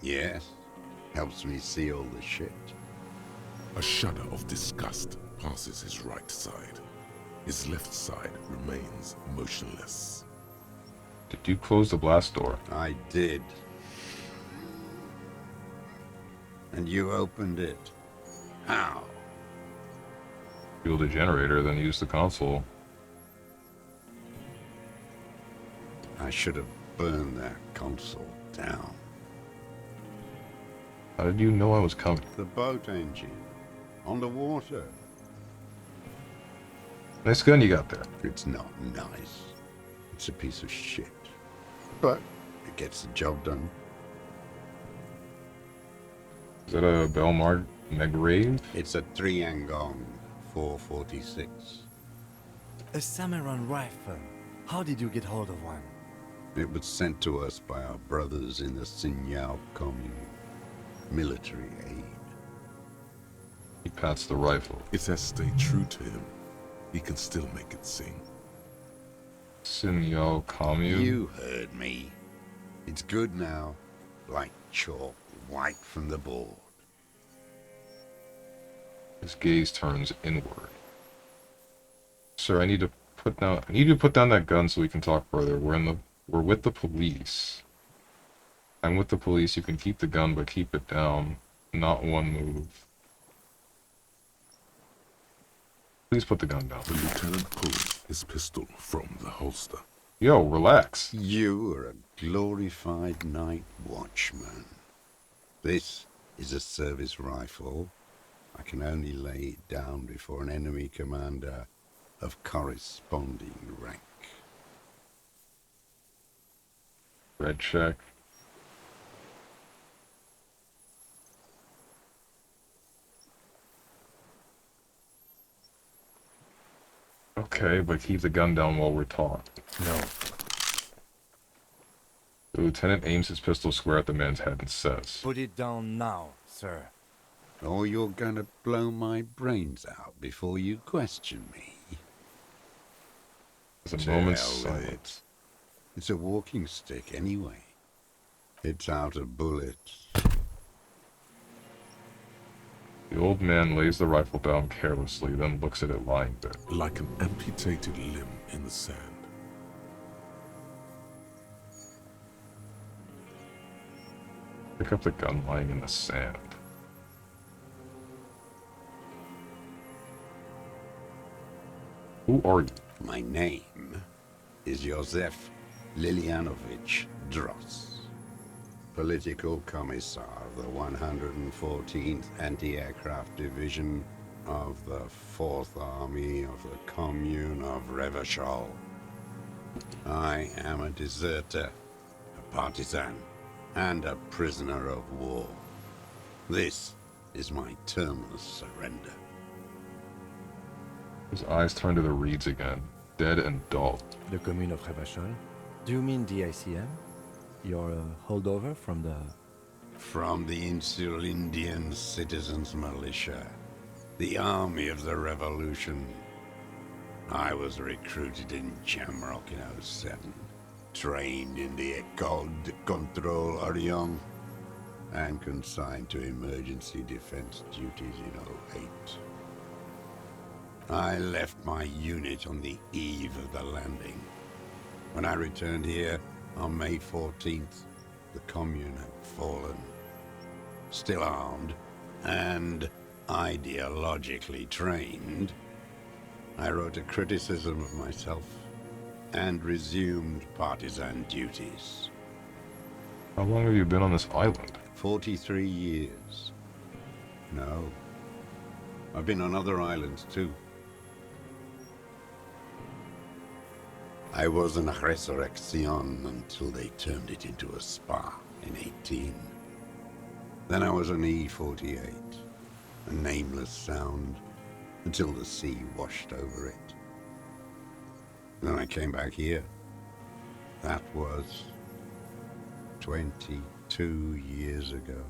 Yes. Helps me see all the shit. A shudder of disgust passes his right side. His left side remains motionless. Did you close the blast door? I did. And you opened it. How? Fuel the generator, then use the console. I should have burned that console down. How did you know I was coming? The boat engine. On the water. Nice gun you got there. It's not nice. It's a piece of shit. But it gets the job done. Is that a Belmar Megrave? It's a Triangong 446. A Samaran rifle. How did you get hold of one? It was sent to us by our brothers in the Sinyao commune. Military aid. He pats the rifle. It has stayed true to him. He can still make it sing. Sinyao commune? You heard me. It's good now. Like chalk, white from the board. His gaze turns inward. Sir, I need you to put down that gun so we can talk further. We're with the police. I'm with the police. You can keep the gun, but keep it down. Not one move. Please put the gun down. The lieutenant pulled his pistol from the holster. Yo, relax. You are a glorified night watchman. This is a service rifle. I can only lay it down before an enemy commander of corresponding rank. Red check. Okay, but keep the gun down while we're talking. No. The lieutenant aims his pistol square at the man's head and says, Put it down now, sir. Or you're gonna blow my brains out before you question me. There's a moment's silence. It's a walking stick anyway. It's out of bullets. The old man lays the rifle down carelessly, then looks at it lying there. Like an amputated limb in the sand. Pick up the gun lying in the sand. Who are you? My name is Josef Lilianovich Dross. Political Commissar of the 114th Anti-Aircraft Division of the 4th Army of the Commune of Revachol. I am a deserter, a partisan, and a prisoner of war. This is my terminus surrender. His eyes turn to the reeds again, dead and dull. The commune of Revachol? Do you mean the ICM? You're a holdover from the... From the Insular Indian Citizens Militia, the army of the revolution. I was recruited in Jamrock in 07, trained in the École de Contrôle Orient, and consigned to emergency defense duties in 08. I left my unit on the eve of the landing. When I returned here on May 14th, the commune had fallen. Still armed and ideologically trained, I wrote a criticism of myself and resumed partisan duties. How long have you been on this island? 43 years. No. I've been on other islands too. I was in Resurrection until they turned it into a spa in 18. Then I was on E48, a nameless sound, until the sea washed over it. Then I came back here. That was 22 years ago.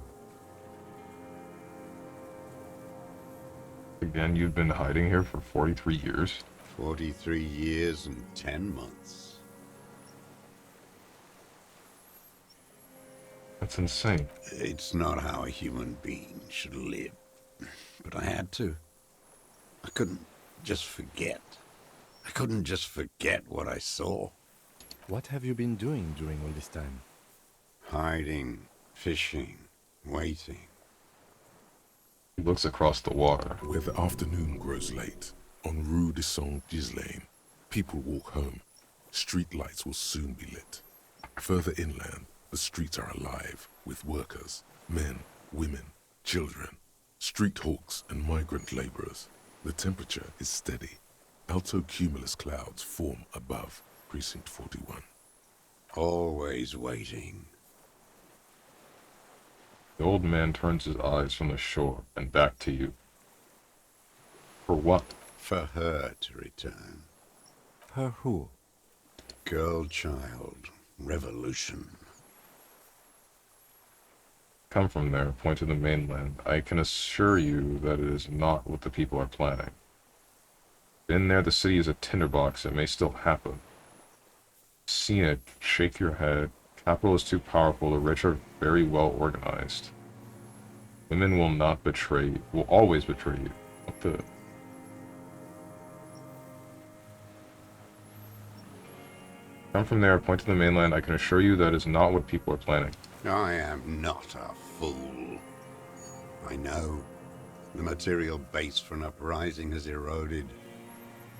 Again, you've been hiding here for 43 years? 43 years and 10 months. That's insane. It's not how a human being should live. But I had to. I couldn't just forget. I couldn't just forget what I saw. What have you been doing during all this time? Hiding, fishing, waiting. He looks across the water. Where the afternoon grows late, on Rue de Saint-Ghislain, people walk home. Street lights will soon be lit. Further inland, the streets are alive with workers, men, women, children, street hawks and migrant laborers. The temperature is steady. Alto cumulus clouds form above Precinct 41. Always waiting. The old man turns his eyes from the shore and back to you. For what? For her to return. Her who? Girl, child, revolution. Come from there, point to the mainland. I can assure you that it is not what the people are planning. In there, the city is a tinderbox. It may still happen. Seen it, shake your head. Capital is too powerful. The rich are very well organized. Women will not betray, will always betray you. What the? Come from there, point to the mainland. I can assure you that is not what people are planning. I am not a fool. I know. The material base for an uprising has eroded.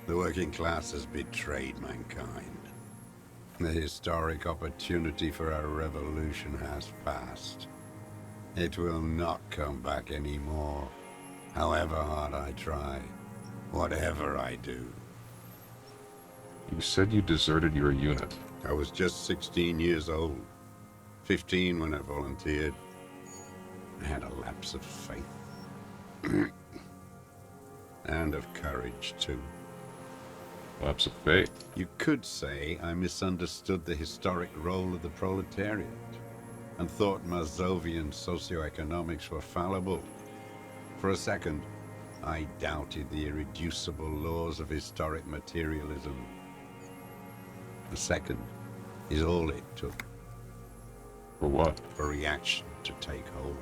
The working class has betrayed mankind. The historic opportunity for a revolution has passed. It will not come back anymore, however hard I try, whatever I do. You said you deserted your unit. I was just 16 years old, 15 when I volunteered. I had a lapse of faith. And of courage, too. Lapse of faith? You could say I misunderstood the historic role of the proletariat and thought Mazovian socioeconomics were fallible. For a second, I doubted the irreducible laws of historic materialism. A second is all it took. For what? For reaction to take hold.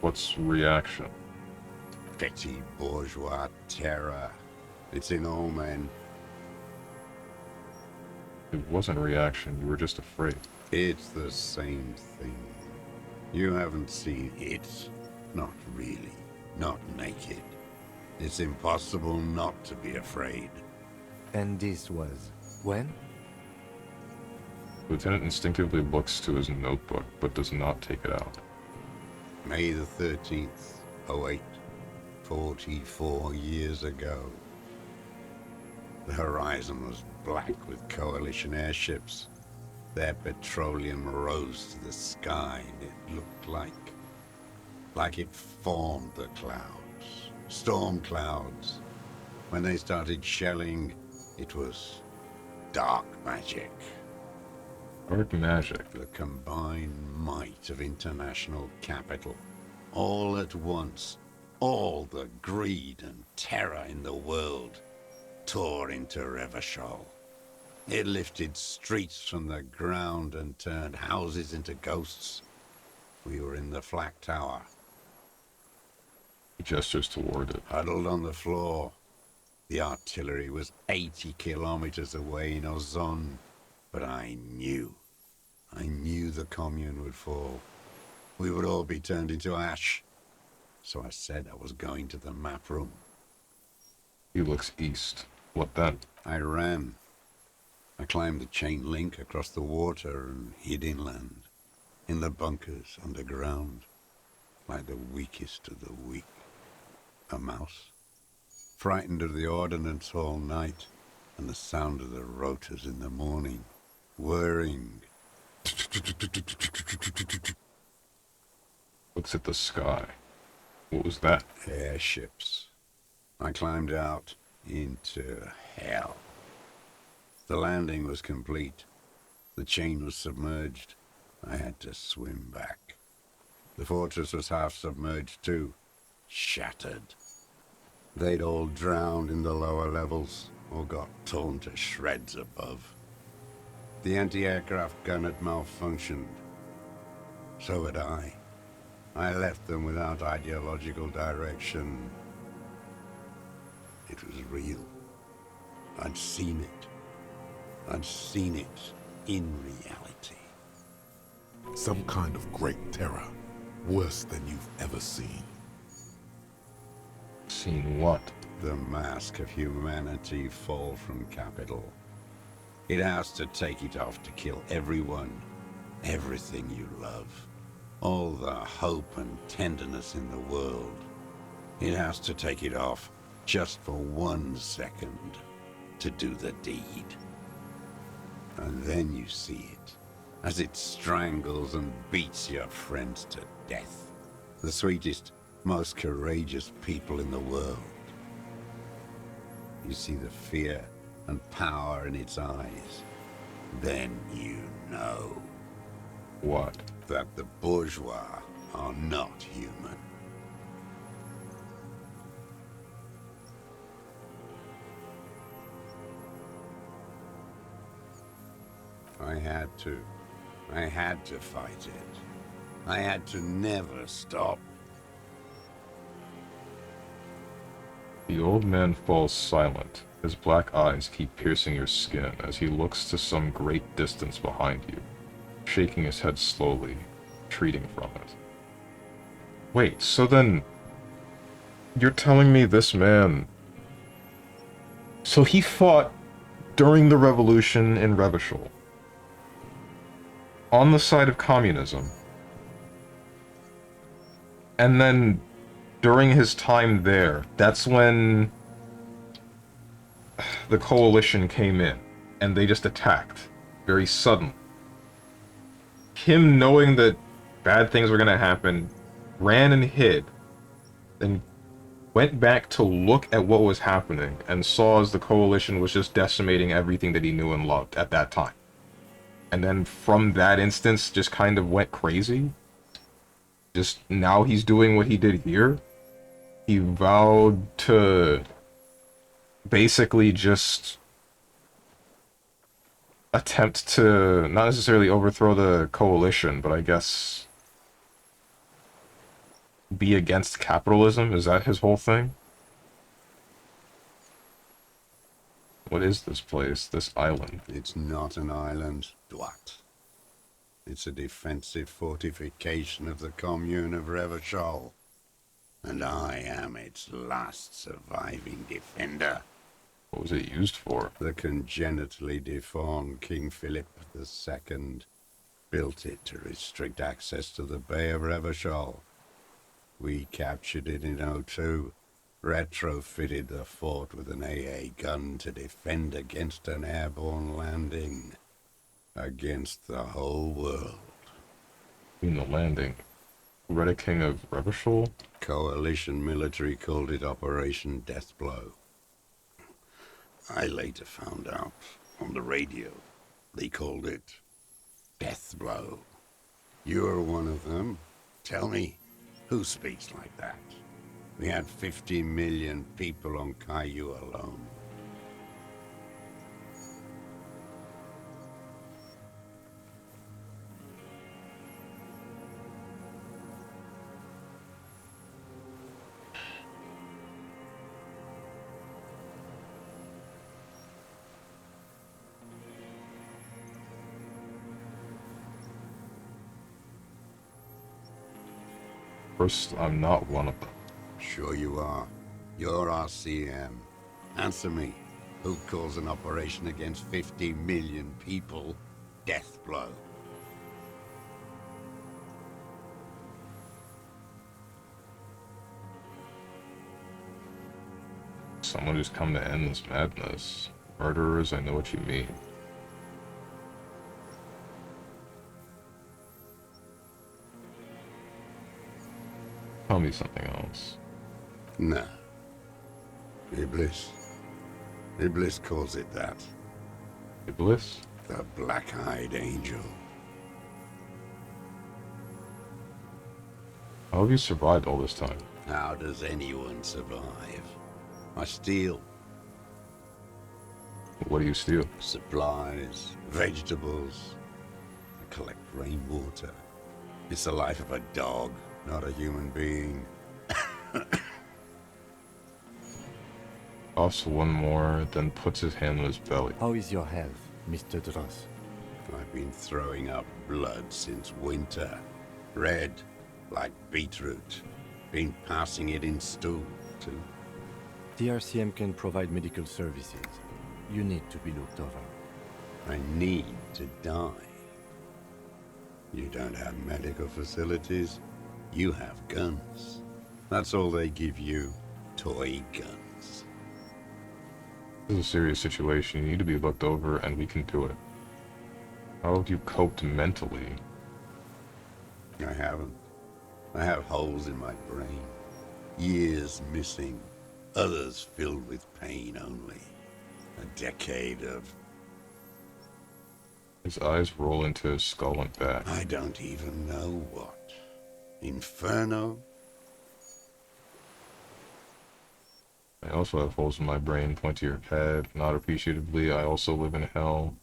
What's reaction? Petty bourgeois terror. It's in all men. It wasn't reaction, you were just afraid. It's the same thing. You haven't seen it. Not really. Not naked. It's impossible not to be afraid. And this was when? Lieutenant instinctively looks to his notebook, but does not take it out. May the 13th, 08. 44 years ago. The horizon was black with coalition airships. Their petroleum rose to the sky, and it looked like it formed the clouds. Storm clouds. When they started shelling, it was dark magic. Dark magic? The combined might of international capital. All at once. All the greed and terror in the world tore into Revachol. It lifted streets from the ground and turned houses into ghosts. We were in the flak tower. He gestures toward it. Huddled on the floor. The artillery was 80 kilometers away in Ozon. But I knew the commune would fall. We would all be turned into ash. So I said I was going to the map room. He looks east. What then? I ran. I climbed the chain link across the water and hid inland. In the bunkers underground. Like the weakest of the weak. A mouse. Frightened of the ordnance all night. And the sound of the rotors in the morning. Whirring. Looks at the sky. What was that? Airships. I climbed out into hell. The landing was complete. The chain was submerged. I had to swim back. The fortress was half submerged too. Shattered. They'd all drowned in the lower levels, or got torn to shreds above. The anti-aircraft gun had malfunctioned. So had I. I left them without ideological direction. It was real. I'd seen it. I'd seen it in reality. Some kind of great terror. Worse than you've ever seen. Seen what? The mask of humanity fall from capital. It has to take it off to kill everyone, everything you love. All the hope and tenderness in the world. It has to take it off just for 1 second to do the deed. And then you see it, as it strangles and beats your friends to death. The sweetest, most courageous people in the world. You see the fear and power in its eyes. Then you know. What? That the bourgeois are not human. I had to. I had to fight it. I had to never stop. The old man falls silent. His black eyes keep piercing your skin as he looks to some great distance behind you, shaking his head slowly, retreating from it. Wait, so then... You're telling me this man... So he fought during the revolution in Revachol, on the side of communism, and then during his time there, that's when the coalition came in, and they just attacked, very suddenly. Him knowing that bad things were gonna happen, ran and hid, then went back to look at what was happening, and saw as the coalition was just decimating everything that he knew and loved at that time. And then from that instance, just kind of went crazy. Just now he's doing what he did here. He vowed to basically just attempt to not necessarily overthrow the coalition, but I guess be against capitalism. Is that his whole thing? What is this place, this island? It's not an island, Dwat. It's a defensive fortification of the commune of Revachol. And I am its last surviving defender. What was it used for? The congenitally deformed King Philip II built it to restrict access to the Bay of Revachol. We captured it in '02, retrofitted the fort with an AA gun to defend against an airborne landing. Against the whole world. In the landing. Red King of Revachol? Coalition military called it Operation Deathblow. I later found out on the radio they called it Deathblow. You're one of them. Tell me, who speaks like that? We had 50 million people on Caillou alone. First, I'm not one of them. Sure you are. You're RCM. Answer me. Who calls an operation against 50 million people Deathblow? Someone who's come to end this madness. Murderers, I know what you mean. Tell me something else. Nah. Iblis. Iblis calls it that. Iblis? The black-eyed angel. How have you survived all this time? How does anyone survive? I steal. What do you steal? Supplies, vegetables. I collect rainwater. It's the life of a dog, not a human being. Coughs one more, then puts his hand on his belly. How is your health, Mr. Dross? I've been throwing up blood since winter. Red, like beetroot. Been passing it in stool, too. The RCM can provide medical services. You need to be looked over. I need to die. You don't have medical facilities. You have guns. That's all they give you. Toy guns. This is a serious situation. You need to be looked over, and we can do it. How have you coped mentally? I haven't. I have holes in my brain. Years missing. Others filled with pain only. A decade of... His eyes roll into his skull and back. I don't even know what. Inferno? I also have holes in my brain. Point to your head. Not appreciatively, I also live in hell.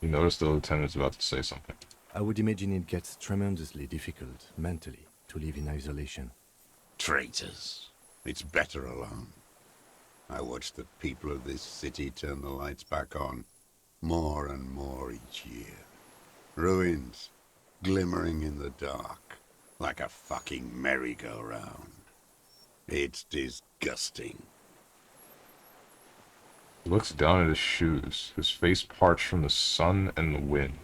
You notice the lieutenant's about to say something. I would imagine it gets tremendously difficult, mentally, to live in isolation. Traitors. It's better alone. I watch the people of this city turn the lights back on, more and more each year. Ruins, glimmering in the dark, like a fucking merry-go-round. It's disgusting. He looks down at his shoes, his face parched from the sun and the wind.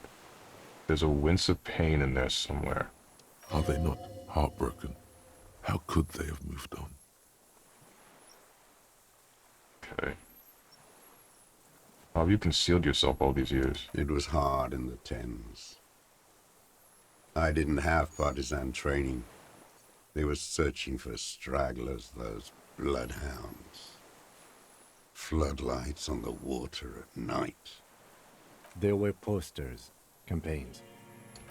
There's a wince of pain in there somewhere. Are they not heartbroken? How could they have moved on? Okay. How have you concealed yourself all these years? It was hard in the Thames. I didn't have partisan training. They were searching for stragglers, those bloodhounds. Floodlights on the water at night. There were posters, campaigns.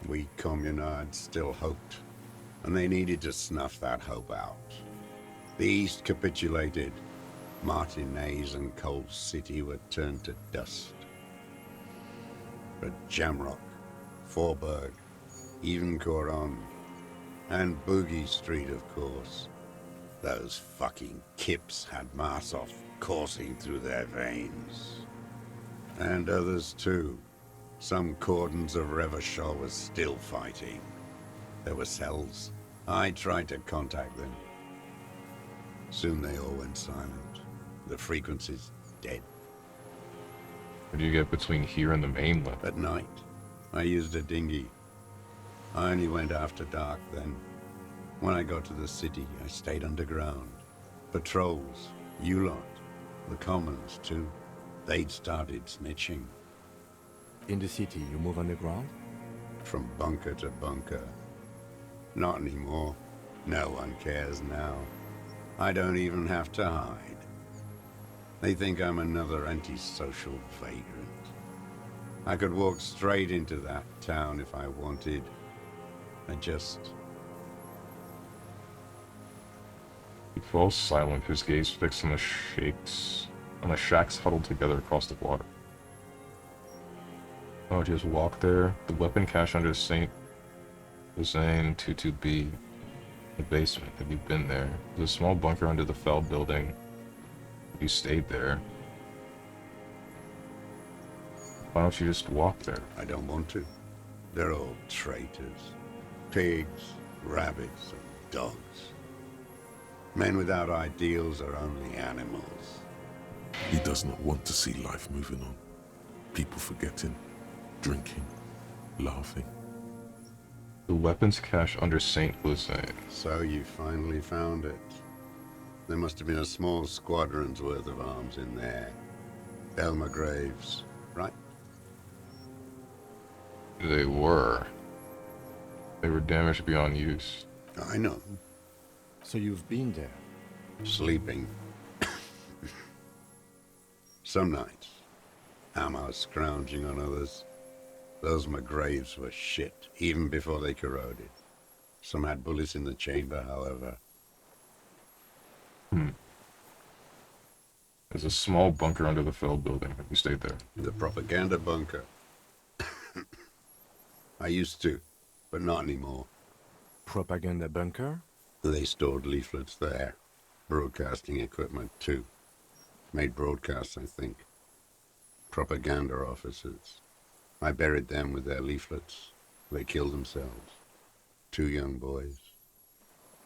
We communards still hoped, and they needed to snuff that hope out. The East capitulated. Martinez and Cold City were turned to dust. But Jamrock, Forburg, even Coron, and Boogie Street, of course. Those fucking kips had Marsov coursing through their veins. And others too. Some cordons of Revachol was still fighting. There were cells. I tried to contact them. Soon they all went silent. The frequency's dead. What do you get between here and the mainland? At night, I used a dinghy. I only went after dark then. When I got to the city, I stayed underground. Patrols, you lot, the commons too. They'd started snitching. In the city, you move underground? From bunker to bunker. Not anymore. No one cares now. I don't even have to hide. They think I'm another antisocial vagrant. I could walk straight into that town if I wanted. I just... He falls silent, his gaze fixed on the shacks huddled together across the water. Oh, just walk there. The weapon cache under St. Hussein 22B. The basement. Have you been there? There's a small bunker under the Fell building. You stayed there. Why don't you just walk there? I don't want to. They're all traitors. Pigs, rabbits, and dogs. Men without ideals are only animals. He does not want to see life moving on. People forgetting, drinking, laughing. The weapons cache under St. Hussein. So you finally found it. There must have been a small squadron's worth of arms in there. Elmer Graves, right? They were. They were damaged beyond use. I know. So you've been there? Sleeping. Some nights, ammo scrounging on others. Those McGraves were shit, even before they corroded. Some had bullets in the chamber, however. There's a small bunker under the felled building. Have you stayed there? The propaganda bunker. I used to, but not anymore. Propaganda bunker? They stored leaflets there. Broadcasting equipment, too. Made broadcasts, I think. Propaganda officers. I buried them with their leaflets. They killed themselves. 2 young boys.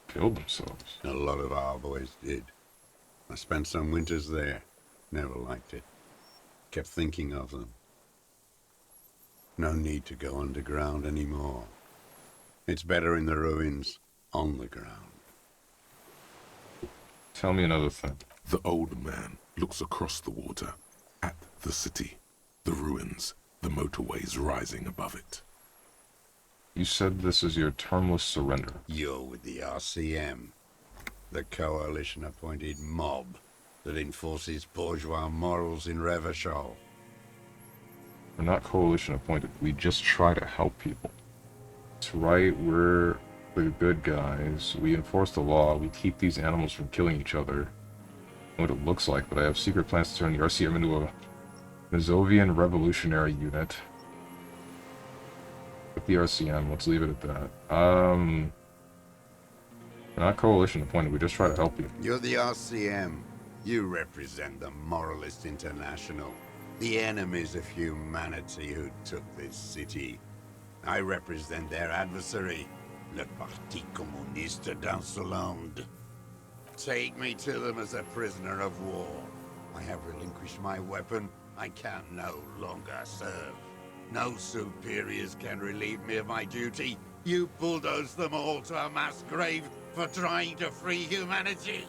Killed themselves? A lot of our boys did. I spent some winters there. Never liked it. Kept thinking of them. No need to go underground anymore. It's better in the ruins, on the ground. Tell me another thing. The old man looks across the water, at the city, the ruins, the motorways rising above it. You said this is your termless surrender. You're with the RCM, the coalition-appointed mob that enforces bourgeois morals in Revachol. We're not coalition appointed. We just try to help people. That's right, we're the good guys. We enforce the law. We keep these animals from killing each other. What it looks like, but I have secret plans to turn the RCM into a Mazovian revolutionary unit. With the RCM, let's leave it at that. We're not coalition appointed, we just try to help you. You're the RCM. You represent the Moralist International, the enemies of humanity who took this city. I represent their adversary, le Parti Communiste d'Insolande. Take me to them as a prisoner of war. I have relinquished my weapon. I can no longer serve. No superiors can relieve me of my duty. You bulldoze them all to a mass grave for trying to free humanity.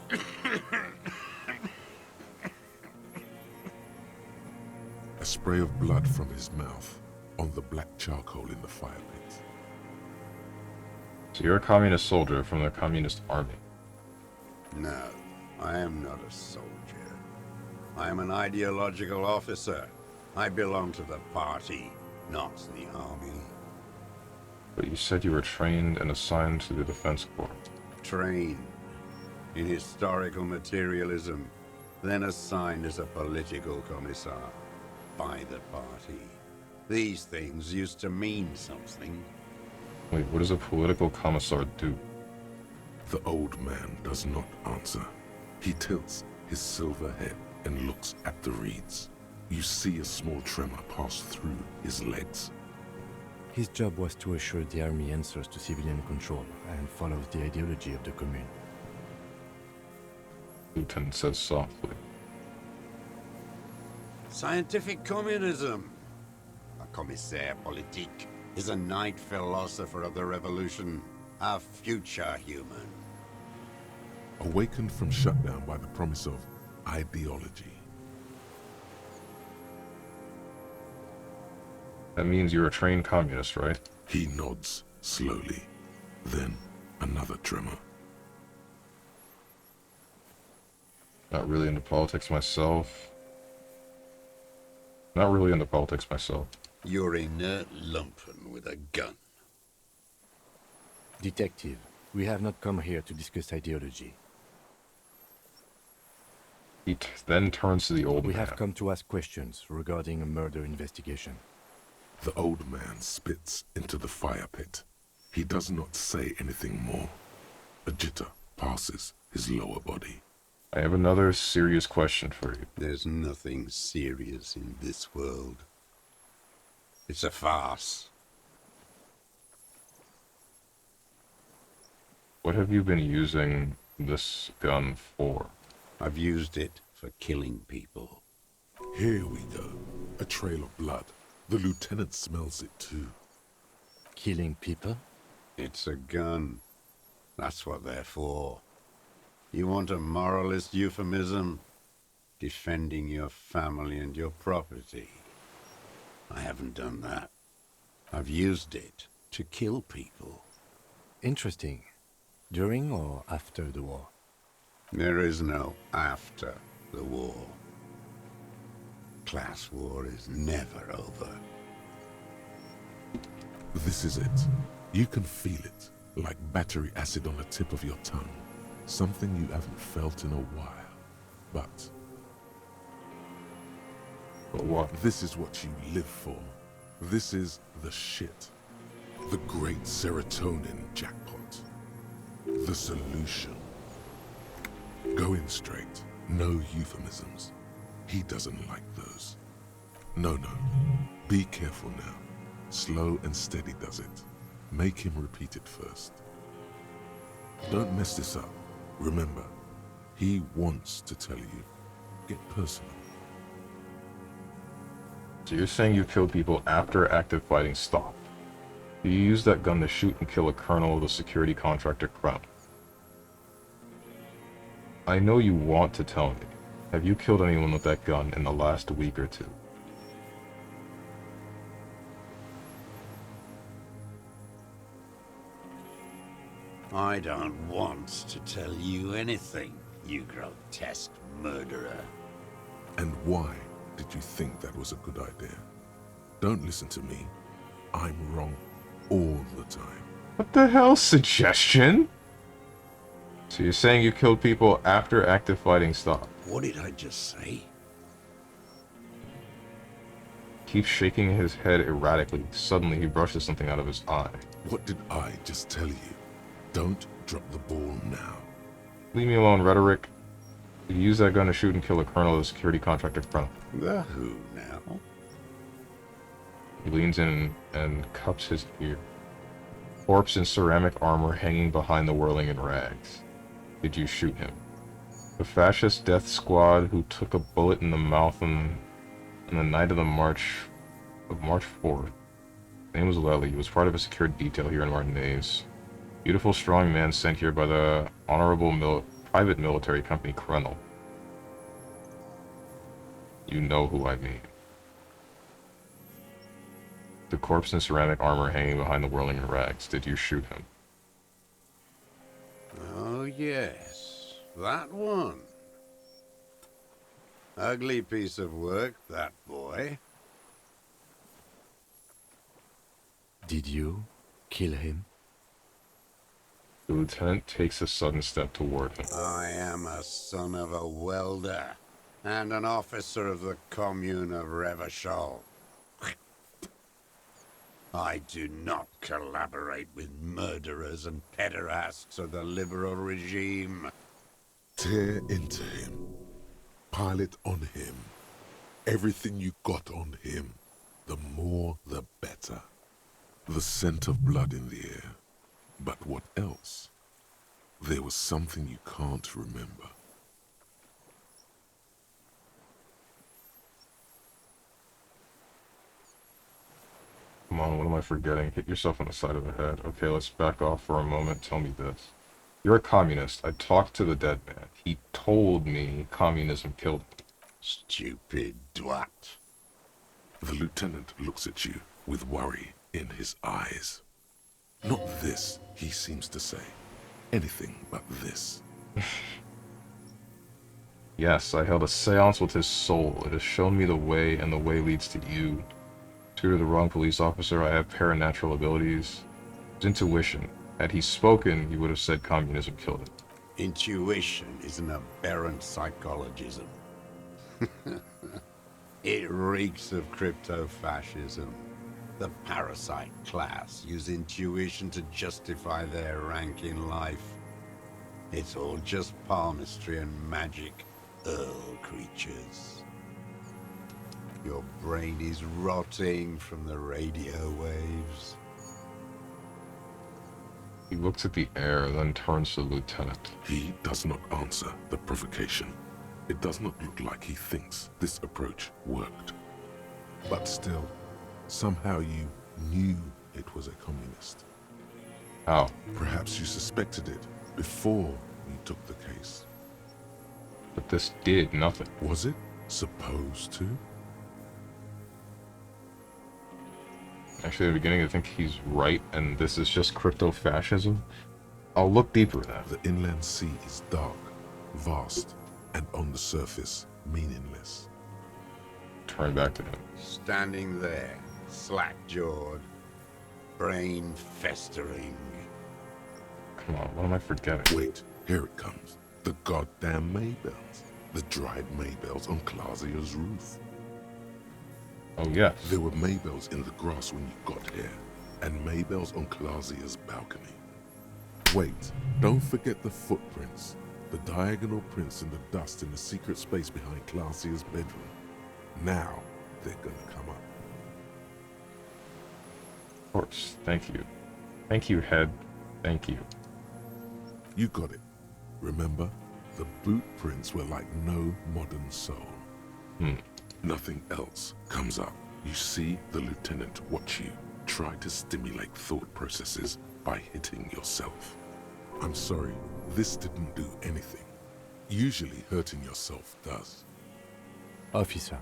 A spray of blood from his mouth on the black charcoal in the fire pit. So you're a communist soldier from the communist army. No, I am not a soldier. I am an ideological officer. I belong to the party, not the army. But you said you were trained and assigned to the Defense Corps. Trained in historical materialism, then assigned as a political commissar by the party. These things used to mean something. Wait, what does a political commissar do? The old man does not answer. He tilts his silver head and looks at the reeds. You see a small tremor pass through his legs. His job was to assure the army answers to civilian control and follows the ideology of the Commune. Lieutenant says softly. Scientific communism. A commissaire politique is a night philosopher of the revolution, a future human. Awakened from shutdown by the promise of ideology. That means you're a trained communist, right? He nods slowly. Then another tremor. Not really into politics myself. Not really into politics myself. You're inert lumpen with a gun. Detective, we have not come here to discuss ideology. He then turns to the old man. We have come to ask questions regarding a murder investigation. The old man spits into the fire pit. He does not say anything more. A jitter passes his lower body. I have another serious question for you. There's nothing serious in this world. It's a farce. What have you been using this gun for? I've used it for killing people. Here we go. A trail of blood. The lieutenant smells it too. Killing people? It's a gun. That's what they're for. You want a moralist euphemism? Defending your family and your property. I haven't done that. I've used it to kill people. Interesting. During or after the war? There is no after the war. Class war is never over. This is it. You can feel it, like battery acid on the tip of your tongue. Something you haven't felt in a while. But what? This is what you live for. This is the shit. The great serotonin jackpot. The solution. Going straight. No euphemisms. He doesn't like those. No. Be careful now. Slow and steady does it. Make him repeat it first. Don't mess this up. Remember, he wants to tell you. Get personal. So you're saying you killed people after active fighting stopped? You used that gun to shoot and kill a colonel of the security contractor Crown. I know you want to tell me. Have you killed anyone with that gun in the last week or two? I don't want to tell you anything, you grotesque murderer. And why did you think that was a good idea? Don't listen to me. I'm wrong all the time. What the hell? Suggestion? So you're saying you killed people after active fighting stopped? What did I just say? Keeps shaking his head erratically. Suddenly he brushes something out of his eye. What did I just tell you? Don't drop the ball now. Leave me alone, rhetoric. You use that gun to shoot and kill a colonel of the security contractor Crown. The who now? He leans in and cups his ear. Corpse in ceramic armor hanging behind the whirling in rags. Did you shoot him? The fascist death squad who took a bullet in the mouth on the night of March 4th. His name was Lely. He was part of a security detail here in Martinez. Beautiful, strong man sent here by the honorable private military company Krenel. You know who I mean. The corpse in ceramic armor hanging behind the whirling in rags. Did you shoot him? Oh yes, that one. Ugly piece of work, that boy. Did you kill him? The lieutenant takes a sudden step toward him. I am a son of a welder and an officer of the commune of Revachol. I do not collaborate with murderers and pederasts of the liberal regime. Tear into him. Pile it on him. Everything you got on him. The more, the better. The scent of blood in the air. But what else? There was something you can't remember. Come on, what am I forgetting? Hit yourself on the side of the head. Okay, let's back off for a moment. Tell me this. You're a communist. I talked to the dead man. He told me communism killed me. Stupid dwat. The lieutenant looks at you with worry in his eyes. Not this, he seems to say. Anything but this. Yes, I held a seance with his soul. It has shown me the way, and the way leads to you. Tutor the wrong police officer, I have paranatural abilities. It's intuition. Had he spoken, he would have said communism killed him. Intuition is an aberrant psychologism. It reeks of crypto-fascism. The parasite class use intuition to justify their rank in life. It's all just palmistry and magic, Earl creatures. Your brain is rotting from the radio waves. He looks at the air, then turns to the lieutenant. He does not answer the provocation. It does not look like he thinks this approach worked. But still, somehow you knew it was a communist. How? Perhaps you suspected it before you took the case. But this did nothing. Was it supposed to? Actually, at the beginning, I think he's right, and this is just crypto-fascism. I'll look deeper then. The inland sea is dark, vast, and on the surface, meaningless. Turn back to him. Standing there, slack-jawed, brain festering. Come on, what am I forgetting? Wait, here it comes. The goddamn Maybells. The dried Maybells on Clausia's roof. Oh, yes. There were Maybells in the grass when you got here, and Maybells on Clausia's balcony. Wait, don't forget the footprints. The diagonal prints in the dust in the secret space behind Clausia's bedroom. Now, they're gonna come up. Of course, thank you. Thank you, Head. Thank you. You got it. Remember? The boot prints were like no modern soul. Nothing else comes up. You see the lieutenant watch you try to stimulate thought processes by hitting yourself. I'm sorry, this didn't do anything. Usually hurting yourself does. Officer,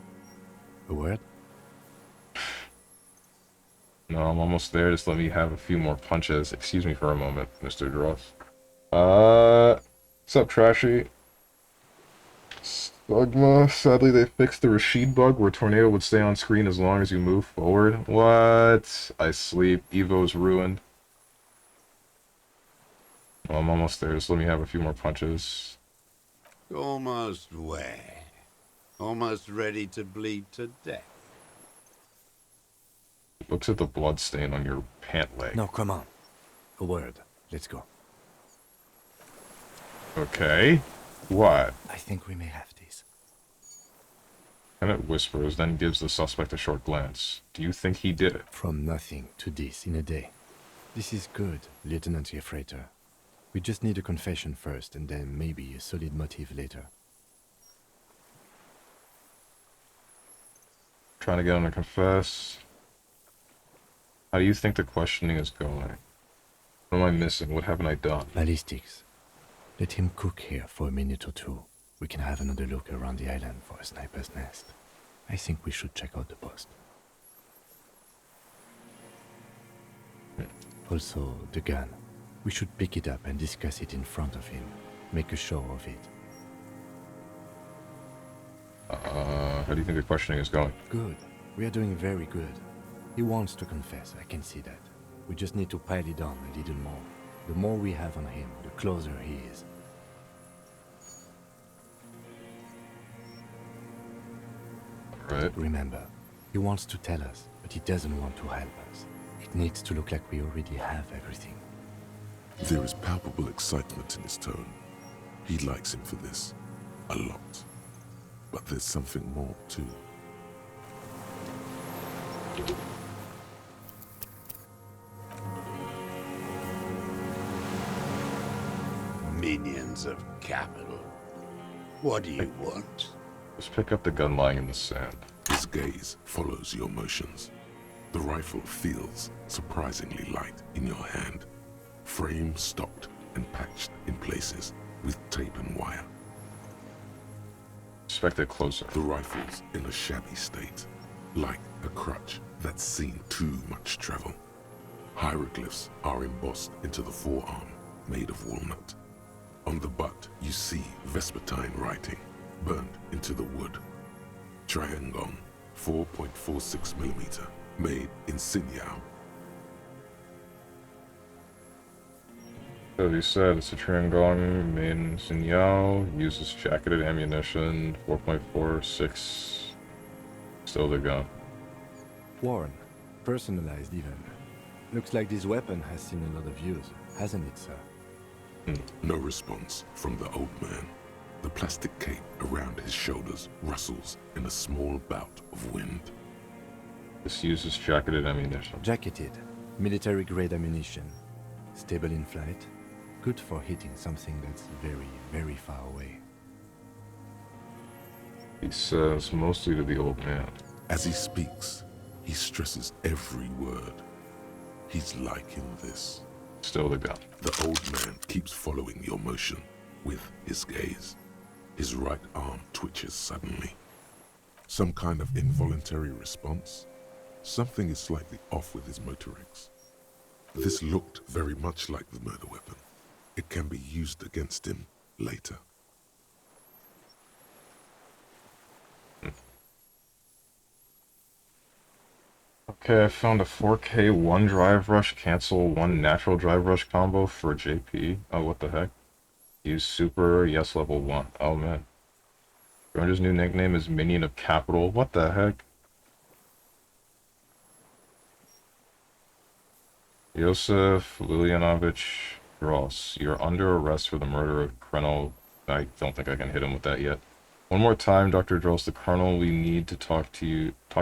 a word? No, I'm almost there. Just let me have a few more punches. Excuse me for a moment, Mr. Dross. What's up, Trashy? Stugma, sadly they fixed the Rashid bug where Tornado would stay on screen as long as you move forward. What? I sleep. Evo's ruined. Well, I'm almost there. Just let me have a few more punches. Almost where? Almost ready to bleed to death. Looks at the blood stain on your pant leg. No, come on. A word. Let's go. Okay. What? I think we may have this. Lieutenant whispers, then gives the suspect a short glance. Do you think he did it? From nothing to this in a day. This is good, Lieutenant Gefreiter. We just need a confession first, and then maybe a solid motive later. Trying to get him to confess. How do you think the questioning is going? What am I missing? What haven't I done? Ballistics. Let him cook here for a minute or two. We can have another look around the island for a sniper's nest. I think we should check out the post. Also, the gun. We should pick it up and discuss it in front of him. Make a show of it. How do you think the questioning is going? Good. We are doing very good. He wants to confess, I can see that. We just need to pile it on a little more. The more we have on him, the closer he is. Right. Remember, he wants to tell us, but he doesn't want to help us. It needs to look like we already have everything. There is palpable excitement in his tone. He likes him for this. A lot. But there's something more, too. Minions of capital. What do you want? Just pick up the gun lying in the sand. His gaze follows your motions. The rifle feels surprisingly light in your hand. Frame stopped and patched in places with tape and wire. Inspect it closer. The rifle's in a shabby state, like a crutch that's seen too much travel. Hieroglyphs are embossed into the forearm, made of walnut. On the butt, you see Vespertine writing, burnt into the wood. Triangon, 4.46mm, made in Sinyao. As you said, it's a Triangon made in Sinyao, uses jacketed ammunition, 4.46, still the gun. Worn, personalized even. Looks like this weapon has seen a lot of use, hasn't it, sir? No response from the old man. The plastic cape around his shoulders rustles in a small bout of wind. This uses jacketed ammunition. Jacketed, military-grade ammunition. Stable in flight. Good for hitting something that's very, very far away. He says mostly to the old man. As he speaks, he stresses every word. He's liking this. Still the gun. The old man keeps following your motion with his gaze. His right arm twitches suddenly. Some kind of involuntary response? Something is slightly off with his motorics. This looked very much like the murder weapon. It can be used against him later. Okay, I found a 4K 1 drive rush, cancel 1 natural drive rush combo for JP. Oh, what the heck? Use super, yes, level 1. Oh, man. Granger's new nickname is Minion of Capital. What the heck? Josef Lilianovich Gross, you're under arrest for the murder of Colonel... I don't think I can hit him with that yet. One more time, Dr. Dross, the Colonel, we need to talk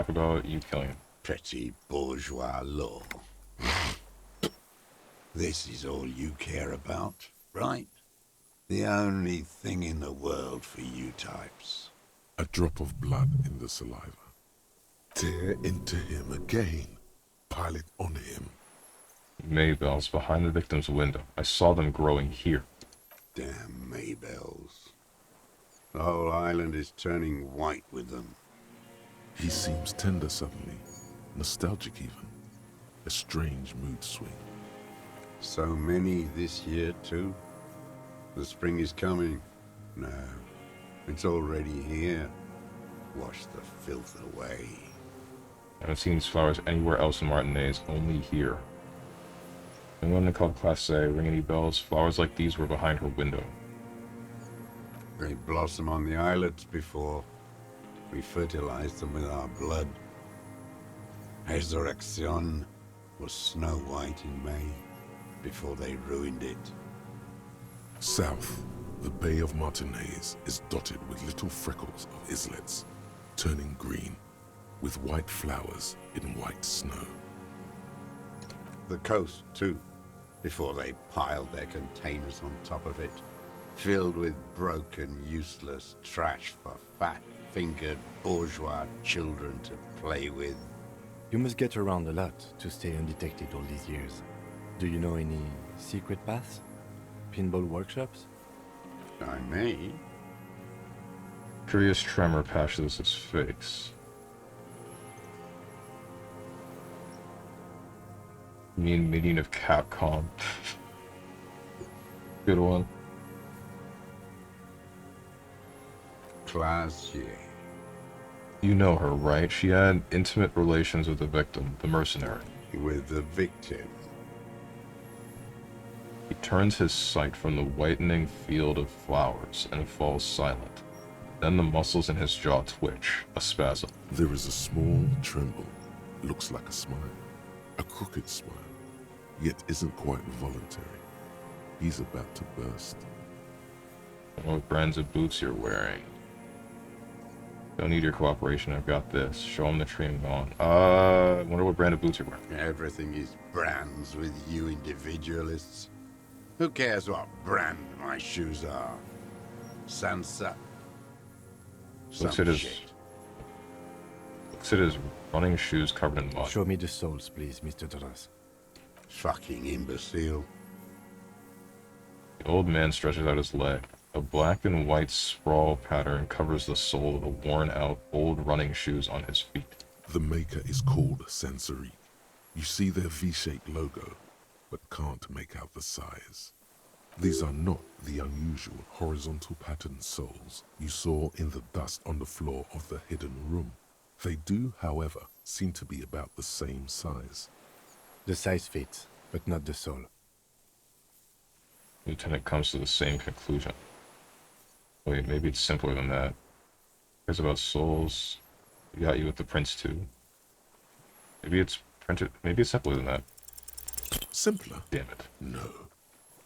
about you killing him. Petty bourgeois law. This is all you care about, right? The only thing in the world for you types. A drop of blood in the saliva. Tear into him again. Pile it on him. Maybells behind the victim's window. I saw them growing here. Damn Maybells. The whole island is turning white with them. He seems tender suddenly. Nostalgic even. A strange mood swing. So many this year too? The spring is coming. No, it's already here. Wash the filth away. I haven't seen these flowers anywhere else in Martinez, only here. In London called Class A, ring any bells? Flowers like these were behind her window. They blossom on the islets before we fertilize them with our blood. Resurrection was snow white in May before they ruined it. South, the Bay of Martinez is dotted with little freckles of islets, turning green, with white flowers in white snow. The coast, too, before they piled their containers on top of it, filled with broken, useless trash for fat-fingered bourgeois children to play with. You must get around a lot to stay undetected all these years. Do you know any secret paths? Pinball workshops? I may. Curious tremor patches his face. Mean meeting of Capcom. Good one. Classier. You know her, right? She had intimate relations with the victim, the mercenary. With the victim? He turns his sight from the whitening field of flowers and falls silent. Then the muscles in his jaw twitch, a spasm. There is a small tremble. Looks like a smile. A crooked smile. Yet isn't quite voluntary. He's about to burst. What brands of boots you're wearing? Don't need your cooperation, I've got this. Show him the tree and gone. I wonder what brand of boots you're wearing. Everything is brands with you individualists. Who cares what brand my shoes are? Sansa. Looks at his running shoes covered in mud. Show me the soles, please, Mr. Duras. Fucking imbecile. The old man stretches out his leg. A black and white sprawl pattern covers the sole of the worn-out old running shoes on his feet. The maker is called Sensory. You see their V-shaped logo, but can't make out the size. These are not the unusual horizontal pattern soles you saw in the dust on the floor of the hidden room. They do, however, seem to be about the same size. The size fits, but not the sole. Lieutenant comes to the same conclusion. Wait, maybe it's simpler than that. Cares about souls. We got you with the prince too. Maybe it's printed. Maybe it's simpler than that. Simpler? Damn it. No.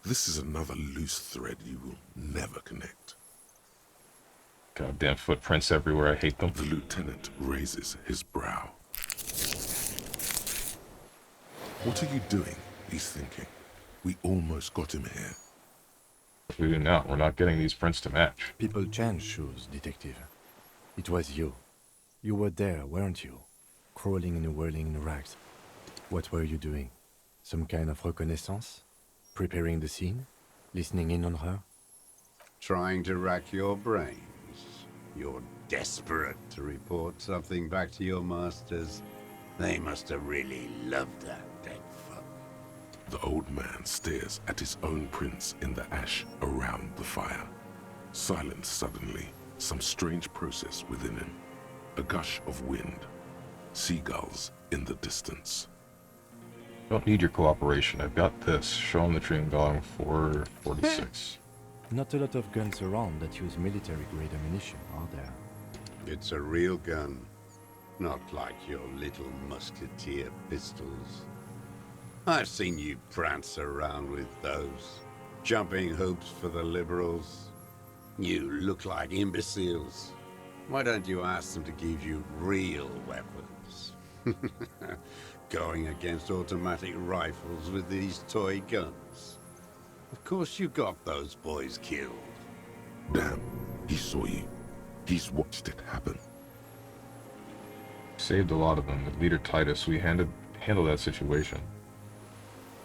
This is another loose thread you will never connect. Goddamn footprints everywhere. I hate them. The lieutenant raises his brow. What are you doing? He's thinking. We almost got him here. What do we do now? We're not getting these prints to match. People change shoes, detective. It was you. You were there, weren't you? Crawling and whirling in the rags. What were you doing? Some kind of reconnaissance? Preparing the scene? Listening in on her? Trying to rack your brains. You're desperate to report something back to your masters. They must have really loved that dead fuck. The old man stares at his own prints in the ash around the fire. Silence suddenly, some strange process within him. A gush of wind. Seagulls in the distance. Don't need your cooperation. I've got this. Show him the tree and going 446. Not a lot of guns around that use military-grade ammunition, are there? It's a real gun. Not like your little musketeer pistols. I've seen you prance around with those. Jumping hoops for the liberals. You look like imbeciles. Why don't you ask them to give you real weapons? Going against automatic rifles with these toy guns. Of course you got those boys killed. Damn, he saw you. He's watched it happen. Saved a lot of them. With Leader Titus, we handled that situation.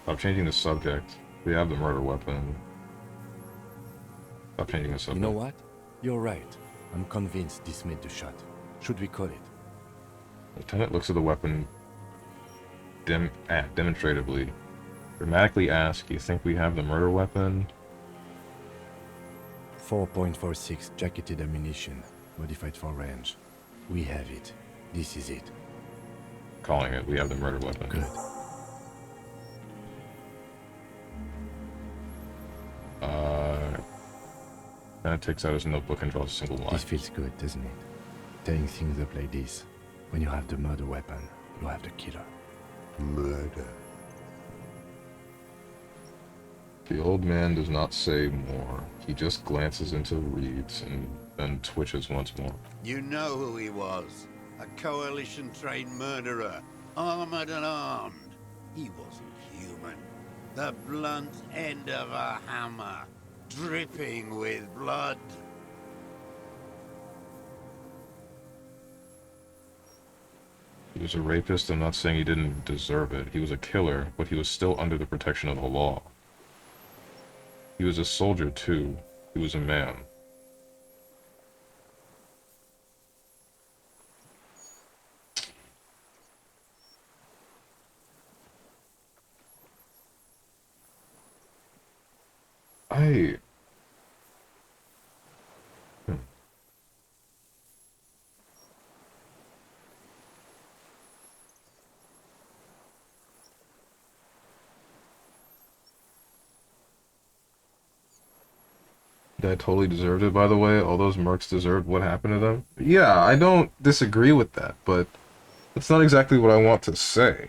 Stop changing the subject. We have the murder weapon. Stop changing the subject. You know what? You're right. I'm convinced this made the shot. Should we call it? Lieutenant looks at the weapon demonstratively. Dramatically asks, you think we have the murder weapon? 4.46 jacketed ammunition, modified for range. We have it. This is it. Calling it, we have the murder weapon. Good. Lieutenant takes out his notebook and draws a single line. This feels good, doesn't it? Tearing things up like this. When you have the murder weapon, you have the killer. Murder. The old man does not say more. He just glances into the reeds and then twitches once more. You know who he was. A coalition-trained murderer. Armored and armed. He wasn't human. The blunt end of a hammer. Dripping with blood. He was a rapist. I'm not saying he didn't deserve it. He was a killer, but he was still under the protection of the law. He was a soldier, too. He was a man. That totally deserved it, by the way. All those mercs deserved what happened to them. Yeah, I don't disagree with that, but that's not exactly what I want to say.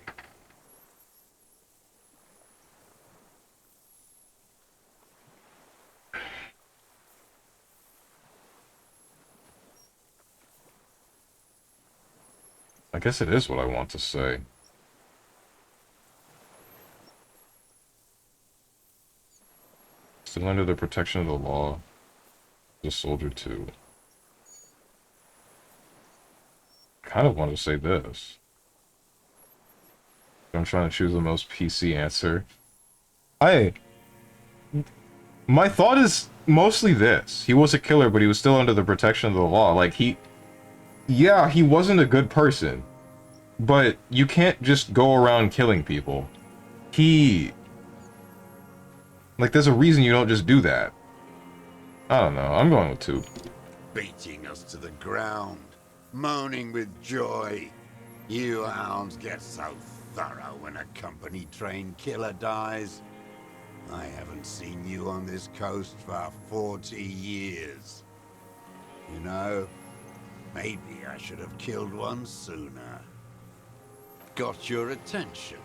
I guess it is what I want to say. Still under the protection of the law. The soldier too. Kind of want to say this. I'm trying to choose the most PC answer. My thought is mostly this. He was a killer, but he was still under the protection of the law. Like, yeah, he wasn't a good person. But you can't just go around killing people. Like, there's a reason you don't just do that. I don't know. I'm going with 2. Beating us to the ground. Moaning with joy. You hounds get so thorough when a company-trained killer dies. I haven't seen you on this coast for 40 years. You know, maybe I should have killed one sooner. Got your attention.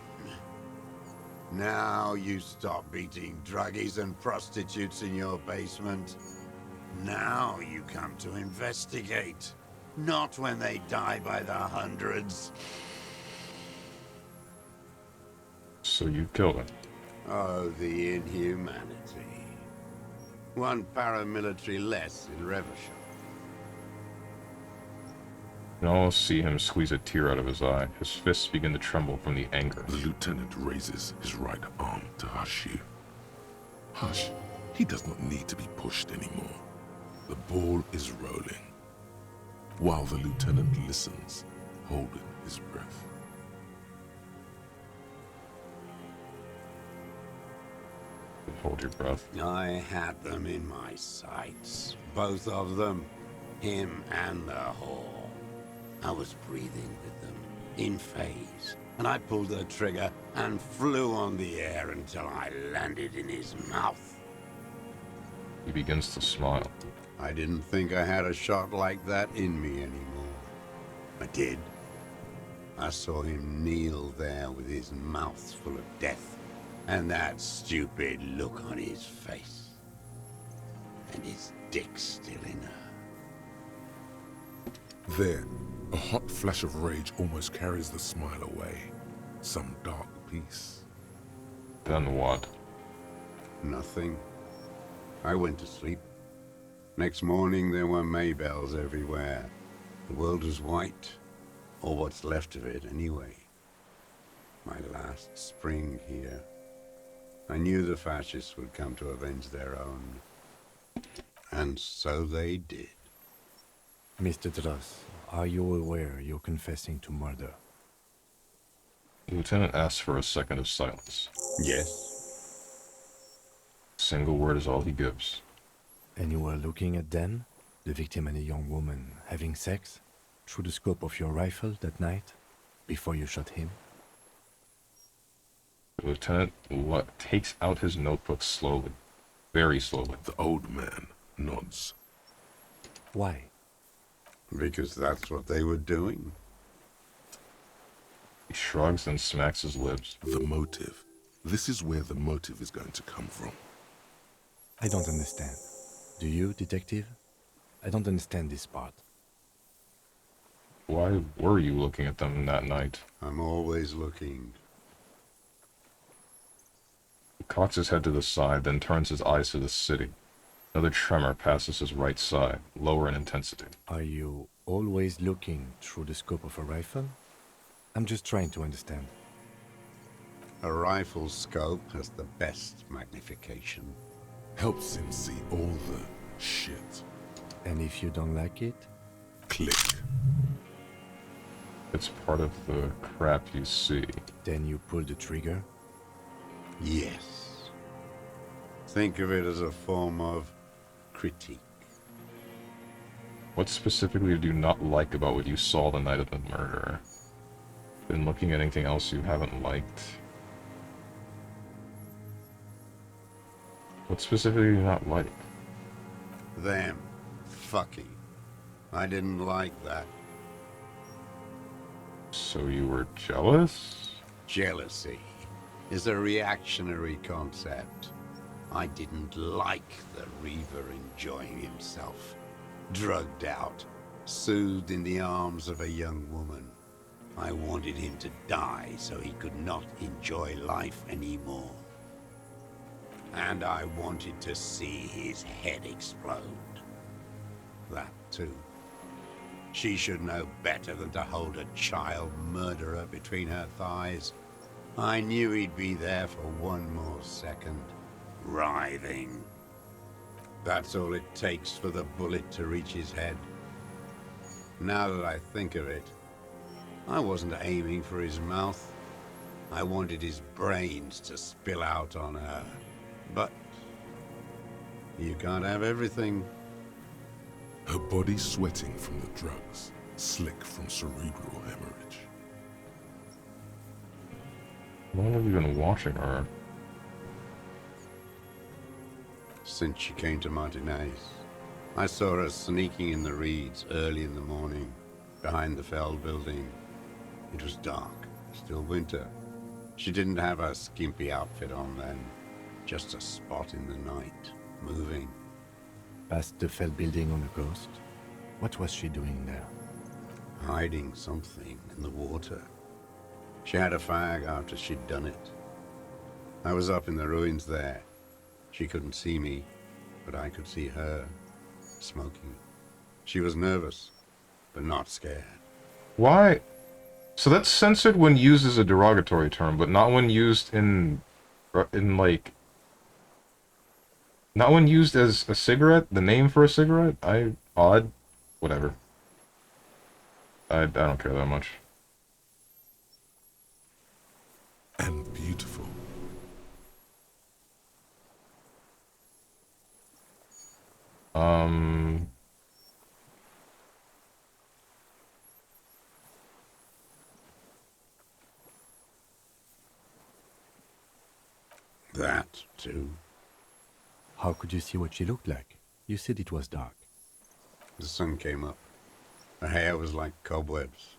Now you stop beating druggies and prostitutes in your basement. Now you come to investigate. Not when they die by the hundreds. So you killed him. Oh, the inhumanity. One paramilitary less in Revachol. You can almost see him squeeze a tear out of his eye. His fists begin to tremble from the anger. The lieutenant raises his right arm to hush you. Hush. He does not need to be pushed anymore. The ball is rolling. While the lieutenant listens, holding his breath. Hold your breath. I had them in my sights. Both of them. Him and the whore. I was breathing with them, in phase, and I pulled the trigger and flew on the air until I landed in his mouth. He begins to smile. I didn't think I had a shot like that in me anymore. I did. I saw him kneel there with his mouth full of death, and that stupid look on his face. And his dick still in her. There, a hot flash of rage almost carries the smile away. Some dark peace. Then what? Nothing. I went to sleep. Next morning there were Maybells everywhere. The world was white. Or what's left of it, anyway. My last spring here. I knew the fascists would come to avenge their own. And so they did. Mr. Dross, are you aware you're confessing to murder? The lieutenant asks for a second of silence. Yes. A single word is all he gives. And you were looking at them, the victim and a young woman, having sex, through the scope of your rifle that night, before you shot him? The lieutenant takes out his notebook slowly, very slowly. The old man nods. Why? Because that's what they were doing. He shrugs and smacks his lips. The motive. This is where the motive is going to come from. I don't understand. Do you, detective? I don't understand this part. Why were you looking at them that night? I'm always looking. He cocks his head to the side, then turns his eyes to the city. Another tremor passes his right side, lower in intensity. Are you always looking through the scope of a rifle? I'm just trying to understand. A rifle scope has the best magnification. Helps him see all the shit. And if you don't like it? Click. It's part of the crap you see. Then you pull the trigger? Yes. Think of it as a form of critique. What specifically did you not like about what you saw the night of the murder? Been looking at anything else you haven't liked? What specifically do you not like? Them. Fucking. I didn't like that. So you were jealous? Jealousy is a reactionary concept. I didn't like the Reaver enjoying himself. Drugged out, soothed in the arms of a young woman. I wanted him to die so he could not enjoy life anymore. And I wanted to see his head explode. That too. She should know better than to hold a child murderer between her thighs. I knew he'd be there for one more second, writhing. That's all it takes for the bullet to reach his head. Now that I think of it, I wasn't aiming for his mouth. I wanted his brains to spill out on her. But you can't have everything. Her body sweating from the drugs, slick from cerebral hemorrhage. How long have you been watching her? Since she came to Martinez. I saw her sneaking in the reeds early in the morning, behind the Feld building. It was dark, still winter. She didn't have her skimpy outfit on then, just a spot in the night, moving. Past the Feld building on the coast? What was she doing there? Hiding something in the water. She had a fag after she'd done it. I was up in the ruins there. She couldn't see me, but I could see her, smoking. She was nervous, but not scared. Why? So that's censored when used as a derogatory term, but not when used like... Not when used as a cigarette? The name for a cigarette? Odd? Whatever. I don't care that much. And beautiful. Um, That, too. How could you see what she looked like? You said it was dark. The sun came up. Her hair was like cobwebs.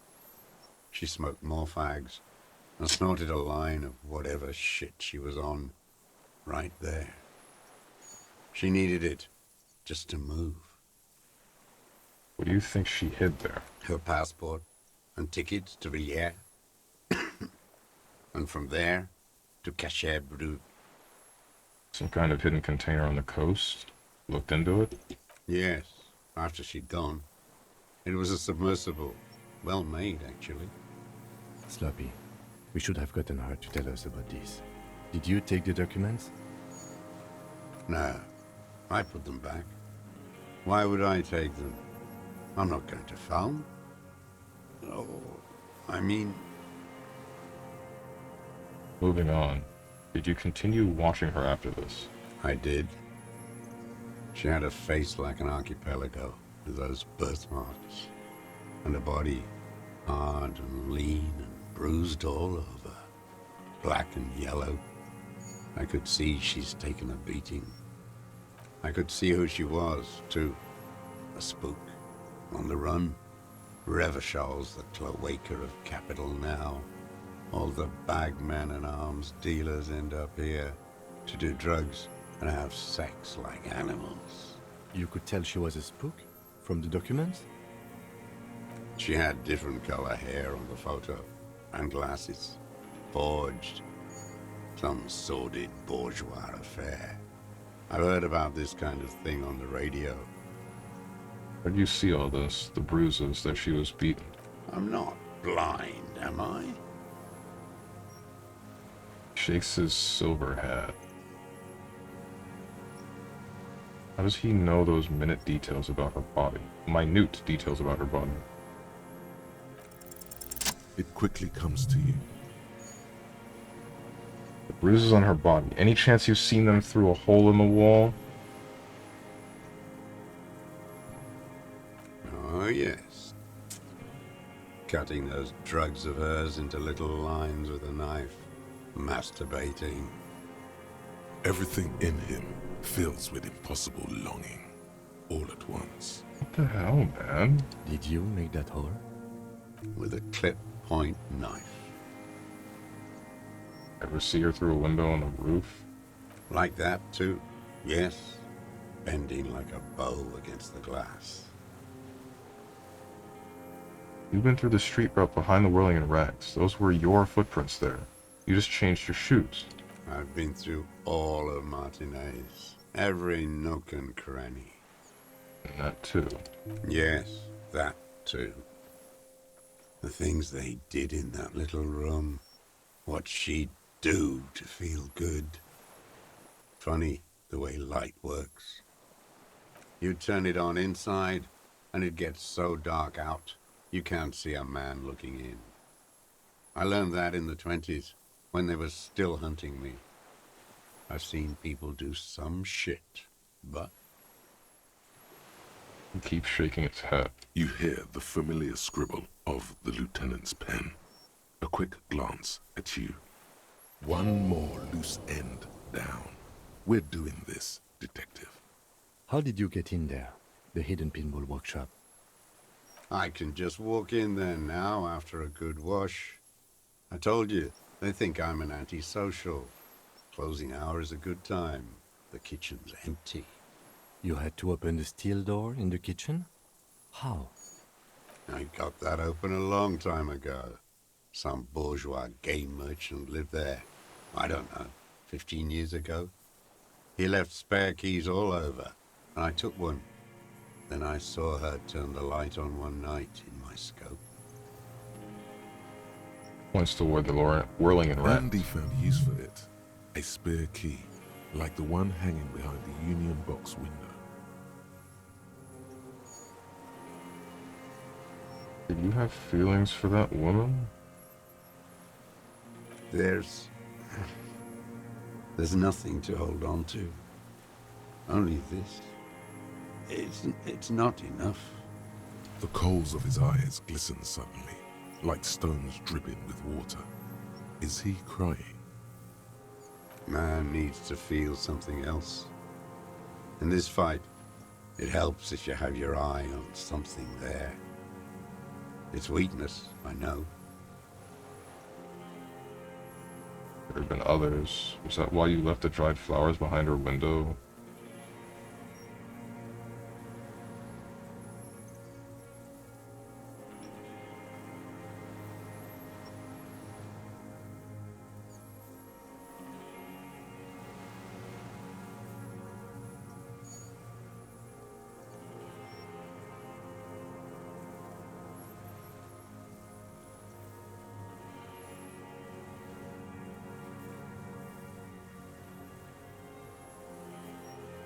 She smoked more fags and snorted a line of whatever shit she was on right there. She needed it just to move. what do you think she hid there? Her passport and tickets to Villiers. And from there to Cachet Brut. Some kind of hidden container on the coast? Looked into it? Yes, after she'd gone. It was a submersible. Well made, actually. Sloppy. We should have gotten her to tell us about this. Did you take the documents? No, I put them back. Why would I take them? I'm not going to phone. Oh, I mean... Moving on. Did you continue watching her after this? I did. She had a face like an archipelago, with those birthmarks, and a body hard and lean and bruised all over, black and yellow. I could see she's taken a beating. I could see who she was, too. A spook, on the run. Revachol's the cloaca of capital now. All the bagmen and arms dealers end up here to do drugs and have sex like animals. You could tell she was a spook from the documents? She had different color hair on the photo, and glasses. Forged. Some sordid bourgeois affair. I've heard about this kind of thing on the radio. Where do you see all this? The bruises that she was beaten? I'm not blind, am I? Shakes his silver hat. How does he know those minute details about her body? Minute details about her body. It quickly comes to you. The bruises on her body. Any chance you've seen them through a hole in the wall? Oh, yes. Cutting those drugs of hers into little lines with a knife. Masturbating. Everything in him fills with impossible longing, all at once. What the hell, man? Did you make that hole? With a clip point knife. Ever see her through a window on the roof? Like that, too. Yes. Bending like a bow against the glass. You've been through the street route behind the whirling in rags. Those were your footprints there. You just changed your shoes. I've been through all of Martinez. Every nook and cranny. And that too. Yes, that too. The things they did in that little room. What she'd do to feel good. Funny the way light works. You turn it on inside, and it gets so dark out, you can't see a man looking in. I learned that in the 20s, when they were still hunting me. I've seen people do some shit, but... He keeps shaking its head. You hear the familiar scribble of the lieutenant's pen. A quick glance at you. One more loose end down. We're doing this, detective. How did you get in there? The hidden pinball workshop. I can just walk in there now after a good wash. I told you, they think I'm an antisocial. Closing hour is a good time. The kitchen's empty. You had to open the steel door in the kitchen? How? I got that open a long time ago. Some bourgeois game merchant lived there. I don't know, 15 years ago. He left spare keys all over, and I took one. Then I saw her turn the light on one night in my scope. Points toward the whirling in rags. Andy found use for it. A spare key, like the one hanging behind the Union Box window. Did you have feelings for that woman? There's nothing to hold on to. Only this. It's not enough. The coals of his eyes glisten suddenly, like stones dripping with water. Is he crying? Man needs to feel something else. In this fight, it helps if you have your eye on something there. It's weakness, I know. There have been others. Was that why you left the dried flowers behind her window?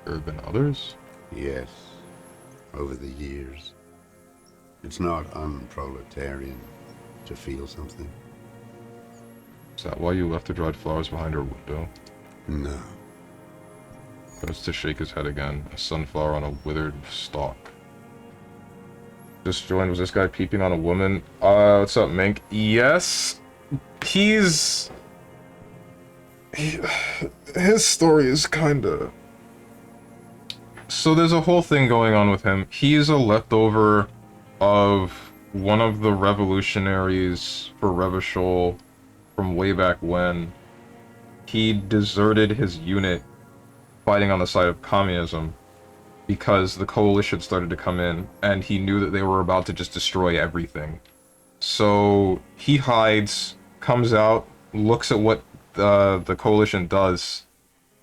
There have been others? Yes, over the years. It's not unproletarian to feel something. Is that why you left the dried flowers behind her window? No. Goes to shake his head again. A sunflower on a withered stalk. Just joined. Was this guy peeping on a woman? What's up, Mink? Yes. His story is kinda... So there's a whole thing going on with him. He is a leftover of one of the revolutionaries for Revachol from way back when. He deserted his unit fighting on the side of communism because the coalition started to come in and he knew that they were about to just destroy everything. So he hides, comes out, looks at what the coalition does,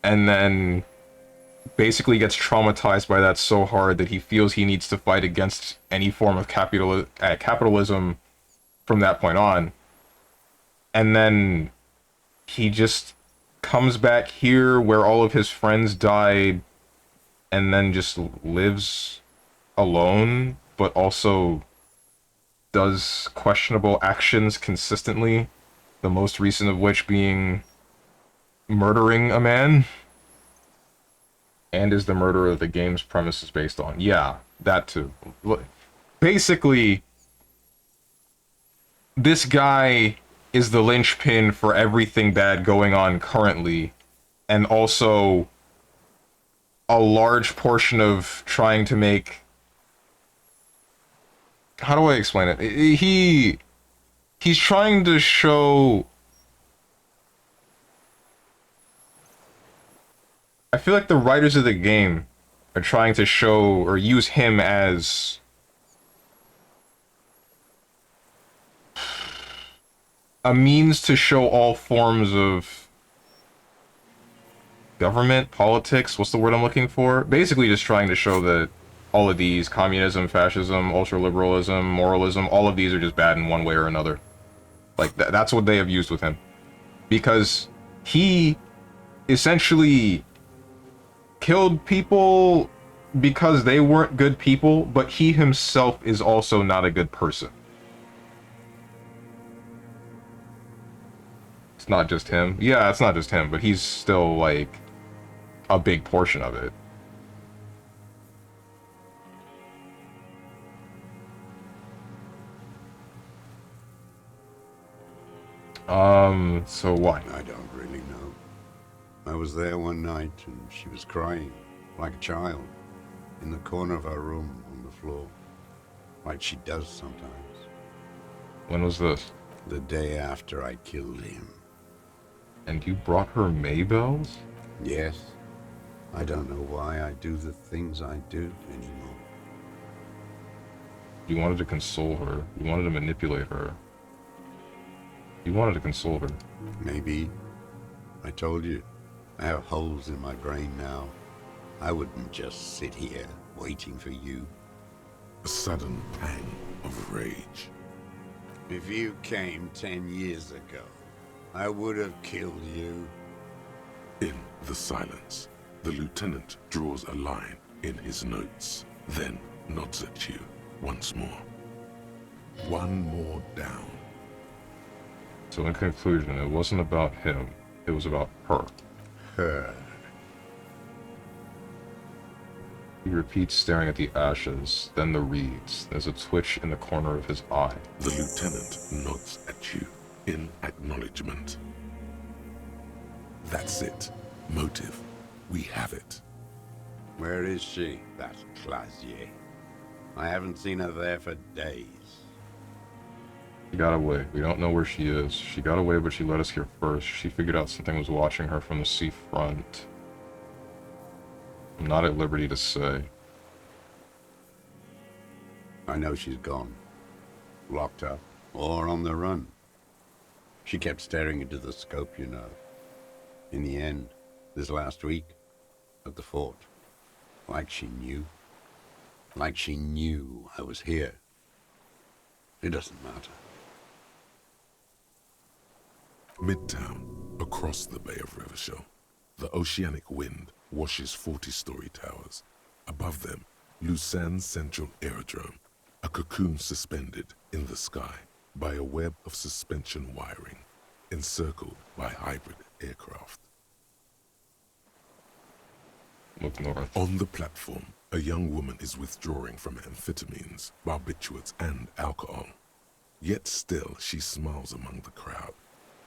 and then basically gets traumatized by that so hard that he feels he needs to fight against any form of capitalism from that point on. And then he just comes back here where all of his friends died and then just lives alone, but also does questionable actions consistently, the most recent of which being murdering a man. And is the murderer the game's premise is based on. Yeah, that too. Basically, this guy is the linchpin for everything bad going on currently, and also a large portion of trying to make... How do I explain it? He's trying to show... I feel like the writers of the game are trying to show or use him as a means to show all forms of government, politics, what's the word I'm looking for? Basically just trying to show that all of these, communism, fascism, ultraliberalism, moralism, all of these are just bad in one way or another. Like, that's what they have used with him. Because he essentially killed people because they weren't good people, but he himself is also not a good person. It's not just him. Yeah, it's not just him, but he's still, like, a big portion of it. So what? I don't really know. I was there one night and she was crying, like a child, in the corner of her room on the floor, like she does sometimes. When was this? The day after I killed him. And you brought her Maybells? Yes. I don't know why I do the things I do anymore. You wanted to console her. You wanted to manipulate her. You wanted to console her. Maybe. I told you, I have holes in my brain now. I wouldn't just sit here waiting for you. A sudden pang of rage. If you came 10 years ago, I would have killed you. In the silence, the lieutenant draws a line in his notes, then nods at you once more. One more down. So in conclusion, it wasn't about him. It was about her. Her. He repeats, staring at the ashes, then the reeds. There's a twitch in the corner of his eye. The lieutenant nods at you in acknowledgement. That's it. Motive. We have it. Where is she, that Clasier? I haven't seen her there for days. She got away. We don't know where she is. She got away, but she let us here first. She figured out something was watching her from the seafront. I'm not at liberty to say. I know she's gone. Locked up, or on the run. She kept staring into the scope, you know. In the end, this last week, at the fort. Like she knew. Like she knew I was here. It doesn't matter. Midtown, across the Bay of Revachol, the oceanic wind washes 40-story towers. Above them, Lucerne Central Aerodrome, a cocoon suspended in the sky by a web of suspension wiring, encircled by hybrid aircraft. Look north. On the platform, a young woman is withdrawing from amphetamines, barbiturates, and alcohol. Yet still, she smiles among the crowd,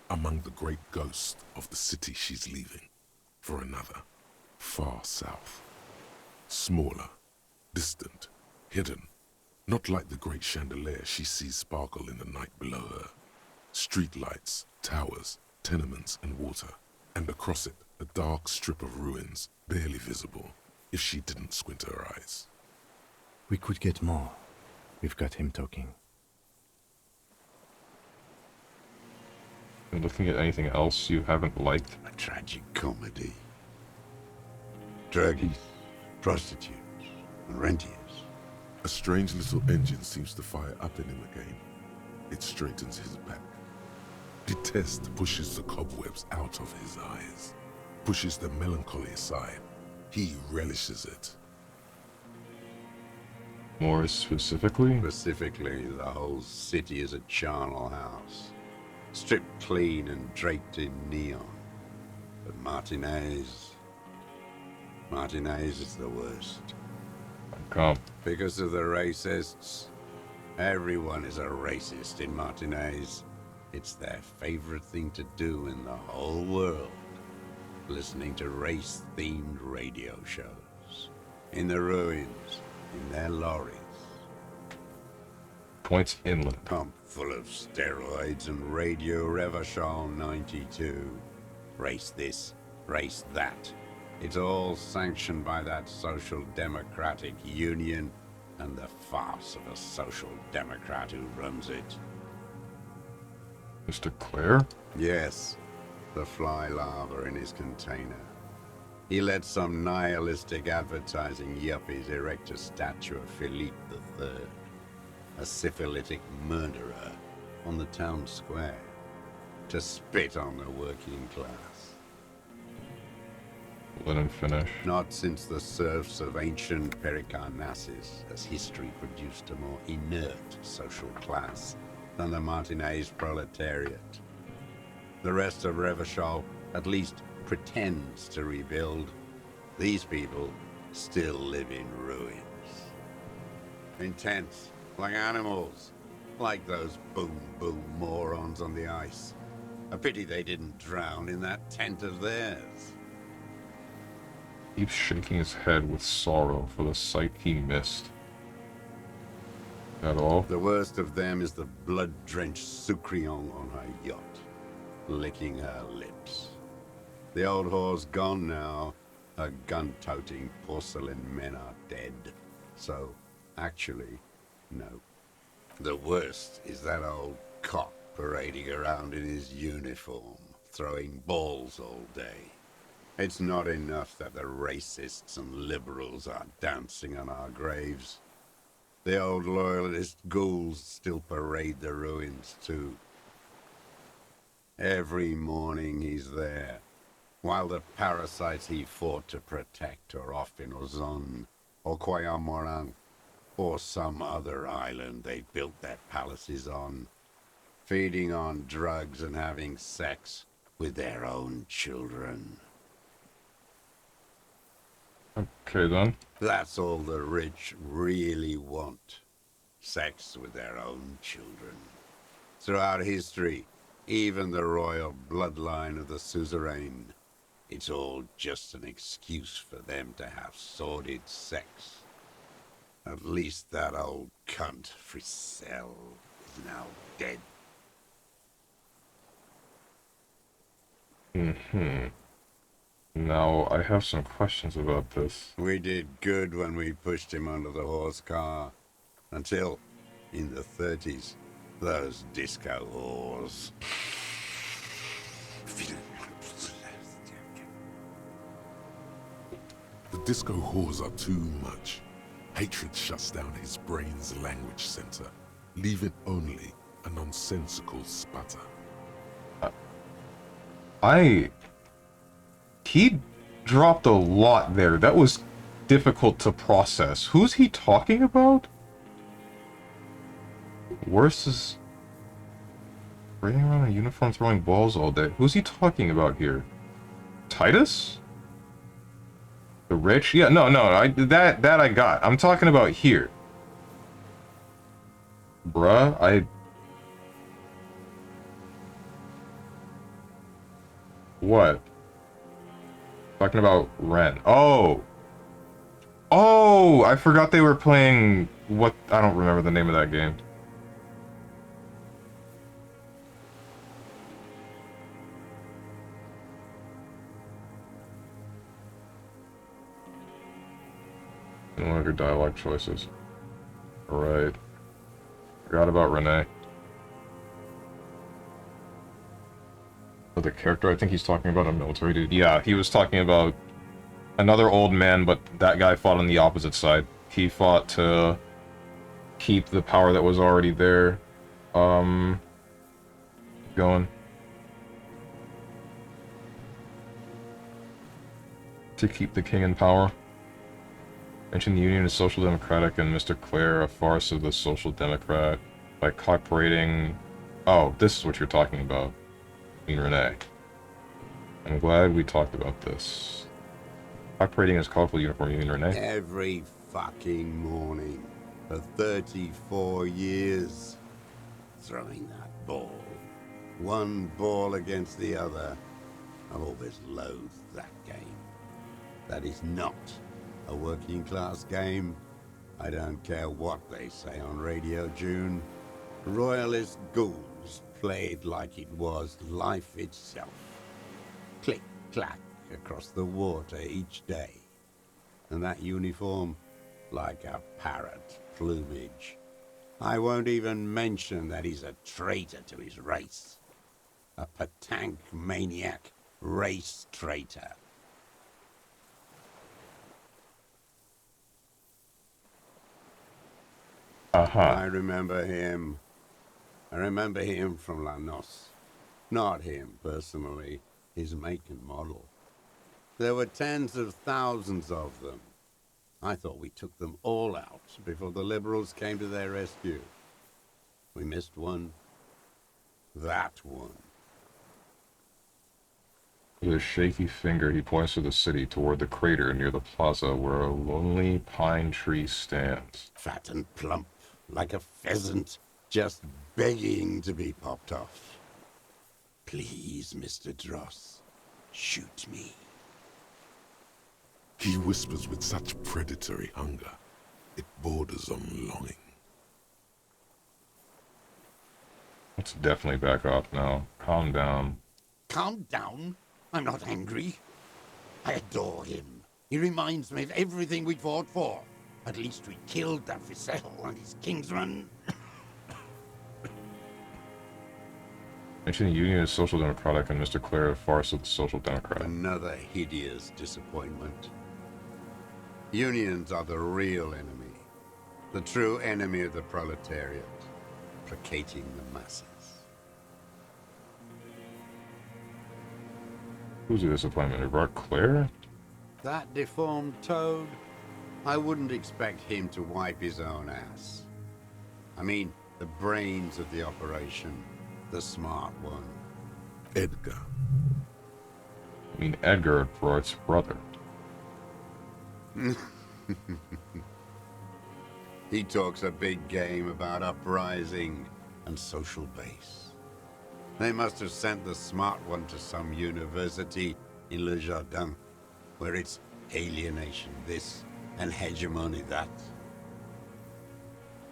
among the great ghosts of the city she's leaving, for another, far south. Smaller, distant, hidden, not like the great chandelier she sees sparkle in the night below her. Streetlights, towers, tenements, and water, and across it, a dark strip of ruins, barely visible, if she didn't squint her eyes. We could get more. We've got him talking. And looking at anything else you haven't liked? A tragic comedy. Druggies, prostitutes, and rentiers. A strange little engine seems to fire up in him again. It straightens his back. Detest pushes the cobwebs out of his eyes, pushes the melancholy aside. He relishes it. More specifically? Specifically, the whole city is a charnel house. Stripped clean and draped in neon. But Martinez is the worst. Come. Because of the racists. Everyone is a racist in Martinez. It's their favorite thing to do in the whole world. Listening to race-themed radio shows. In the ruins, in their lorries. Points inland. Pump full of steroids and Radio Revachol 92. Race this, race that. It's all sanctioned by that Social Democratic Union and the farce of a Social Democrat who runs it. Mr. Clare? Yes, the fly larva in his container. He let some nihilistic advertising yuppies erect a statue of Philippe III, a syphilitic murderer, on the town square, to spit on the working class. Let him finish. Not since the serfs of ancient Pericarnassus has history produced a more inert social class than the Martinez proletariat. The rest of Revachol at least pretends to rebuild. These people still live in ruins. In tents, like animals, like those boom-boom morons on the ice. A pity they didn't drown in that tent of theirs. Keeps shaking his head with sorrow for the sight he missed. At all? The worst of them is the blood-drenched Sucrion on her yacht, licking her lips. The old whore's gone now. Her gun-toting porcelain men are dead. So, actually, no. The worst is that old cop parading around in his uniform, throwing balls all day. It's not enough that the racists and liberals are dancing on our graves. The old loyalist ghouls still parade the ruins too. Every morning he's there, while the parasites he fought to protect are off in Ozon, or Coyamorang, or some other island they built their palaces on, feeding on drugs and having sex with their own children. Okay then. That's all the rich really want. Sex with their own children. Throughout history, even the royal bloodline of the suzerain, it's all just an excuse for them to have sordid sex. At least that old cunt, Frisell, is now dead. Now, I have some questions about this. We did good when we pushed him under the horse car. Until, in the 30s, those disco whores. The disco whores are too much. Hatred shuts down his brain's language center, leaving only a nonsensical sputter. He dropped a lot there. That was difficult to process. Who's he talking about? Worse is running around in a uniform throwing balls all day. Who's he talking about here? Titus? The rich? Yeah, no, that I got. I'm talking about here. Bruh, What? Talking about Ren. Oh! Oh! I forgot they were playing... What? I don't remember the name of that game. One of your dialogue choices. Alright. Forgot about Renee. The character I think he's talking about, a military dude. Yeah, he was talking about another old man, but that guy fought on the opposite side. He fought to keep the power that was already there. Going. To keep the king in power. Mention the Union is social democratic and Mr. Clare a farce of the social democrat by cooperating. Oh, this is what you're talking about. Me and Renee. I'm glad we talked about this. Cooperating as colorful uniform, you and Renee. Every fucking morning for 34 years. Throwing that ball. One ball against the other. I've always loathed that game. That is not a working class game. I don't care what they say on Radio June. Royalist ghouls played like it was life itself. Click, clack across the water each day. And that uniform, like a parrot plumage. I won't even mention that he's a traitor to his race. A patank maniac race traitor. I remember him. I remember him from La Noce. Not him, personally. His make and model. There were tens of thousands of them. I thought we took them all out before the Liberals came to their rescue. We missed one. That one. With a shaky finger, he points to the city toward the crater near the plaza where a lonely pine tree stands. Fat and plump, like a pheasant, just begging to be popped off. Please, Mr. Dross, shoot me. He whispers with such predatory hunger, it borders on longing. Let's definitely back off now. Calm down. Calm down? I'm not angry. I adore him. He reminds me of everything we fought for. At least we killed that Frisell and his kingsman. Mention the Union is social democratic and Mr. Clare a farce of the social democrat. Another hideous disappointment. Unions are the real enemy. The true enemy of the proletariat. Placating the masses. Who's the disappointment? Robert Clare? That deformed toad? I wouldn't expect him to wipe his own ass. I mean, the brains of the operation. The smart one. Edgar. I mean, Edgar, Roy's brother. He talks a big game about uprising and social base. They must have sent the smart one to some university in Le Jardin, where it's alienation this and hegemony that.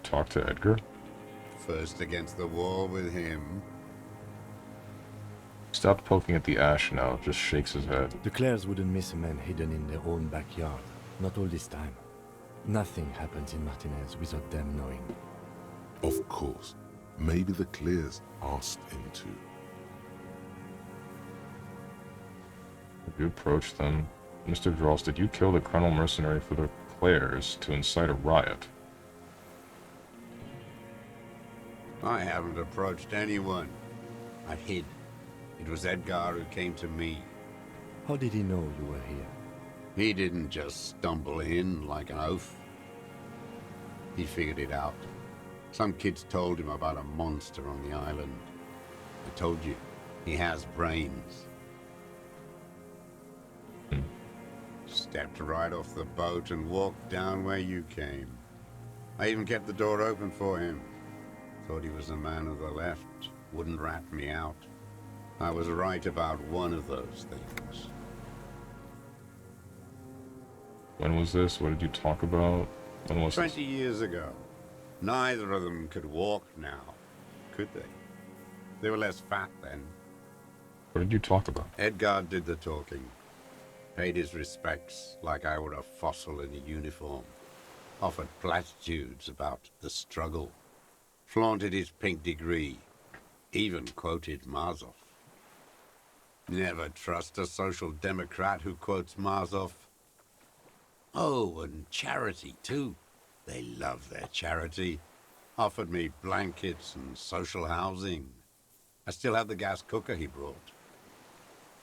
Talk to Edgar? First against the wall with him. Stopped poking at the ash now, just shakes his head. The Clares wouldn't miss a man hidden in their own backyard. Not all this time. Nothing happens in Martinez without them knowing. Of course. Maybe the Clears asked him to. You approached them. Mr. Dross, did you kill the Colonel Mercenary for the Clares to incite a riot? I haven't approached anyone. I hid. It was Edgar who came to me. How did he know you were here? He didn't just stumble in like an oaf. He figured it out. Some kids told him about a monster on the island. I told you, he has brains. Stepped right off the boat and walked down where you came. I even kept the door open for him. Thought he was a man of the left. Wouldn't rat me out. I was right about one of those things. When was this? What did you talk about? When was 20 years ago. Neither of them could walk now, could they? They were less fat then. What did you talk about? Edgar did the talking. Paid his respects like I were a fossil in a uniform. Offered platitudes about the struggle. Flaunted his pink degree. Even quoted Marzov. Never trust a social democrat who quotes Marzov. Oh, and charity, too. They love their charity. Offered me blankets and social housing. I still have the gas cooker he brought.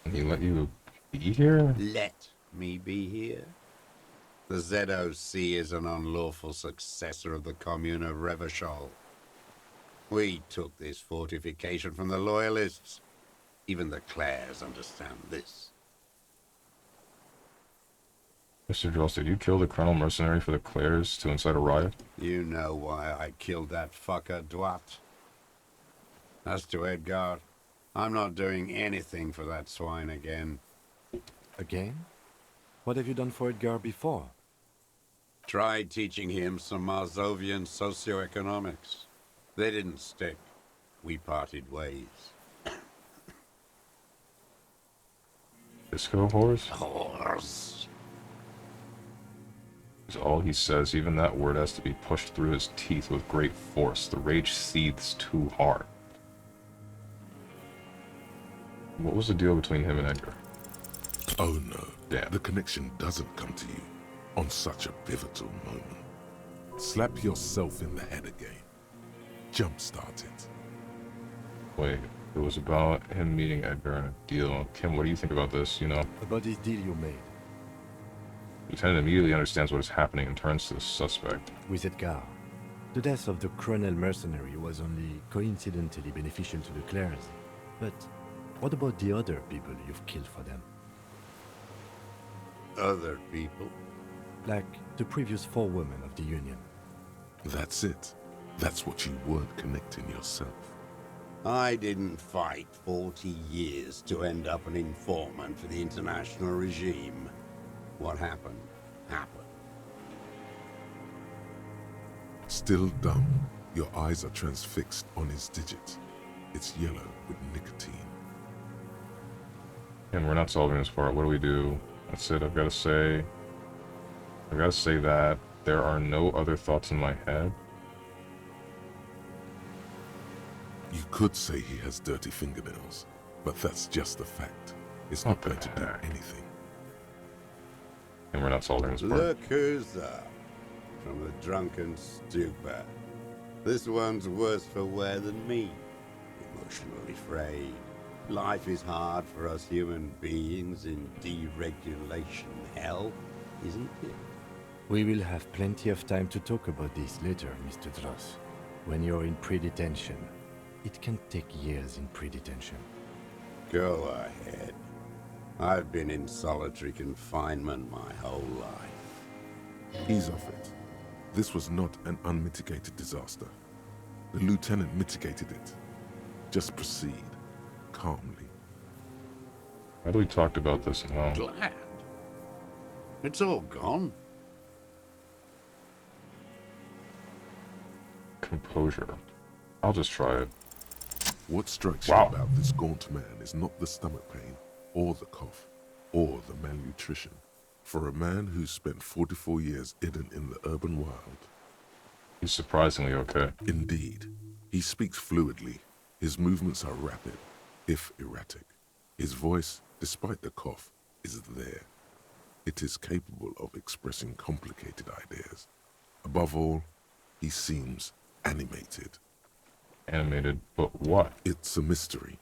And he let you be here? Let me be here? The ZOC is an unlawful successor of the Commune of Revachol. We took this fortification from the Loyalists. Even the Clares understand this. Mr. Dross, did you kill the Colonel Mercenary for the Clares to incite a riot? You know why I killed that fucker, Dwat. As to Edgar, I'm not doing anything for that swine again. Again? What have you done for Edgar before? Tried teaching him some Marzovian socioeconomics. They didn't stick. We parted ways. Disco horse? Horse. Is all he says. Even that word has to be pushed through his teeth with great force. The rage seethes too hard. What was the deal between him and Edgar? Oh no. Damn. The connection doesn't come to you on such a pivotal moment. Slap yourself in the head again. Jumpstart it. Wait, it was about him meeting Edgar and a deal. Kim, what do you think about this, you know? About this deal you made. Lieutenant immediately understands what is happening and turns to the suspect. With Edgar, the death of the Colonel Mercenary was only coincidentally beneficial to the Clares. But what about the other people you've killed for them? Other people? Like the previous 4 women of the Union. That's it. That's what you weren't connecting yourself. I didn't fight 40 years to end up an informant for the international regime. What happened, happened. Still dumb, your eyes are transfixed on his digit. It's yellow with nicotine. And we're not solving this part. What do we do? That's it. I've got to say that there are no other thoughts in my head. You could say he has dirty fingernails, but that's just a fact. It's not going to do anything. And we're not solving this part. Look who's up. From the drunken stupor. This one's worse for wear than me. Emotionally frayed. Life is hard for us human beings in deregulation hell, isn't it? We will have plenty of time to talk about this later, Mr. Dross. When you're in pre-detention. It can take years in pre-detention. Go ahead. I've been in solitary confinement my whole life. Ease off it. This was not an unmitigated disaster. The lieutenant mitigated it. Just proceed, calmly. How do we talked about this now? Glad. It's all gone. Composure. I'll just try it. What strikes you about this gaunt man is not the stomach pain, or the cough, or the malnutrition. For a man who's spent 44 years hidden in the urban wild, he's surprisingly okay. Indeed. He speaks fluidly. His movements are rapid, if erratic. His voice, despite the cough, is there. It is capable of expressing complicated ideas. Above all, he seems animated. Animated, but what? It's a mystery.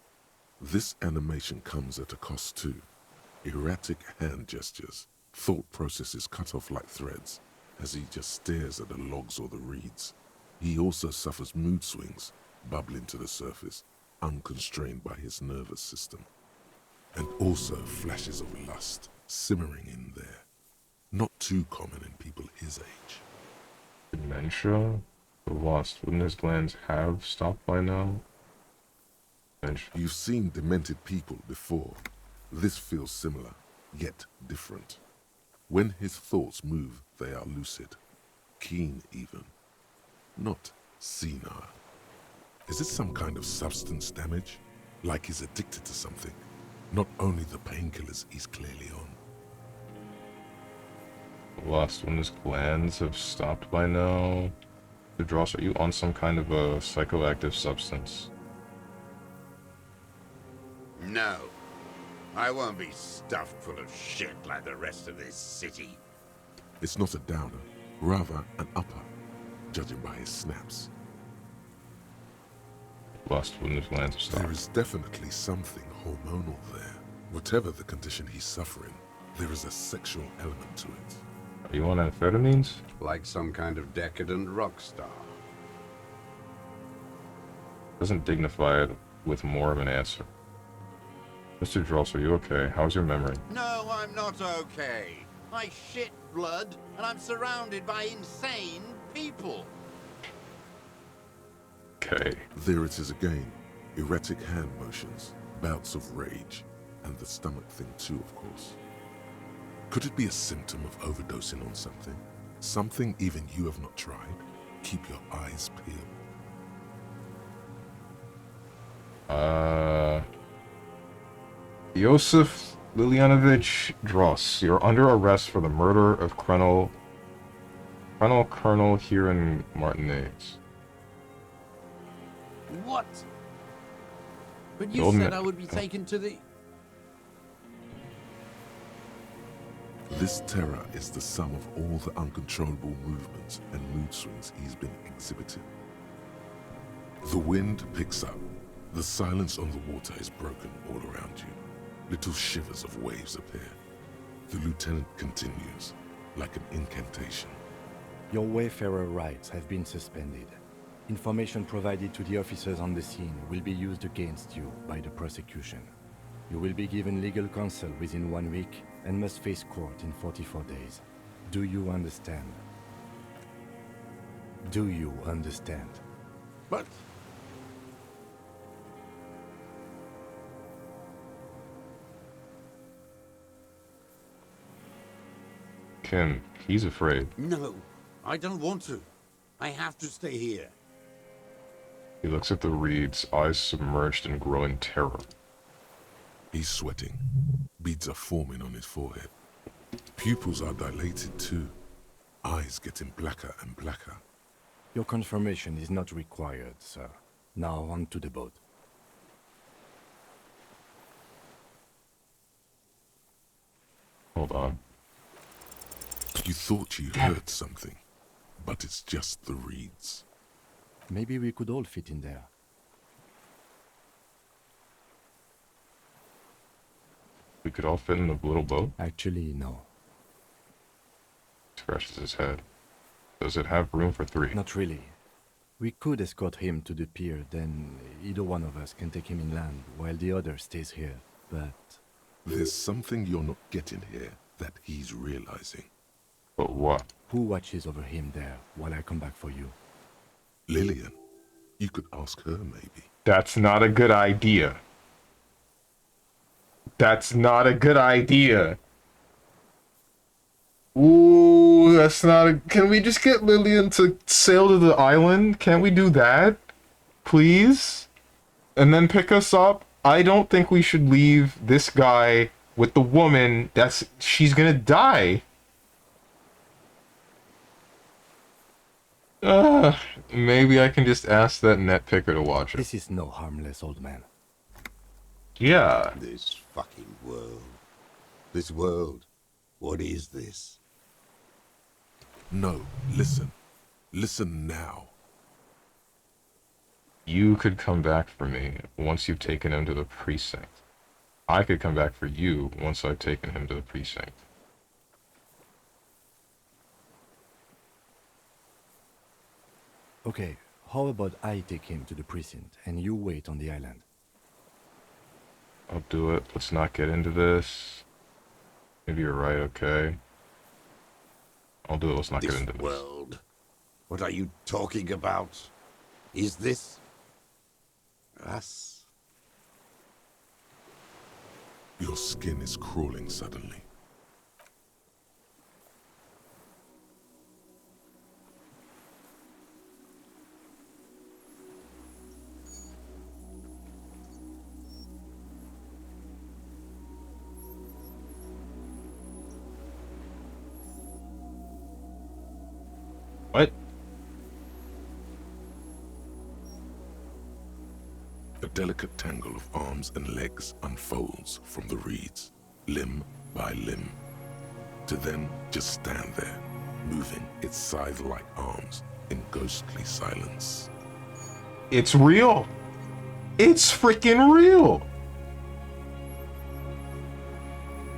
This animation comes at a cost too. Erratic hand gestures, thought processes cut off like threads, as he just stares at the logs or the reeds. He also suffers mood swings, bubbling to the surface, unconstrained by his nervous system. And also flashes of lust, simmering in there. Not too common in people his age. Dementia? The lost. Wouldn't his glands have stopped by now? Dementia. You've seen demented people before. This feels similar, yet different. When his thoughts move, they are lucid. Keen, even. Not senile. Is it some kind of substance damage? Like he's addicted to something? Not only the painkillers he's clearly on. Lost when his glands have stopped by now. Dross, are you on some kind of a psychoactive substance? No. I won't be stuffed full of shit like the rest of this city. It's not a downer, rather an upper, judging by his snaps. Lost when his glands have stopped. There is definitely something hormonal there. Whatever the condition he's suffering, there is a sexual element to it. Are you on amphetamines? Like some kind of decadent rock star. Doesn't dignify it with more of an answer. Mr. Dross, are you okay? How's your memory? No, I'm not okay. I shit blood, and I'm surrounded by insane people. Okay. There it is again. Erratic hand motions, bouts of rage, and the stomach thing too, of course. Could it be a symptom of overdosing on something? Something even you have not tried? Keep your eyes peeled. Yosef Lilianovich Dross, you're under arrest for the murder of Colonel here in Martinez. What? But you said I would be taken to the... This terror is the sum of all the uncontrollable movements and mood swings he's been exhibiting. The wind picks up. The silence on the water is broken all around you. Little shivers of waves appear. The lieutenant continues, like an incantation. Your Wayfarer rights have been suspended. Information provided to the officers on the scene will be used against you by the prosecution. You will be given legal counsel within 1 week and must face court in 44 days. Do you understand? Do you understand? But... Kim, he's afraid. No, I don't want to. I have to stay here. He looks at the reeds, eyes submerged in growing terror. He's sweating. Beads are forming on his forehead. Pupils are dilated too. Eyes getting blacker and blacker. Your confirmation is not required, sir. Now on to the boat. Hold on. You thought you heard something, but it's just the reeds. Maybe we could all fit in there. We could all fit in the little boat? Actually, no. Scratches his head. Does it have room for 3? Not really. We could escort him to the pier, then either one of us can take him inland while the other stays here, but... There's something you're not getting here that he's realizing. But what? Who watches over him there while I come back for you? Lillian. You could ask her, maybe. That's not a good idea. That's not a good idea. Ooh, that's not a... Can we just get Lillian to sail to the island? Can't we do that? Please? And then pick us up? I don't think we should leave this guy with the woman. She's gonna die. Maybe I can just ask that net picker to watch it. This is no harmless old man. Yeah. This fucking world. This world. What is this? No, listen. Listen now. You could come back for me once you've taken him to the precinct. I could come back for you once I've taken him to the precinct. Okay, how about I take him to the precinct and you wait on the island? I'll do it. Let's not get into this. Maybe you're right, okay. I'll do it. Let's not get into this. World. What are you talking about? Is this us? Your skin is crawling suddenly. What? A delicate tangle of arms and legs unfolds from the reeds, limb by limb, to then just stand there, moving its scythe-like arms in ghostly silence. It's real! It's freaking real!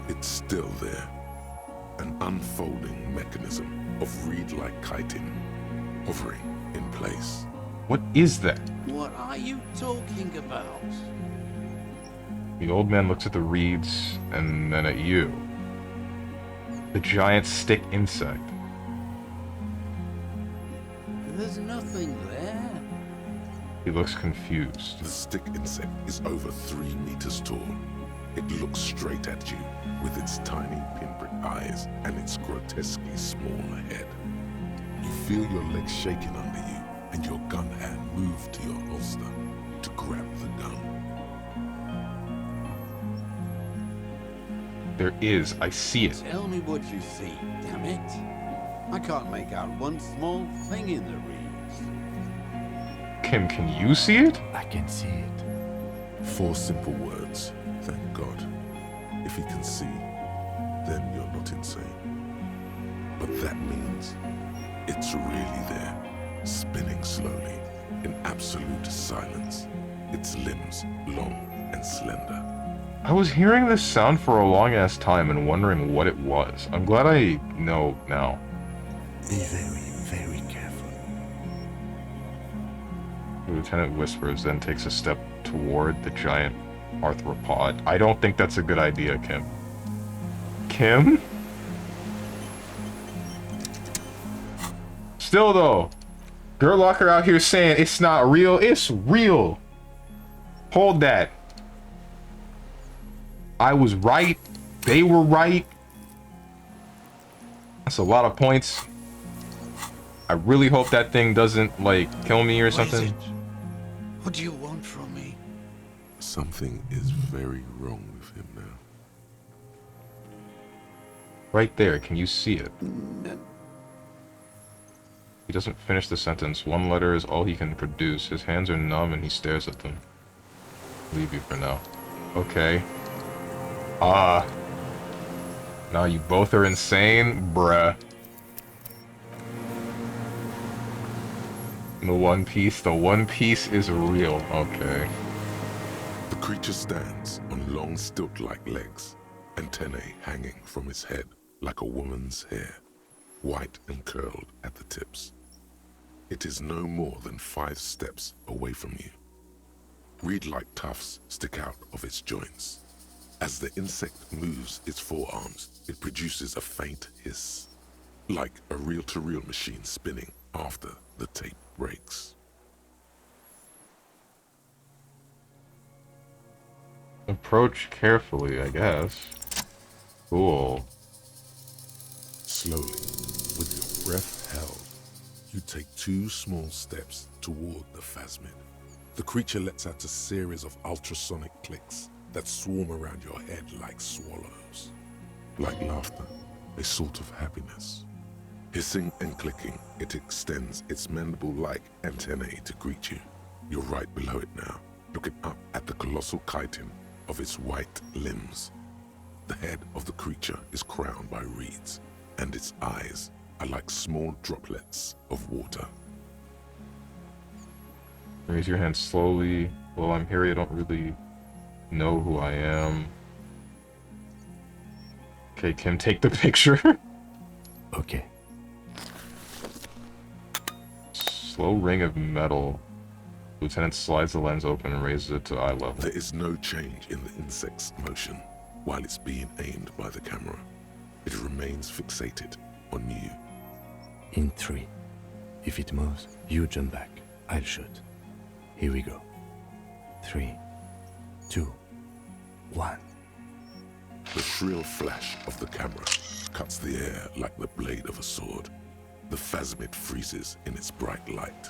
It's still there, an unfolding mechanism of reed-like chitin, hovering in place. What is that? What are you talking about? The old man looks at the reeds and then at you. The giant stick insect. There's nothing there. He looks confused. The stick insect is over 3 meters tall. It looks straight at you with its tiny pinprick eyes and its grotesquely small head. You feel your legs shaking under you and your gun hand move to your holster to grab the gun. There is. I see it. Tell me what you see, damn it. I can't make out one small thing in the reeds. Kim, can you see it? I can see it. 4 simple words, thank God. If he can see, then you're not insane. But that means it's really there, spinning slowly, in absolute silence, its limbs long and slender. I was hearing this sound for a long-ass time and wondering what it was. I'm glad I know now. Be very, very careful. The lieutenant whispers, then takes a step toward the giant arthropod. I don't think that's a good idea, Kim. Kim? Still though, Gerlocker out here saying it's not real. It's real. Hold that. I was right. They were right. That's a lot of points. I really hope that thing doesn't, like, kill me or something. What do you want from me? Something is very wrong with him now. Right there, can you see it? He doesn't finish the sentence. One letter is all he can produce. His hands are numb and he stares at them. Leave you for now. Okay. Now you both are insane? Bruh. The One Piece is real. Okay. The creature stands on long stilt-like legs, antennae hanging from its head like a woman's hair, white and curled at the tips. It is no more than 5 steps away from you. Reed-like tufts stick out of its joints. As the insect moves its forearms, it produces a faint hiss. like a reel-to-reel machine spinning after the tape breaks. Approach carefully, I guess. Cool. Slowly, with your breath held, you take 2 small steps toward the phasmid. The creature lets out a series of ultrasonic clicks that swarm around your head like swallows. Like laughter, a sort of happiness. Hissing and clicking, it extends its mandible-like antennae to greet you. You're right below it now, looking up at the colossal chitin of its white limbs. The head of the creature is crowned by reeds, and its eyes are like small droplets of water. Raise your hand slowly. Well, I'm here, you don't really know who I am. Okay, Kim, take the picture. Okay. Slow ring of metal. Lieutenant slides the lens open and raises it to eye level. There is no change in the insect's motion while it's being aimed by the camera. It remains fixated on you. In 3. If it moves, you jump back. I'll shoot. Here we go. 3, 2, 1. The shrill flash of the camera cuts the air like the blade of a sword. The phasmid freezes in its bright light.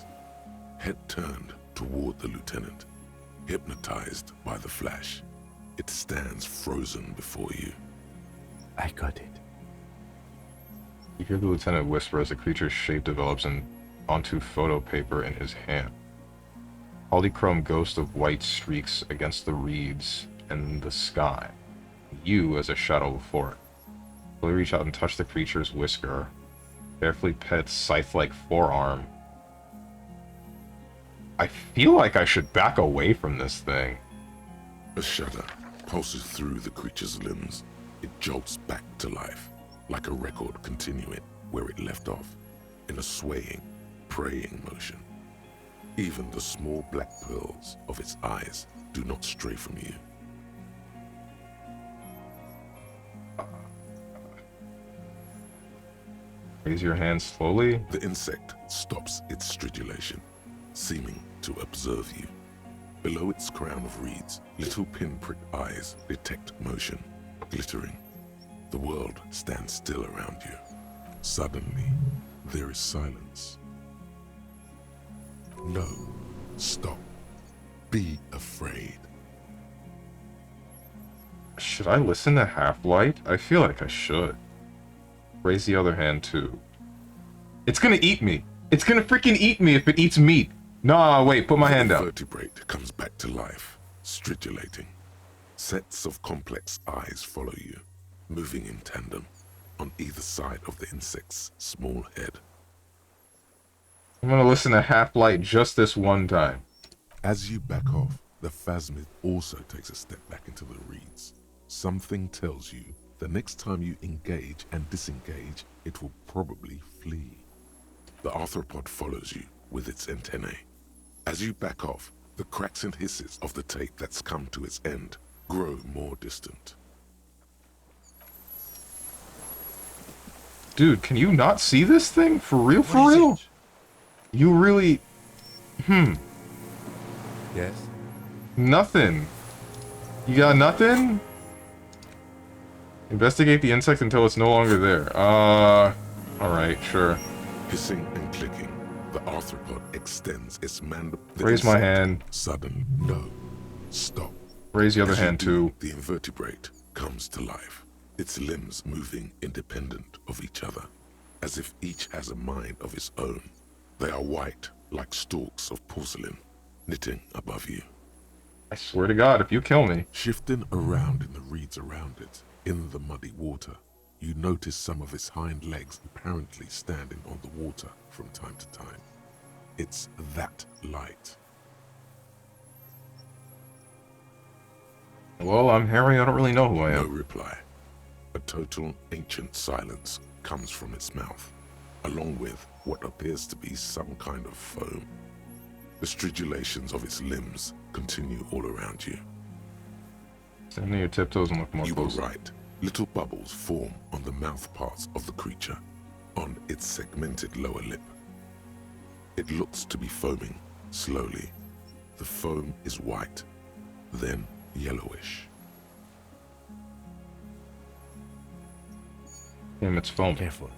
Head turned toward the lieutenant, hypnotized by the flash. It stands frozen before you. I got it. You hear the lieutenant whisper as the creature's shape develops onto photo paper in his hand. Polychrome ghost of white streaks against the reeds and the sky. You as a shadow before it. Slowly reach out and touch the creature's whisker. Carefully pet scythe-like forearm. I feel like I should back away from this thing. A shudder pulses through the creature's limbs. It jolts back to life, like a record continuing where it left off, in a swaying, praying motion. Even the small black pearls of its eyes do not stray from you. Raise your hand slowly. The insect stops its stridulation, seeming to observe you. Below its crown of reeds, little pinprick eyes detect motion, glittering. The world stands still around you. Suddenly, there is silence. No, stop. Be afraid. Should I listen to Half-Light? I feel like I should. Raise the other hand too. It's gonna eat me. It's gonna freaking eat me if it eats meat. Nah, wait, put my hand The out. vertebrate comes back to life, stridulating. Sets of complex eyes follow you, moving in tandem on either side of the insect's small head. I'm gonna listen to Half-Light just this one time. As you back off, the phasmid also takes a step back into the reeds. Something tells you the next time you engage and disengage, it will probably flee. The arthropod follows you with its antennae. As you back off, the cracks and hisses of the tape that's come to its end grow more distant. Dude, can you not see this thing? For real, for real? You really... Yes? Nothing. You got nothing? Investigate the insect until it's no longer there. Alright, sure. Hissing and clicking, the arthropod extends its mandible. Raise my hand. Suddenly, no. Stop. Raise the other As you hand do, too. The invertebrate comes to life, its limbs moving independent of each other, as if each has a mind of its own. They are white, like stalks of porcelain, knitting above you. I swear to God, if you kill me. Shifting around in the reeds around it, in the muddy water, you notice some of its hind legs apparently standing on the water from time to time. It's that light. Well, I'm Harry, I don't really know who I No am. reply. A total ancient silence comes from its mouth, along with what appears to be some kind of foam. The stridulations of its limbs continue all around you. Stand on your tiptoes and look more You were closely. right. Little bubbles form on the mouth parts of the creature. on its segmented lower lip. It looks to be foaming, slowly. The foam is white, then yellowish. Damn, it's foam. Careful.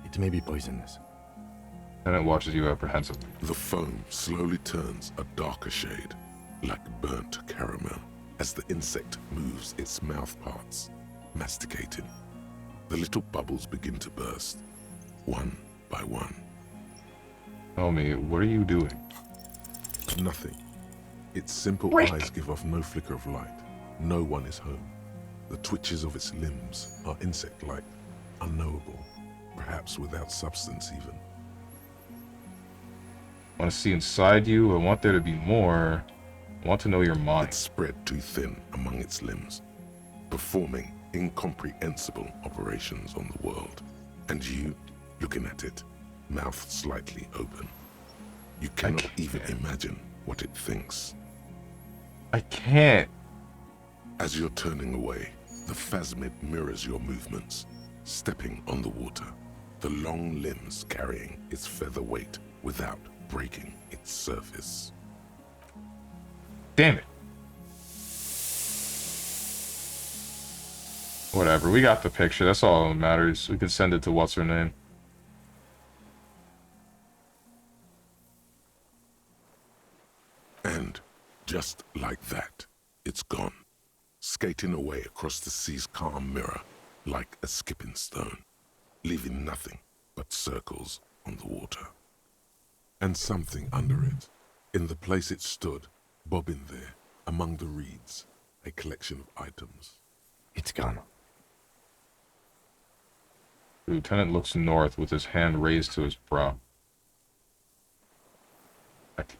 It may be poisonous. And it watches you apprehensively. The foam slowly turns a darker shade, like burnt caramel, as the insect moves its mouth parts, masticating. The little bubbles begin to burst, one by one. Tell me, what are you doing? Nothing. Its simple eyes give off no flicker of light. No one is home. The twitches of its limbs are insect-like, unknowable, perhaps without substance even. I want to see inside you. I want there to be more. I want to know your mind. It's spread too thin among its limbs, performing incomprehensible operations on the world. And you, looking at it, mouth slightly open. You cannot even imagine what it thinks. I can't. As you're turning away, the phasmid mirrors your movements, stepping on the water, the long limbs carrying its feather weight without breaking its surface. Damn it. Whatever, we got the picture. That's all that matters. We can send it to what's her name. And just like that, it's gone, skating away across the sea's calm mirror like a skipping stone, leaving nothing but circles on the water. And something under it, in the place it stood, bobbing there, among the reeds, a collection of items. It's gone. The lieutenant looks north with his hand raised to his brow.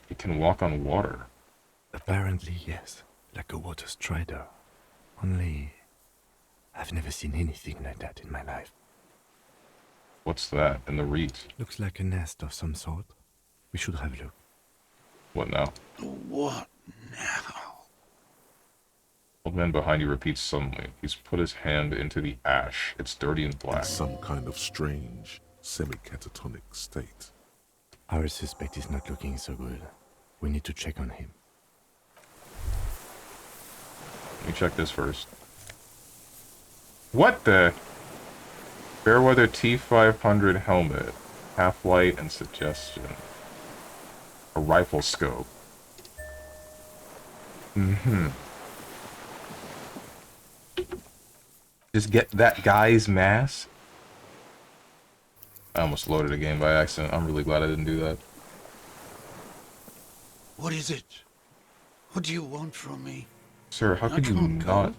It can walk on water. Apparently, yes. Like a water strider. Only, I've never seen anything like that in my life. What's that in the reeds? Looks like a nest of some sort. We should have a look. What now? What now? Old man behind you repeats suddenly. He's put his hand into the ash. It's dirty and black. In some kind of strange, semi-catatonic state. Our suspect is not looking so good. We need to check on him. Let me check this first. What the? Fairweather T500 helmet. Half-light and suggestion. A rifle scope. Just get that guy's mask. I almost loaded a game by accident. I'm really glad I didn't do that. What is it? What do you want from me? Sir, how could you not...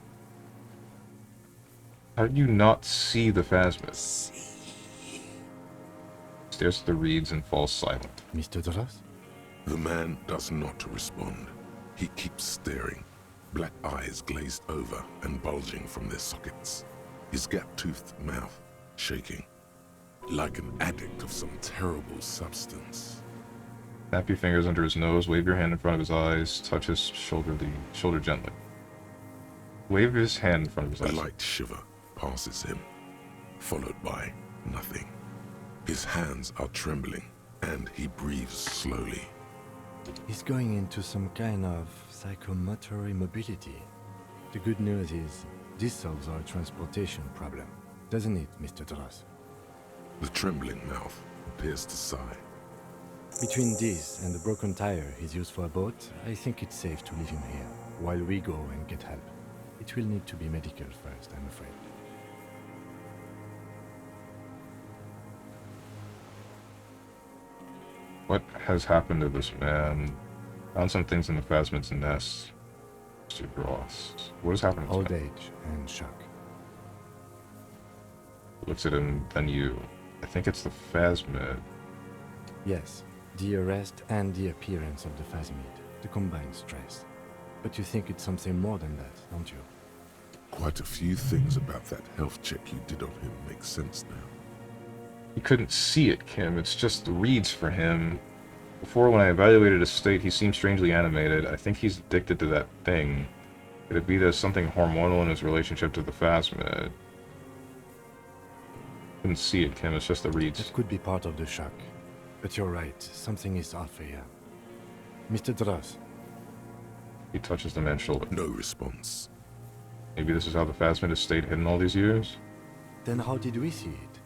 How did you not see the phasmid? Stares at the reeds and falls silent. Mr. Doras? The man does not respond. He keeps staring, black eyes glazed over and bulging from their sockets. His gap-toothed mouth shaking, like an addict of some terrible substance. Snap your fingers under his nose, wave your hand in front of his eyes, touch his shoulder gently. Wave his hand in front of his eyes. A light shiver passes him, followed by nothing. His hands are trembling, and he breathes slowly. He's going into some kind of psychomotor immobility. The good news is, this solves our transportation problem. Doesn't it, Mr. Doras? The trembling mouth appears to sigh. Between this and the broken tire he's used for a boat, I think it's safe to leave him here, while we go and get help. It will need to be medical first, I'm afraid. What has happened to this man? Found some things in the phasmid's nest. Mr. Gross. What has happened to Old this man? age and shock. Looks at him, then you. I think it's the phasmid. Yes, the arrest and the appearance of the phasmid, the combined stress. But you think it's something more than that, don't you? Quite a few things about that health check you did on him make sense now. He couldn't see it, Kim. It's just the reeds for him. Before, when I evaluated his state, he seemed strangely animated. I think he's addicted to that thing. Could it be there's something hormonal in his relationship to the phasmid? Couldn't see it, Kim. It's just the reeds. It could be part of the shock. But you're right. Something is off here. Mr. Dross. He touches the man's shoulder. No response. Maybe this is how the Phasmid has stayed hidden all these years? Then how did we see it?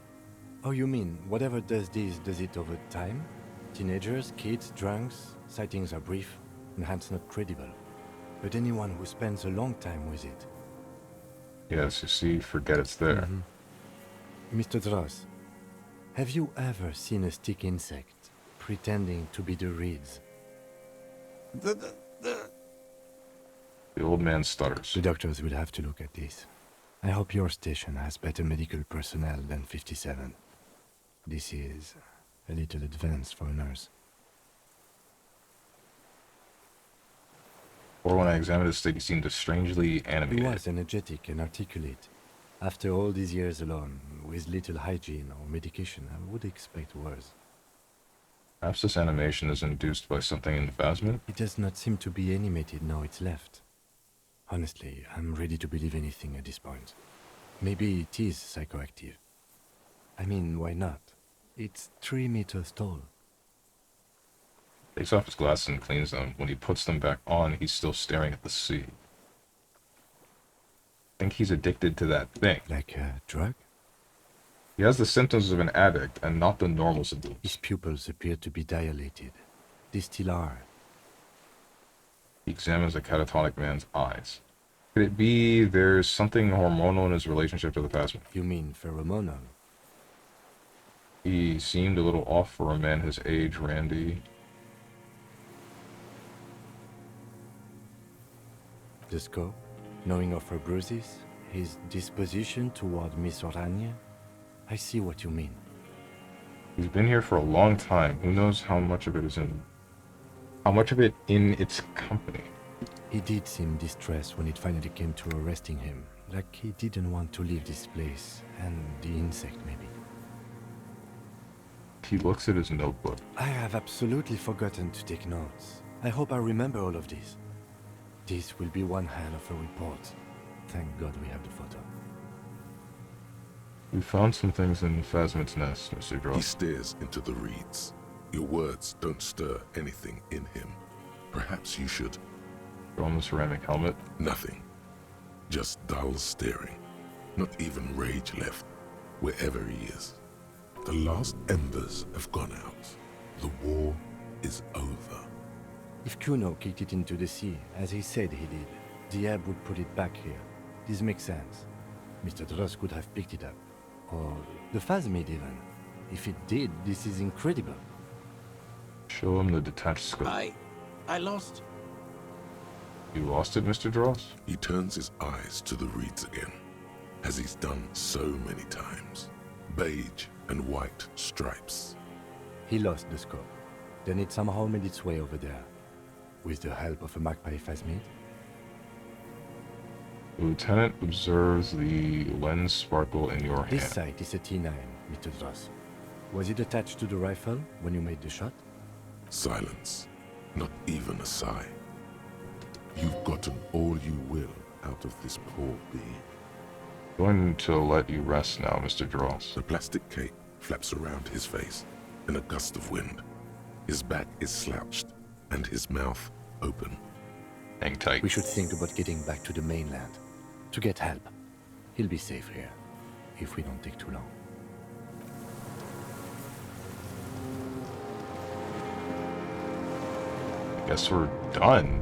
Oh, you mean whatever does this, does it over time? Teenagers, kids, drunks, sightings are brief, and hence not credible. But anyone who spends a long time with it. Yes, you see, forget it's there. Mr. Dross, have you ever seen a stick insect pretending to be the reeds? The old man stutters. The doctors will have to look at this. I hope your station has better medical personnel than 57. This is a little advanced for a nurse. Or when I examined his state, he seemed strangely animated. He was energetic and articulate. After all these years alone, with little hygiene or medication, I would expect worse. Perhaps this animation is induced by something in the Phasmid? It does not seem to be animated now it's left. Honestly, I'm ready to believe anything at this point. Maybe it is psychoactive. I mean, why not? It's 3 meters tall. Takes off his glasses and cleans them. When he puts them back on, he's still staring at the sea. I think he's addicted to that thing. Like a drug? He has the symptoms of an addict and not the normal symptoms. His pupils appear to be dilated. They still are. He examines the catatonic man's eyes. Could it be there's something hormonal in his relationship to the Phasmid? You mean pheromonal? He seemed a little off for a man his age, Randy. The scope, knowing of her bruises, his disposition toward Miss Orania. I see what you mean. He's been here for a long time. Who knows how much of it is in... How much of it in its company? He did seem distressed when it finally came to arresting him. Like he didn't want to leave this place. And the insect, maybe. He looks at his notebook. I have absolutely forgotten to take notes. I hope I remember all of this. This will be one hell of a report. Thank God we have the photo. We found some things in Phasmid's nest, Mr. Dross. He stares into the reeds. Your words don't stir anything in him. Perhaps you should. Throw him the ceramic helmet. Nothing. Just dull staring. Not even rage left, wherever he is. The last embers have gone out. The war is over. If Kuno kicked it into the sea, as he said he did, the ebb would put it back here. This makes sense. Mr. Dross could have picked it up. Or the Phasmid even. If it did, this is incredible. Show him the detached scope. I lost... You lost it, Mr. Dross? He turns his eyes to the reeds again, as he's done so many times. Beige and white stripes. He lost the scope. Then it somehow made its way over there. With the help of a magpie Phasmid. The lieutenant observes the lens sparkle in your hand. This sight is a T9, Mr. Dross. Was it attached to the rifle when you made the shot? Silence. Not even a sigh. You've gotten all you will out of this poor being. Going to let you rest now, Mr. Dross. The plastic cape flaps around his face in a gust of wind. His back is slouched and his mouth open. Hang tight. We should think about getting back to the mainland. To get help. He'll be safe here. If we don't take too long. Guess we're done.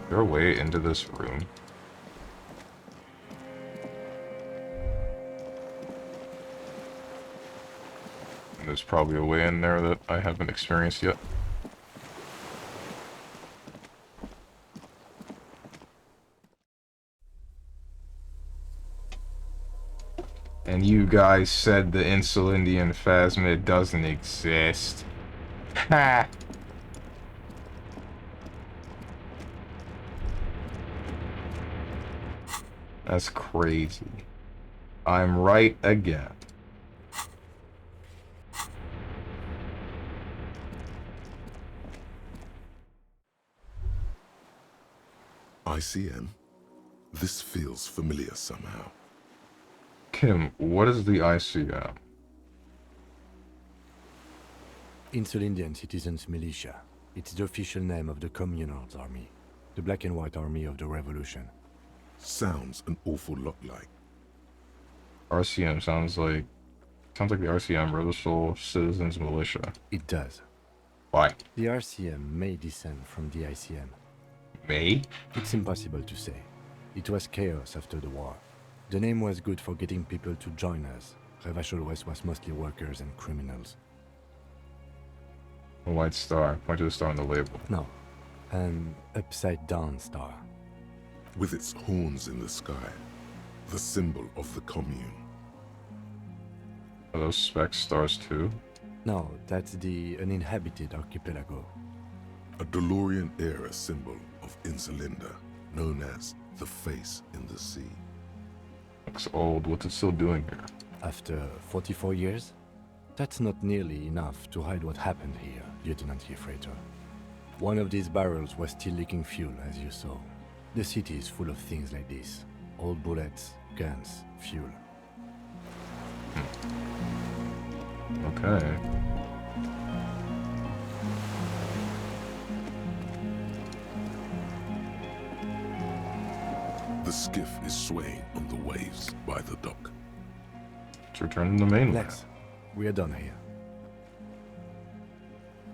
Is there a way into this room? There's probably a way in there that I haven't experienced yet. And you guys said the Insulindian Phasmid doesn't exist. Ha! That's crazy. I'm right again. ICN? This feels familiar somehow. Kim, what is the ICM? Insulindian Citizens Militia. It's the official name of the Communards Army, the black and white army of the Revolution. Sounds an awful lot like. RCM sounds like the RCM, Rebel Soul Citizens Militia. It does. Why? The RCM may descend from the ICM. May? It's impossible to say. It was chaos after the war. The name was good for getting people to join us. Revachol West was mostly workers and criminals. A white star. Point to the star on the label. No. An upside-down star. With its horns in the sky. The symbol of the commune. Are those spec stars too? No, that's the uninhabited archipelago. A DeLorean-era symbol of Insulinda, known as the face in the sea. Looks old. What's it still doing here? After 44 years? That's not nearly enough to hide what happened here, Lieutenant Freighter. One of these barrels was still leaking fuel, as you saw. The city is full of things like this. Old bullets, guns, fuel. Okay. The skiff is swaying on the waves by the dock. Let's return to the mainland. Lex, we are done here.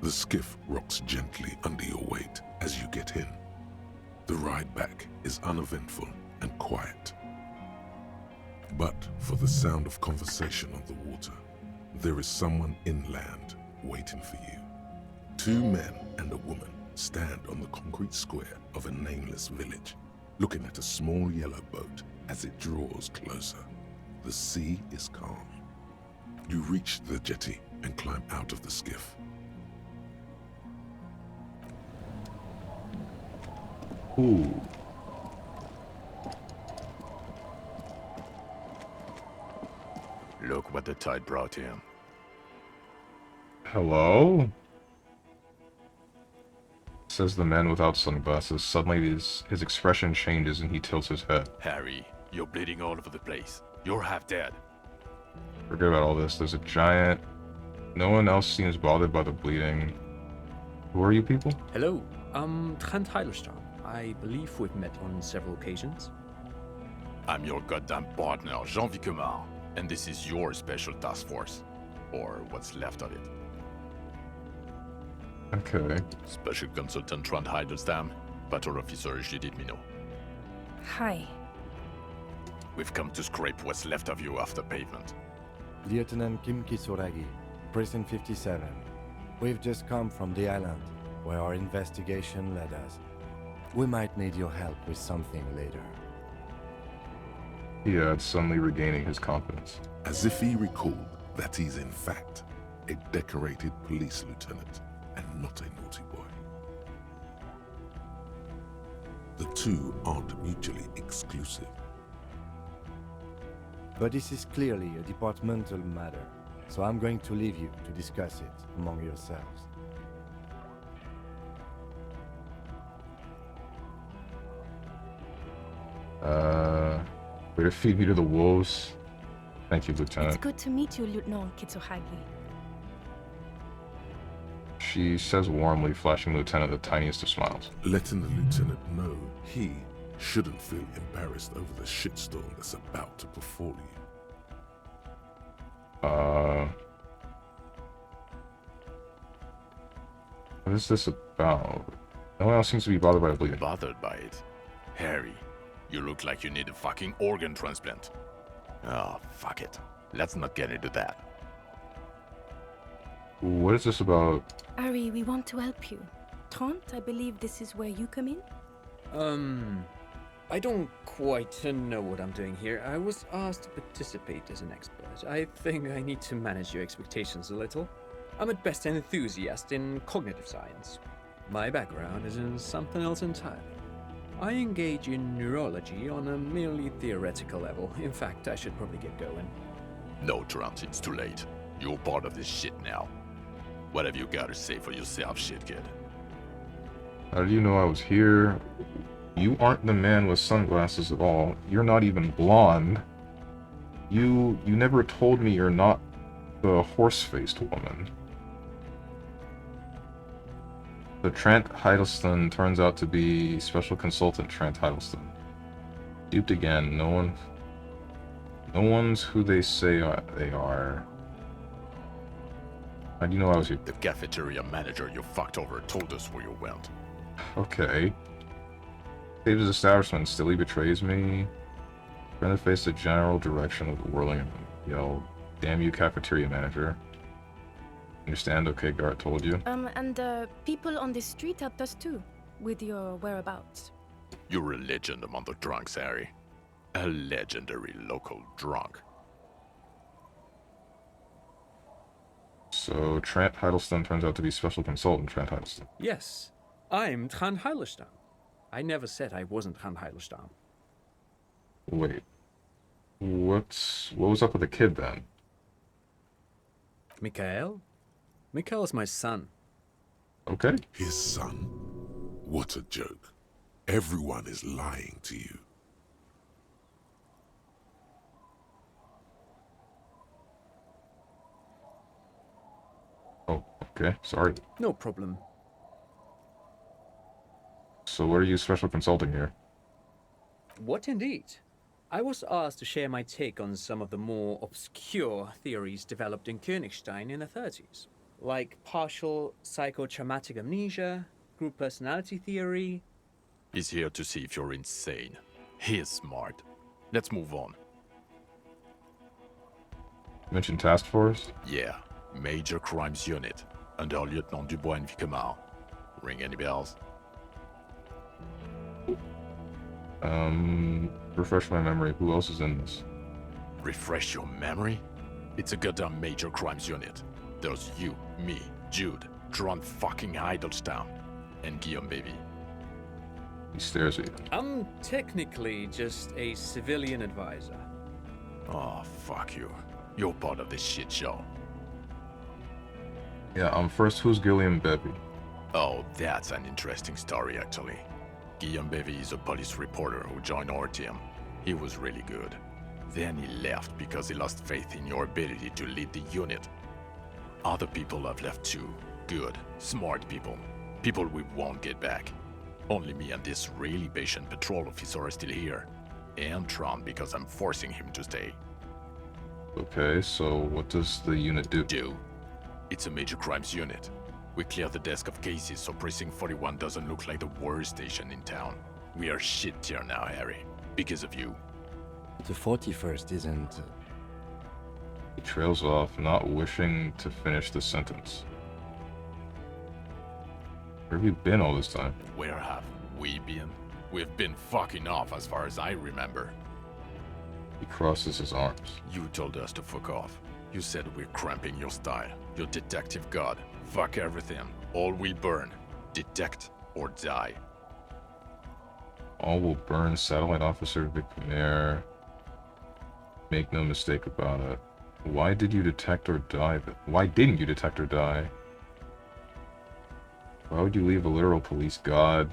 The skiff rocks gently under your weight as you get in. The ride back is uneventful and quiet. But for the sound of conversation on the water, there is someone inland waiting for you. Two men and a woman stand on the concrete square of a nameless village, looking at a small yellow boat as it draws closer. The sea is calm. You reach the jetty and climb out of the skiff. Ooh. Look what the tide brought him. Hello? Says the man without sunglasses. Suddenly his expression changes and he tilts his head. Harry, you're bleeding all over the place. You're half dead. Forget about all this. There's a giant. No one else seems bothered by the bleeding. Who are you people? Hello, I'm Trent Heilerstrom. I believe we've met on several occasions. I'm your goddamn partner, Jean Vicomar, and this is your special task force. Or what's left of it. Okay. Special Consultant Trent Heilerstam, Patrol Officer Judith Minot. Hi. We've come to scrape what's left of you off the pavement. Lieutenant Kim Kisuragi, Precinct 57. We've just come from the island, where our investigation led us. We might need your help with something later. He adds, suddenly regaining his confidence. As if he recalled that he's in fact a decorated police lieutenant and not a naughty boy. The two aren't mutually exclusive. But this is clearly a departmental matter, so I'm going to leave you to discuss it among yourselves. Way to feed me to the wolves. Thank you, Lieutenant. It's good to meet you, Lieutenant Kitsuhagi. She says warmly, flashing Lieutenant the tiniest of smiles. Letting the lieutenant know he shouldn't feel embarrassed over the shitstorm that's about to befall you. What is this about? No one else seems to be bothered by the bleeding. Bothered by it? Harry, you look like you need a fucking organ transplant. Oh, fuck it. Let's not get into that. What is this about? Ari, we want to help you. Trent, I believe this is where you come in? I don't quite know what I'm doing here. I was asked to participate as an expert. I think I need to manage your expectations a little. I'm at best an enthusiast in cognitive science. My background is in something else entirely. I engage in neurology on a merely theoretical level. In fact, I should probably get going. No, Trent, it's too late. You're part of this shit now. What have you got to say for yourself, shit kid? How do you know I was here? You aren't the man with sunglasses at all. You're not even blonde. You never told me you're not the horse-faced woman. So Trent Hiddleston turns out to be Special Consultant Trent Hiddleston. Duped again. No one's who they say they are. How do you know I was here? The cafeteria manager you fucked over told us where you went. Okay. Saves his establishment, still he betrays me. Trying to face the general direction of the whirling yell, damn you, cafeteria manager. Understand? Okay, Garrett told you. And people on the street helped us too, with your whereabouts. You're a legend among the drunks, Harry. A legendary local drunk. So Trent Hiddleston turns out to be Special Consultant Trent Hiddleston. Yes, I'm Trant Hiddleston. I never said I wasn't Trant Hiddleston. Wait. What was up with the kid then? Mikhail? Mikhail's my son. Okay. His son? What a joke. Everyone is lying to you. Oh, okay. Sorry. No problem. So what are you special consulting here? What indeed? I was asked to share my take on some of the more obscure theories developed in Königstein in the 30s, like partial psychotraumatic amnesia, group personality theory. He's here to see if you're insane. He is smart. Let's move on. You mentioned task force? Yeah, Major Crimes Unit, under Lieutenant Dubois and Vicomar. Ring any bells? Refresh my memory. Who else is in this? Refresh your memory? It's a goddamn Major Crimes Unit. There's you, me, Jude, Trant fucking Hiddleston, and Guillaume, baby. He stares at you. I'm technically just a civilian advisor. Oh, fuck you. You're part of this shit show. Yeah, first, who's Guillaume Bevy? Oh, that's an interesting story, actually. Guillaume Bevy is a police reporter who joined our team. He was really good. Then he left because he lost faith in your ability to lead the unit. Other people have left too. Good, smart people. People we won't get back. Only me and this really patient patrol officer are still here. And Tron because I'm forcing him to stay. Okay, so what does the unit do? It's a major crimes unit. We clear the desk of cases so Precinct 41 doesn't look like the worst station in town. We are shit tier now, Harry. Because of you. The 41st isn't... He trails off, not wishing to finish the sentence. Where have you been all this time? Where have we been? We've been fucking off as far as I remember. He crosses his arms. You told us to fuck off. You said we're cramping your style. Your detective god. Fuck everything. All we burn. Detect or die. All will burn, Satellite Officer Victor. Make no mistake about it. Why did you detect or die? Why didn't you detect or die? Why would you leave a literal police god?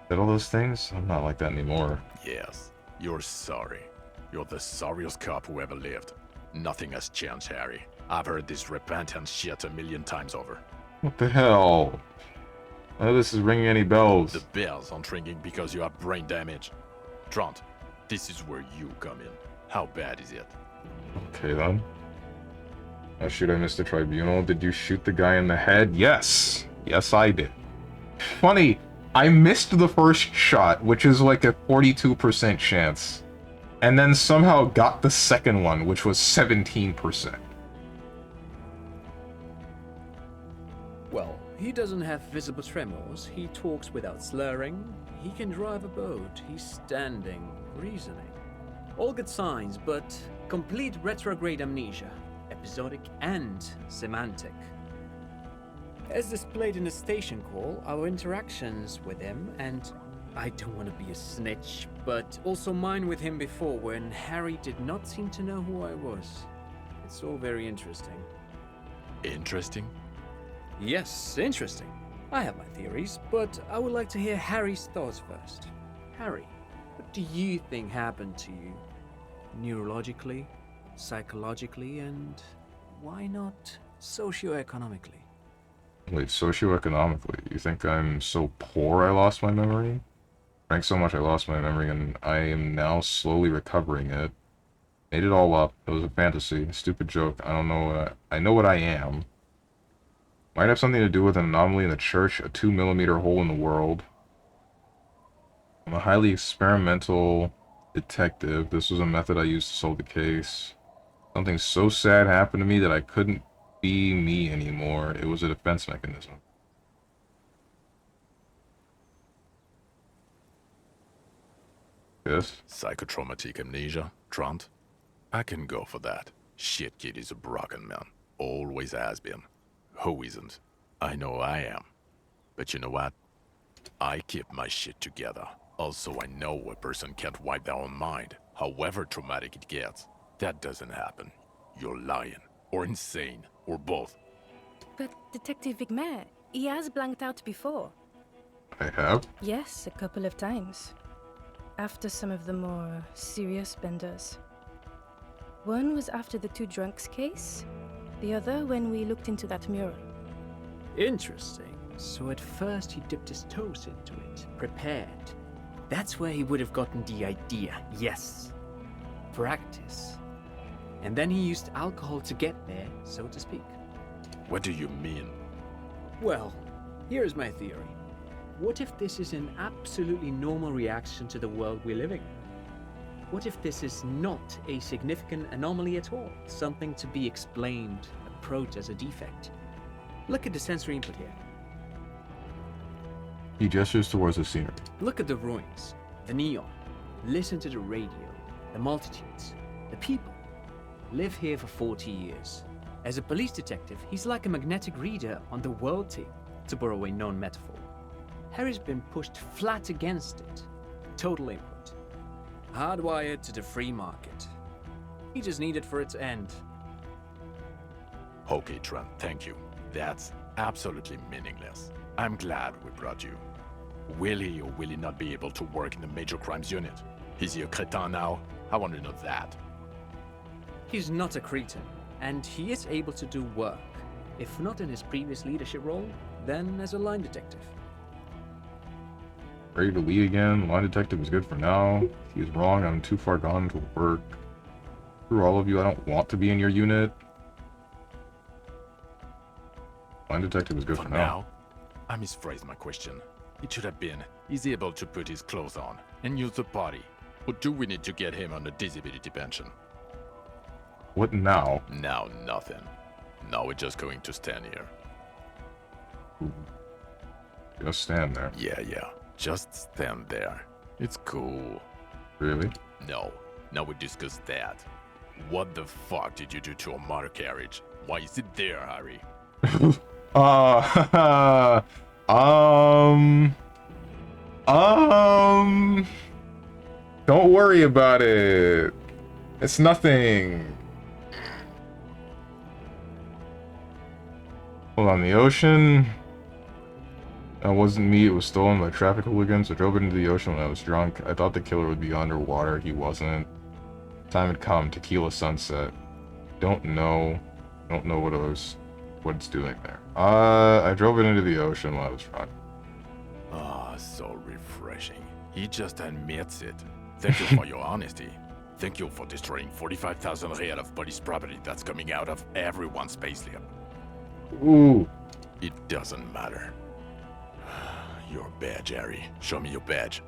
Said all those things? I'm not like that anymore. Yes. You're sorry. You're the sorriest cop who ever lived. Nothing has changed, Harry. I've heard this repentant shit 1,000,000 times over. What the hell? None of this is ringing any bells. The bells aren't ringing because you have brain damage. Trant, this is where you come in. How bad is it? Okay then. Shoot, I missed the tribunal. Did you shoot the guy in the head? Yes. Yes, I did. Funny, I missed the first shot, which is like a 42% chance. And then somehow got the second one, which was 17%. Well, he doesn't have visible tremors, he talks without slurring, he can drive a boat, he's standing, reasoning. All good signs, but complete retrograde amnesia, episodic and semantic. As displayed in the station call, our interactions with him, and I don't want to be a snitch, but also mine with him before when Harry did not seem to know who I was. It's all very interesting. Interesting? Yes, interesting. I have my theories, but I would like to hear Harry's thoughts first. Harry, what do you think happened to you? Neurologically, psychologically, and why not socioeconomically? Wait, socioeconomically? You think I'm so poor I lost my memory? Drank so much I lost my memory, and I am now slowly recovering it. Made it all up. It was a fantasy. A stupid joke. I don't know. I know what I am. Might have something to do with an anomaly in the church, a 2-millimeter hole in the world. I'm a highly experimental detective. This was a method I used to solve the case. Something so sad happened to me that I couldn't be me anymore. It was a defense mechanism. Yes? Psychotraumatic amnesia, Trant? I can go for that. Shit kid is a broken man. Always has been. Who isn't? I know I am. But you know what? I keep my shit together. Also, I know a person can't wipe their own mind, however traumatic it gets. That doesn't happen. You're lying. Or insane. Or both. But Detective Vigmer, he has blanked out before. I have? Yes, a couple of times. After some of the more serious benders. One was after the two drunks case, the other when we looked into that mural. Interesting. So at first he dipped his toes into it, prepared. That's where he would have gotten the idea, yes. Practice. And then he used alcohol to get there, so to speak. What do you mean? Well, here's my theory. What if this is an absolutely normal reaction to the world we're living in? What if this is not a significant anomaly at all? Something to be explained, approached as a defect? Look at the sensory input here. He gestures towards the scenery. Look at the ruins, the neon. Listen to the radio, the multitudes, the people. Live here for 40 years. As a police detective, he's like a magnetic reader on the world tape, to borrow a known metaphor. Harry's been pushed flat against it. Total input. Hardwired to the free market. He just needed for it to end. Okay, Trent, thank you. That's absolutely meaningless. I'm glad we brought you. Will he or will he not be able to work in the major crimes unit? Is he a cretin now? I want to know that. He's not a cretin, and he is able to do work. If not in his previous leadership role, then as a line detective. Ready to lead again. Line detective is good for now. If he's wrong, I'm too far gone to work. Through all of you, I don't want to be in your unit. Line detective is good for now. I misphrased my question. It should have been, is he able to put his clothes on and use the party? Or do we need to get him on a disability pension? What now? Now nothing. Now we're just going to stand here. Ooh. Just stand there. Yeah. Just stand there. It's cool. Really? No. Now we discuss that. What the fuck did you do to a motor carriage? Why is it there, Harry? Don't worry about it. It's nothing. Hold on, the ocean. That wasn't me, it was stolen by traffic hooligans. I drove it into the ocean when I was drunk. I thought the killer would be underwater. He wasn't. Time had come. Tequila sunset. Don't know what it's doing there. I drove it into the ocean while I was drunk. Ah, so refreshing. He just admits it. Thank you for your honesty. Thank you for destroying 45,000 real of police property that's coming out of everyone's payslip. Ooh. It doesn't matter. Your badge, Harry. Show me your badge.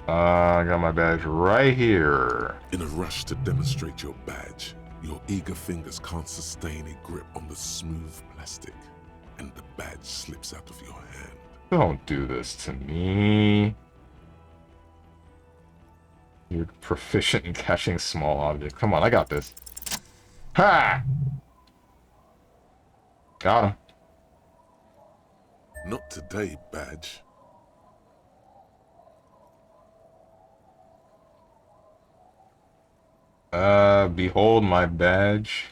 I got my badge right here. In a rush to demonstrate your badge, your eager fingers can't sustain a grip on the smooth plastic, and the badge slips out of your hand. Don't do this to me. You're proficient in catching small objects. Come on, I got this. Ha! Got him. Not today, badge. Behold my badge.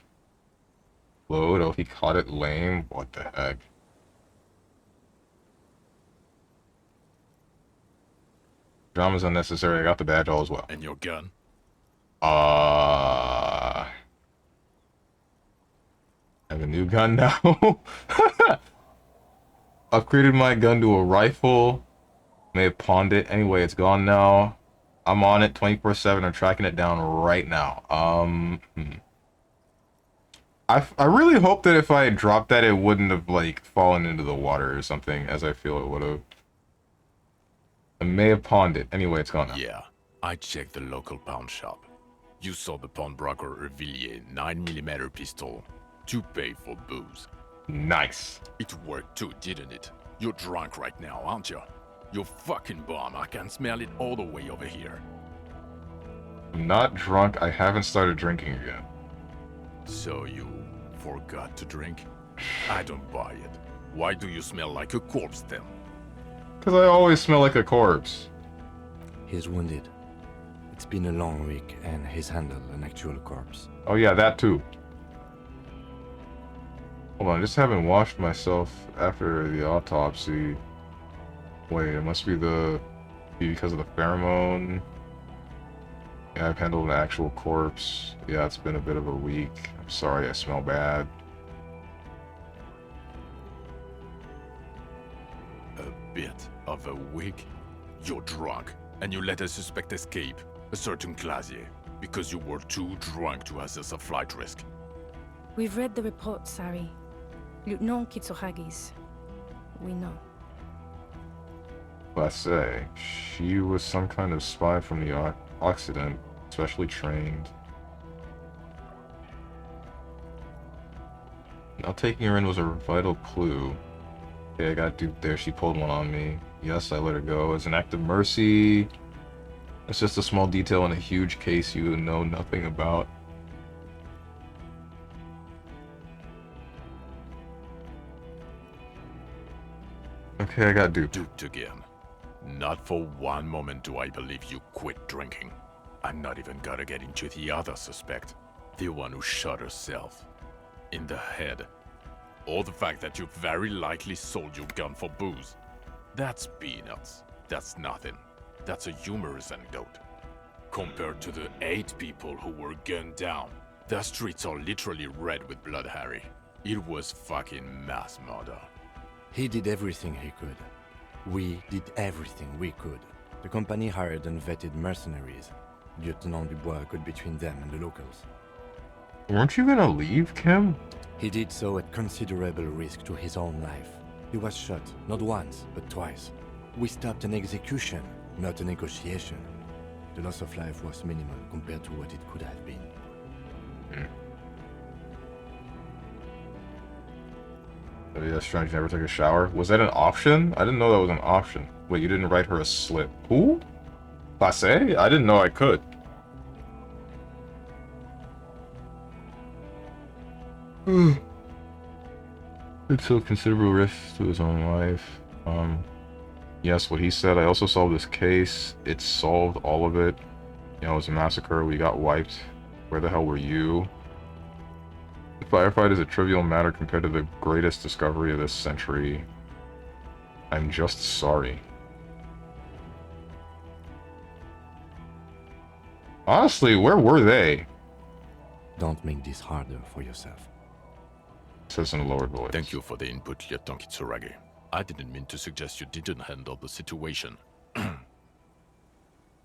Load. Oh, he caught it lame. What the heck? Drama's unnecessary. I got the badge all as well. And your gun? I have a new gun now. Upgraded my gun to a rifle. May have pawned it. Anyway, it's gone now. I'm on it 24/7. I'm tracking it down right now. I really hope that if I had dropped that, it wouldn't have, like, fallen into the water or something, as I feel it would have. I may have pawned it. Anyway, it's gone now. Yeah, I checked the local pawn shop. You saw the pawnbroker Villiers 9mm pistol to pay for booze. Nice. It worked too, didn't it? You're drunk right now, aren't you? You're fucking bomb. I can smell it all the way over here. I'm not drunk. I haven't started drinking again. So you forgot to drink? I don't buy it. Why do you smell like a corpse then? Because I always smell like a corpse. He's wounded. It's been a long week, and he's handled an actual corpse. Oh yeah, that too. Hold on, I just haven't washed myself after the autopsy. Wait, it must be because of the pheromone. Yeah, I've handled an actual corpse. Yeah, it's been a bit of a week. I'm sorry, I smell bad. A bit of a week? You're drunk, and you let a suspect escape, a certain Clasier, because you were too drunk to assess a flight risk. We've read the report, Sari. Lieutenant Kitsuhagi's. We know. Let's say, she was some kind of spy from the Occident, specially trained. Not taking her in was a vital clue. Okay, I got duped there. She pulled one on me. Yes, I let her go. As an act of mercy. It's just a small detail in a huge case you know nothing about. Okay, I got duped. Duped again. Not for one moment do I believe you quit drinking. I'm not even gonna get into the other suspect. The one who shot herself. In the head. Or the fact that you very likely sold your gun for booze. That's peanuts. That's nothing. That's a humorous anecdote. Compared to the 8 people who were gunned down, the streets are literally red with blood, Harry. It was fucking mass murder. He did everything he could. We did everything we could. The company hired and vetted mercenaries. Lieutenant Dubois got between them and the locals. Weren't you gonna leave, Kim? He did so at considerable risk to his own life. He was shot, not once, but twice. We stopped an execution, not a negotiation. The loss of life was minimal compared to what it could have been. Oh yeah, strange, never took a shower. Was that an option? I didn't know that was an option. Wait, you didn't write her a slip. Who? Passe? I didn't know I could. It took considerable risk to his own life. Yes, what he said. I also solved this case. It solved all of it. You know, it was a massacre. We got wiped. Where the hell were you? The firefight is a trivial matter compared to the greatest discovery of this century. I'm just sorry. Honestly, where were they? Don't make this harder for yourself. Says in a lowered voice. Thank you for the input, Lieutenant Kitsuragi. I didn't mean to suggest you didn't handle the situation.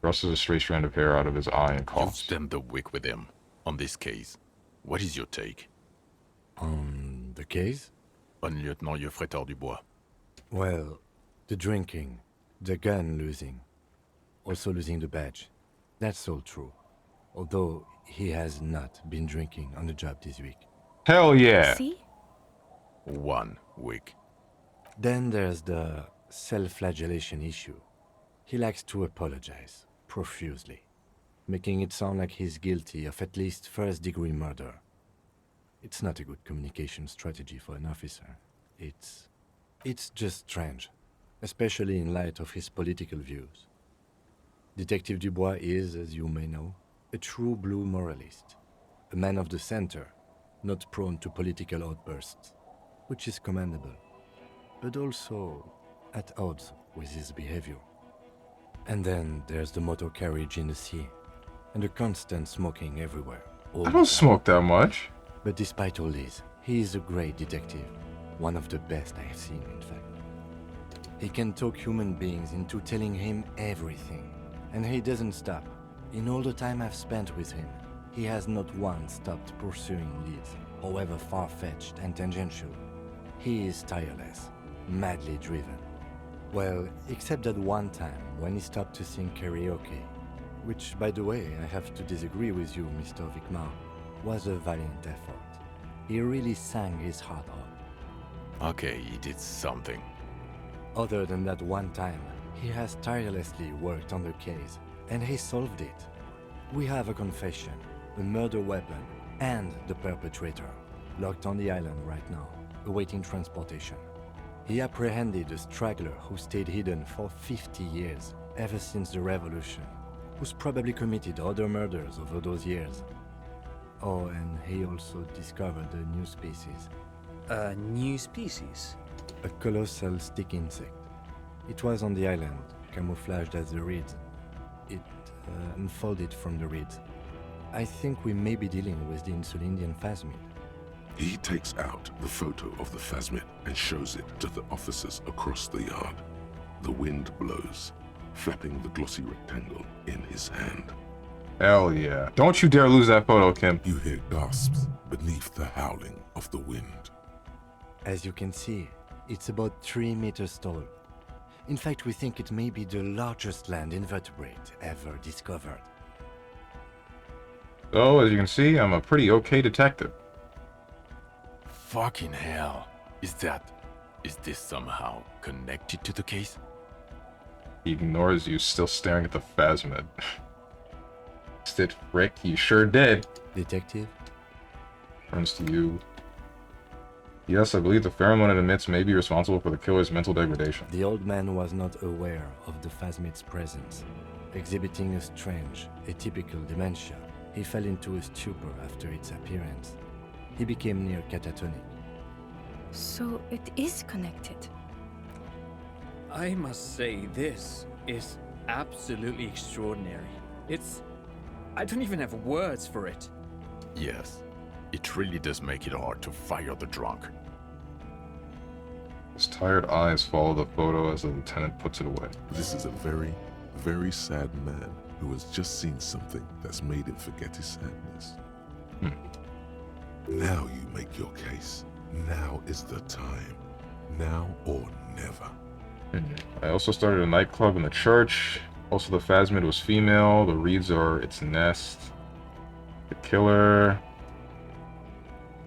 Brushes a straight strand of hair out of his eye and You've coughs. spent the week with him on this case. What is your take? On the case? On Lieutenant Geoffrey Dubois. Well, the drinking, the gun losing, also losing the badge. That's all true. Although he has not been drinking on the job this week. Hell yeah! See? 1 week. Then there's the self-flagellation issue. He likes to apologize, profusely, making it sound like he's guilty of at least first-degree murder. It's not a good communication strategy for an officer. It's just strange, especially in light of his political views. Detective Dubois is, as you may know, a true blue moralist, a man of the center, not prone to political outbursts, which is commendable, but also at odds with his behavior. And then there's the motor carriage in the sea, and the constant smoking everywhere. I don't smoke that much. But despite all this, he is a great detective. One of the best I have seen, in fact. He can talk human beings into telling him everything. And he doesn't stop. In all the time I've spent with him, he has not once stopped pursuing leads, however far-fetched and tangential. He is tireless, madly driven. Well, except that one time when he stopped to sing karaoke, which, by the way, I have to disagree with you, Mr. Vicmar, was a valiant effort. He really sang his heart out. Okay, he did something. Other than that one time, he has tirelessly worked on the case, and he solved it. We have a confession, a murder weapon, and the perpetrator, locked on the island right now, awaiting transportation. He apprehended a straggler who stayed hidden for 50 years, ever since the revolution, who's probably committed other murders over those years. Oh, and he also discovered a new species. A new species? A colossal stick insect. It was on the island, camouflaged as the reeds. It unfolded from the reeds. I think we may be dealing with the Insulindian phasmid. He takes out the photo of the phasmid and shows it to the officers across the yard. The wind blows, flapping the glossy rectangle in his hand. Hell yeah. Don't you dare lose that photo, Kim. You hear gasps beneath the howling of the wind. As you can see, it's about 3 meters tall. In fact, we think it may be the largest land invertebrate ever discovered. So, as you can see, I'm a pretty okay detective. Fucking hell. Is this somehow connected to the case? He ignores you, still staring at the phasmid. Did Rick, you sure did. Detective? Turns to you. Yes, I believe the pheromone it emits may be responsible for the killer's mental degradation. The old man was not aware of the phasmid's presence. Exhibiting a strange, atypical dementia, he fell into a stupor after its appearance. He became near catatonic. So it is connected. I must say, this is absolutely extraordinary. I don't even have words for it. Yes, it really does make it hard to fire the drunk. His tired eyes follow the photo as the lieutenant puts it away. This is a very, very sad man who has just seen something that's made him forget his sadness. Now you make your case. Now is the time. Now or never. I also started a nightclub in the church. Also, the phasmid was female. The reeds are its nest. The killer,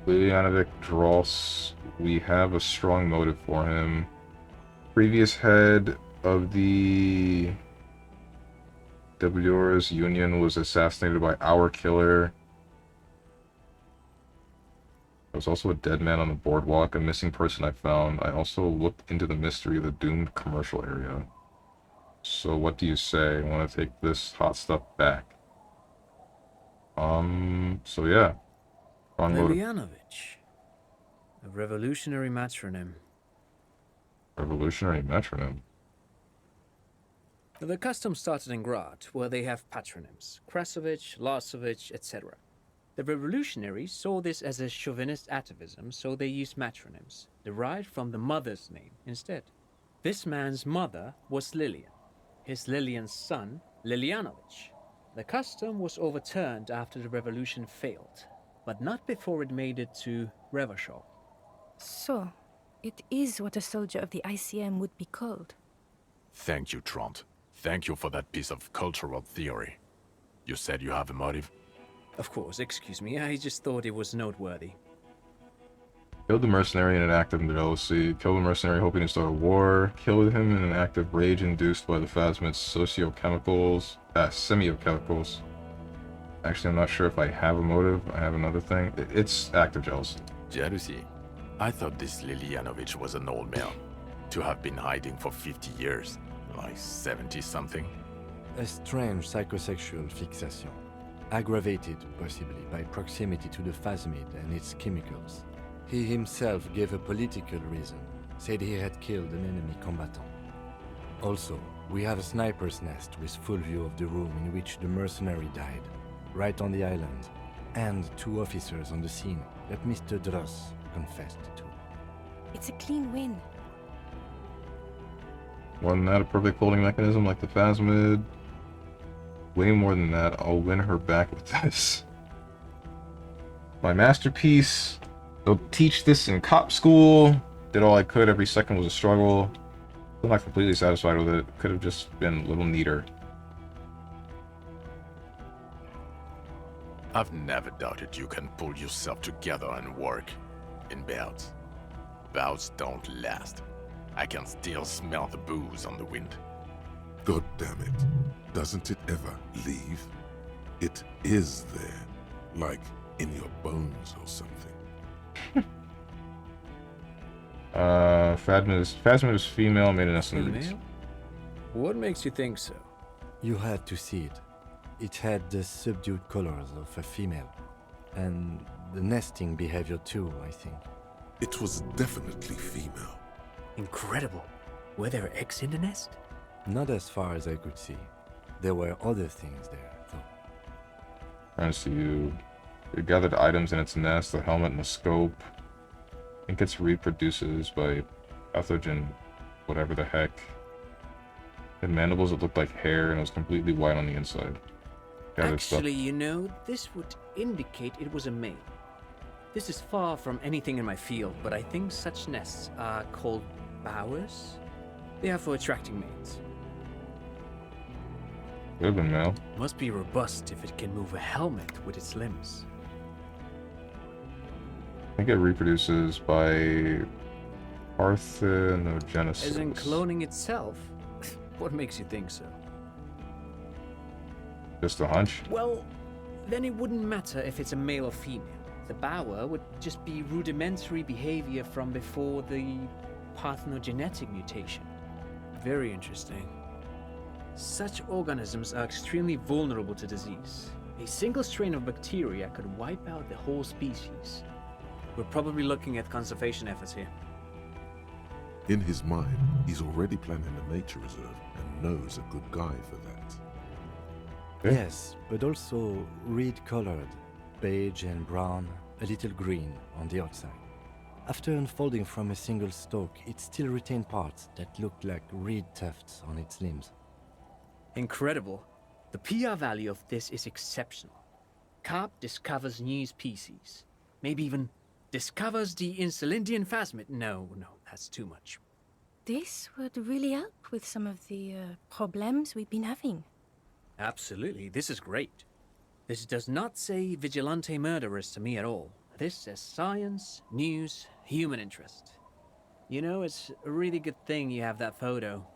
Lilianovic Dross. We have a strong motive for him. Previous head of the W's Union was assassinated by our killer. There was also a dead man on the boardwalk, a missing person I found. I also looked into the mystery of the doomed commercial area. So what do you say? I want to take this hot stuff back. So yeah. Lilianovic. A revolutionary matronym. Revolutionary metronym. The custom started in Grad, where they have patronyms. Krasovich, Larsovich, etc. The revolutionaries saw this as a chauvinist atavism, so they used matronyms, derived from the mother's name instead. This man's mother was Lilian. His Lilian's son, Lilianovic. The custom was overturned after the revolution failed, but not before it made it to Revachol. So, it is what a soldier of the ICM would be called. Thank you, Trant. Thank you for that piece of cultural theory. You said you have a motive? Of course, excuse me, I just thought it was noteworthy. Killed the mercenary in an act of jealousy. Killed the mercenary hoping to start a war. Killed him in an act of rage induced by the phasmid's semiochemicals. Actually, I'm not sure if I have a motive. I have another thing. It's act of jealousy. Jealousy? I thought this Lilianovic was an old man. To have been hiding for 50 years. Like 70-something. A strange psychosexual fixation. Aggravated, possibly, by proximity to the phasmid and its chemicals. He himself gave a political reason, said he had killed an enemy combatant. Also, We have a sniper's nest with full view of the room in which the mercenary died, right on the island, and 2 officers on the scene that Mr. Dross confessed to. It's a clean win. Wasn't that a perfect holding mechanism like the Phasmid? Way more than that. I'll win her back with this. My masterpiece. They'll teach this in cop school. Did all I could. Every second was a struggle. I'm not completely satisfied with it. Could have just been a little neater. I've never doubted you can pull yourself together and work in bouts. Bouts don't last. I can still smell the booze on the wind. God damn it. Doesn't it ever leave? It is there. Like in your bones or something. Phasmid is female, made an estimate. Female? What makes you think so? You had to see it. It had the subdued colors of a female. And the nesting behavior too, I think. It was definitely female. Incredible. Were there eggs in the nest? Not as far as I could see. There were other things there, though. Trying to see you. It gathered items in its nest, the helmet and the scope. I think it reproduces by pathogen, whatever the heck. It had mandibles that looked like hair and it was completely white on the inside. Gathered Actually, stuff. you know, this would indicate it was a male. This is far from anything in my field, but I think such nests are called bowers. They are for attracting mates. Could have been male. Must be robust if it can move a helmet with its limbs. I think it reproduces by parthenogenesis. As in cloning itself? What makes you think so? Just a hunch? Well, then it wouldn't matter if it's a male or female. The bower would just be rudimentary behavior from before the parthenogenetic mutation. Very interesting. Such organisms are extremely vulnerable to disease. A single strain of bacteria could wipe out the whole species. We're probably looking at conservation efforts here. In his mind, he's already planning a nature reserve and knows a good guy for that. Yes, but also reed-colored, beige and brown, a little green on the outside. After unfolding from a single stalk, it still retained parts that looked like reed tufts on its limbs. Incredible. The PR value of this is exceptional. Carp discovers new species. Maybe even discovers the Insulindian phasmid. No, that's too much. This would really help with some of the problems we've been having. Absolutely, this is great. This does not say vigilante murderers to me at all. This says science, news, human interest. You know, it's a really good thing you have that photo.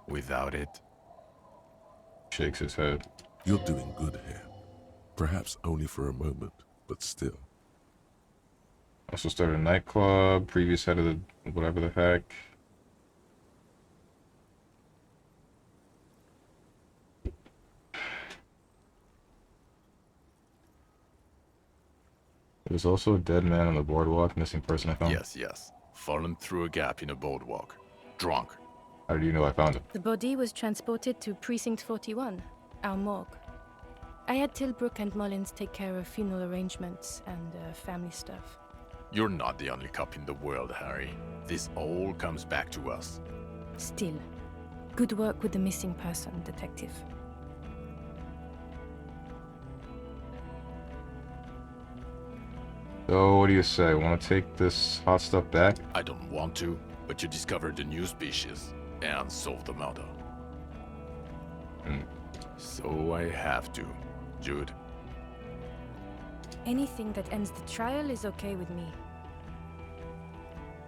Without it... Shakes his head. You're doing good here. Perhaps only for a moment, but still. Also started a nightclub, previous head of the whatever the heck. There's also a dead man on the boardwalk, missing person I found. Yes. Fallen through a gap in a boardwalk. Drunk. How do you know I found him? The body was transported to Precinct 41, our morgue. I had Tilbrook and Mullins take care of funeral arrangements and family stuff. You're not the only cop in the world, Harry. This all comes back to us. Still, good work with the missing person, Detective. So, what do you say? Want to take this hot stuff back? I don't want to, but you discovered a new species and solved the murder. So I have to, Jude. Anything that ends the trial is okay with me.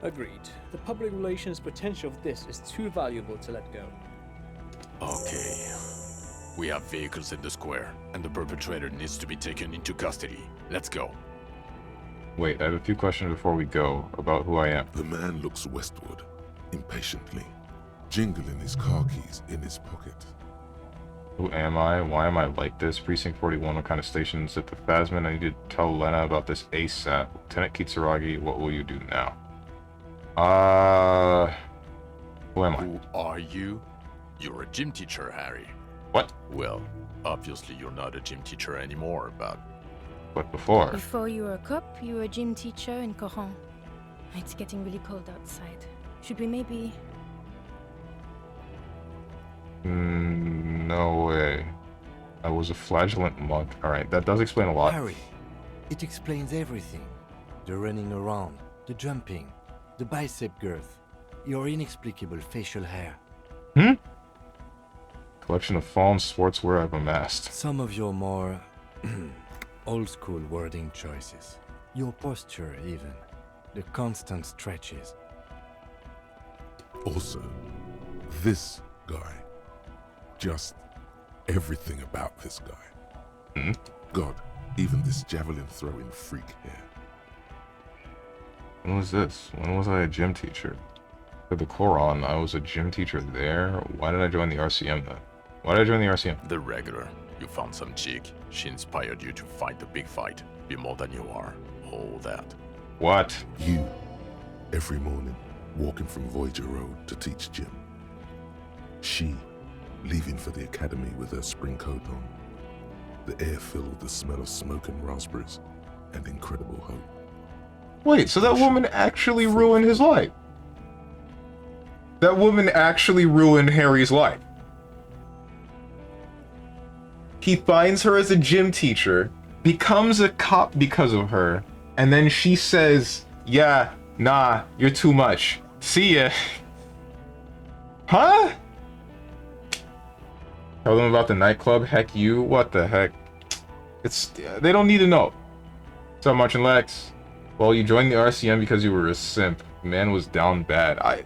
Agreed. The public relations potential of this is too valuable to let go. Okay. We have vehicles in the square, and the perpetrator needs to be taken into custody. Let's go. Wait, I have a few questions before we go about who I am. The man looks westward, impatiently, jingling his car keys in his pocket. Who am I? Why am I like this? Precinct 41, what kind of station is it? The Phasmid? I need to tell Lena about this ASAP. Lieutenant Kitsuragi, what will you do now? Who am I? Who are you? You're a gym teacher, Harry. What? Well, obviously you're not a gym teacher anymore, but... But before? Before you were a cop, you were a gym teacher in Coron. It's getting really cold outside. Should we maybe... No way. I was a flagellant monk. Alright, that does explain a lot. Harry, it explains everything. The running around, the jumping, the bicep girth, your inexplicable facial hair. Collection of fallen sportswear I've amassed. Some of your more old-school wording choices. Your posture, even. The constant stretches. Also, this guy. Just everything about this guy. God, even this javelin-throwing freak here. When was this? When was I a gym teacher? For the Coron, I was a gym teacher there. Why did I join the RCM then? Why did I join the RCM? The regular. You found some chick. She inspired you to fight the big fight. Be more than you are. All that. What? You, every morning, walking from Voyager Road to teach gym. She, leaving for the academy with her spring coat on. The air filled with the smell of smoke and raspberries and incredible hope. Wait, so that woman actually ruined his life? That woman actually ruined Harry's life. He finds her as a gym teacher, becomes a cop because of her, and then she says, yeah, nah, you're too much. See ya. Huh? Tell them about the nightclub? Heck you, what the heck? They don't need to know. What's up, March and Lex? Well, you joined the RCM because you were a simp. Man was down bad.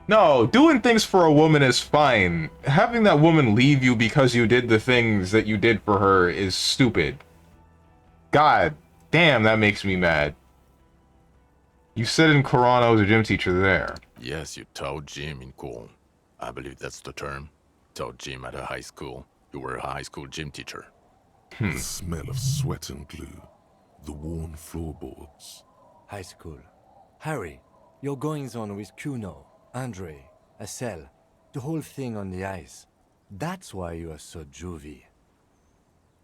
No, doing things for a woman is fine. Having that woman leave you because you did the things that you did for her is stupid. God damn, that makes me mad. You said in Quran I was a gym teacher there. Yes, you taught gym in Cool. I believe that's the term. Taught gym at a high school. You were a high school gym teacher. The smell of sweat and glue. The worn floorboards. High school. Harry, your goings-on with Kuno, Andre, Acel, the whole thing on the ice. That's why you are so juvie.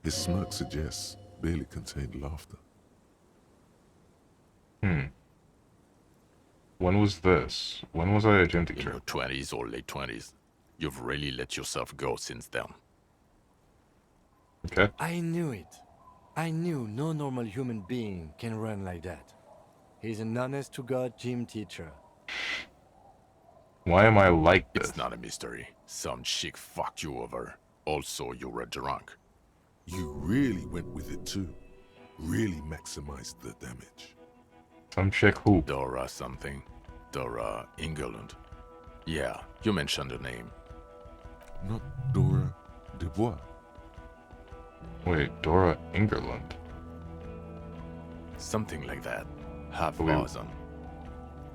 His smirk suggests barely contained laughter. When was this? When was I a gym teacher? In your 20s or late 20s. You've really let yourself go since then. Okay. I knew it. I knew no normal human being can run like that. He's an honest-to-God gym teacher. Why am I like this? It's not a mystery. Some chick fucked you over. Also, you were drunk. You really went with it too. Really maximized the damage. Some chick who? Dora something. Dora Ingerlund. Yeah, you mentioned the name. Not Dora Dubois. Wait, Dora Ingerlund. Something like that. Half So dozen.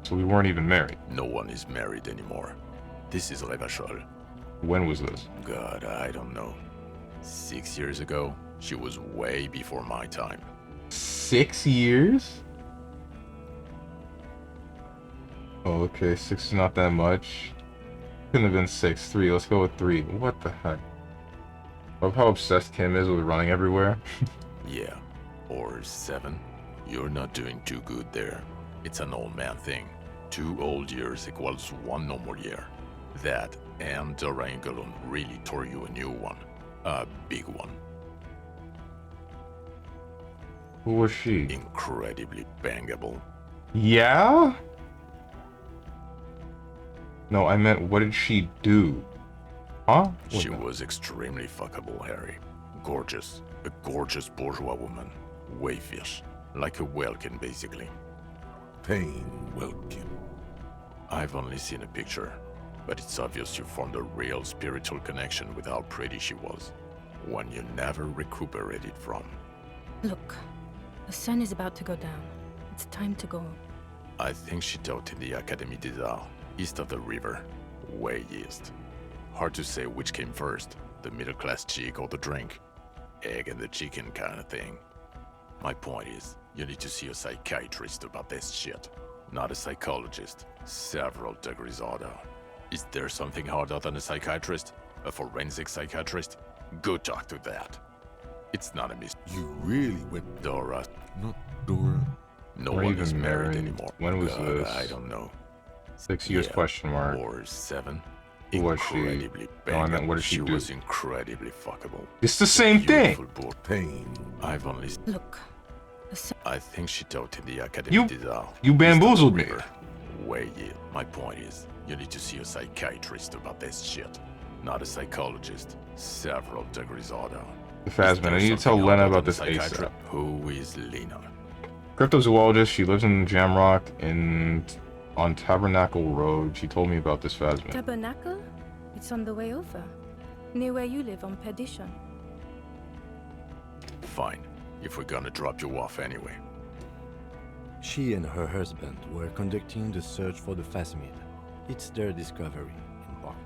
So we weren't even married. No one is married anymore. This is Revachol. When was this? God, I don't know. 6 years ago? She was way before my time. 6 years? Oh, okay, 6 is not that much. Couldn't have been 6. 3, let's go with 3. What the heck? Love how obsessed Kim is with running everywhere. Yeah. Or 7. You're not doing too good there. It's an old man thing. 2 old years equals 1 normal year. That and Dora Ingerlund really tore you a new one. A big one. Who was she? Incredibly bangable. Yeah? No, I meant what did she do? Huh? She was extremely fuckable, Harry. Gorgeous. A gorgeous bourgeois woman. Wayfish. Like a Welkin, basically. Pain Welkin. I've only seen a picture, but it's obvious you formed a real spiritual connection with how pretty she was. One you never recuperated from. Look, the sun is about to go down. It's time to go. I think she taught in the Académie des Arts, east of the river. Way east. Hard to say which came first, the middle-class chick or the drink. Egg and the chicken kind of thing. My point is, you need to see a psychiatrist about this shit. Not a psychologist. Several degrees order. Is there something harder than a psychiatrist? A forensic psychiatrist? Go talk to that. It's not a mystery. You really went... Dora. Not Dora. No We're one even is married married. anymore. When was God, this? I don't know. 6 years question mark. Or 7. Who was she? Incredibly No, I meant banging. what did she do? was incredibly fuckable. It's the same thing. Beautiful board. Pain. I've only... Look. I think she taught in the academy. You bamboozled me. Way yeah. My point is, you need to see a psychiatrist about this shit. Not a psychologist. Several degrees order. Phasman, I need to tell Lena about this ASAP. Who is Lena? Cryptozoologist. She lives in Jamrock on Tabernacle Road. She told me about this Phasman. Tabernacle? It's on the way over. Near where you live on Perdition. Fine. If we're gonna drop you off anyway. She and her husband were conducting the search for the Phasmid. It's their discovery, in part.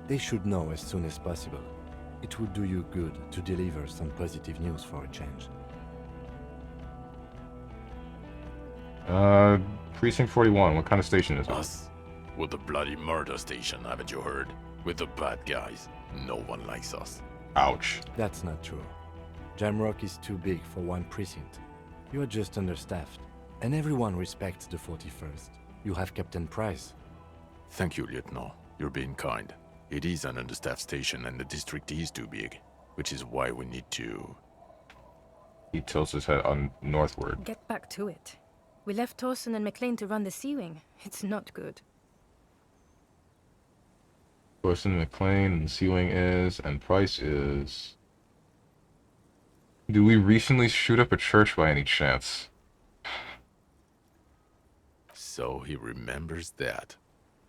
They should know as soon as possible. It would do you good to deliver some positive news for a change. Precinct 41. What kind of station is it? Us? We're the bloody murder station, haven't you heard? We're the bad guys. No one likes us. Ouch. That's not true. Jamrock is too big for one precinct. You are just understaffed, and everyone respects the 41st. You have Captain Price. Thank you, Lieutenant. You're being kind. It is an understaffed station and the district is too big, which is why we need to... He tilts his head on northward. Get back to it. We left Torsen and McLean to run the Sea Wing. It's not good. Torsen, McLean, and Sea-Wing is, and Price is... Do we recently shoot up a church by any chance? So he remembers that.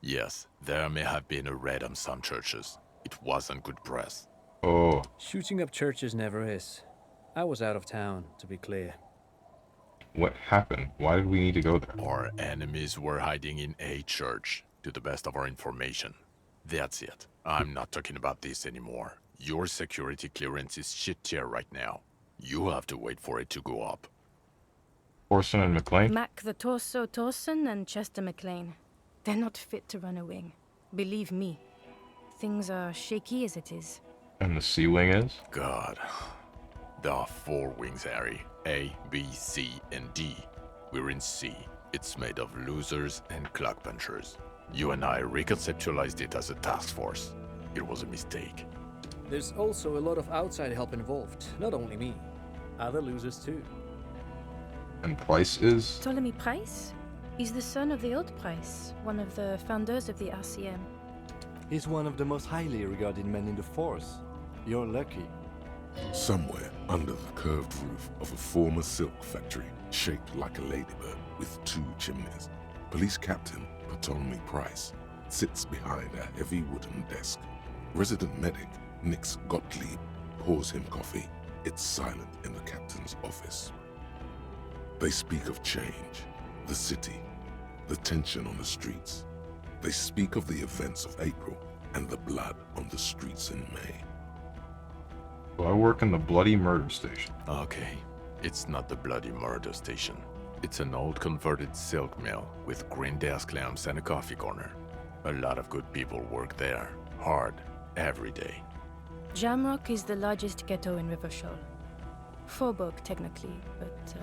Yes, there may have been a raid on some churches. It wasn't good press. Oh. Shooting up churches never is. I was out of town, to be clear. What happened? Why did we need to go there? Our enemies were hiding in a church, to the best of our information. That's it. I'm not talking about this anymore. Your security clearance is shit tier right now. You have to wait for it to go up. Torsen and McLean? Mac the Torso Torsen and Chester McLean. They're not fit to run a wing. Believe me. Things are shaky as it is. And the Sea-Wing is? God. There are 4 wings, Harry. A, B, C, and D. We're in C. It's made of losers and clock punchers. You and I reconceptualized it as a task force. It was a mistake. There's also a lot of outside help involved, not only me. Other losers too. And Price is? Ptolemy Price? He's the son of the old Price, one of the founders of the RCM. He's one of the most highly regarded men in the force. You're lucky. Somewhere under the curved roof of a former silk factory, shaped like a ladybird with 2 chimneys, Police Captain Ptolemy Price sits behind a heavy wooden desk. Resident medic Nix Gottlieb pours him coffee. It's silent in the captain's office. They speak of change, the city, the tension on the streets. They speak of the events of April and the blood on the streets in May. So I work in the bloody murder station. Okay, it's not the bloody murder station. It's an old converted silk mill with green desk lamps and a coffee corner. A lot of good people work there, hard, every day. Jamrock is the largest ghetto in Rivershaw. Faubourg, technically, but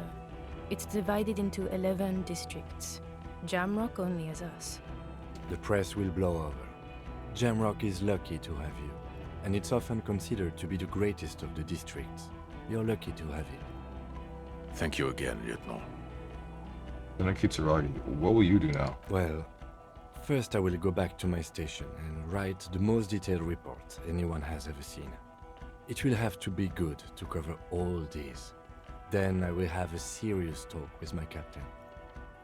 it's divided into 11 districts. Jamrock only has us. The press will blow over. Jamrock is lucky to have you, and it's often considered to be the greatest of the districts. You're lucky to have it. Thank you again, Lieutenant. Lieutenant Kitsuragi, what will you do now? Well, first I will go back to my station and write the most detailed report anyone has ever seen. It will have to be good to cover all these. Then I will have a serious talk with my captain.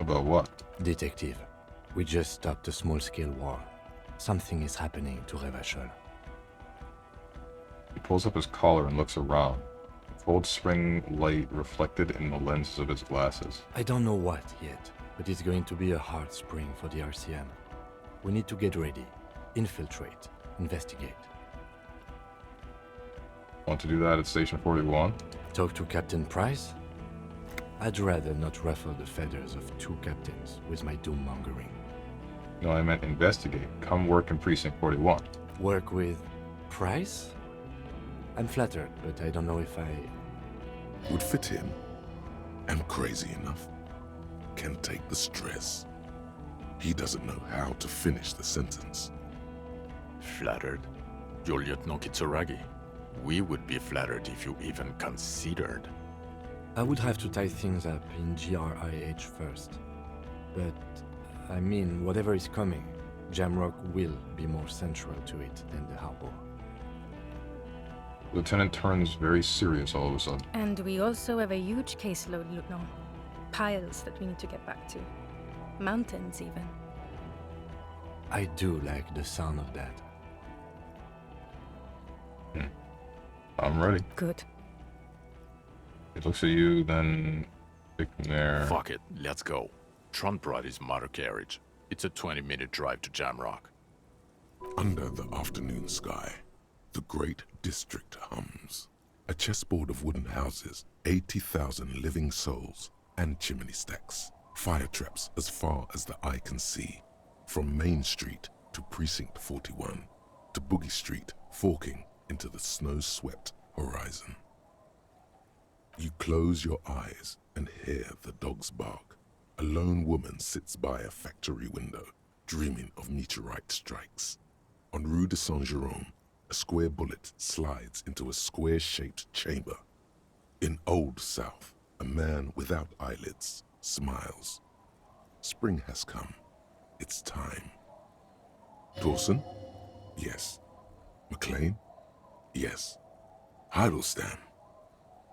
About what? Detective, we just stopped a small-scale war. Something is happening to Revachol. He pulls up his collar and looks around. Cold spring light reflected in the lenses of his glasses. I don't know what yet, but it's going to be a hard spring for the RCM. We need to get ready, infiltrate, investigate. Want to do that at Station 41? Talk to Captain Price? I'd rather not ruffle the feathers of 2 captains with my doom-mongering. No, I meant investigate. Come work in Precinct 41. Work with Price? I'm flattered, but I don't know if I... Would fit him. Am crazy enough. Can take the stress. He doesn't know how to finish the sentence. Flattered? You're Lieutenant Kitsuragi. We would be flattered if you even considered. I would have to tie things up in GRIH first. But, I mean, whatever is coming, Jamrock will be more central to it than the harbor. Lieutenant turns very serious all of a sudden. And we also have a huge caseload, Lieutenant. Piles that we need to get back to. Mountains, even. I do like the sound of that. I'm ready. Good. It looks at you, then pick there. Fuck it, let's go. Tron brought his motor carriage. It's a 20-minute drive to Jamrock. Under the afternoon sky, the great district hums. A chessboard of wooden houses, 80,000 living souls, and chimney stacks. Fire traps as far as the eye can see. From Main Street to Precinct 41, to Boogie Street, forking into the snow-swept horizon. You close your eyes and hear the dogs bark. A lone woman sits by a factory window, dreaming of meteorite strikes. On Rue de Saint-Jérôme, a square bullet slides into a square-shaped chamber. In Old South, a man without eyelids smiles. Spring has come. It's time. Dawson? Yes. McLean? Yes. Heidelstein?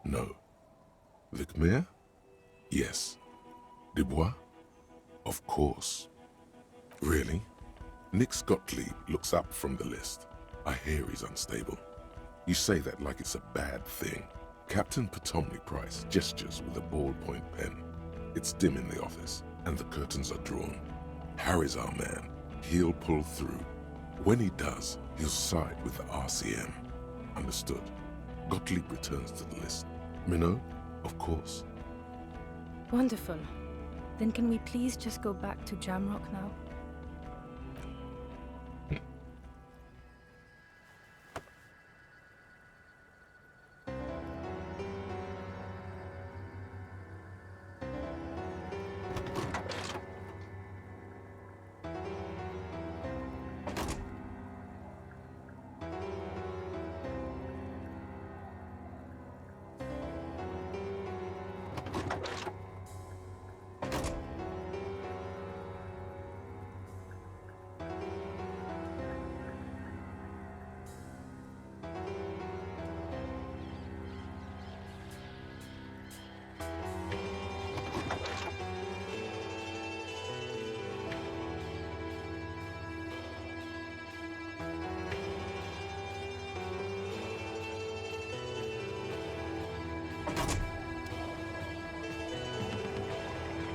No. Vicmere? Yes. Dubois? Of course. Really? Nix Gottlieb looks up from the list. I hear he's unstable. You say that like it's a bad thing. Captain Potomny Price gestures with a ballpoint pen. It's dim in the office, and the curtains are drawn. Harry's our man. He'll pull through. When he does, he'll side with the RCM. Understood. Gottlieb returns to the list. Minot? Of course. Wonderful. Then can we please just go back to Jamrock now?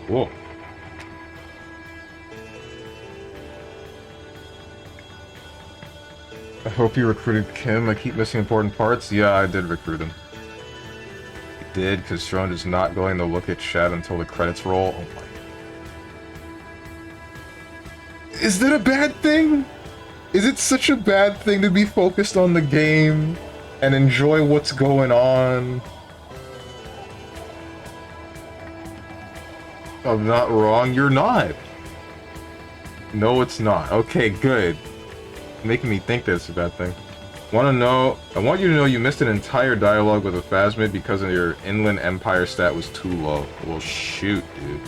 Whoa. I hope you recruited Kim. I keep missing important parts. Yeah, I did recruit him. I did, because Strone is not going to look at chat until the credits roll. Oh my. Is that a bad thing? Is it such a bad thing to be focused on the game and enjoy what's going on? I'm not wrong, you're not. No, it's not. Okay, good. Making me think that's a bad thing. I want you to know you missed an entire dialogue with a Phasmid because of your Inland Empire stat was too low. Well, shoot, dude.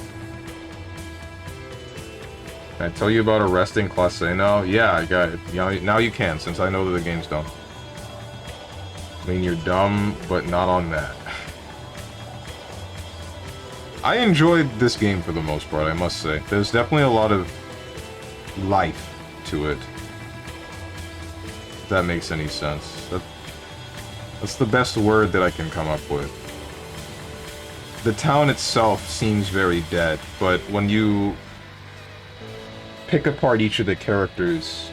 Can I tell you about arresting Classe now? Yeah, I got it. Now you can, since I know that the game's dumb. I mean, you're dumb, but not on that. I enjoyed this game for the most part, I must say. There's definitely a lot of life to it. If that makes any sense. That's the best word that I can come up with. The town itself seems very dead, but when you pick apart each of the characters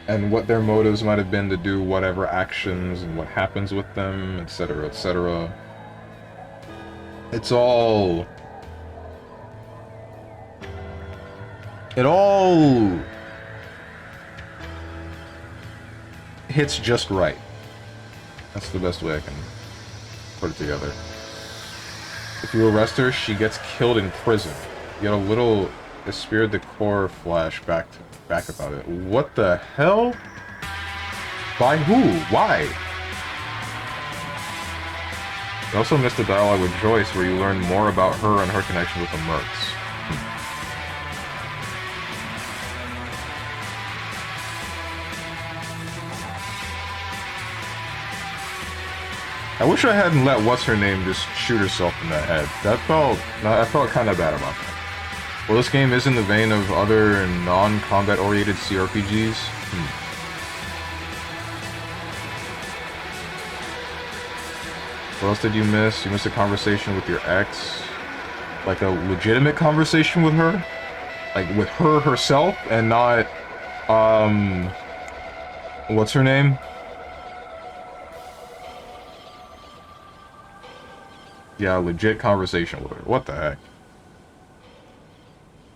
and what their motives might have been to do whatever actions and what happens with them, etc., etc., it's all It all hits just right. That's the best way I can put it together. If you arrest her, she gets killed in prison. You get a little Esprit de Corps flashback about it. What the hell? By who? Why? You also missed a dialogue with Joyce where you learn more about her and her connection with the Mercs. I wish I hadn't let what's-her-name just shoot herself in the head. I felt kind of bad about that. Well, this game is in the vein of other non-combat oriented CRPGs. What else did you miss? You missed a conversation with your ex? Like a legitimate conversation with her? Like with her herself and not, what's her name? Yeah, legit conversation with her. What the heck?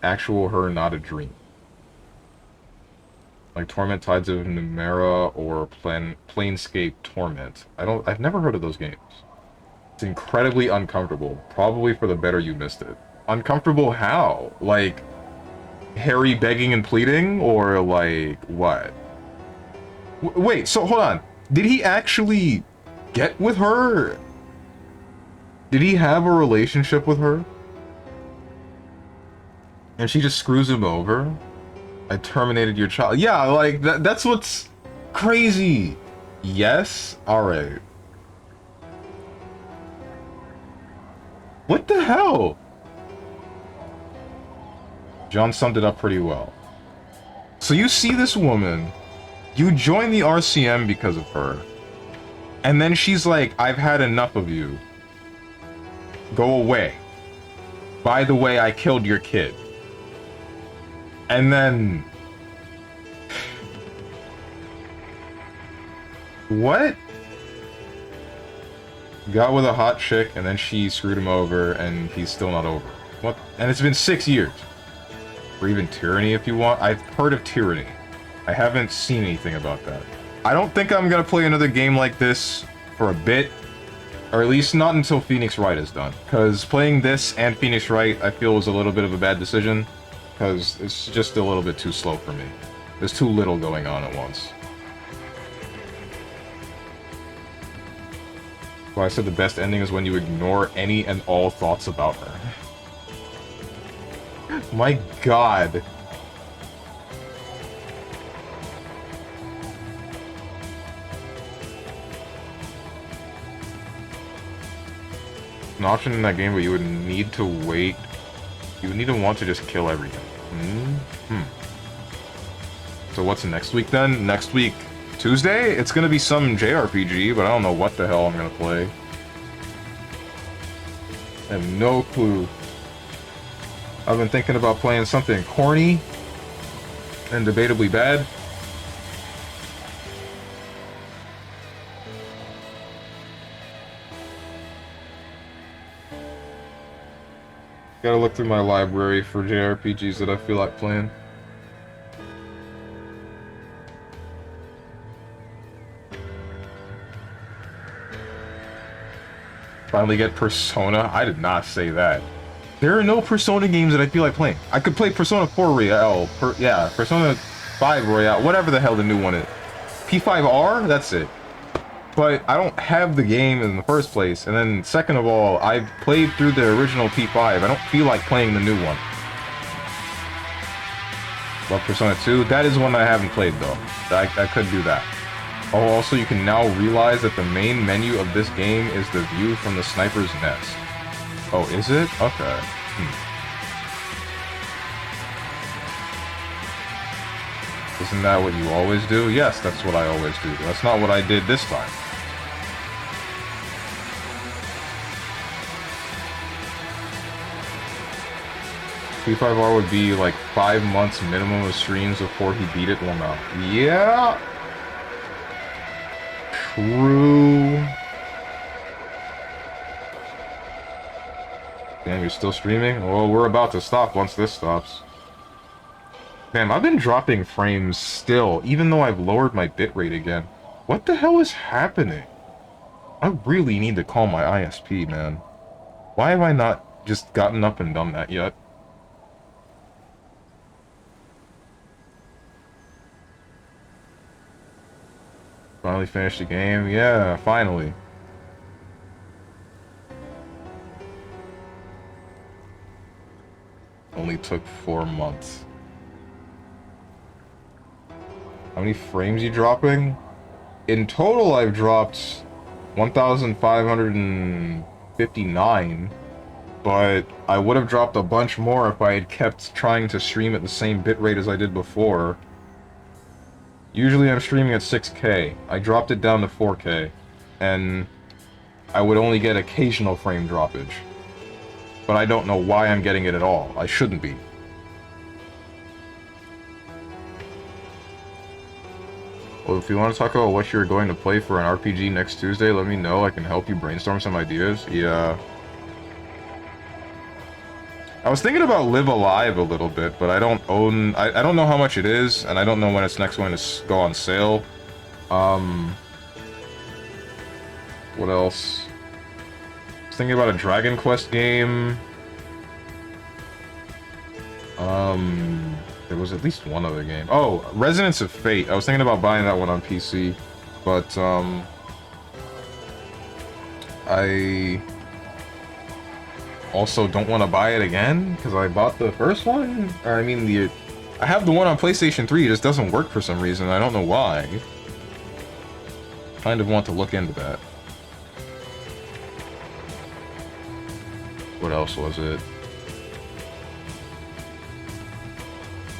Actual her, not a dream. Like Torment Tides of Numenera or Planescape Torment. I've never heard of those games. It's incredibly uncomfortable. Probably for the better you missed it. Uncomfortable how? Like, Harry begging and pleading? Or like, what? Wait, so hold on. Did he actually get with her? Did he have a relationship with her? And she just screws him over? I terminated your child. Yeah, like, that's what's crazy. Yes? Alright. What the hell? John summed it up pretty well. So you see this woman, you join the RCM because of her, and then she's like, I've had enough of you. Go away. By the way, I killed your kid. And then... What? Got with a hot chick, and then she screwed him over, and he's still not over. What? And it's been 6 years. Or even tyranny, if you want. I've heard of tyranny. I haven't seen anything about that. I don't think I'm gonna play another game like this for a bit. Or at least not until Phoenix Wright is done. Because playing this and Phoenix Wright, I feel was a little bit of a bad decision. Because it's just a little bit too slow for me. There's too little going on at once. Well, I said the best ending is when you ignore any and all thoughts about her. My god. An option in that game where you would need to wait. You would need to want to just kill everything. So what's next week then? Next week, Tuesday? It's gonna be some JRPG, but I don't know what the hell I'm gonna play. I have no clue. I've been thinking about playing something corny and debatably bad. Gotta look through my library for JRPGs that I feel like playing. Finally get Persona? I did not say that. There are no Persona games that I feel like playing. I could play Persona 4 Royale, Persona 5 Royale, whatever the hell the new one is. P5R? That's it. But I don't have the game in the first place, and then second of all, I've played through the original P5. I don't feel like playing the new one. Love Persona 2? That is one I haven't played though. I could do that. Oh, also you can now realize that the main menu of this game is the view from the sniper's nest. Oh, is it? Okay. Isn't that what you always do? Yes, that's what I always do. That's not what I did this time. P5R would be like 5 months minimum of streams before he beat it. Well, no. Yeah. True. Damn, you're still streaming? Well, we're about to stop once this stops. Damn, I've been dropping frames still, even though I've lowered my bitrate again. What the hell is happening? I really need to call my ISP, man. Why have I not just gotten up and done that yet? Finally finished the game? Yeah, finally. Only took 4 months. How many frames you dropping? In total, I've dropped 1,559, but I would have dropped a bunch more if I had kept trying to stream at the same bitrate as I did before. Usually I'm streaming at 6K. I dropped it down to 4K, and I would only get occasional frame droppage. But I don't know why I'm getting it at all. I shouldn't be. Well, if you want to talk about what you're going to play for an RPG next Tuesday, let me know. I can help you brainstorm some ideas. Yeah. I was thinking about Live Alive a little bit, but I don't own... I don't know how much it is, and I don't know when it's next going to go on sale. What else? I was thinking about a Dragon Quest game. There was at least one other game. Oh, Resonance of Fate. I was thinking about buying that one on PC, but, I also don't want to buy it again, because I bought the first one? Or, I mean, I have the one on PlayStation 3, it just doesn't work for some reason, I don't know why. Kind of want to look into that. What else was it?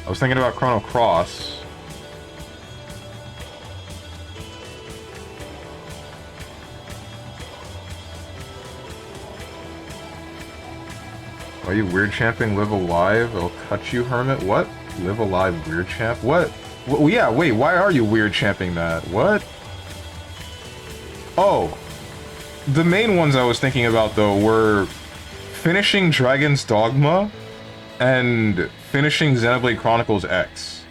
I was thinking about Chrono Cross. Are you weird champing Live Alive? I'll cut you, Hermit. What? Live Alive weird champ? What? Well, yeah, wait, why are you weird champing that? What? Oh. The main ones I was thinking about, though, were finishing Dragon's Dogma and finishing Xenoblade Chronicles X.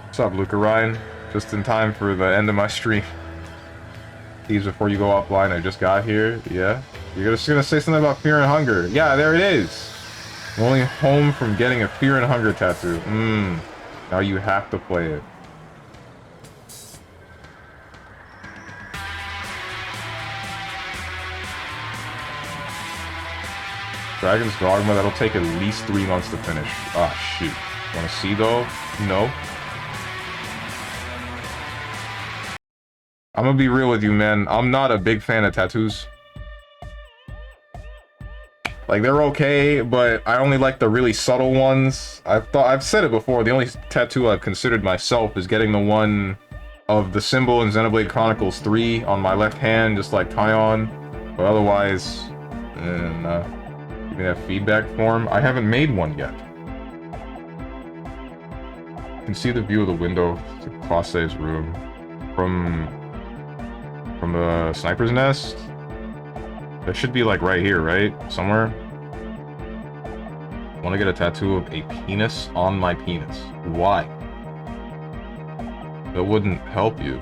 What's up, Luca Ryan? Just in time for the end of my stream. Thieves, before you go offline, I just got here. Yeah? You're just gonna say something about Fear and Hunger. Yeah, there it is! I'm only home from getting a Fear and Hunger tattoo. Now you have to play it. Dragon's Dogma, that'll take at least 3 months to finish. Ah, shoot. Wanna see, though? No. I'm gonna be real with you, man. I'm not a big fan of tattoos. Like, they're okay, but I only like the really subtle ones. I've said it before, the only tattoo I've considered myself is getting the one of the symbol in Xenoblade Chronicles 3 on my left hand, just like Kion. But otherwise, give me that feedback form. I haven't made one yet. You can see the view of the window to Clase's room from the sniper's nest. That should be like right here, right? Somewhere. I want to get a tattoo of a penis on my penis. Why? That wouldn't help you.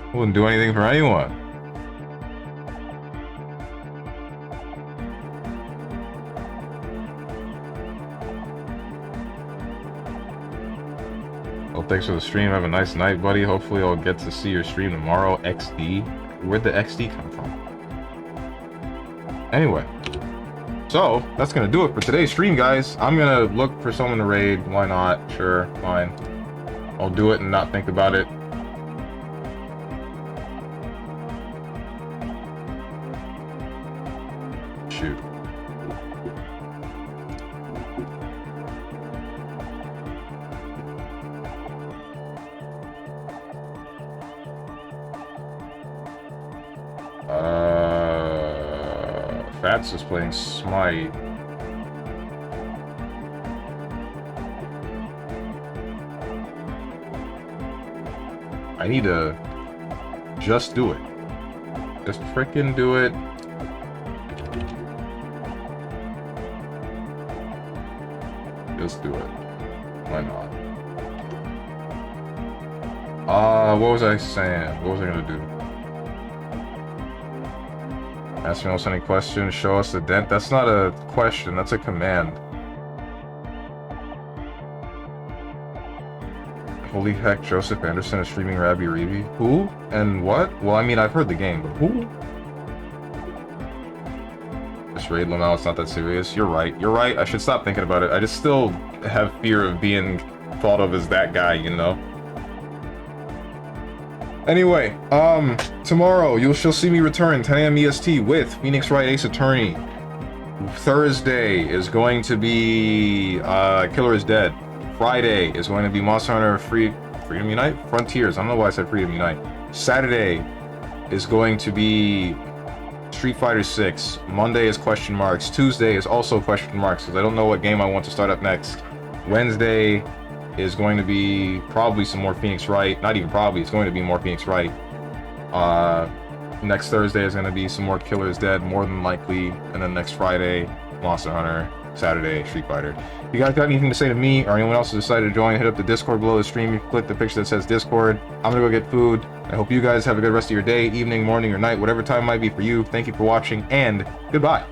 It wouldn't do anything for anyone. Well, thanks for the stream. Have a nice night, buddy. Hopefully I'll get to see your stream tomorrow. XD. Where'd the XD come from? Anyway. So, that's gonna do it for today's stream, guys. I'm gonna look for someone to raid. Why not? Sure, fine. I'll do it and not think about it. Shoot. Fats is playing Smite. I need to just do it. Just freaking do it. Just do it. Why not? What was I saying? What was I gonna do? Ask me else any questions, show us the dent. That's not a question, that's a command. Holy heck, Joseph Anderson is streaming Rabbi Reeby. Who? And what? Well, I mean, I've heard the game, but who? Just raid Lamau, it's not that serious. You're right, you're right. I should stop thinking about it. I just still have fear of being thought of as that guy, you know? Anyway, tomorrow she'll see me return 10 a.m. EST with Phoenix Wright Ace Attorney. Thursday is going to be Killer is Dead. Friday is going to be Monster Hunter Freedom Unite? Frontiers. I don't know why I said Freedom Unite. Saturday is going to be Street Fighter 6. Monday is question marks. Tuesday is also question marks because I don't know what game I want to start up next. Wednesday is going to be probably some more Phoenix Wright. Not even probably, it's going to be more Phoenix Wright. Next Thursday is going to be some more Killer is Dead, more than likely. And then next Friday, Monster Hunter. Saturday, Street Fighter. If you guys got anything to say to me or anyone else who decided to join, hit up the Discord below the stream. You can click the picture that says Discord. I'm gonna go get food. I hope you guys have a good rest of your day, evening, morning, or night, whatever time it might be for you. Thank you for watching, and goodbye.